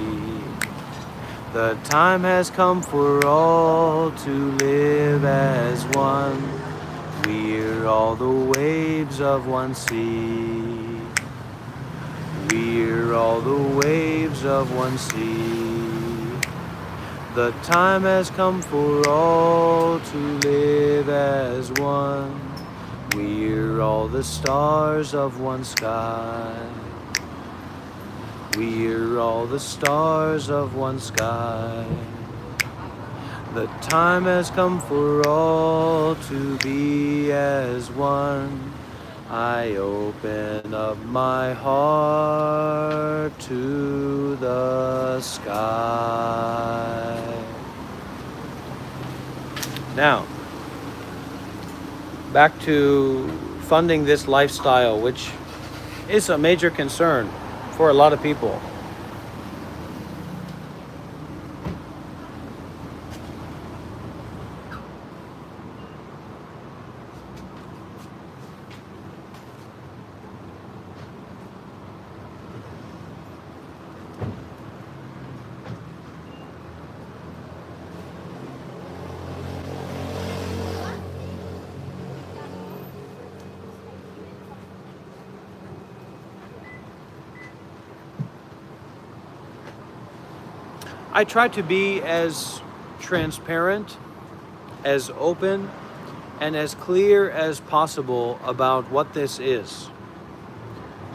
The time has come for all to live as one. We're all the waves of one sea. We're all the waves of one sea. The time has come for all to live as one. We're all the stars of one sky. We're all the stars of one sky. The time has come for all to be as one. I open up my heart to the sky. Now, back to funding this lifestyle, which is a major concern for a lot of people. I try to be as transparent, as open, and as clear as possible about what this is.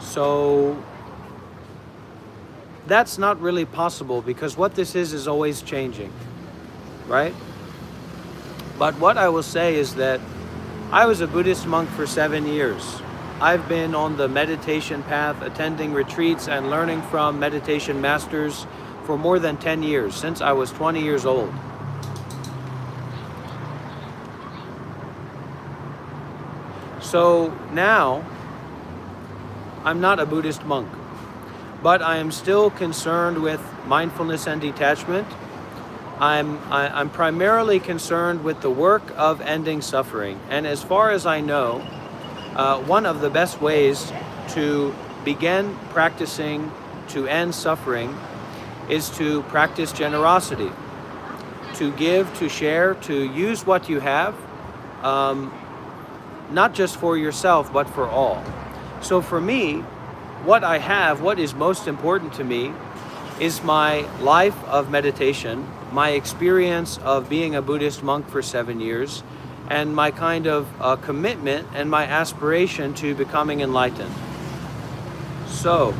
So that's not really possible because what this is always changing, right? But what I will say is that I was a Buddhist monk for 7 years. I've been on the meditation path, attending retreats and learning from meditation masters for more than 10 years, since I was 20 years old. So now, I'm not a Buddhist monk, but I am still concerned with mindfulness and detachment. I'm primarily concerned with the work of ending suffering. And as far as I know, one of the best ways to begin practicing to end suffering is to practice generosity, to give, to share, to use what you have, not just for yourself, but for all. So for me, what I have, what is most important to me, is my life of meditation, my experience of being a Buddhist monk for 7 years, and my kind of commitment and my aspiration to becoming enlightened. So,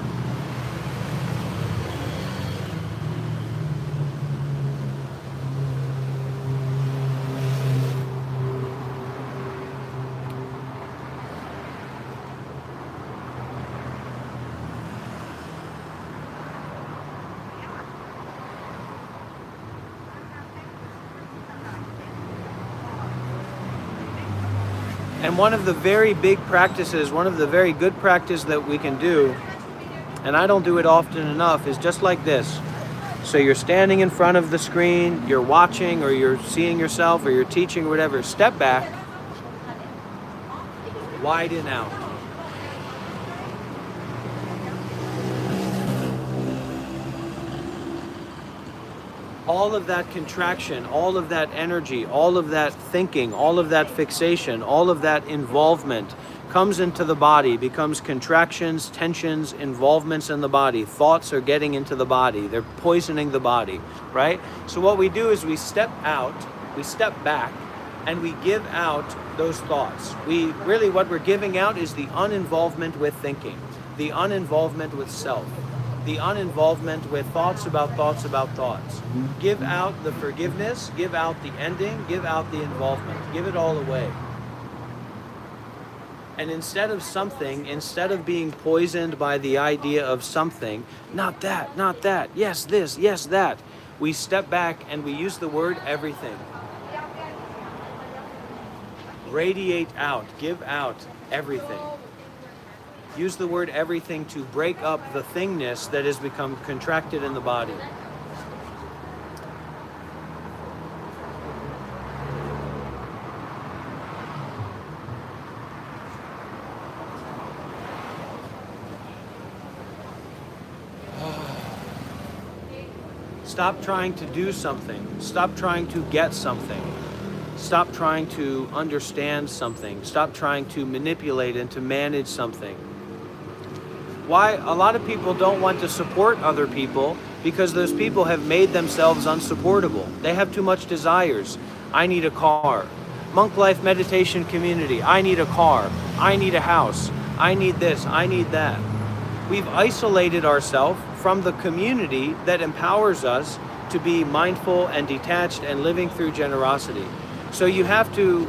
and one of the very big practices, one of the very good practices that we can do, and I don't do it often enough, is just like this. So you're standing in front of the screen, you're watching, or you're seeing yourself, or you're teaching, or whatever. Step back, widen out. all of that contraction, all of that energy, all of that thinking, all of that fixation, all of that involvement comes into the body, becomes contractions, tensions, involvements in the body. Thoughts are getting into the body. They're poisoning the body, right? So what we do is we step out, we step back, and we give out those thoughts. What we're giving out is the uninvolvement with thinking, the uninvolvement with self, the uninvolvement with thoughts about thoughts about thoughts. Give out the forgiveness, give out the ending, give out the involvement, give it all away. And instead of being poisoned by the idea of something, not that, yes, this, yes, that, we step back and we use the word everything. Radiate out, give out everything. Use the word everything to break up the thingness that has become contracted in the body. Stop trying to do something. Stop trying to get something. Stop trying to understand something. Stop trying to manipulate and to manage something. Why a lot of people don't want to support other people because those people have made themselves unsupportable. They have too much desires. I need a car. Monk Life Meditation Community. I need a car. I need a house. I need this. I need that. We've isolated ourselves from the community that empowers us to be mindful and detached and living through generosity. So you have to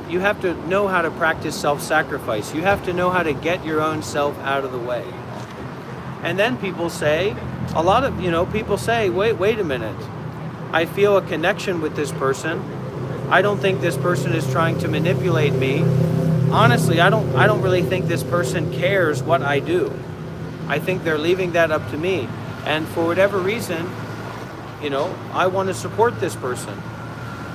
know how to practice self-sacrifice. You have to know how to get your own self out of the way. And then people say, people say, wait a minute. I feel a connection with this person. I don't think this person is trying to manipulate me. Honestly, I don't really think this person cares what I do. I think they're leaving that up to me. And for whatever reason, I want to support this person.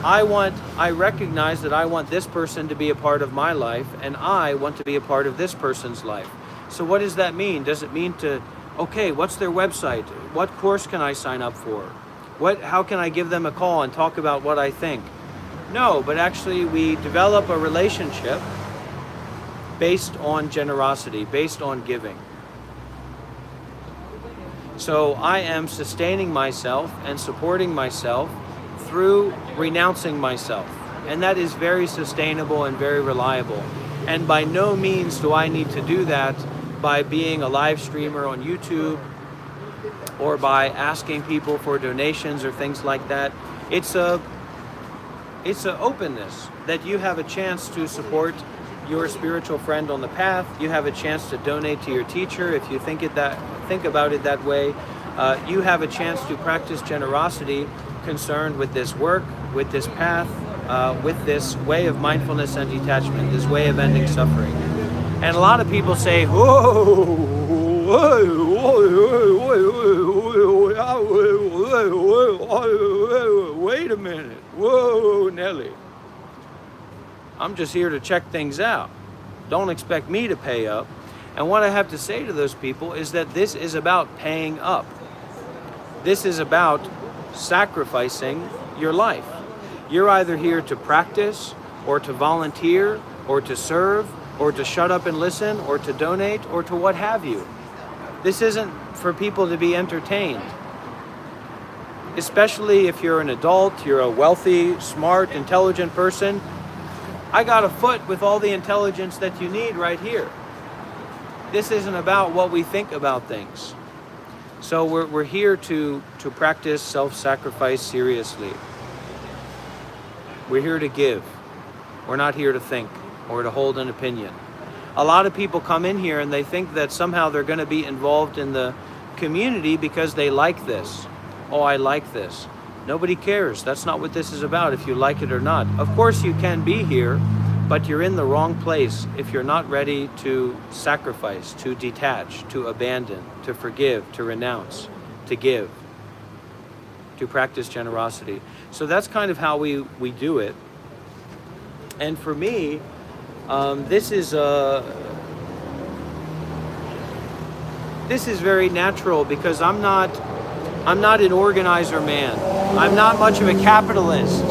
I recognize that I want this person to be a part of my life, and I want to be a part of this person's life. So what does that mean? Does it mean okay, what's their website? What course can I sign up for? How can I give them a call and talk about what I think? No, but actually we develop a relationship based on generosity, based on giving. So I am sustaining myself and supporting myself through renouncing myself. And that is very sustainable and very reliable. And by no means do I need to do that by being a live streamer on YouTube or by asking people for donations or things like that. It's a openness that you have a chance to support your spiritual friend on the path. You have a chance to donate to your teacher if you think about it that way. You have a chance to practice generosity concerned with this work, with this path, with this way of mindfulness and detachment, this way of ending suffering. And a lot of people say, whoa, wait a minute, whoa, Nelly. I'm just here to check things out. Don't expect me to pay up. And what I have to say to those people is that this is about paying up. This is about sacrificing your life. You're either here to practice or to volunteer or to serve or to shut up and listen or to donate or to what have you. This isn't for people to be entertained. Especially if you're an adult, you're a wealthy, smart, intelligent person. I got a foot with all the intelligence that you need right here. This isn't about what we think about things. So we're here to practice self-sacrifice seriously. We're here to give. We're not here to think or to hold an opinion. A lot of people come in here and they think that somehow they're going to be involved in the community because they like this. Oh, I like this. Nobody cares. That's not what this is about, if you like it or not. Of course you can be here, but you're in the wrong place if you're not ready to sacrifice, to detach, to abandon, to forgive, to renounce, to give, to practice generosity. So that's kind of how we do it. And for me, this is very natural because I'm not an organizer man. I'm not much of a capitalist.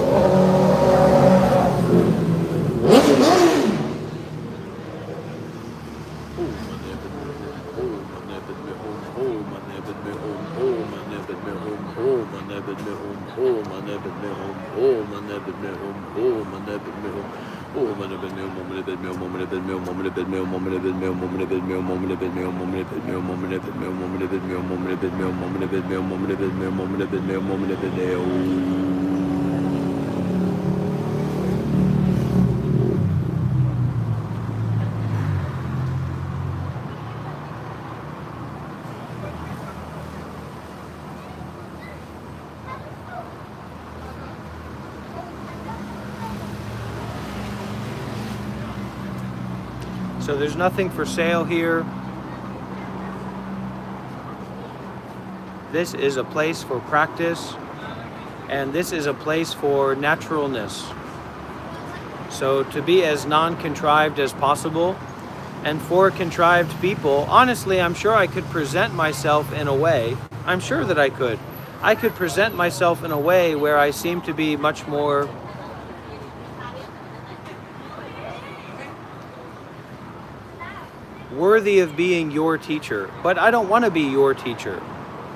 So there's nothing for sale here. This is a place for practice, and this is a place for naturalness. So to be as non-contrived as possible, and for contrived people, honestly, I'm sure I could present myself in a way, I'm sure that I could present myself in a way where I seem to be much more worthy of being your teacher, but I don't want to be your teacher.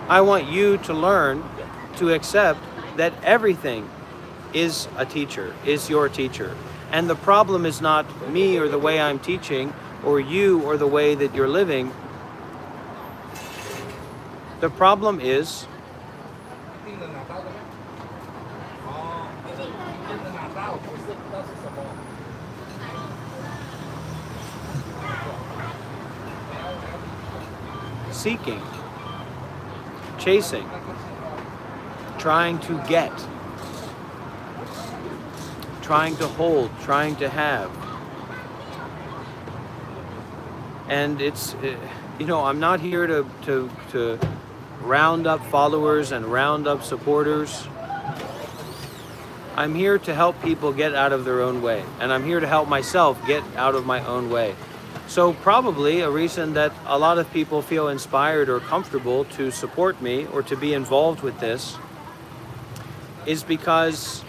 I want you to learn to accept that everything is a teacher, is your teacher. And the problem is not me or the way I'm teaching, or you or the way that you're living. The problem is seeking, chasing, trying to get, trying to hold, trying to have. And it's, you know, I'm not here to round up followers and round up supporters. I'm here to help people get out of their own way. And I'm here to help myself get out of my own way. So probably a reason that a lot of people feel inspired or comfortable to support me or to be involved with this is because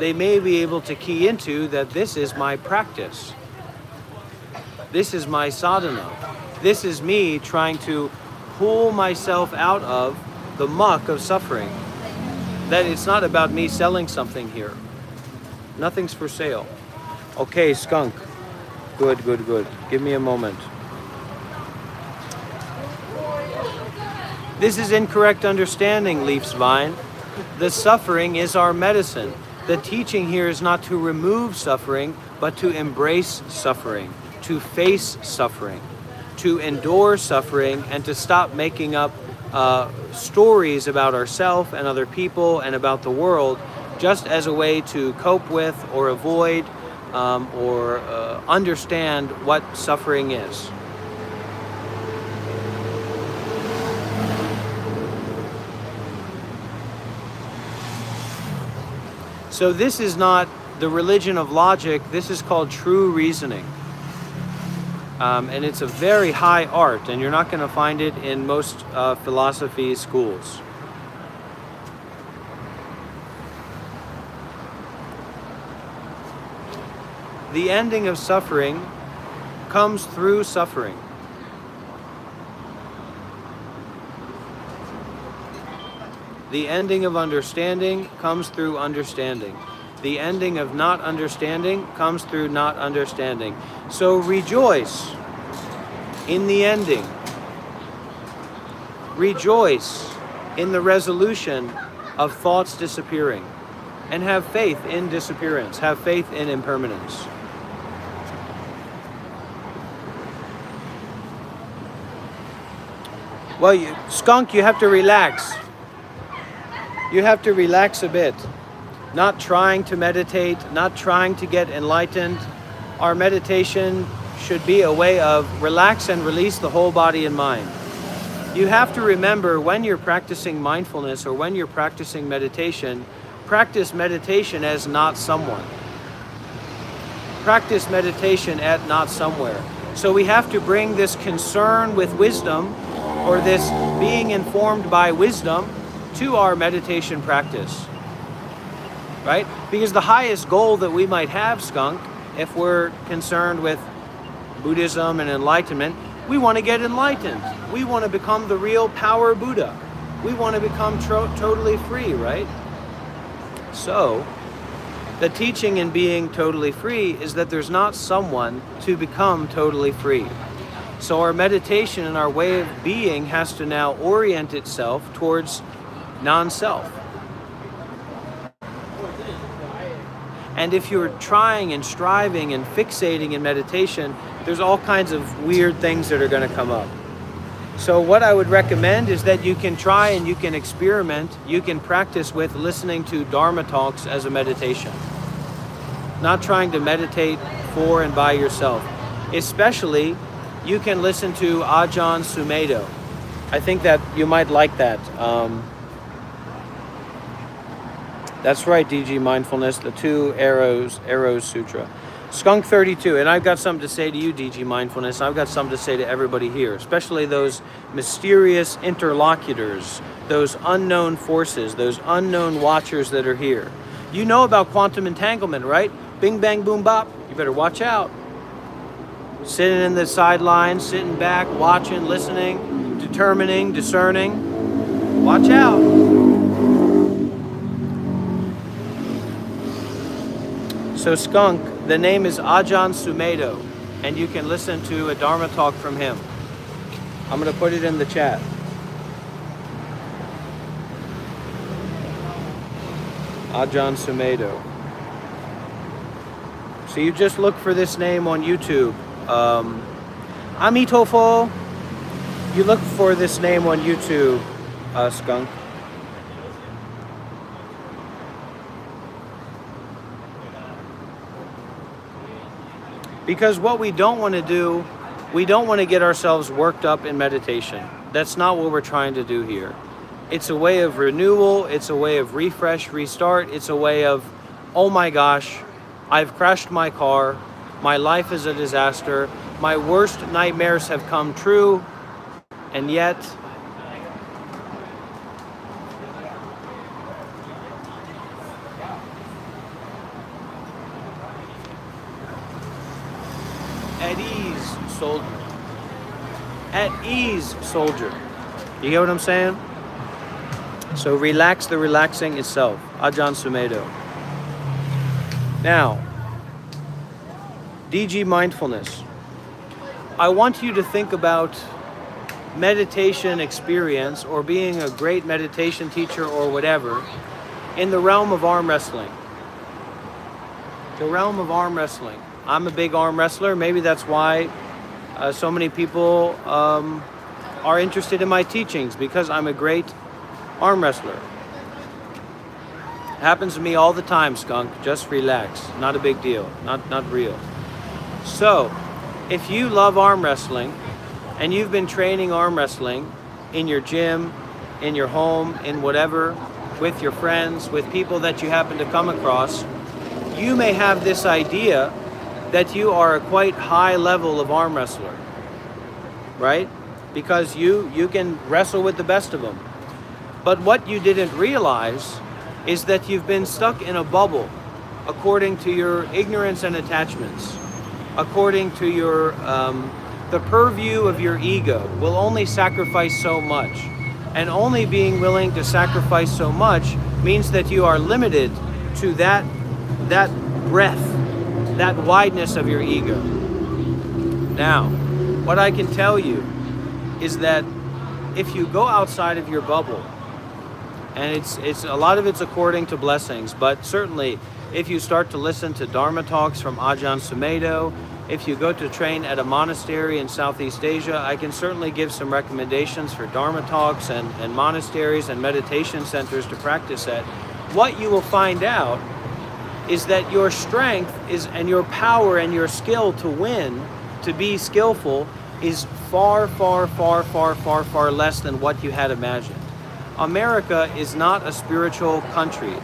they may be able to key into that this is my practice. This is my sadhana. This is me trying to pull myself out of the muck of suffering. That it's not about me selling something here. Nothing's for sale. Okay, skunk. Good, good, good. Give me a moment. This is incorrect understanding, Leaf's Vine. The suffering is our medicine. The teaching here is not to remove suffering, but to embrace suffering, to face suffering, to endure suffering, and to stop making up stories about ourselves and other people and about the world just as a way to cope with or avoid or understand what suffering is. So this is not the religion of logic, this is called true reasoning. And it's a very high art, and you're not going to find it in most philosophy schools. The ending of suffering comes through suffering. The ending of understanding comes through understanding. The ending of not understanding comes through not understanding. So rejoice in the ending. Rejoice in the resolution of thoughts disappearing. And have faith in disappearance. Have faith in impermanence. Well, skunk, you have to relax. You have to relax a bit. Not trying to meditate, not trying to get enlightened. Our meditation should be a way of relax and release the whole body and mind. You have to remember when you're practicing mindfulness or when you're practicing meditation, practice meditation as not someone. Practice meditation at not somewhere. So we have to bring this concern with wisdom, or this being informed by wisdom, to our meditation practice, right? Because the highest goal that we might have, Skunk, if we're concerned with Buddhism and enlightenment, we want to get enlightened. We want to become the real power Buddha. We want to become totally free, right? So, the teaching in being totally free is that there's not someone to become totally free. So our meditation and our way of being has to now orient itself towards non-self. And if you're trying and striving and fixating in meditation, there's all kinds of weird things that are going to come up. So what I would recommend is that you can try and you can experiment, you can practice with listening to Dharma talks as a meditation. Not trying to meditate for and by yourself. Especially, you can listen to Ajahn Sumedho. I think that you might like that. That's right, DG Mindfulness, the Two Arrows Sutra. Skunk 32, and I've got something to say to you, DG Mindfulness. I've got something to say to everybody here, especially those mysterious interlocutors, those unknown forces, those unknown watchers that are here. You know about quantum entanglement, right? Bing, bang, boom, bop. You better watch out. Sitting in the sidelines, sitting back, watching, listening, determining, discerning. Watch out. So Skunk, the name is Ajahn Sumedho, and you can listen to a Dharma talk from him. I'm going to put it in the chat. Ajahn Sumedho. So you just look for this name on YouTube. Amitofo. You look for this name on YouTube, Skunk. Because what we don't want to do, we don't want to get ourselves worked up in meditation. That's not what we're trying to do here. It's a way of renewal, it's a way of refresh, restart, it's a way of, oh my gosh, I've crashed my car, my life is a disaster, my worst nightmares have come true, and yet, at ease, soldier. At ease, soldier. You get what I'm saying? So relax the relaxing itself. Ajahn Sumedho. Now, DG Mindfulness. I want you to think about meditation experience or being a great meditation teacher or whatever in the realm of arm wrestling. The realm of arm wrestling. I'm a big arm wrestler. Maybe that's why so many people are interested in my teachings, because I'm a great arm wrestler. Happens to me all the time, Skunk. Just relax. Not a big deal. Not real. So, if you love arm wrestling and you've been training arm wrestling in your gym, in your home, in whatever, with your friends, with people that you happen to come across, you may have this idea that you are a quite high level of arm wrestler, right? Because you can wrestle with the best of them. But what you didn't realize is that you've been stuck in a bubble according to your ignorance and attachments, according to your, the purview of your ego will only sacrifice so much. And only being willing to sacrifice so much means that you are limited to that breadth, that wideness of your ego. Now, what I can tell you is that if you go outside of your bubble, and it's a lot of it's according to blessings, but certainly if you start to listen to Dharma talks from Ajahn Sumedho, if you go to train at a monastery in Southeast Asia, I can certainly give some recommendations for Dharma talks and monasteries and meditation centers to practice at. What you will find out is that your strength is, and your power and your skill to win, to be skillful, is far, far, far, far, far, far less than what you had imagined. America is not a spiritual country.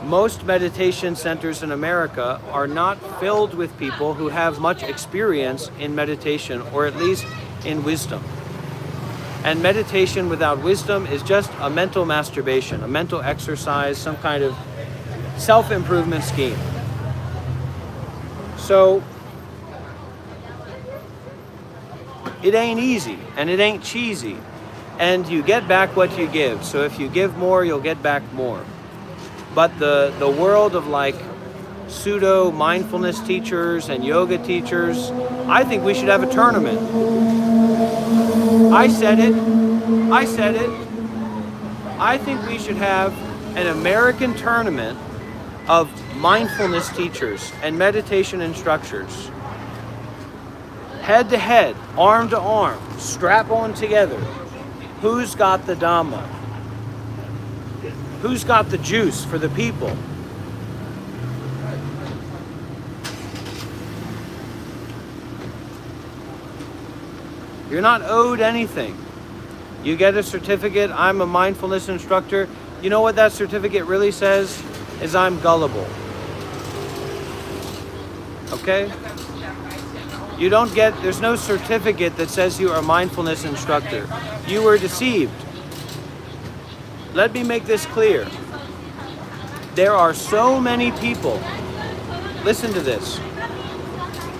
Most meditation centers in America are not filled with people who have much experience in meditation, or at least in wisdom. And meditation without wisdom is just a mental masturbation, a mental exercise, some kind of self-improvement scheme. So it ain't easy and it ain't cheesy, and you get back what you give. So if you give more, you'll get back more. But the world of like pseudo mindfulness teachers and yoga teachers, I think we should have a tournament. I said it. I think we should have an American tournament of mindfulness teachers and meditation instructors. Head to head, arm to arm, strap on together. Who's got the Dhamma? Who's got the juice for the people? You're not owed anything. You get a certificate, I'm a mindfulness instructor. You know what that certificate really says? Is I'm gullible. Okay? You don't get, there's no certificate that says you are a mindfulness instructor. You were deceived. Let me make this clear. There are so many people. Listen to this.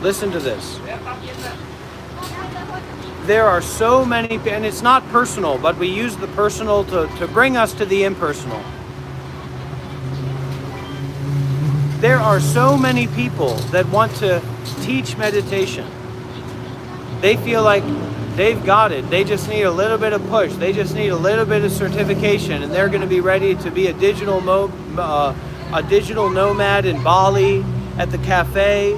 Listen to this. There are so many, and it's not personal, but we use the personal to bring us to the impersonal. There are so many people that want to teach meditation. They feel like they've got it. They just need a little bit of push. They just need a little bit of certification, and they're going to be ready to be a digital nomad in Bali, at the cafe,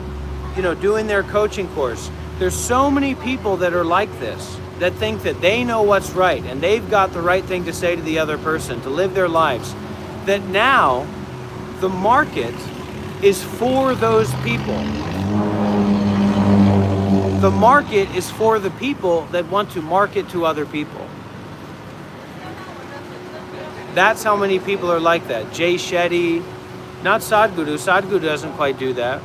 you know, doing their coaching course. There's so many people that are like this, that think that they know what's right and they've got the right thing to say to the other person, to live their lives, that now the market is for those people. The market is for the people that want to market to other people. That's how many people are like that. Jay Shetty, not Sadhguru. Sadhguru doesn't quite do that.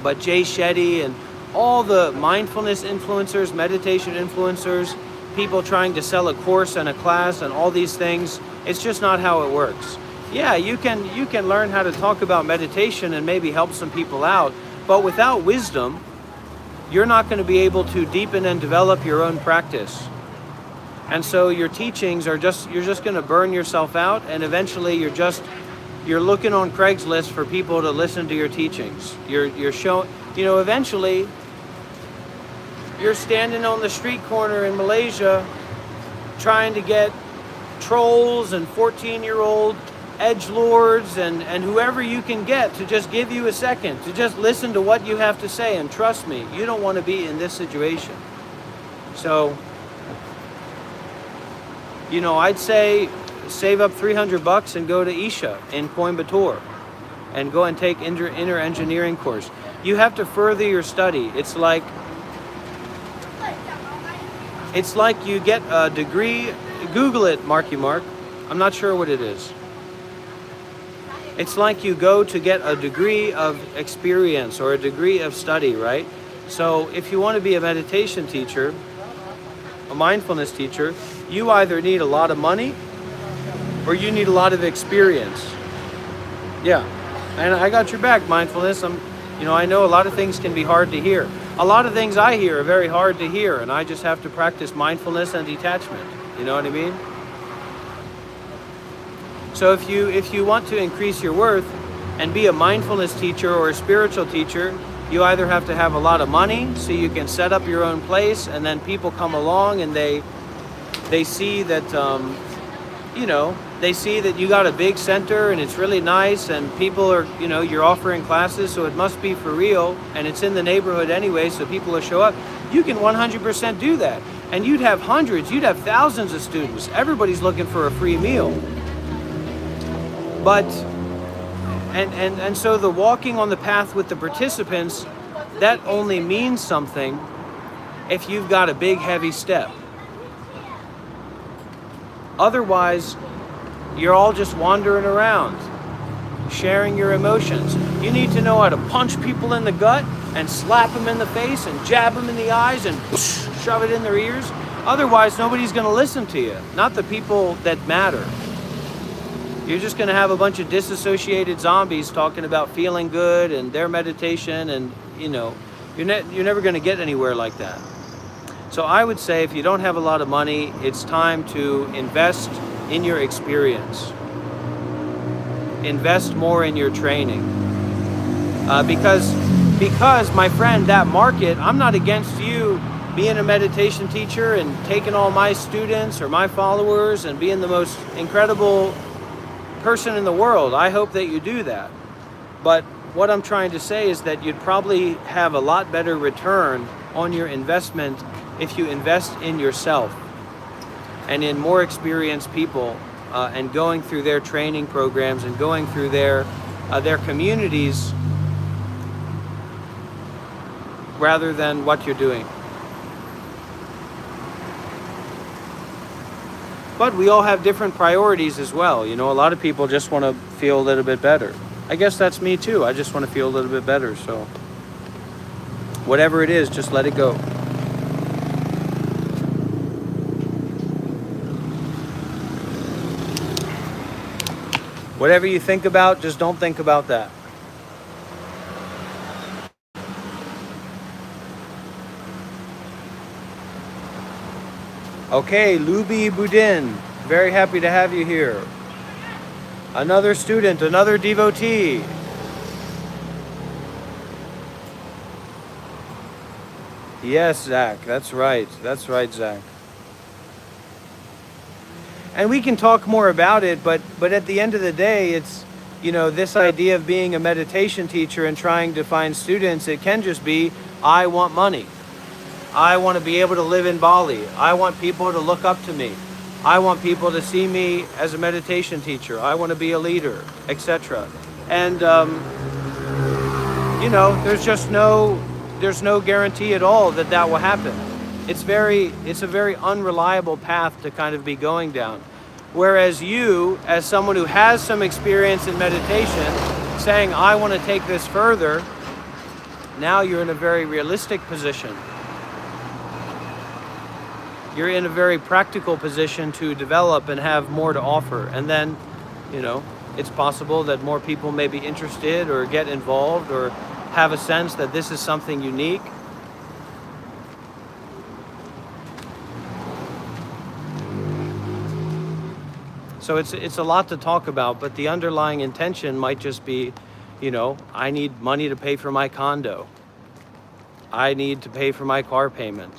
But Jay Shetty and all the mindfulness influencers, meditation influencers, people trying to sell a course and a class and all these things, it's just not how it works. Yeah, you can learn how to talk about meditation and maybe help some people out, but without wisdom, you're not going to be able to deepen and develop your own practice. And so your teachings are you're just going to burn yourself out, and eventually you're looking on Craigslist for people to listen to your teachings. You're showing, you know, eventually you're standing on the street corner in Malaysia trying to get trolls and 14-year-old edgelords and whoever you can get to just give you a second, to just listen to what you have to say. And trust me, you don't want to be in this situation. So, you know, I'd say save up $300 and go to Isha in Coimbatore and go and take inner engineering course. You have to further your study. It's like you get a degree. Google it, Marky Mark. I'm not sure what it is. It's like you go to get a degree of experience or a degree of study, right? So if you want to be a meditation teacher, a mindfulness teacher, you either need a lot of money or you need a lot of experience. Yeah, and I got your back, mindfulness. I know a lot of things can be hard to hear. A lot of things I hear are very hard to hear, and I just have to practice mindfulness and detachment. You know what I mean? So if you want to increase your worth and be a mindfulness teacher or a spiritual teacher, you either have to have a lot of money so you can set up your own place, and then people come along and they see that they see that you got a big center and it's really nice, and people are, you're offering classes, so it must be for real, and it's in the neighborhood anyway, so people will show up. You can 100% do that, and you'd have hundreds, you'd have thousands of students. Everybody's looking for a free meal. But and so the walking on the path with the participants, that only means something if you've got a big heavy step. Otherwise, you're all just wandering around, sharing your emotions. You need to know how to punch people in the gut and slap them in the face and jab them in the eyes and shove it in their ears. Otherwise, nobody's going to listen to you, not the people that matter. You're just going to have a bunch of disassociated zombies talking about feeling good and their meditation, and you're never going to get anywhere like that. So I would say if you don't have a lot of money, it's time to invest in your experience. Invest more in your training. Because my friend, that market, I'm not against you being a meditation teacher and taking all my students or my followers and being the most incredible person in the world. I hope that you do that. But what I'm trying to say is that you'd probably have a lot better return on your investment if you invest in yourself and in more experienced people, and going through their training programs and going through their communities rather than what you're doing. But we all have different priorities as well. A lot of people just want to feel a little bit better. I guess that's me too. I just want to feel a little bit better. So whatever it is, just let it go. Whatever you think about, just don't think about that. Okay, Lubi Budin, very happy to have you here. Another student, another devotee. Yes, Zach, that's right. That's right, Zach. And we can talk more about it, but at the end of the day, it's, this idea of being a meditation teacher and trying to find students, it can just be, I want money. I want to be able to live in Bali. I want people to look up to me. I want people to see me as a meditation teacher. I want to be a leader, etc. And, there's no guarantee at all that will happen. It's a very unreliable path to kind of be going down. Whereas you, as someone who has some experience in meditation, saying, I want to take this further, now you're in a very realistic position. You're in a very practical position to develop and have more to offer. And then, it's possible that more people may be interested or get involved or have a sense that this is something unique. So it's a lot to talk about, but the underlying intention might just be, I need money to pay for my condo. I need to pay for my car payment.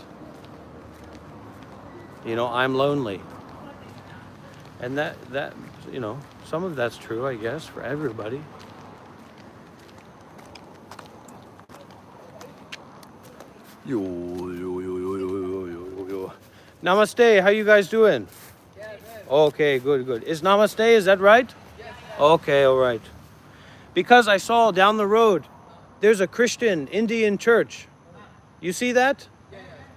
I'm lonely. And that some of that's true, I guess, for everybody. Namaste, how you guys doing? Okay, good. Is namaste, is that right? Okay, all right. Because I saw down the road, there's a Christian Indian church. You see that?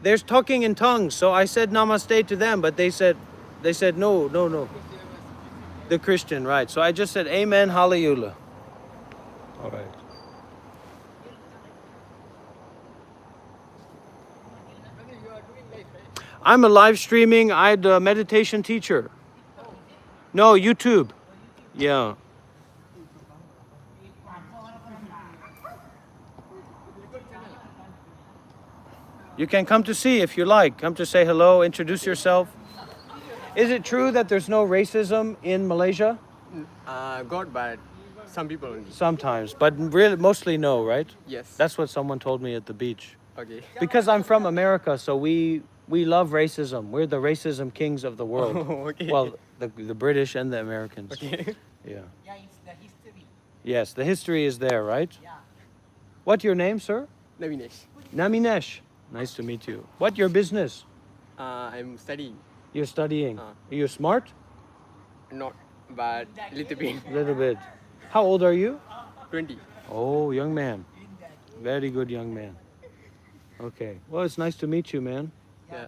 They're talking in tongues, so I said namaste to them, but they said no. The Christian, right. So I just said amen, hallelujah. All right. I'm a live streaming, I'm a meditation teacher. No, YouTube. Yeah. You can come to see if you like. Come to say hello, introduce yourself. Is it true that there's no racism in Malaysia? God, but some people only. Sometimes, but really, mostly no, right? Yes. That's what someone told me at the beach. Okay. Because I'm from America, so we love racism. We're the racism kings of the world. Okay. Well, the British and the Americans. Okay. Yeah. Yeah, it's the history. Yes, the history is there, right? Yeah. What's your name, sir? Navinesh. Naminesh. Nice to meet you. What's your business? I'm studying. You're studying. Uh. Are you smart? Not, but little bit. Little bit. How old are you? 20. Oh, young man. Very good young man. Okay. Well, it's nice to meet you, man. Yeah.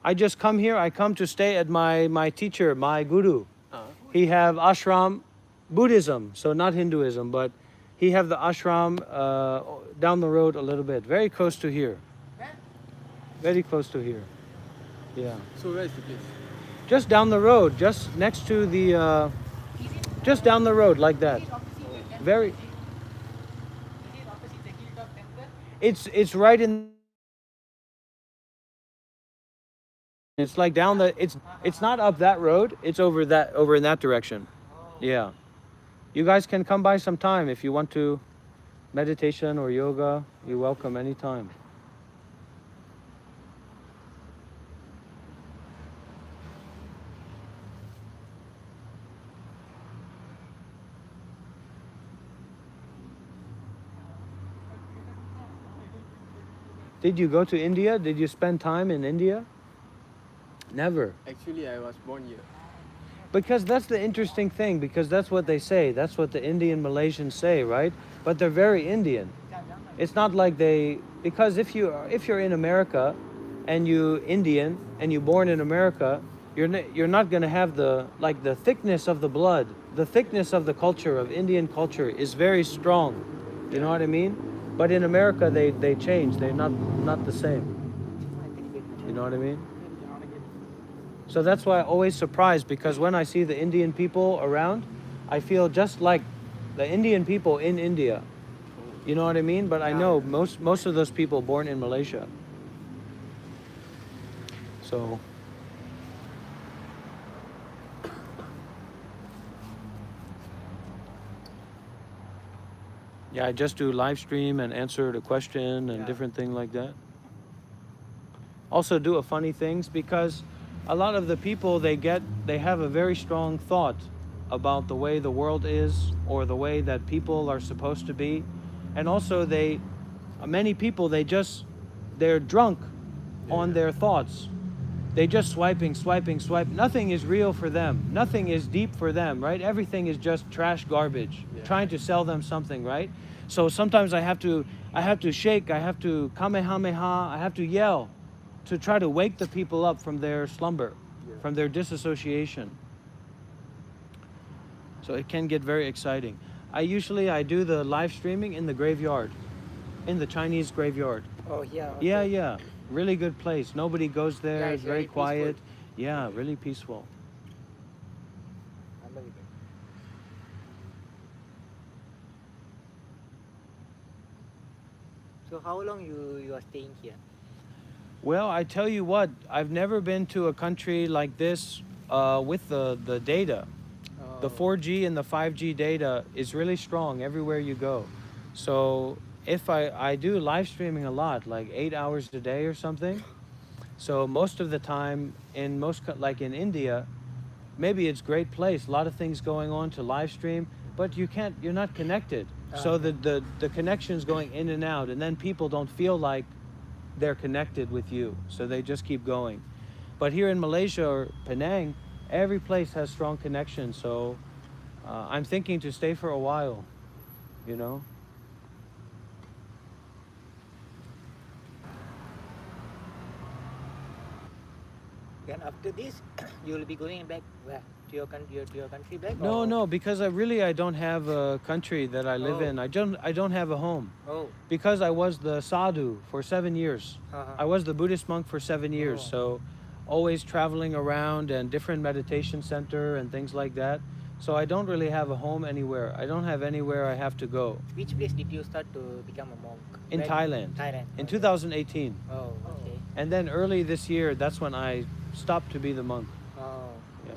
I just come here. I come to stay at my teacher, my guru. He have ashram Buddhism, so not Hinduism, but he have the ashram down the road a little bit, very close to here. Very close to here. Yeah. So where is the place? Just down the road, just next to the, just down the road like that. Very. It's right in. It's like down the. It's not up that road. It's over in that direction. Yeah. You guys can come by sometime if you want to meditation or yoga. You're welcome anytime. Did you go to India? Did you spend time in India? Never. Actually, I was born here. Because that's the interesting thing, because that's what they say. That's what the Indian Malaysians say, right? But they're very Indian. It's not like because if you're in America and you Indian and you're born in America, you're not going to have the thickness of the blood, the thickness of the culture of Indian culture is very strong. You know what I mean? But in America they change. They're not the same. You know what I mean? So that's why I'm always surprised, because when I see the Indian people around, I feel just like the Indian people in India. You know what I mean? But I know most of those people born in Malaysia. So yeah, I just do live stream and answer the question and different thing like that. Also do a funny things, because a lot of the people they have a very strong thought about the way the world is or the way that people are supposed to be. And also many people they're drunk on their thoughts. They just swipe. Nothing is real for them. Nothing is deep for them, right? Everything is just trash garbage, trying to sell them something, right? So sometimes I have to shake, I have to kamehameha, I have to yell to try to wake the people up from their slumber, from their disassociation. So it can get very exciting. I do the live streaming in the graveyard, in the Chinese graveyard. Oh, yeah. Okay. Yeah. Really good place. Nobody goes there. Yeah, It's very peaceful. quiet. Yeah, really peaceful. Unbelievable. So how long you are staying here? Well, I tell you what, I've never been to a country like this with the data. The 4G and the 5G data is really strong everywhere you go. So if I do live streaming a lot, like 8 hours a day or something. So most of the time like in India, maybe it's a great place, a lot of things going on to live stream, but you're not connected. So the connection's going in and out, and then people don't feel like they're connected with you, so they just keep going. But here in Malaysia or Penang, every place has strong connections, so I'm thinking to stay for a while, you know. Then after this, you will be going back where? To your country back? No, because I don't have a country that I live in. I don't have a home. Oh. Because I was the sadhu for 7 years. I was the Buddhist monk for 7 years, so always traveling around and different meditation center and things like that. So I don't really have a home anywhere. I don't have anywhere I have to go. Which place did you start to become a monk? In Thailand. In 2018. Oh, okay. And then early this year, that's when I stopped to be the monk. Oh. Yeah.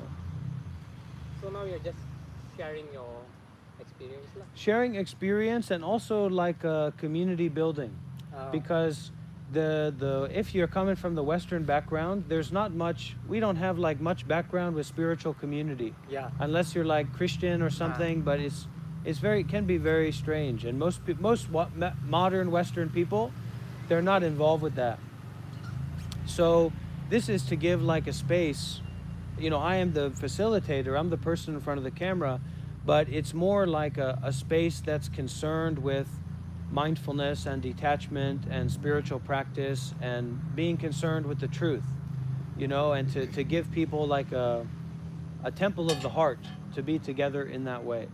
So now you're just sharing your experience lah. Sharing experience and also like community building, because if you're coming from the Western background, there's not much. We don't have like much background with spiritual community. Yeah. Unless you're like Christian or something, but it can be very strange. And most modern Western people, they're not involved with that. So this is to give like a space. You know, I am the facilitator. I'm the person in front of the camera, but it's more like a space that's concerned with mindfulness and detachment and spiritual practice and being concerned with the truth, you know, and to give people like a temple of the heart to be together in that way.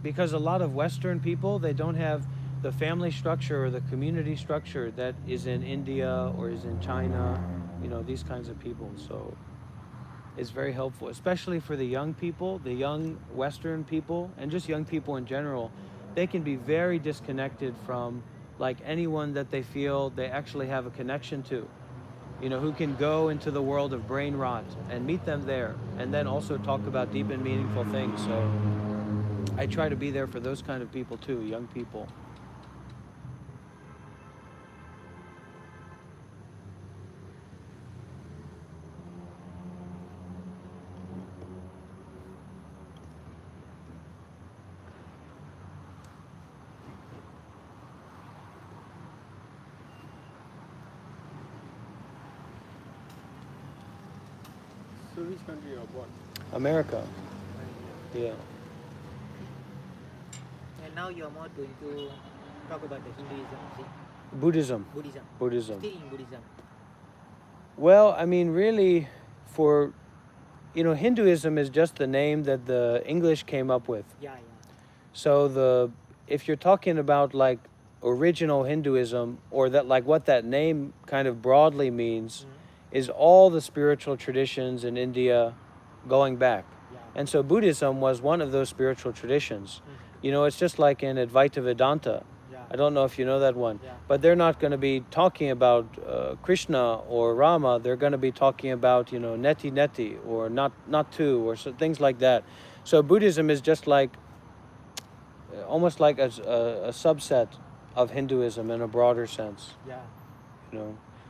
Because a lot of Western people, they don't have the family structure or the community structure that is in India or is in China these kinds of people. So it's very helpful, especially for the young people, the young Western people, and just young people in general. They can be very disconnected from like anyone that they feel they actually have a connection to, who can go into the world of brain rot and meet them there, and then also talk about deep and meaningful things. So I try to be there for those kind of people too, young people. So which country you are born? America. Yeah. And now you're more going to talk about the Hinduism, see? Buddhism. Buddhism. Still in Buddhism. Well, I mean, really, for, Hinduism is just the name that the English came up with. Yeah. So if you're talking about like original Hinduism, or that like what that name kind of broadly means, is all the spiritual traditions in India going back. Yeah. And so Buddhism was one of those spiritual traditions. It's just like in Advaita Vedanta. Yeah. I don't know if you know that one, Yeah. but they're not going to be talking about Krishna or Rama. They're going to be talking about, neti neti or not two or so, things like that. So Buddhism is just like almost like a subset of Hinduism in a broader sense, Yeah.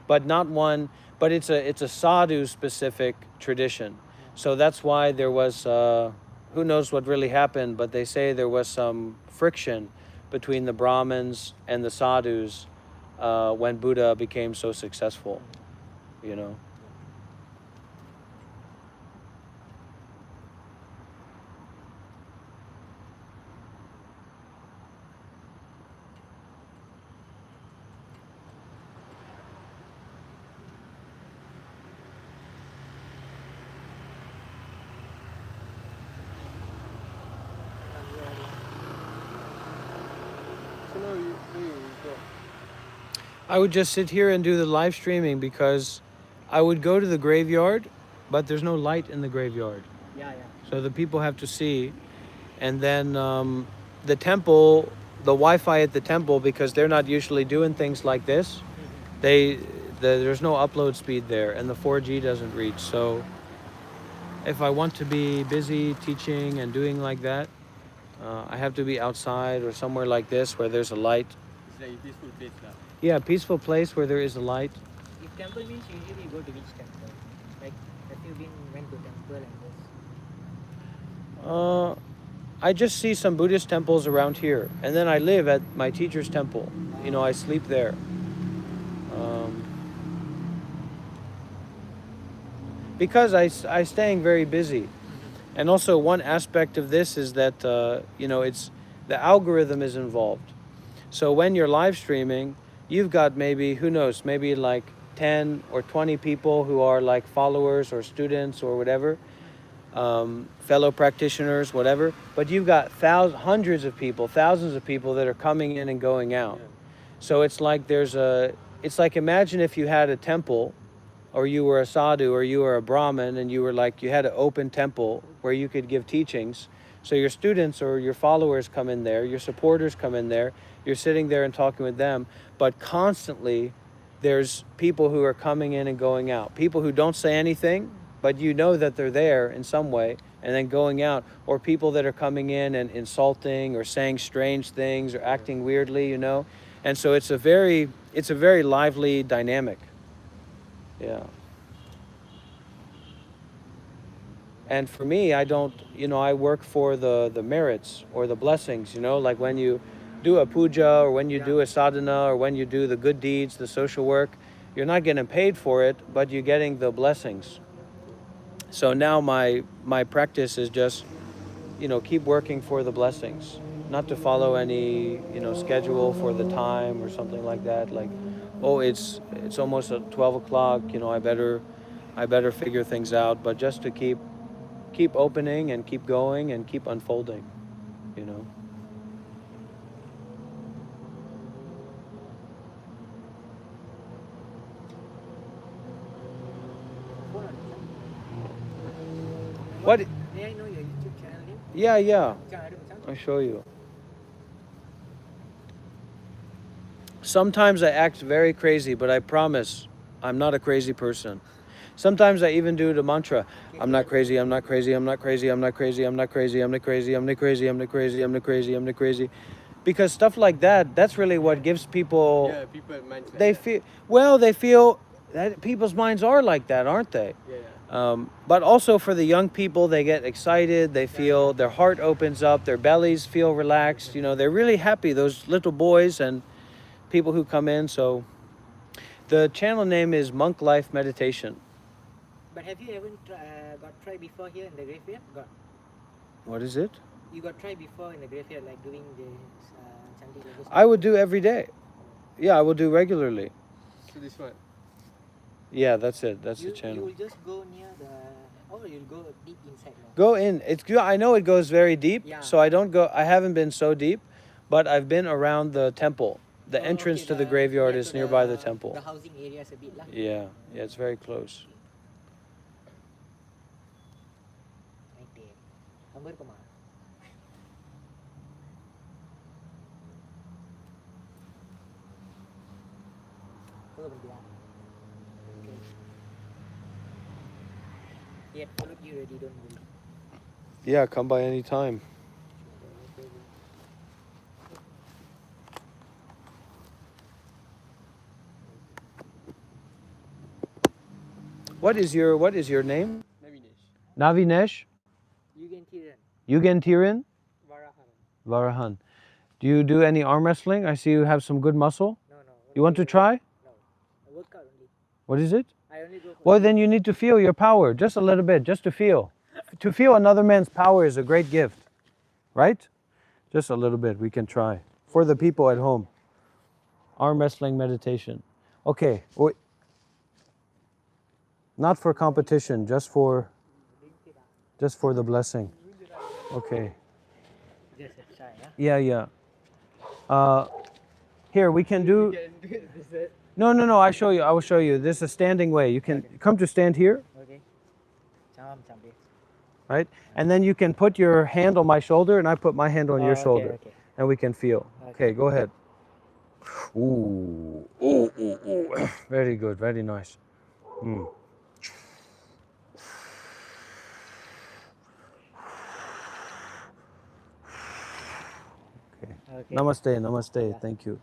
but not one. But it's a sadhu specific tradition. So that's why there was who knows what really happened, but they say there was some friction between the Brahmins and the sadhus when Buddha became so successful, So now where you go? I would just sit here and do the live streaming because I would go to the graveyard, but there's no light in the graveyard. Yeah. So the people have to see. And then the temple, the Wi-Fi at the temple, because they're not usually doing things like this, there's no upload speed there, and the 4G doesn't reach. So if I want to be busy teaching and doing like that, I have to be outside or somewhere like this where there's a light. It's like a peaceful place now. Yeah, a peaceful place where there is a light. If temple means usually you go to which temple? Like, have you went to temple and this? I just see some Buddhist temples around here, and then I live at my teacher's temple. I sleep there. Because I staying very busy. And also one aspect of this is that, it's the algorithm is involved. So when you're live streaming, you've got maybe, who knows, maybe like 10 or 20 people who are like followers or students or whatever, fellow practitioners, whatever. But you've got hundreds of people, thousands of people that are coming in and going out. Yeah. So it's like it's like imagine if you had a temple, or you were a sadhu, or you were a Brahmin, and you had an open temple where you could give teachings. So your students or your followers come in there, your supporters come in there, you're sitting there and talking with them, but constantly there's people who are coming in and going out. People who don't say anything, but you know that they're there in some way, and then going out. Or people that are coming in and insulting or saying strange things or acting weirdly, And so it's a very lively dynamic. Yeah. And for me, I don't, I work for the merits or the blessings, like when you do a puja or when you do a sadhana or when you do the good deeds, the social work, you're not getting paid for it, but you're getting the blessings. So now my practice is just, keep working for the blessings, not to follow any, schedule for the time or something like that. Like, oh, it's almost at 12 o'clock, I better figure things out, but just to keep opening and keep going and keep unfolding, What? May I know your YouTube channel name? Yeah, yeah. Macam ada macam. I'll show you. Sometimes I act very crazy, but I promise I'm not a crazy person. Sometimes I even do the mantra, I'm not crazy, I'm not crazy, I'm not crazy, I'm not crazy, I'm not crazy, I'm not crazy, I'm not crazy, I'm not crazy, I'm not crazy, I'm not crazy. Because stuff like that, that's really what gives people, Yeah, people minds like they that. feel, well, they feel that people's minds are like that, aren't they? Yeah. But also for the young people, they get excited, they feel, their heart opens up, their bellies feel relaxed, you know, they're really happy, those little boys and people who come in. So the channel name is Monk Life Meditation. But have you ever got try before here in the graveyard? Got. What is it? You got try before in the graveyard, like doing this chanting like this? I would do every day. Yeah, I will do regularly. So this one. Yeah, that's it. That's the You channel. will just go near the, or you'll go deep inside now. Go in. It's. I know it goes very deep, Yeah. so I don't go. I haven't been so deep, but I've been around the temple. The entrance to the graveyard is nearby the temple. The housing area is a bit lah. Yeah, yeah, it's very close. Right. Number come on. Okay. Yeah, followed you already, don't worry. Yeah, come by any time. What is your name? Navinesh. Navinesh? Yugentiran? Varahan. Do you do any arm wrestling? I see you have some good muscle. No. You want to try? No. I work out only. What is it? I only go for Well, then you need to feel your power just a little bit, just to feel. To feel another man's power is a great gift, right? Just a little bit, we can try. For the people at home. Arm wrestling meditation. Okay. Not for competition, just for the blessing. Okay. just a try, huh? Yeah. Here, we can do... No, I will show you. This is a standing way. You can come to stand here. Okay. Right? And then you can put your hand on my shoulder and I put my hand on your shoulder. Okay. And we can feel. Okay, go ahead. Ooh. Very good, very nice. Okay. Namaste. Thank you.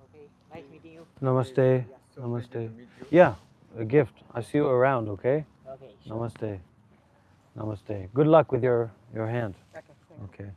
Okay. Nice meeting you. Namaste. So Namaste. pleasure to meet you. Yeah, a gift. I see you around, okay? Okay. Sure. Namaste. Namaste. Good luck with your hand. Okay. Thank you. Okay.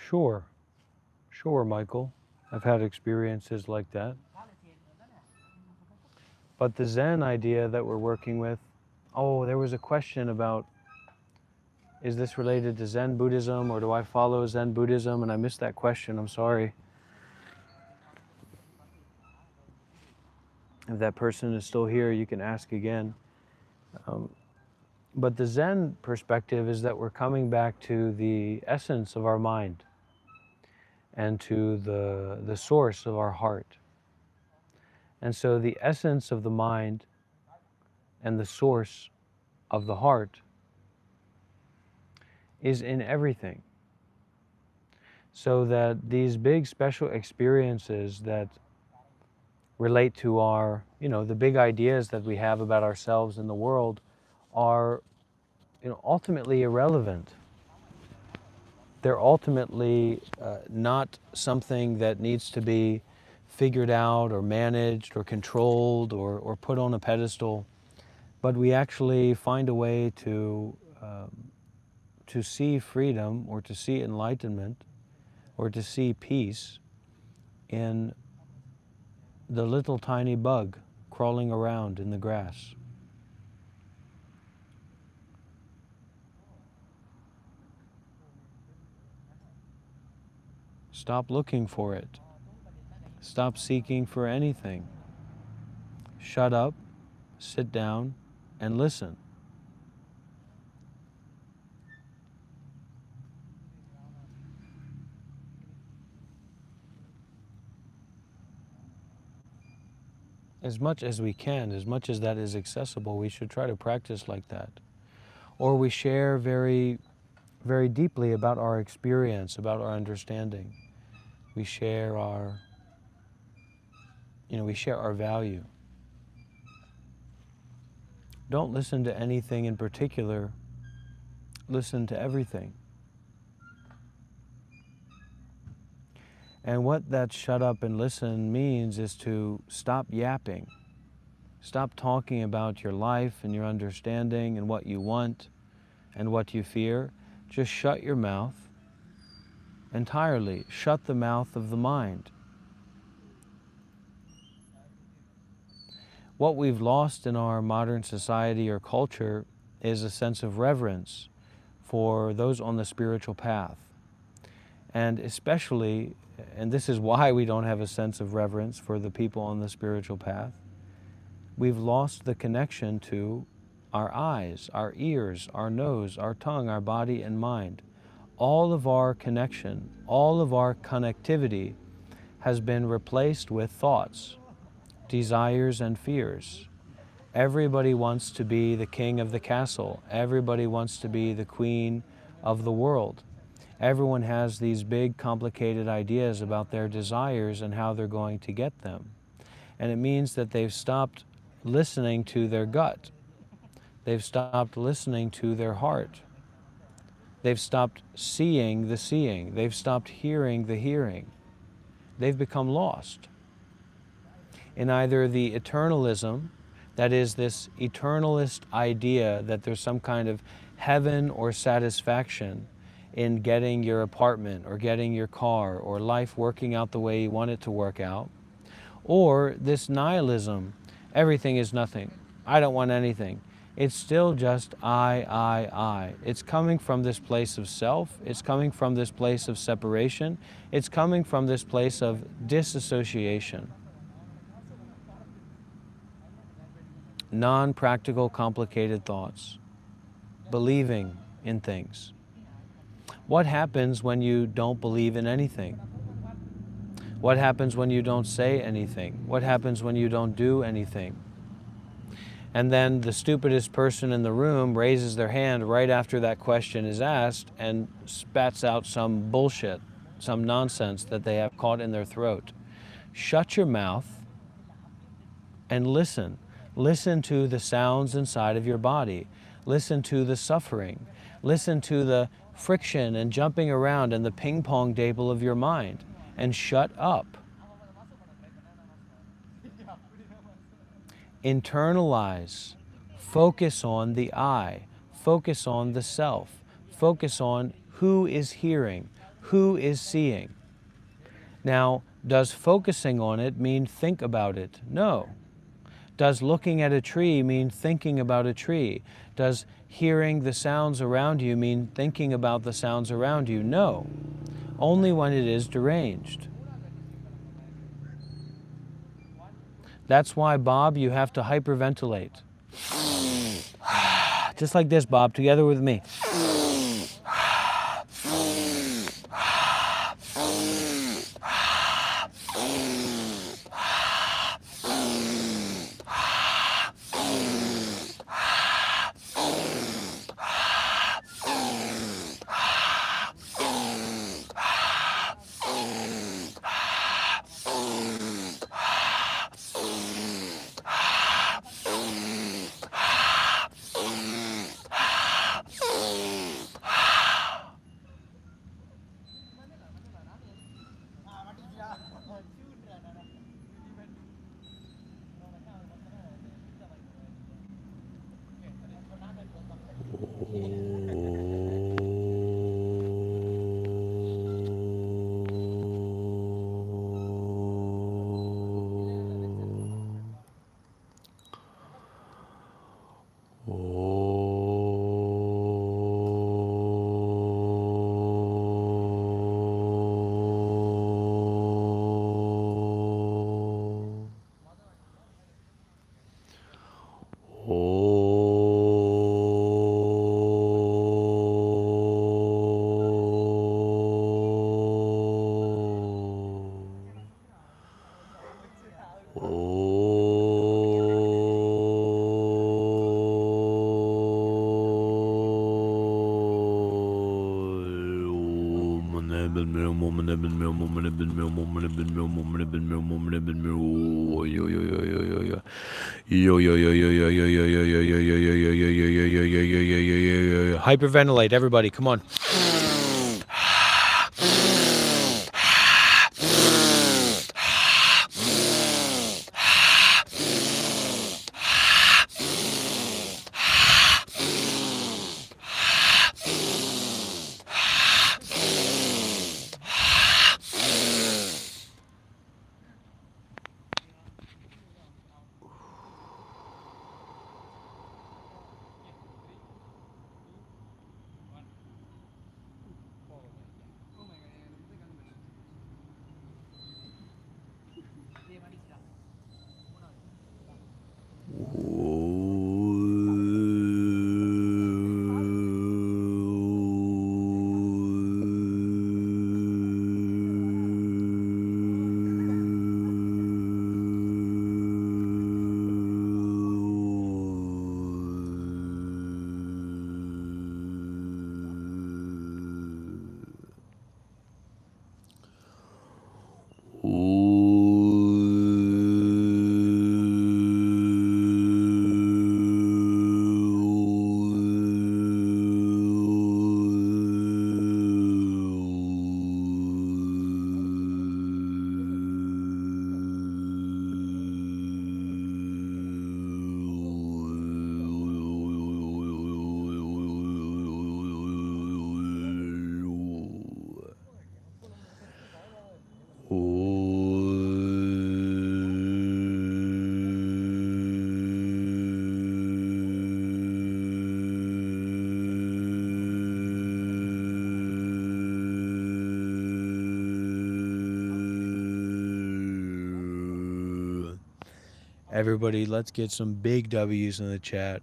Sure. Sure, Michael. I've had experiences like that. But the Zen idea that we're working with, oh, there was a question about, is this related to Zen Buddhism or do I follow Zen Buddhism? And I missed that question, I'm sorry. If that person is still here, you can ask again. But the Zen perspective is that we're coming back to the essence of our mind and to the source of our heart. And so the essence of the mind and the source of the heart is in everything. So that these big special experiences that relate to our, the big ideas that we have about ourselves and the world are, ultimately irrelevant. They're ultimately not something that needs to be figured out or managed or controlled or put on a pedestal, but we actually find a way to see freedom or to see enlightenment or to see peace in the little tiny bug crawling around in the grass. Stop looking for it. Stop seeking for anything. Shut up, sit down, and listen. As much as we can, as much as that is accessible, we should try to practice like that. Or we share very, very deeply about our experience, about our understanding. We share our, we share our value. Don't listen to anything in particular. Listen to everything. And what that shut up and listen means is to stop yapping. Stop talking about your life and your understanding and what you want and what you fear. Just shut your mouth entirely. Shut the mouth of the mind. What we've lost in our modern society or culture is a sense of reverence for those on the spiritual path. And especially, and this is why we don't have a sense of reverence for the people on the spiritual path, we've lost the connection to our eyes, our ears, our nose, our tongue, our body and mind. All of our connection, all of our connectivity has been replaced with thoughts, desires and fears. Everybody wants to be the king of the castle. Everybody wants to be the queen of the world. Everyone has these big, complicated ideas about their desires and how they're going to get them. And it means that they've stopped listening to their gut. They've stopped listening to their heart. They've stopped seeing the seeing. They've stopped hearing the hearing. They've become lost in either the eternalism, that is this eternalist idea that there's some kind of heaven or satisfaction in getting your apartment or getting your car or life working out the way you want it to work out, or this nihilism, everything is nothing, I don't want anything. It's still just I. It's coming from this place of self, it's coming from this place of separation, it's coming from this place of disassociation. Non-practical, complicated thoughts, believing in things. What happens when you don't believe in anything? What happens when you don't say anything? What happens when you don't do anything? And then the stupidest person in the room raises their hand right after that question is asked and spats out some bullshit, some nonsense that they have caught in their throat. Shut your mouth and listen. Listen to the sounds inside of your body. Listen to the suffering. Listen to the friction and jumping around and the ping pong table of your mind. And shut up. Internalize. Focus on the I. Focus on the self. Focus on who is hearing, Who is seeing? Now, does focusing on it mean think about it? No. Does looking at a tree mean thinking about a tree? Does hearing the sounds around you mean thinking about the sounds around you? No. Only when it is deranged. That's why, Bob, you have to hyperventilate. Just like this, Bob, together with me. Hyperventilate, everybody, come on. Everybody, let's get some big W's in the chat.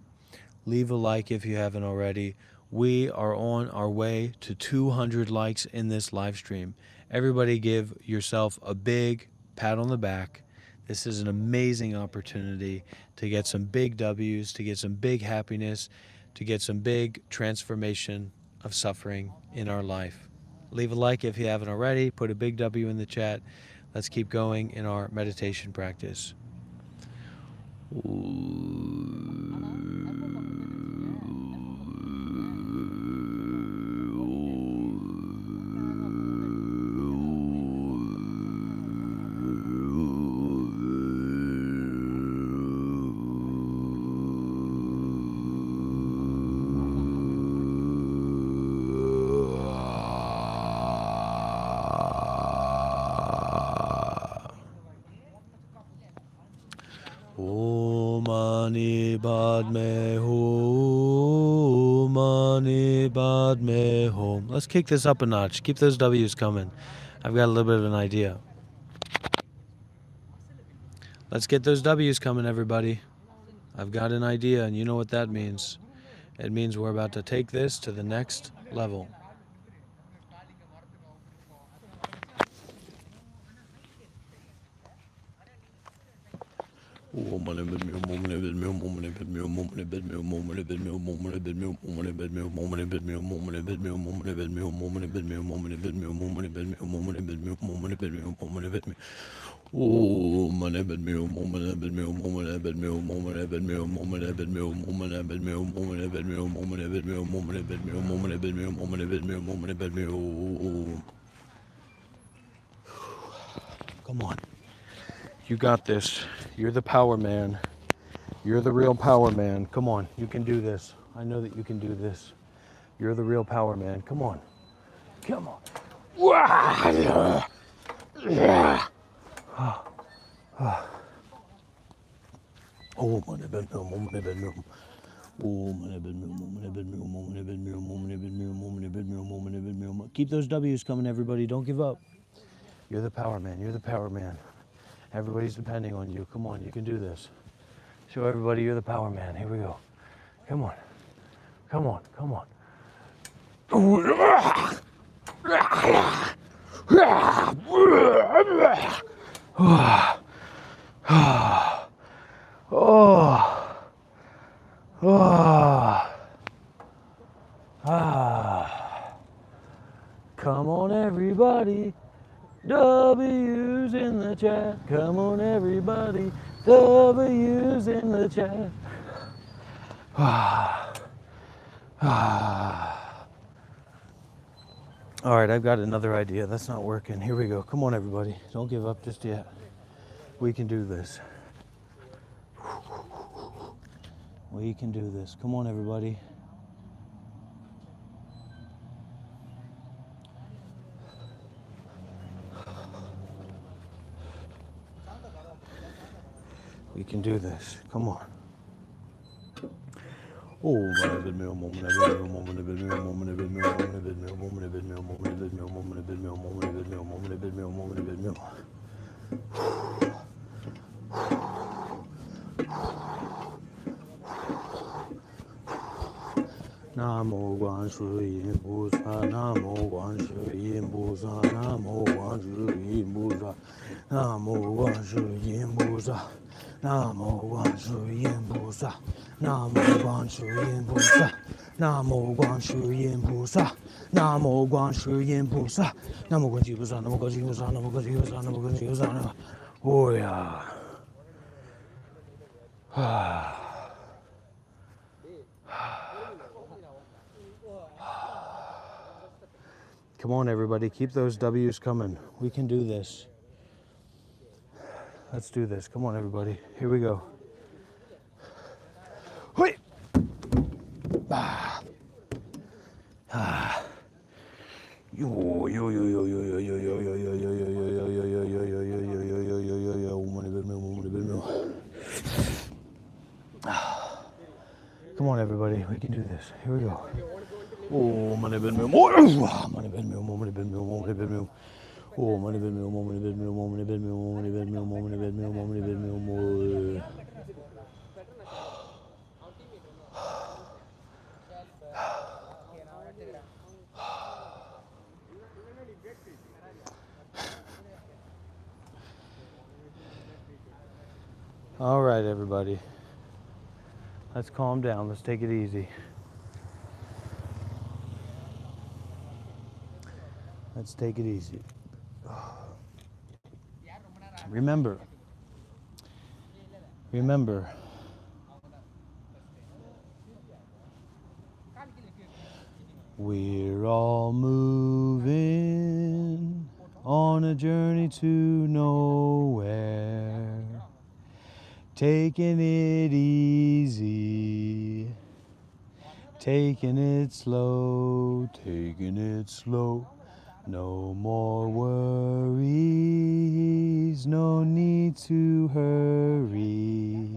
Leave a like if you haven't already. We are on our way to 200 likes in this live stream. Everybody give yourself a big pat on the back. This is an amazing opportunity to get some big W's, to get some big happiness, to get some big transformation of suffering in our life. Leave a like if you haven't already. Put a big W in the chat. Let's keep going in our meditation practice. Om Mani Padme Hum. Mani Padme Hum. Let's kick this up a notch. Keep those W's coming. I've got a little bit of an idea. Let's get those W's coming, everybody. I've got an idea, and you know what that means. It means we're about to take this to the next level. Come on. You got this. You're the power man. You're the real power man. Come on. You can do this. I know that you can do this. You're the real power man. Come on. Come on. Keep those W's coming, everybody. Don't give up. You're the power man. You're the power man. Everybody's depending on you. Come on, you can do this. Show everybody you're the power man. Here we go. Come on. Come on. Come on. Come on, everybody. W's in the chat. Come on, everybody. W's in the chat. All right, I've got another idea. That's not working. Here we go. Come on, everybody. Don't give up just yet. We can do this. We can do this. Come on, everybody. We can do this. Come on. Namo Guan Shu Yin Bu Sa, Namo Guan Shu Yin Bu Sa, Namo Guan Shu Yin Bu Sa, Namo Guan Shu Yin Bu Sa, Namo Guan Shu Yin Bu Sa, Namo Guan Shu Yin Bu Sa, Namo Guan Shu Yin Bu Sa, Namo Guan Shu Yin Bu Sa, Namo Guan Ji Bu Sa, Namo Guan Ji Bu Sa, Namo Guan Ji Bu Sa, Namo Guan Ji Bu Sa. Oh yeah. Come on, everybody. Keep those W's coming. We can do this. Let's do this. Come on, everybody. Here we go. Wait. Yo yo yo yo yo yo yo yo yo yo yo yo yo yo yo yo yo yo yo yo. Come on, everybody. We can do this. Here we go. Oh, money been me more. Money been me more. Money been me more. Money been me. Oh, money been me more. Money been me more. Money been me more. Money been me more. Money been me more. Money been me more. All right, everybody. Let's calm down. Let's take it easy. Let's take it easy. Remember, we're all moving on a journey to nowhere, taking it easy, taking it slow, no more worries, no need to hurry.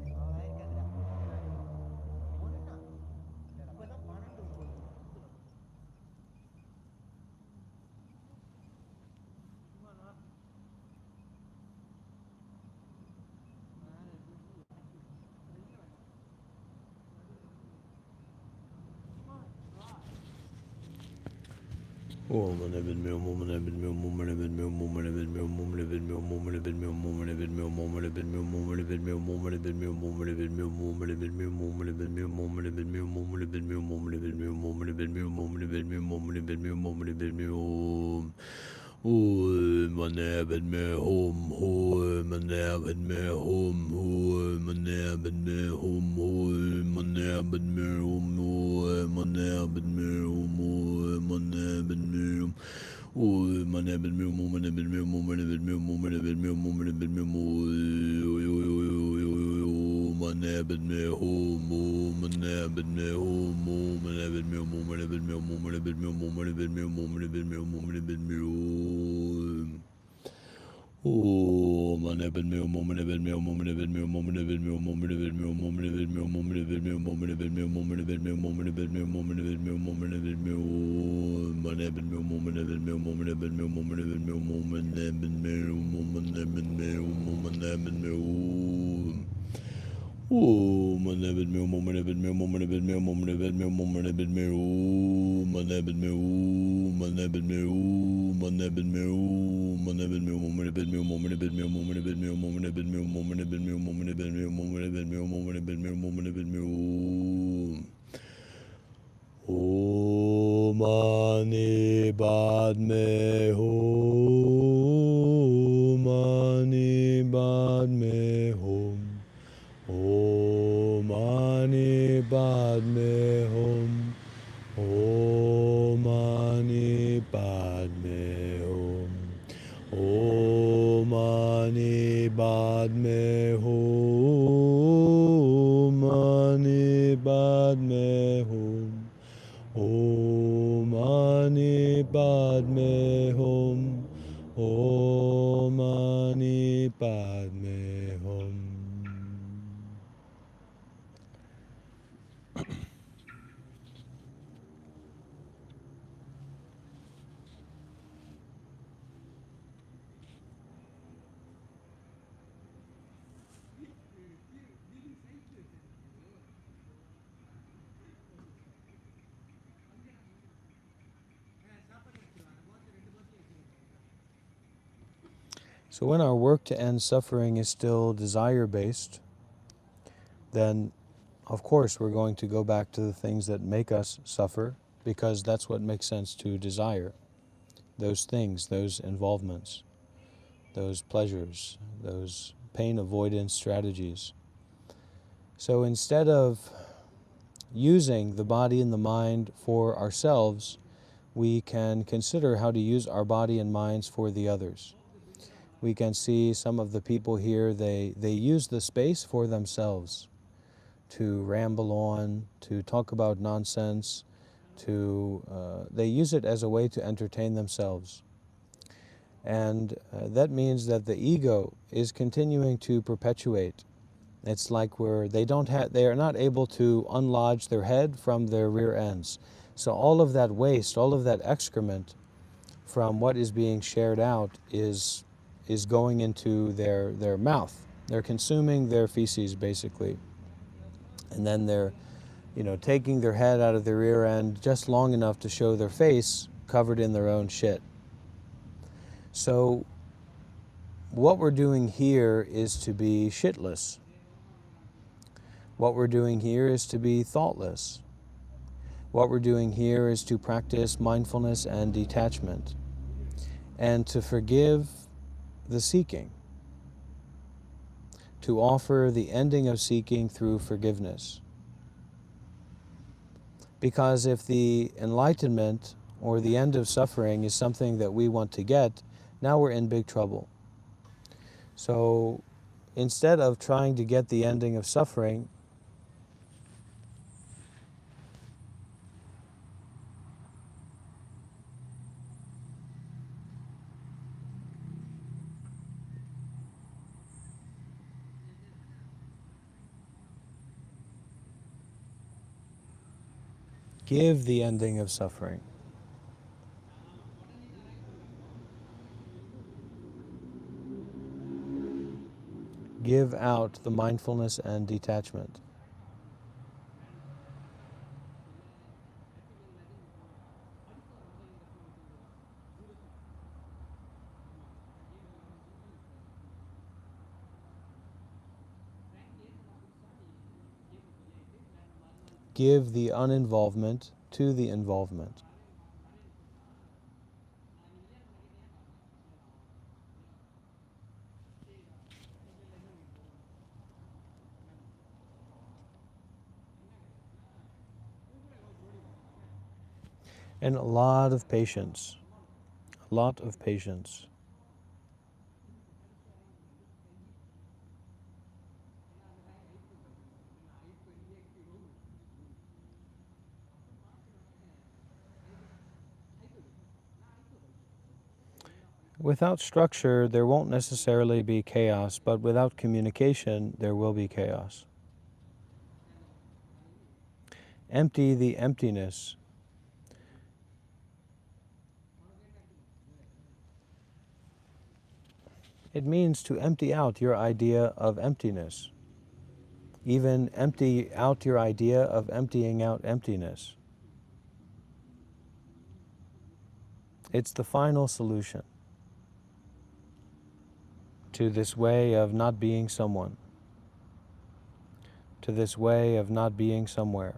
Mani Padme Hum, Mani Padme Hum, Om Mani Padme Hum, Om Mani Padme Hum, Om Mani Padme Hum, Mani Padme Hum. Om Mani Padme Hum, Om Mani Padme Hum. So when our work to end suffering is still desire-based, then of course we're going to go back to the things that make us suffer, because that's what makes sense to desire. Those things, those involvements, those pleasures, those pain avoidance strategies. So instead of using the body and the mind for ourselves, we can consider how to use our body and minds for the others. We can see some of the people here, they use the space for themselves to ramble on, to talk about nonsense, they use it as a way to entertain themselves. And that means that the ego is continuing to perpetuate. It's like they are not able to unlodge their head from their rear ends. So all of that waste, all of that excrement from what is being shared out is going into their mouth. They're consuming their feces, basically. And then they're, taking their head out of their rear end just long enough to show their face covered in their own shit. So what we're doing here is to be shitless. What we're doing here is to be thoughtless. What we're doing here is to practice mindfulness and detachment, and to forgive the seeking, to offer the ending of seeking through forgiveness. Because if the enlightenment or the end of suffering is something that we want to get, now we're in big trouble. So instead of trying to get the ending of suffering, give the ending of suffering. Give out the mindfulness and detachment. give the uninvolvement to the involvement. And a lot of patience. A lot of patience. Without structure, there won't necessarily be chaos, but without communication, there will be chaos. Empty the emptiness. It means to empty out your idea of emptiness. Even empty out your idea of emptying out emptiness. It's the final solution to this way of not being someone, to this way of not being somewhere.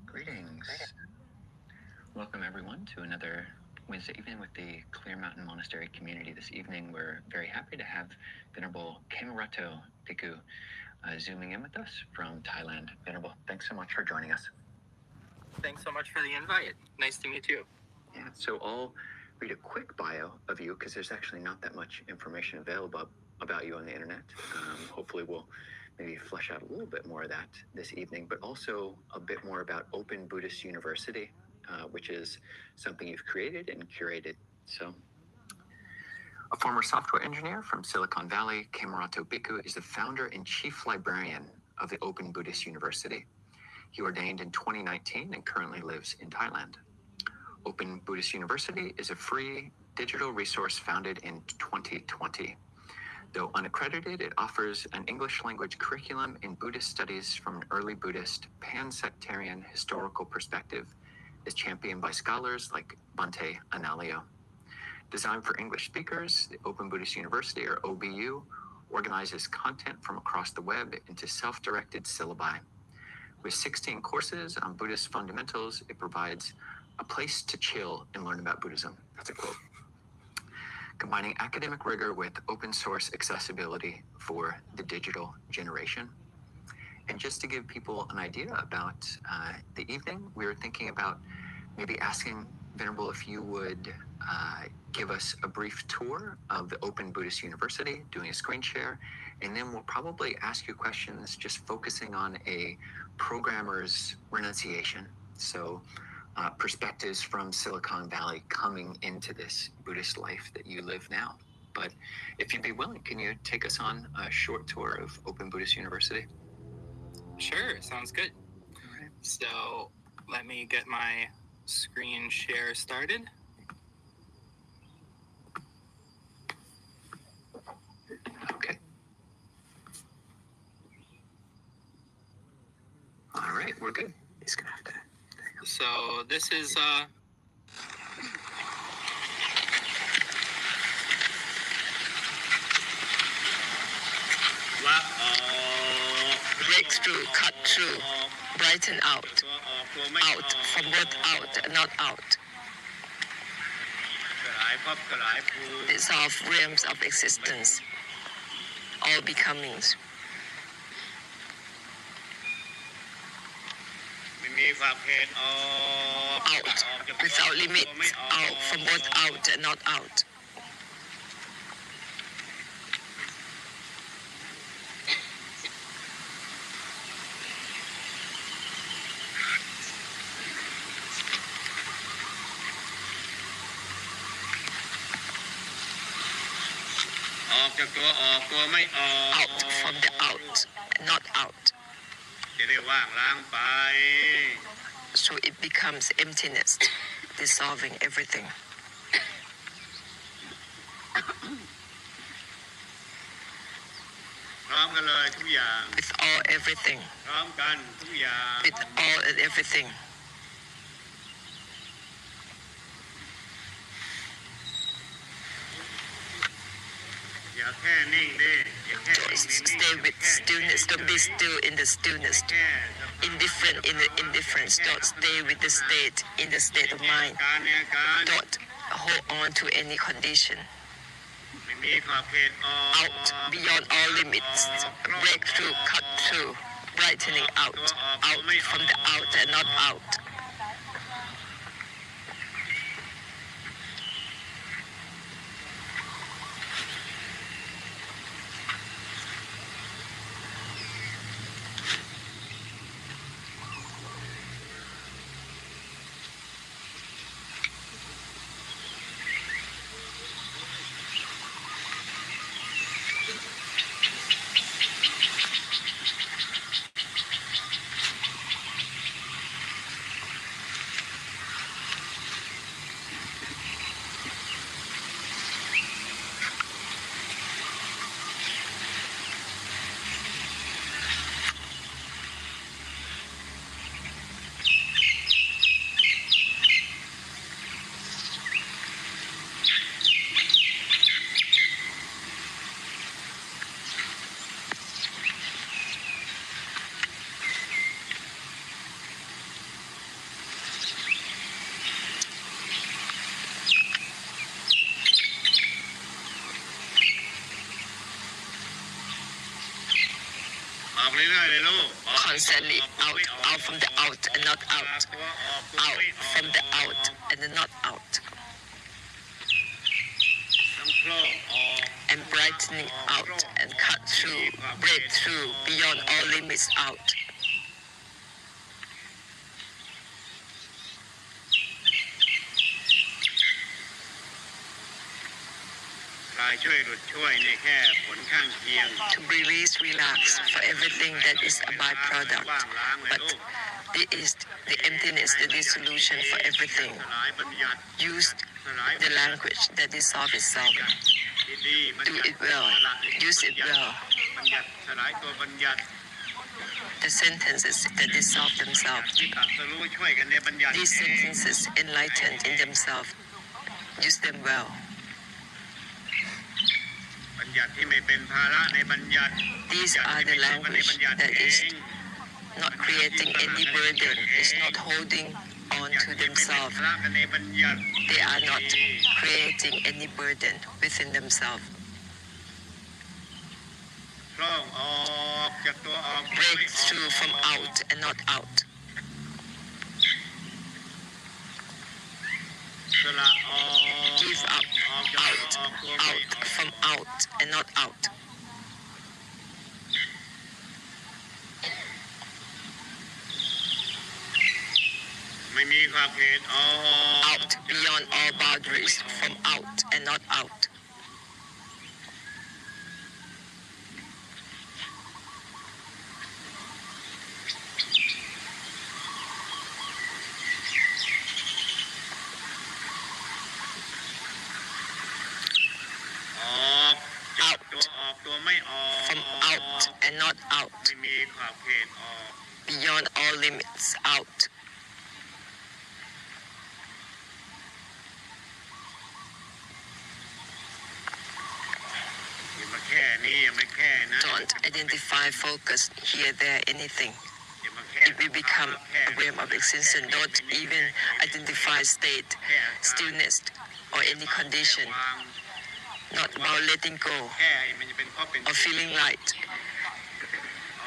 Greetings. Welcome everyone to another Wednesday evening with the Clear Mountain Monastery community. This evening we're very happy to have Venerable Kemarato Bhikkhu zooming in with us from Thailand. Venerable, thanks so much for joining us. Thanks so much for the invite. Nice to meet you. Yeah, so I'll read a quick bio of you because there's actually not that much information available about you on the internet. Hopefully we'll maybe flesh out a little bit more of that this evening, but also a bit more about Open Buddhist University, which is something you've created and curated. So, a former software engineer from Silicon Valley, Kemarato Bhikkhu is the founder and chief librarian of the Open Buddhist University. He ordained in 2019 and currently lives in Thailand. Open Buddhist University is a free digital resource founded in 2020. Though unaccredited, it offers an English language curriculum in Buddhist studies from an early Buddhist pan-sectarian historical perspective, as championed by scholars like Bhante Analio. Designed for English speakers, the Open Buddhist University, or OBU, organizes content from across the web into self-directed syllabi. With 16 courses on Buddhist fundamentals, it provides a place to chill and learn about Buddhism. That's a quote. Combining academic rigor with open source accessibility for the digital generation. And just to give people an idea about the evening, we were thinking about maybe asking Venerable if you would give us a brief tour of the Open Buddhist University, doing a screen share, and then we'll probably ask you questions just focusing on a programmer's renunciation. So perspectives from Silicon Valley coming into this Buddhist life that you live now. But if you'd be willing, can you take us on a short tour of Open Buddhist University? Sure, sounds good. All right. So let me get my screen share started. Okay. All right, we're good. He's gonna have to. So this is breakthrough, cut through, brighten out, out, from both out, not out. Dissolve realms of existence, all becomings. Out, without limit, out, from both out and not out. Out from the out, not out. So it becomes emptiness, dissolving everything. With all everything. With all and everything. Just stay with stillness. Don't be still in the stillness. Indifferent in the indifference. Don't stay with the state in the state of mind. Don't hold on to any condition. Out beyond all limits. Breakthrough, cut through, brightening out. Out from the out and not out. Constantly out from the out and not out. Out from the out and not out. And brightening out and cut through, break through, beyond all limits out. To release, relax for everything that is a byproduct. But it is the emptiness, the dissolution for everything. Use the language that dissolves itself. Do it well. Use it well. The sentences that dissolve themselves. These sentences enlightened in themselves. Use them well. These are the language that is not creating any burden, is not holding on to themselves. They are not creating any burden within themselves. Break through from out and not out. Give up, out, from out and not out. Out beyond all boundaries, from out and not out. and not out. ไม่มีขอบเขตออก Beyond all limits, out. อย่ามาแค่นี้อย่ามาแค่นั้น Don't identify, focus, here, there, anything. อย่ามาแค่ If we become a realm of existence, don't even identify state, stillness, or any condition. วาง Not about letting go แค่มันจะเป็นข้อเป็น or feeling light.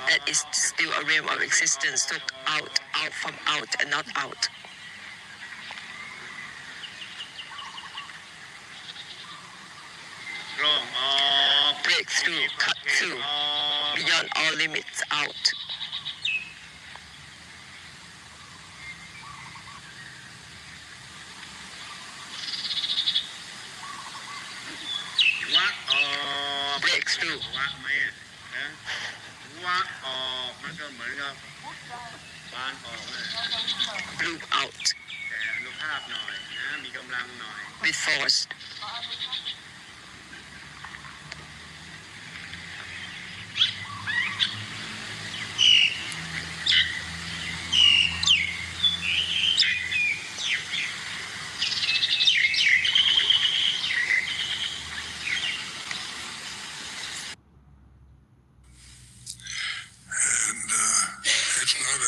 That is still a realm of existence. Look out, out from out and not out. ร่องออก Break through, cut through, ออก beyond all limits, out. วักออก Break through. วักไหมอ่ะนะวักออกมันก็เหมือนกับบานออกเลย Bloom out แต่อนุภาพหน่อยนะมีกำลังหน่อย with force. It's not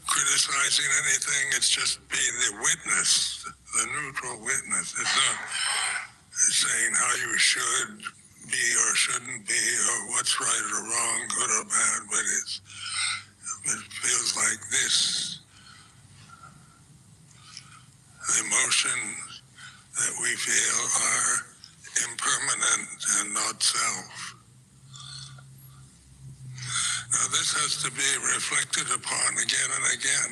criticizing anything, it's just being the witness, the neutral witness. It's not saying how you should be or shouldn't be or what's right or wrong, good or bad, but it feels like this. The emotions that we feel are impermanent and not self. Now this has to be reflected upon again and again,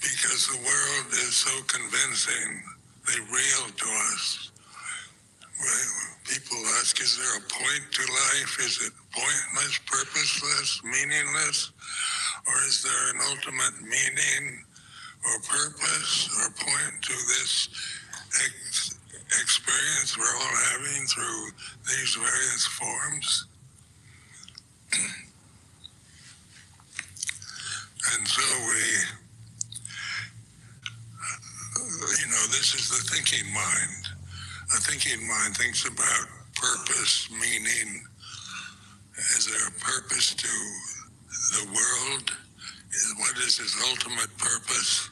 because the world is so convincingly real to us. People ask, is there a point to life? Is it pointless, purposeless, meaningless? Or is there an ultimate meaning or purpose or point to this experience we're all having through these various forms? And so this is the thinking mind. A thinking mind thinks about purpose, meaning. Is there a purpose to the world? What is its ultimate purpose?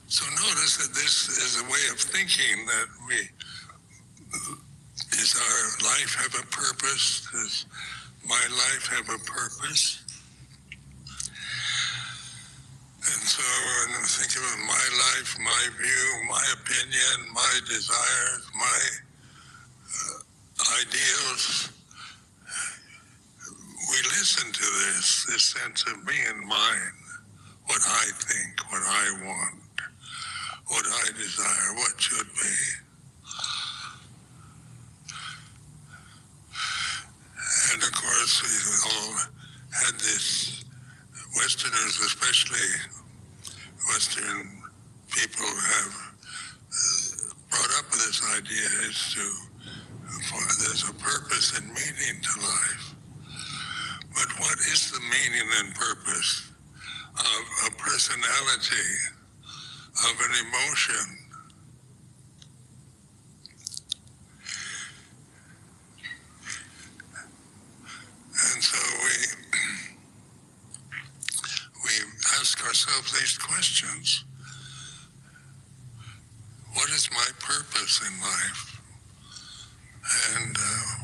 So notice that this is a way of thinking that does our life have a purpose? Does my life have a purpose? And so when I think about my life, my view, my opinion, my desires, my ideals, we listen to this sense of me and mine, what I think, what I want, what I desire, what should be. And of course, we all had this, Westerners especially, Western people have brought up this idea there's a purpose and meaning to life. But what is the meaning and purpose of a personality, of an emotion? And so we ask ourselves these questions. What is my purpose in life? And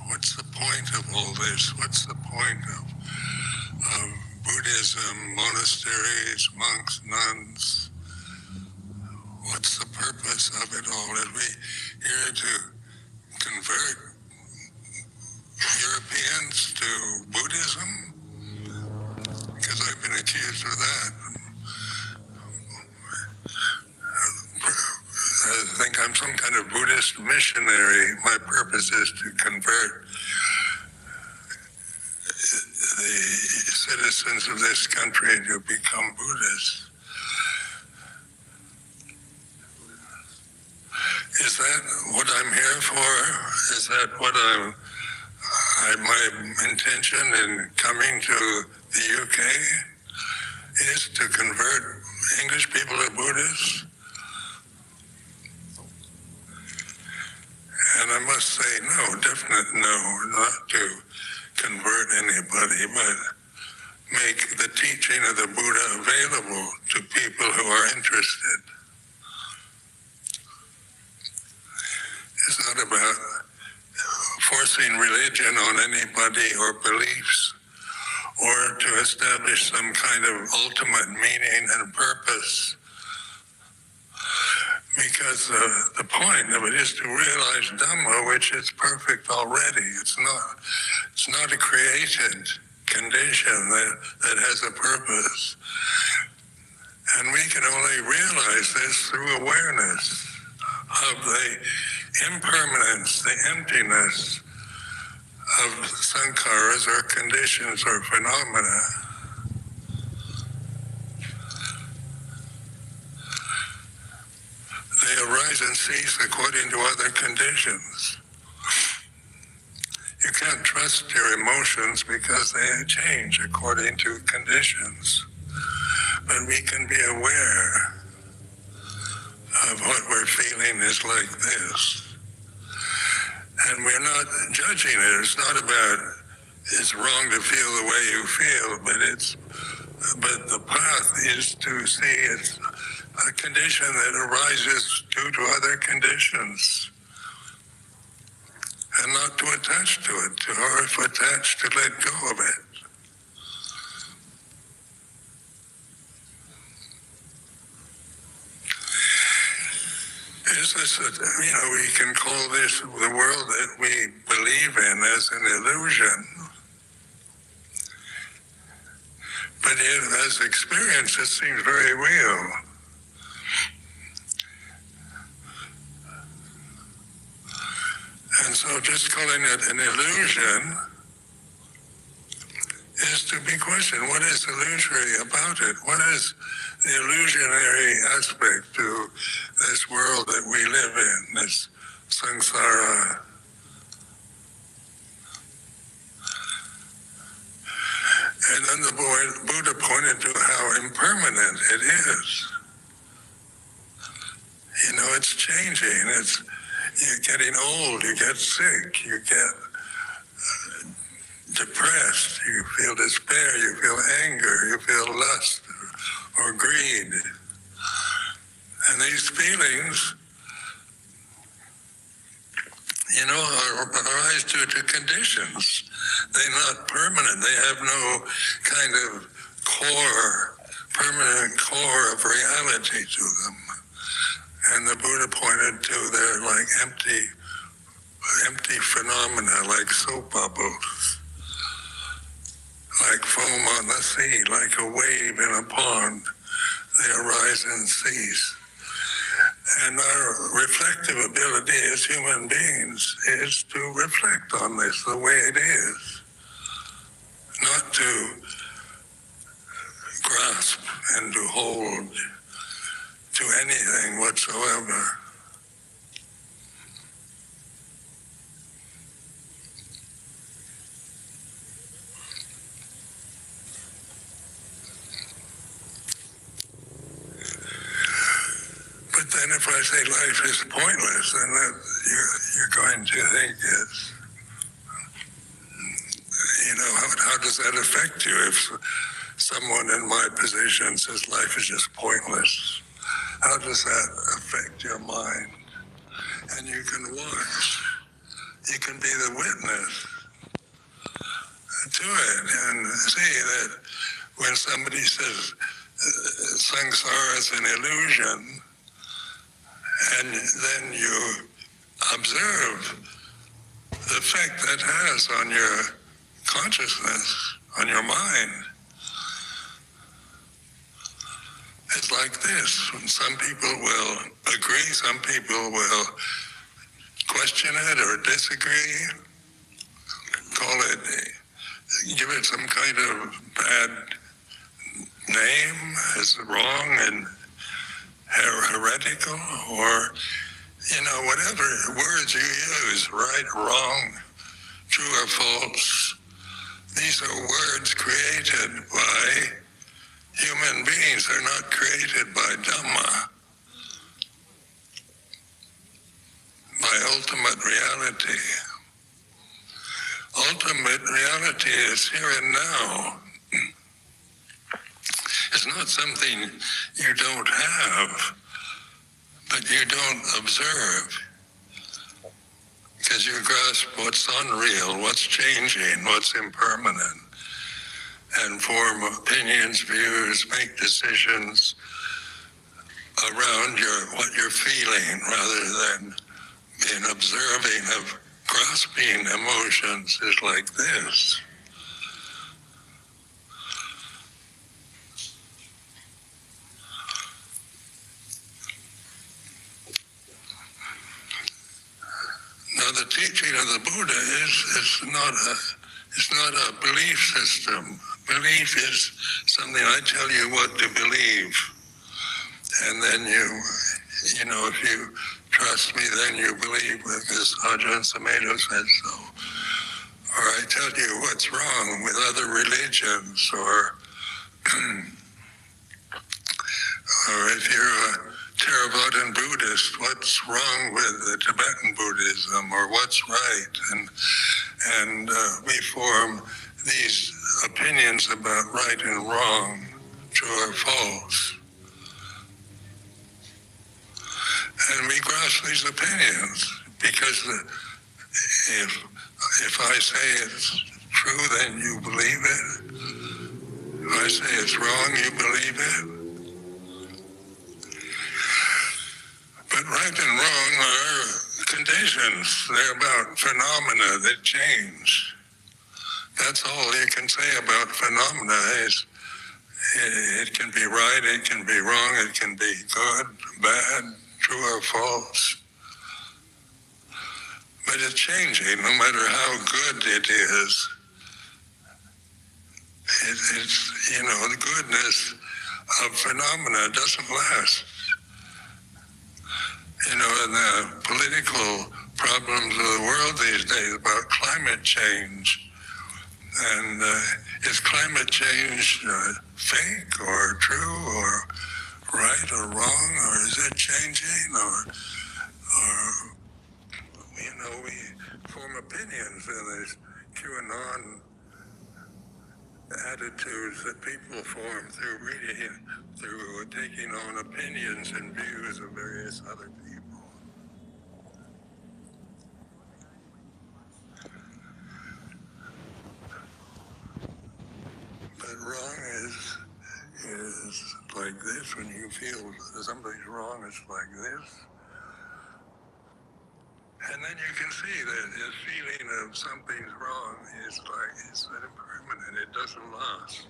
what's the point of all this? What's the point of Buddhism, monasteries, monks, nuns? What's the purpose of it all? Are we here to convert Europeans to Buddhism? Because I've been accused of that. I think I'm some kind of Buddhist missionary. My purpose is to convert the citizens of this country to become Buddhists. I'm here for is that my intention in coming to the UK is to convert English people to Buddhists. And I must say, no, definite no, not to convert anybody, but make the teaching of the Buddha available to people who are interested. It's not about forcing religion on anybody or beliefs, or to establish some kind of ultimate meaning and purpose. Because the point of it is to realize Dhamma, which is perfect already. It's not a created condition that has a purpose. And we can only realize this through awareness of the impermanence, the emptiness of sankharas or conditions or phenomena. They arise and cease according to other conditions. You can't trust your emotions because they change according to conditions. But we can be aware of what we're feeling is like this. And we're not judging it. It's not about it's wrong to feel the way you feel, but the path is to see it's a condition that arises due to other conditions. And not to attach to it, or if attached, to let go of it. Is this, we can call this the world that we believe in as an illusion. But as experience, it seems very real. And so just calling it an illusion is to be questioned. What is illusory about it? What is the illusionary aspect to this world that we live in, this samsara? And then the Buddha pointed to how impermanent it is. It's changing. You're getting old, you get sick, you get depressed, you feel despair, you feel anger, you feel lust or greed. And these feelings, arise due to conditions. They're not permanent. They have no kind of permanent core of reality to them. And the Buddha pointed to their like empty phenomena, like soap bubbles, like foam on the sea, like a wave in a pond. They arise and cease. And our reflective ability as human beings is to reflect on this the way it is, not to grasp and to hold to anything whatsoever. But then if I say life is pointless, then you're going to think it's, how does that affect you if someone in my position says life is just pointless? How does that affect your mind? And you can watch. You can be the witness to it and see that when somebody says samsara is an illusion, and then you observe the effect that has on your consciousness, on your mind. It's like this. Some people will agree, some people will question it or disagree, give it some kind of bad name as wrong and heretical, or, whatever words you use, right, wrong, true or false, these are words created by human beings. They're not created by Dhamma, by ultimate reality. Ultimate reality is here and now. It's not something you don't have, but you don't observe. Because you grasp what's unreal, what's changing, what's impermanent, and form opinions, views, make decisions around what you're feeling rather than being observing of grasping emotions is like this. Now the teaching of the Buddha is not a belief system. Belief is something I tell you what to believe. And then you know, if you trust me, then you believe, because Ajahn Sumedho says so. Or I tell you what's wrong with other religions, or if you're a Theravadan Buddhist, what's wrong with the Tibetan Buddhism, or what's right? And we form these opinions about right and wrong, true or false. And we grasp these opinions because if I say it's true, then you believe it. If I say it's wrong, you believe it. But right and wrong are conditions. They're about phenomena that change. That's all you can say about phenomena is it can be right, it can be wrong, it can be good, bad, true or false. But it's changing no matter how good it is. It's, you know, the goodness of phenomena doesn't last. You know, in the political problems of the world these days about climate change, and is climate change fake or true or right or wrong, or is it changing, or you know, we form opinions, and there's QAnon attitudes that people form through reading, through taking on opinions and views of various other people. But wrong is like this. When you feel something's wrong, it's like this. And then you can see that the feeling of something's wrong is like, it's impermanent. It doesn't last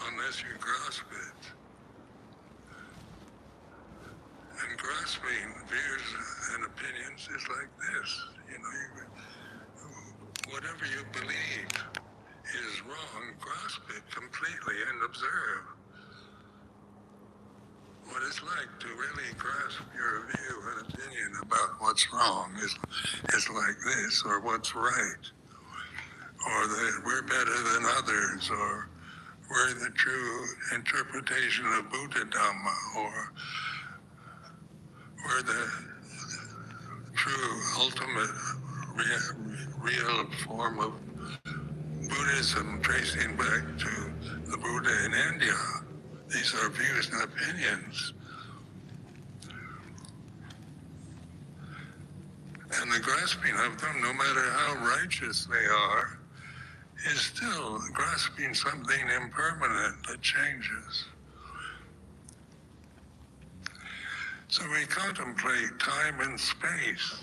unless you grasp it. And grasping views and opinions is like this. You know, whatever you believe is wrong, grasp it completely and observe what it's like to really grasp your view and opinion about what's wrong is like this, or what's right, or that we're better than others, or we're the true interpretation of Buddha Dhamma, or we're the true ultimate real form of Buddhism tracing back to the Buddha in India. These are views and opinions. And the grasping of them, no matter how righteous they are, is still grasping something impermanent that changes. So we contemplate time and space.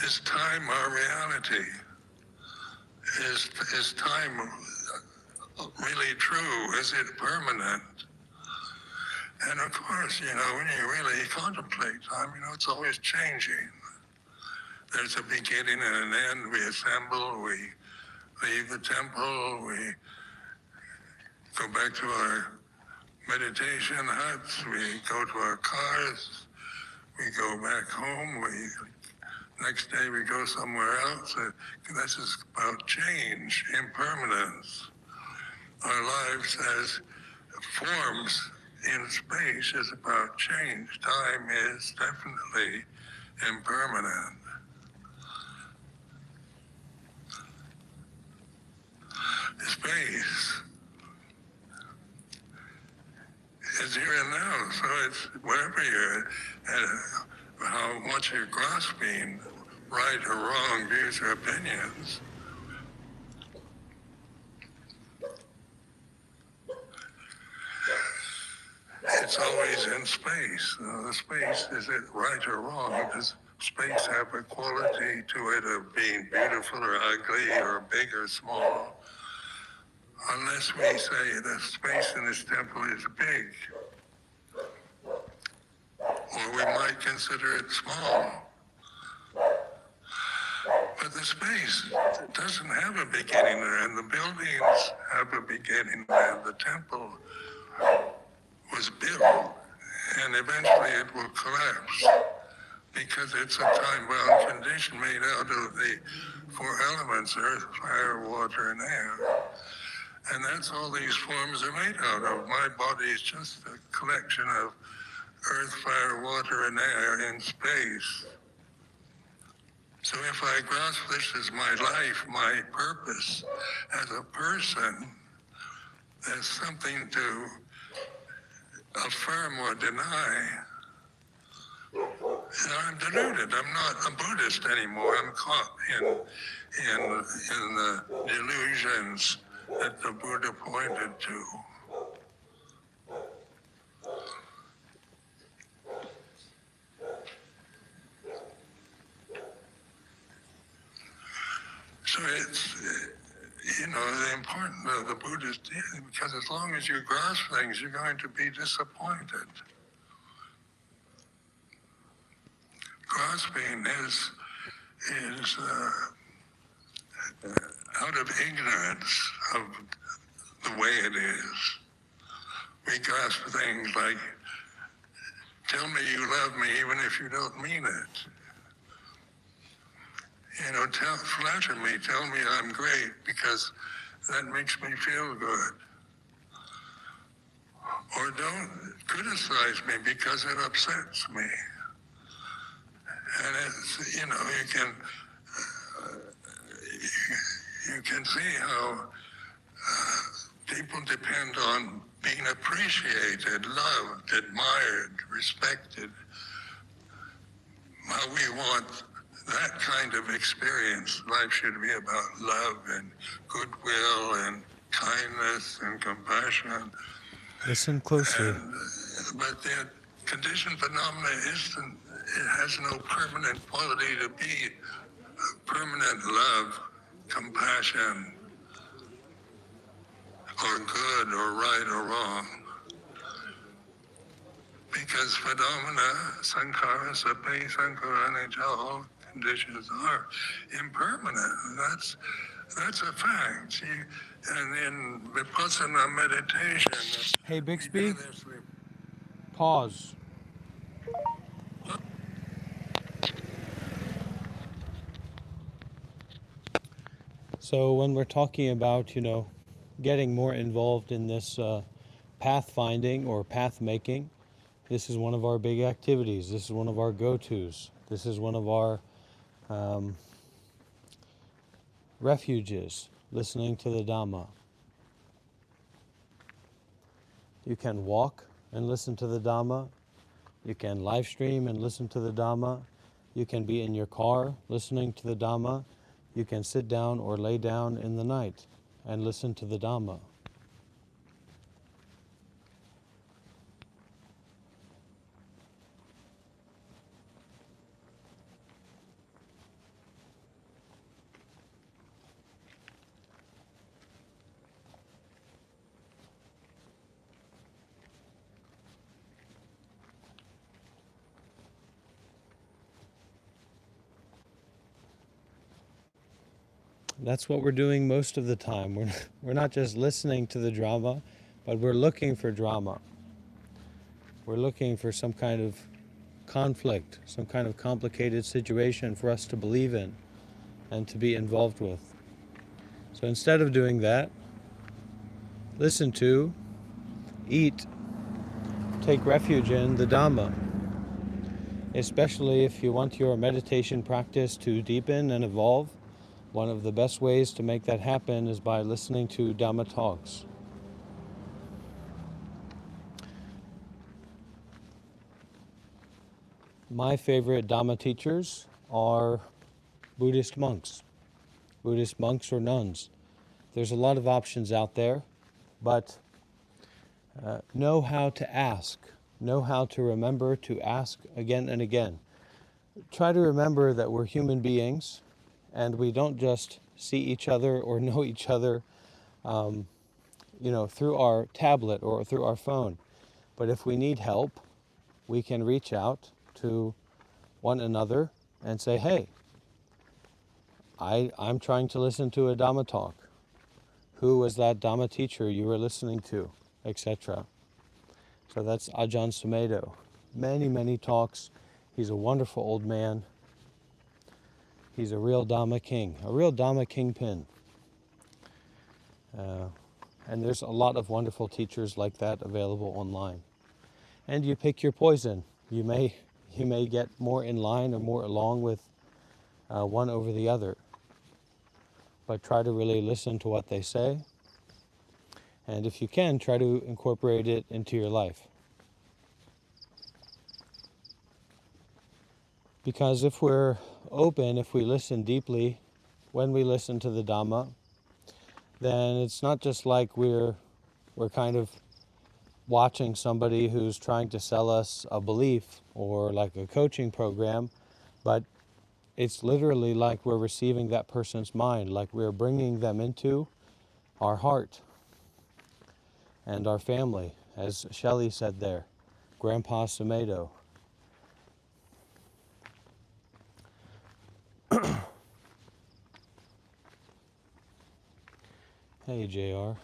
Is time our reality? Is time really true? Is it permanent? And of course, you know, when you really contemplate time, you know, it's always changing. There's a beginning and an end. We assemble, we leave the temple, we go back to our meditation huts, we go to our cars, we go back home, next day we go somewhere else. This is about change, impermanence. Our lives as forms in space is about change. Time is definitely impermanent. Space is here and now, so it's wherever you're, how much you're grasping right or wrong views or opinions. It's always in space. The space, is it right or wrong? Does space have a quality to it of being beautiful or ugly or big or small? Unless we say the space in this temple is big, or we might consider it small. But the space doesn't have a beginning there, and the buildings have a beginning there. The temple was built, and eventually it will collapse because it's a time-bound condition made out of the four elements: earth, fire, water, and air. And that's all these forms are made out of. My body is just a collection of earth, fire, water, and air in space. So if I grasp this as my life, my purpose as a person, there's something to affirm or deny. I'm deluded. I'm not a Buddhist anymore. I'm caught in the delusions that the Buddha pointed to. So it's, the important of the Buddhist, because as long as you grasp things, you're going to be disappointed. Grasping is out of ignorance of the way it is. We grasp things like, tell me you love me even if you don't mean it. Flatter me, tell me I'm great because that makes me feel good. Or don't criticize me because it upsets me. And it's, you can see how people depend on being appreciated, loved, admired, respected. How we want that kind of experience. Life should be about love and goodwill and kindness and compassion. Listen closely. But the conditioned phenomena it has no permanent quality to be permanent love, compassion, or good or right or wrong. Because phenomena, sankhara, sape, sankhara, anicca, all conditions are impermanent. That's a fact. And in Vipassana meditation, Hey, Bixby, pause. So when we're talking about, getting more involved in this pathfinding or path making, this is one of our big activities. This is one of our go-tos. This is one of our refuges, listening to the Dhamma. You can walk and listen to the Dhamma. You can live stream and listen to the Dhamma. You can be in your car listening to the Dhamma. You can sit down or lay down in the night and listen to the Dhamma. That's what we're doing most of the time. We're not just listening to the drama, but we're looking for drama. We're looking for some kind of conflict, some kind of complicated situation for us to believe in and to be involved with. So instead of doing that, listen to, eat, take refuge in the Dhamma, especially if you want your meditation practice to deepen and evolve. One of the best ways to make that happen is by listening to Dhamma talks. My favorite Dhamma teachers are Buddhist monks or nuns. There's a lot of options out there, but know how to ask, know how to remember to ask again and again. Try to remember that we're human beings and we don't just see each other or know each other through our tablet or through our phone. But if we need help, we can reach out to one another and say, hey, I'm trying to listen to a Dhamma talk. Who was that Dhamma teacher you were listening to, etc. So that's Ajahn Sumedho. Many, many talks. He's a wonderful old man. He's a real Dhamma king, a real Dhamma kingpin. And there's a lot of wonderful teachers like that available online. And you pick your poison. You may get more in line or more along with one over the other. But try to really listen to what they say. And if you can, try to incorporate it into your life. Because if we're open, if we listen deeply, when we listen to the Dhamma, then it's not just like we're kind of watching somebody who's trying to sell us a belief or like a coaching program, but it's literally like we're receiving that person's mind, like we're bringing them into our heart and our family, as Shelley said there, Grandpa Sumedho. Hey, JR.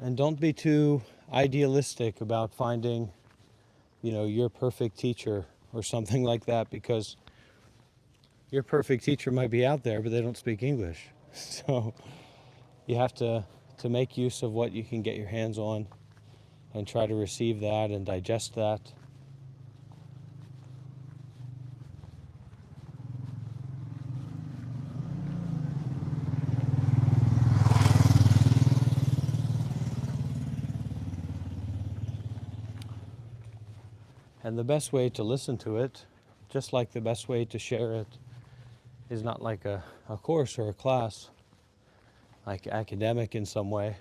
And don't be too idealistic about finding, your perfect teacher or something like that, because your perfect teacher might be out there, but they don't speak English. So you have to make use of what you can get your hands on and try to receive that and digest that. And the best way to listen to it, just like the best way to share it, is not like a course or a class, like academic in some way,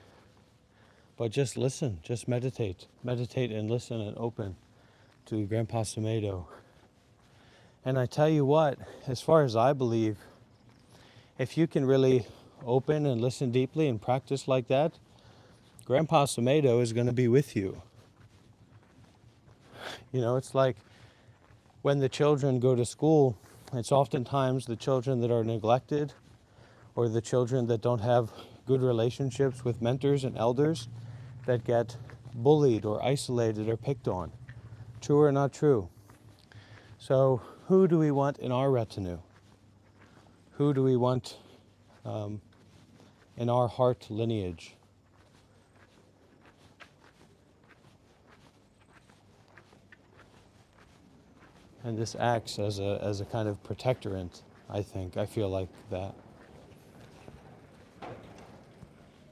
but just listen, just meditate. Meditate and listen and open to Grandpa Sumedho. And I tell you what, as far as I believe, if you can really open and listen deeply and practice like that, Grandpa Sumedho is going to be with you. It's like when the children go to school, it's oftentimes the children that are neglected or the children that don't have good relationships with mentors and elders that get bullied or isolated or picked on. True or not true? So who do we want in our retinue? Who do we want in our heart lineage? And this acts as a kind of protectorant, I think. I feel like that.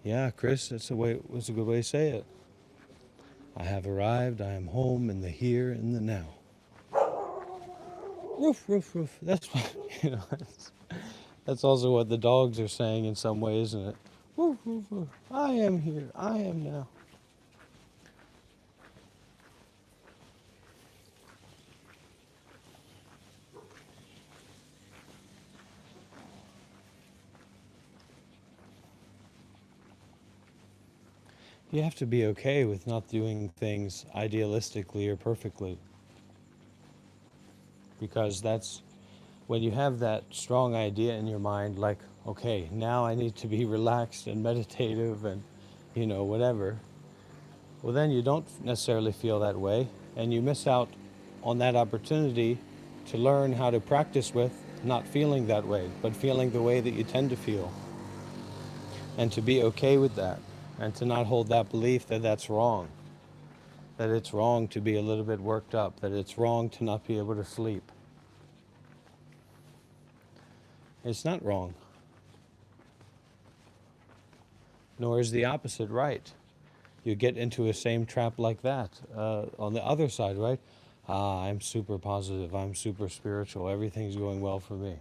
Yeah, Chris, that's a good way to say it. I have arrived, I am home in the here and the now. Roof, roof, roof. That's that's also what the dogs are saying in some way, isn't it? Roof, roof, roof. I am here, I am now. You have to be okay with not doing things idealistically or perfectly. because that's when you have that strong idea in your mind, like, okay, now I need to be relaxed and meditative and, you know, whatever. Well, then you don't necessarily feel that way, and you miss out on that opportunity to learn how to practice with not feeling that way, but feeling the way that you tend to feel. And to be okay with that, and to not hold that belief that that's wrong, that it's wrong to be a little bit worked up, that it's wrong to not be able to sleep. It's not wrong. Nor is the opposite right. You get into a same trap like that on the other side, right? I'm super positive, I'm super spiritual, everything's going well for me.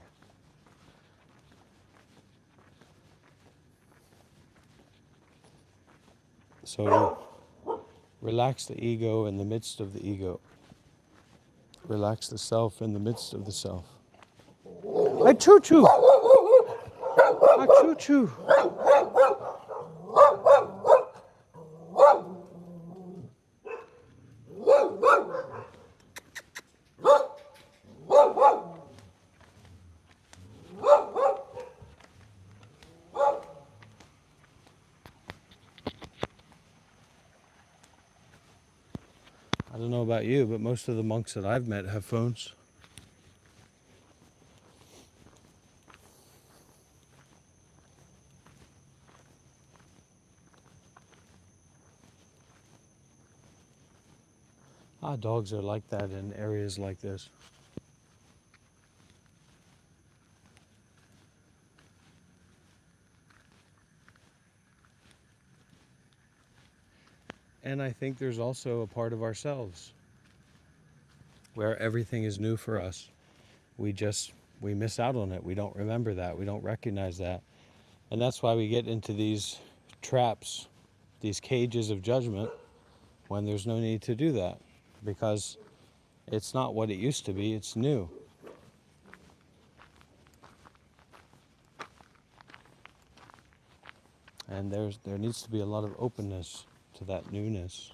So relax the ego in the midst of the ego. Relax the self in the midst of the self. I choo-choo! I choo-choo! I don't know about you, but most of the monks that I've met have phones. Dogs are like that in areas like this. And I think there's also a part of ourselves where everything is new for us. We miss out on it. We don't remember that. We don't recognize that. And that's why we get into these traps, these cages of judgment, when there's no need to do that. Because it's not what it used to be, it's new. And there needs to be a lot of openness to that newness,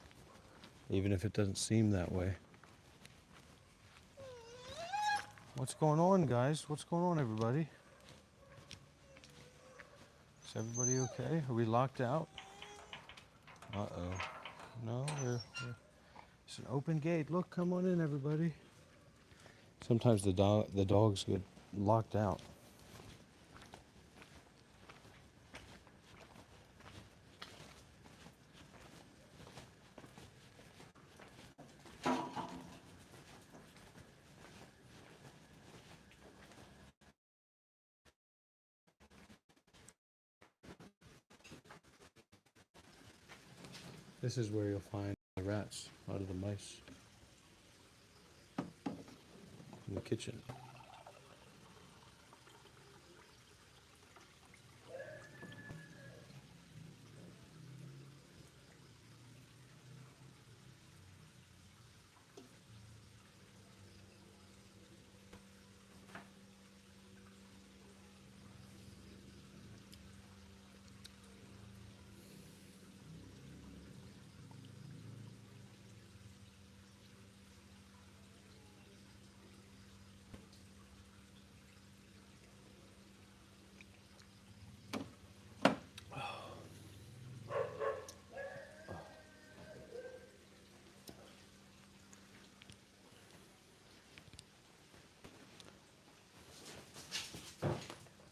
even if it doesn't seem that way. What's going on, guys? What's going on, everybody? Is everybody okay? Are we locked out? Uh-oh. No, it's an open gate. Look, come on in, everybody. Sometimes the dogs get locked out. This is where you'll find the rats out of the mice in the kitchen.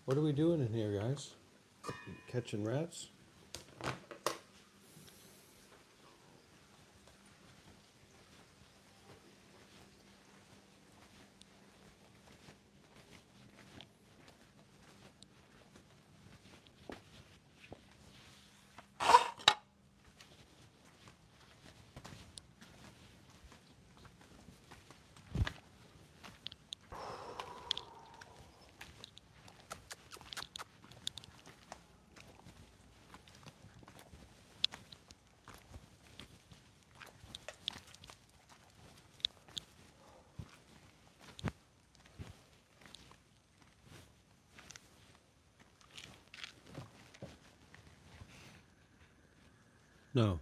What are we doing in here, guys? Catching rats? No.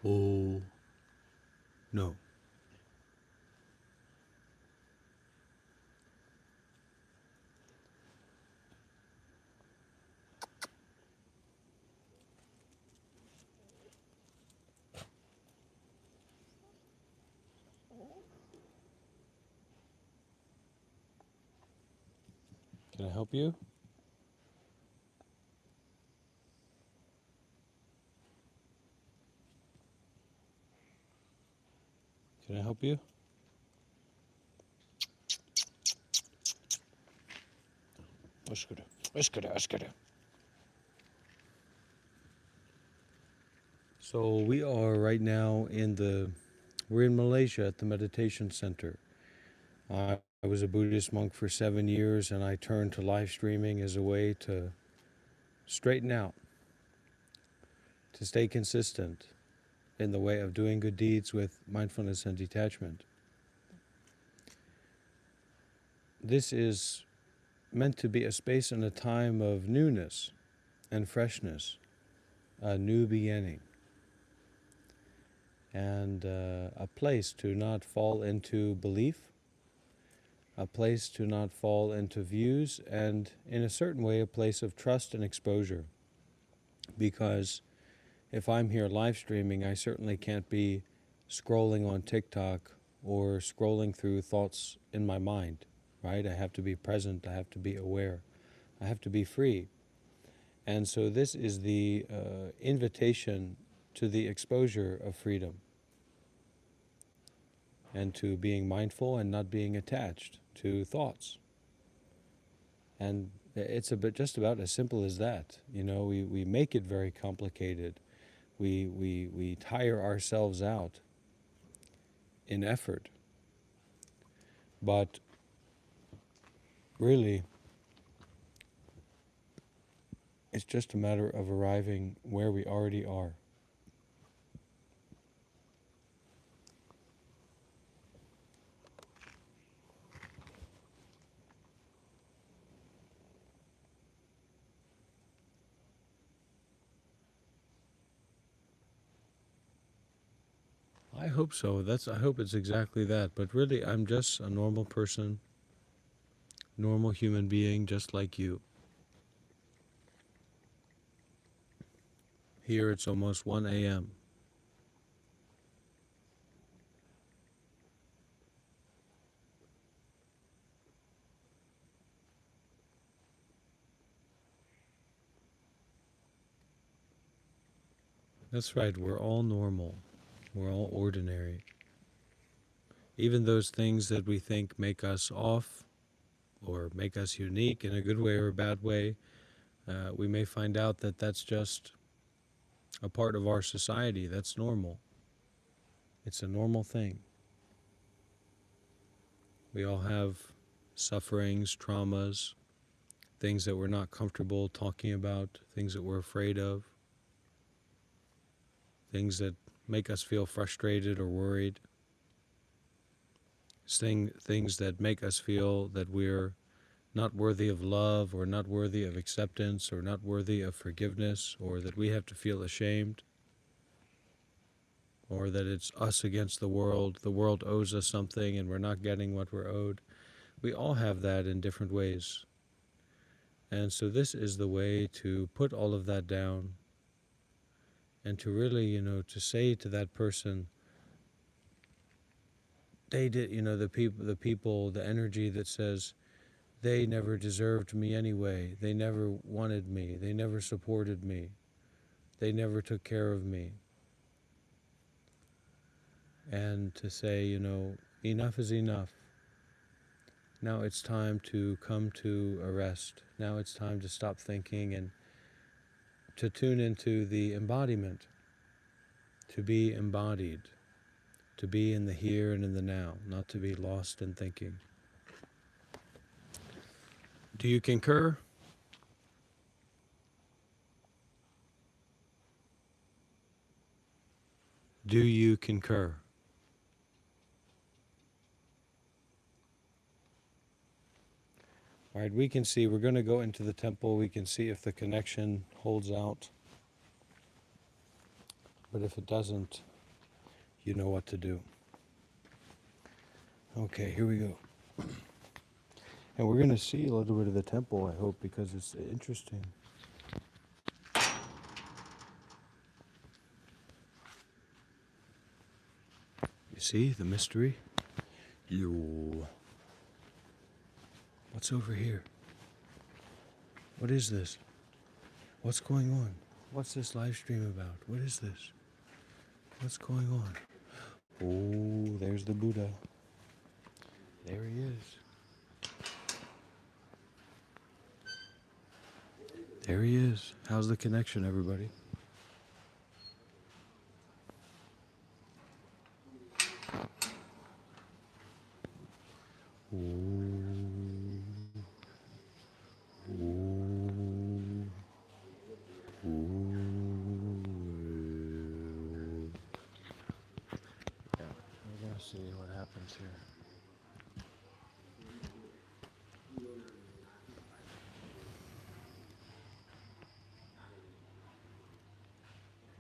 Oh, no. Can I help you? Can I help you? So we are right now we're in Malaysia at the meditation center. I was a Buddhist monk for 7 years, and I turned to live streaming as a way to straighten out, to stay consistent in the way of doing good deeds with mindfulness and detachment. This is meant to be a space and a time of newness and freshness, a new beginning, and a place to not fall into belief, a place to not fall into views, and in a certain way, a place of trust and exposure. Because if I'm here live streaming, I certainly can't be scrolling on TikTok or scrolling through thoughts in my mind, right? I have to be present, I have to be aware, I have to be free. And so this is the invitation to the exposure of freedom and to being mindful and not being attached to thoughts. And it's just about as simple as that. You know, we make it very complicated. We tire ourselves out in effort. But really, it's just a matter of arriving where we already are. I hope so. I hope it's exactly that. But really, I'm just a normal person, normal human being, just like you. Here it's almost 1 a.m. That's right, we're all normal. We're all ordinary. Even those things that we think make us off or make us unique in a good way or a bad way, we may find out that that's just a part of our society. That's normal. It's a normal thing. We all have sufferings, traumas, things that we're not comfortable talking about, things that we're afraid of, things that make us feel frustrated or worried, things that make us feel that we're not worthy of love or not worthy of acceptance or not worthy of forgiveness, or that we have to feel ashamed, or that it's us against the world owes us something and we're not getting what we're owed. We all have that in different ways. And so this is the way to put all of that down and to really, to say to that person, they did, the energy that says, they never deserved me anyway, they never wanted me, they never supported me, they never took care of me. And to say, enough is enough. Now it's time to come to a rest. Now it's time to stop thinking and to tune into the embodiment, to be embodied, to be in the here and in the now, not to be lost in thinking. Do you concur? Do you concur? All right, we can see, we're going to go into the temple. We can see if the connection holds out. But if it doesn't, you know what to do. Okay, here we go. And we're going to see a little bit of the temple, I hope, because it's interesting. You see the mystery? Yo. What's over here? What is this? What's going on? What's this live stream about? What is this? What's going on? Oh, there's the Buddha. There he is. There he is. How's the connection, everybody? Yeah, we're gonna see what happens here.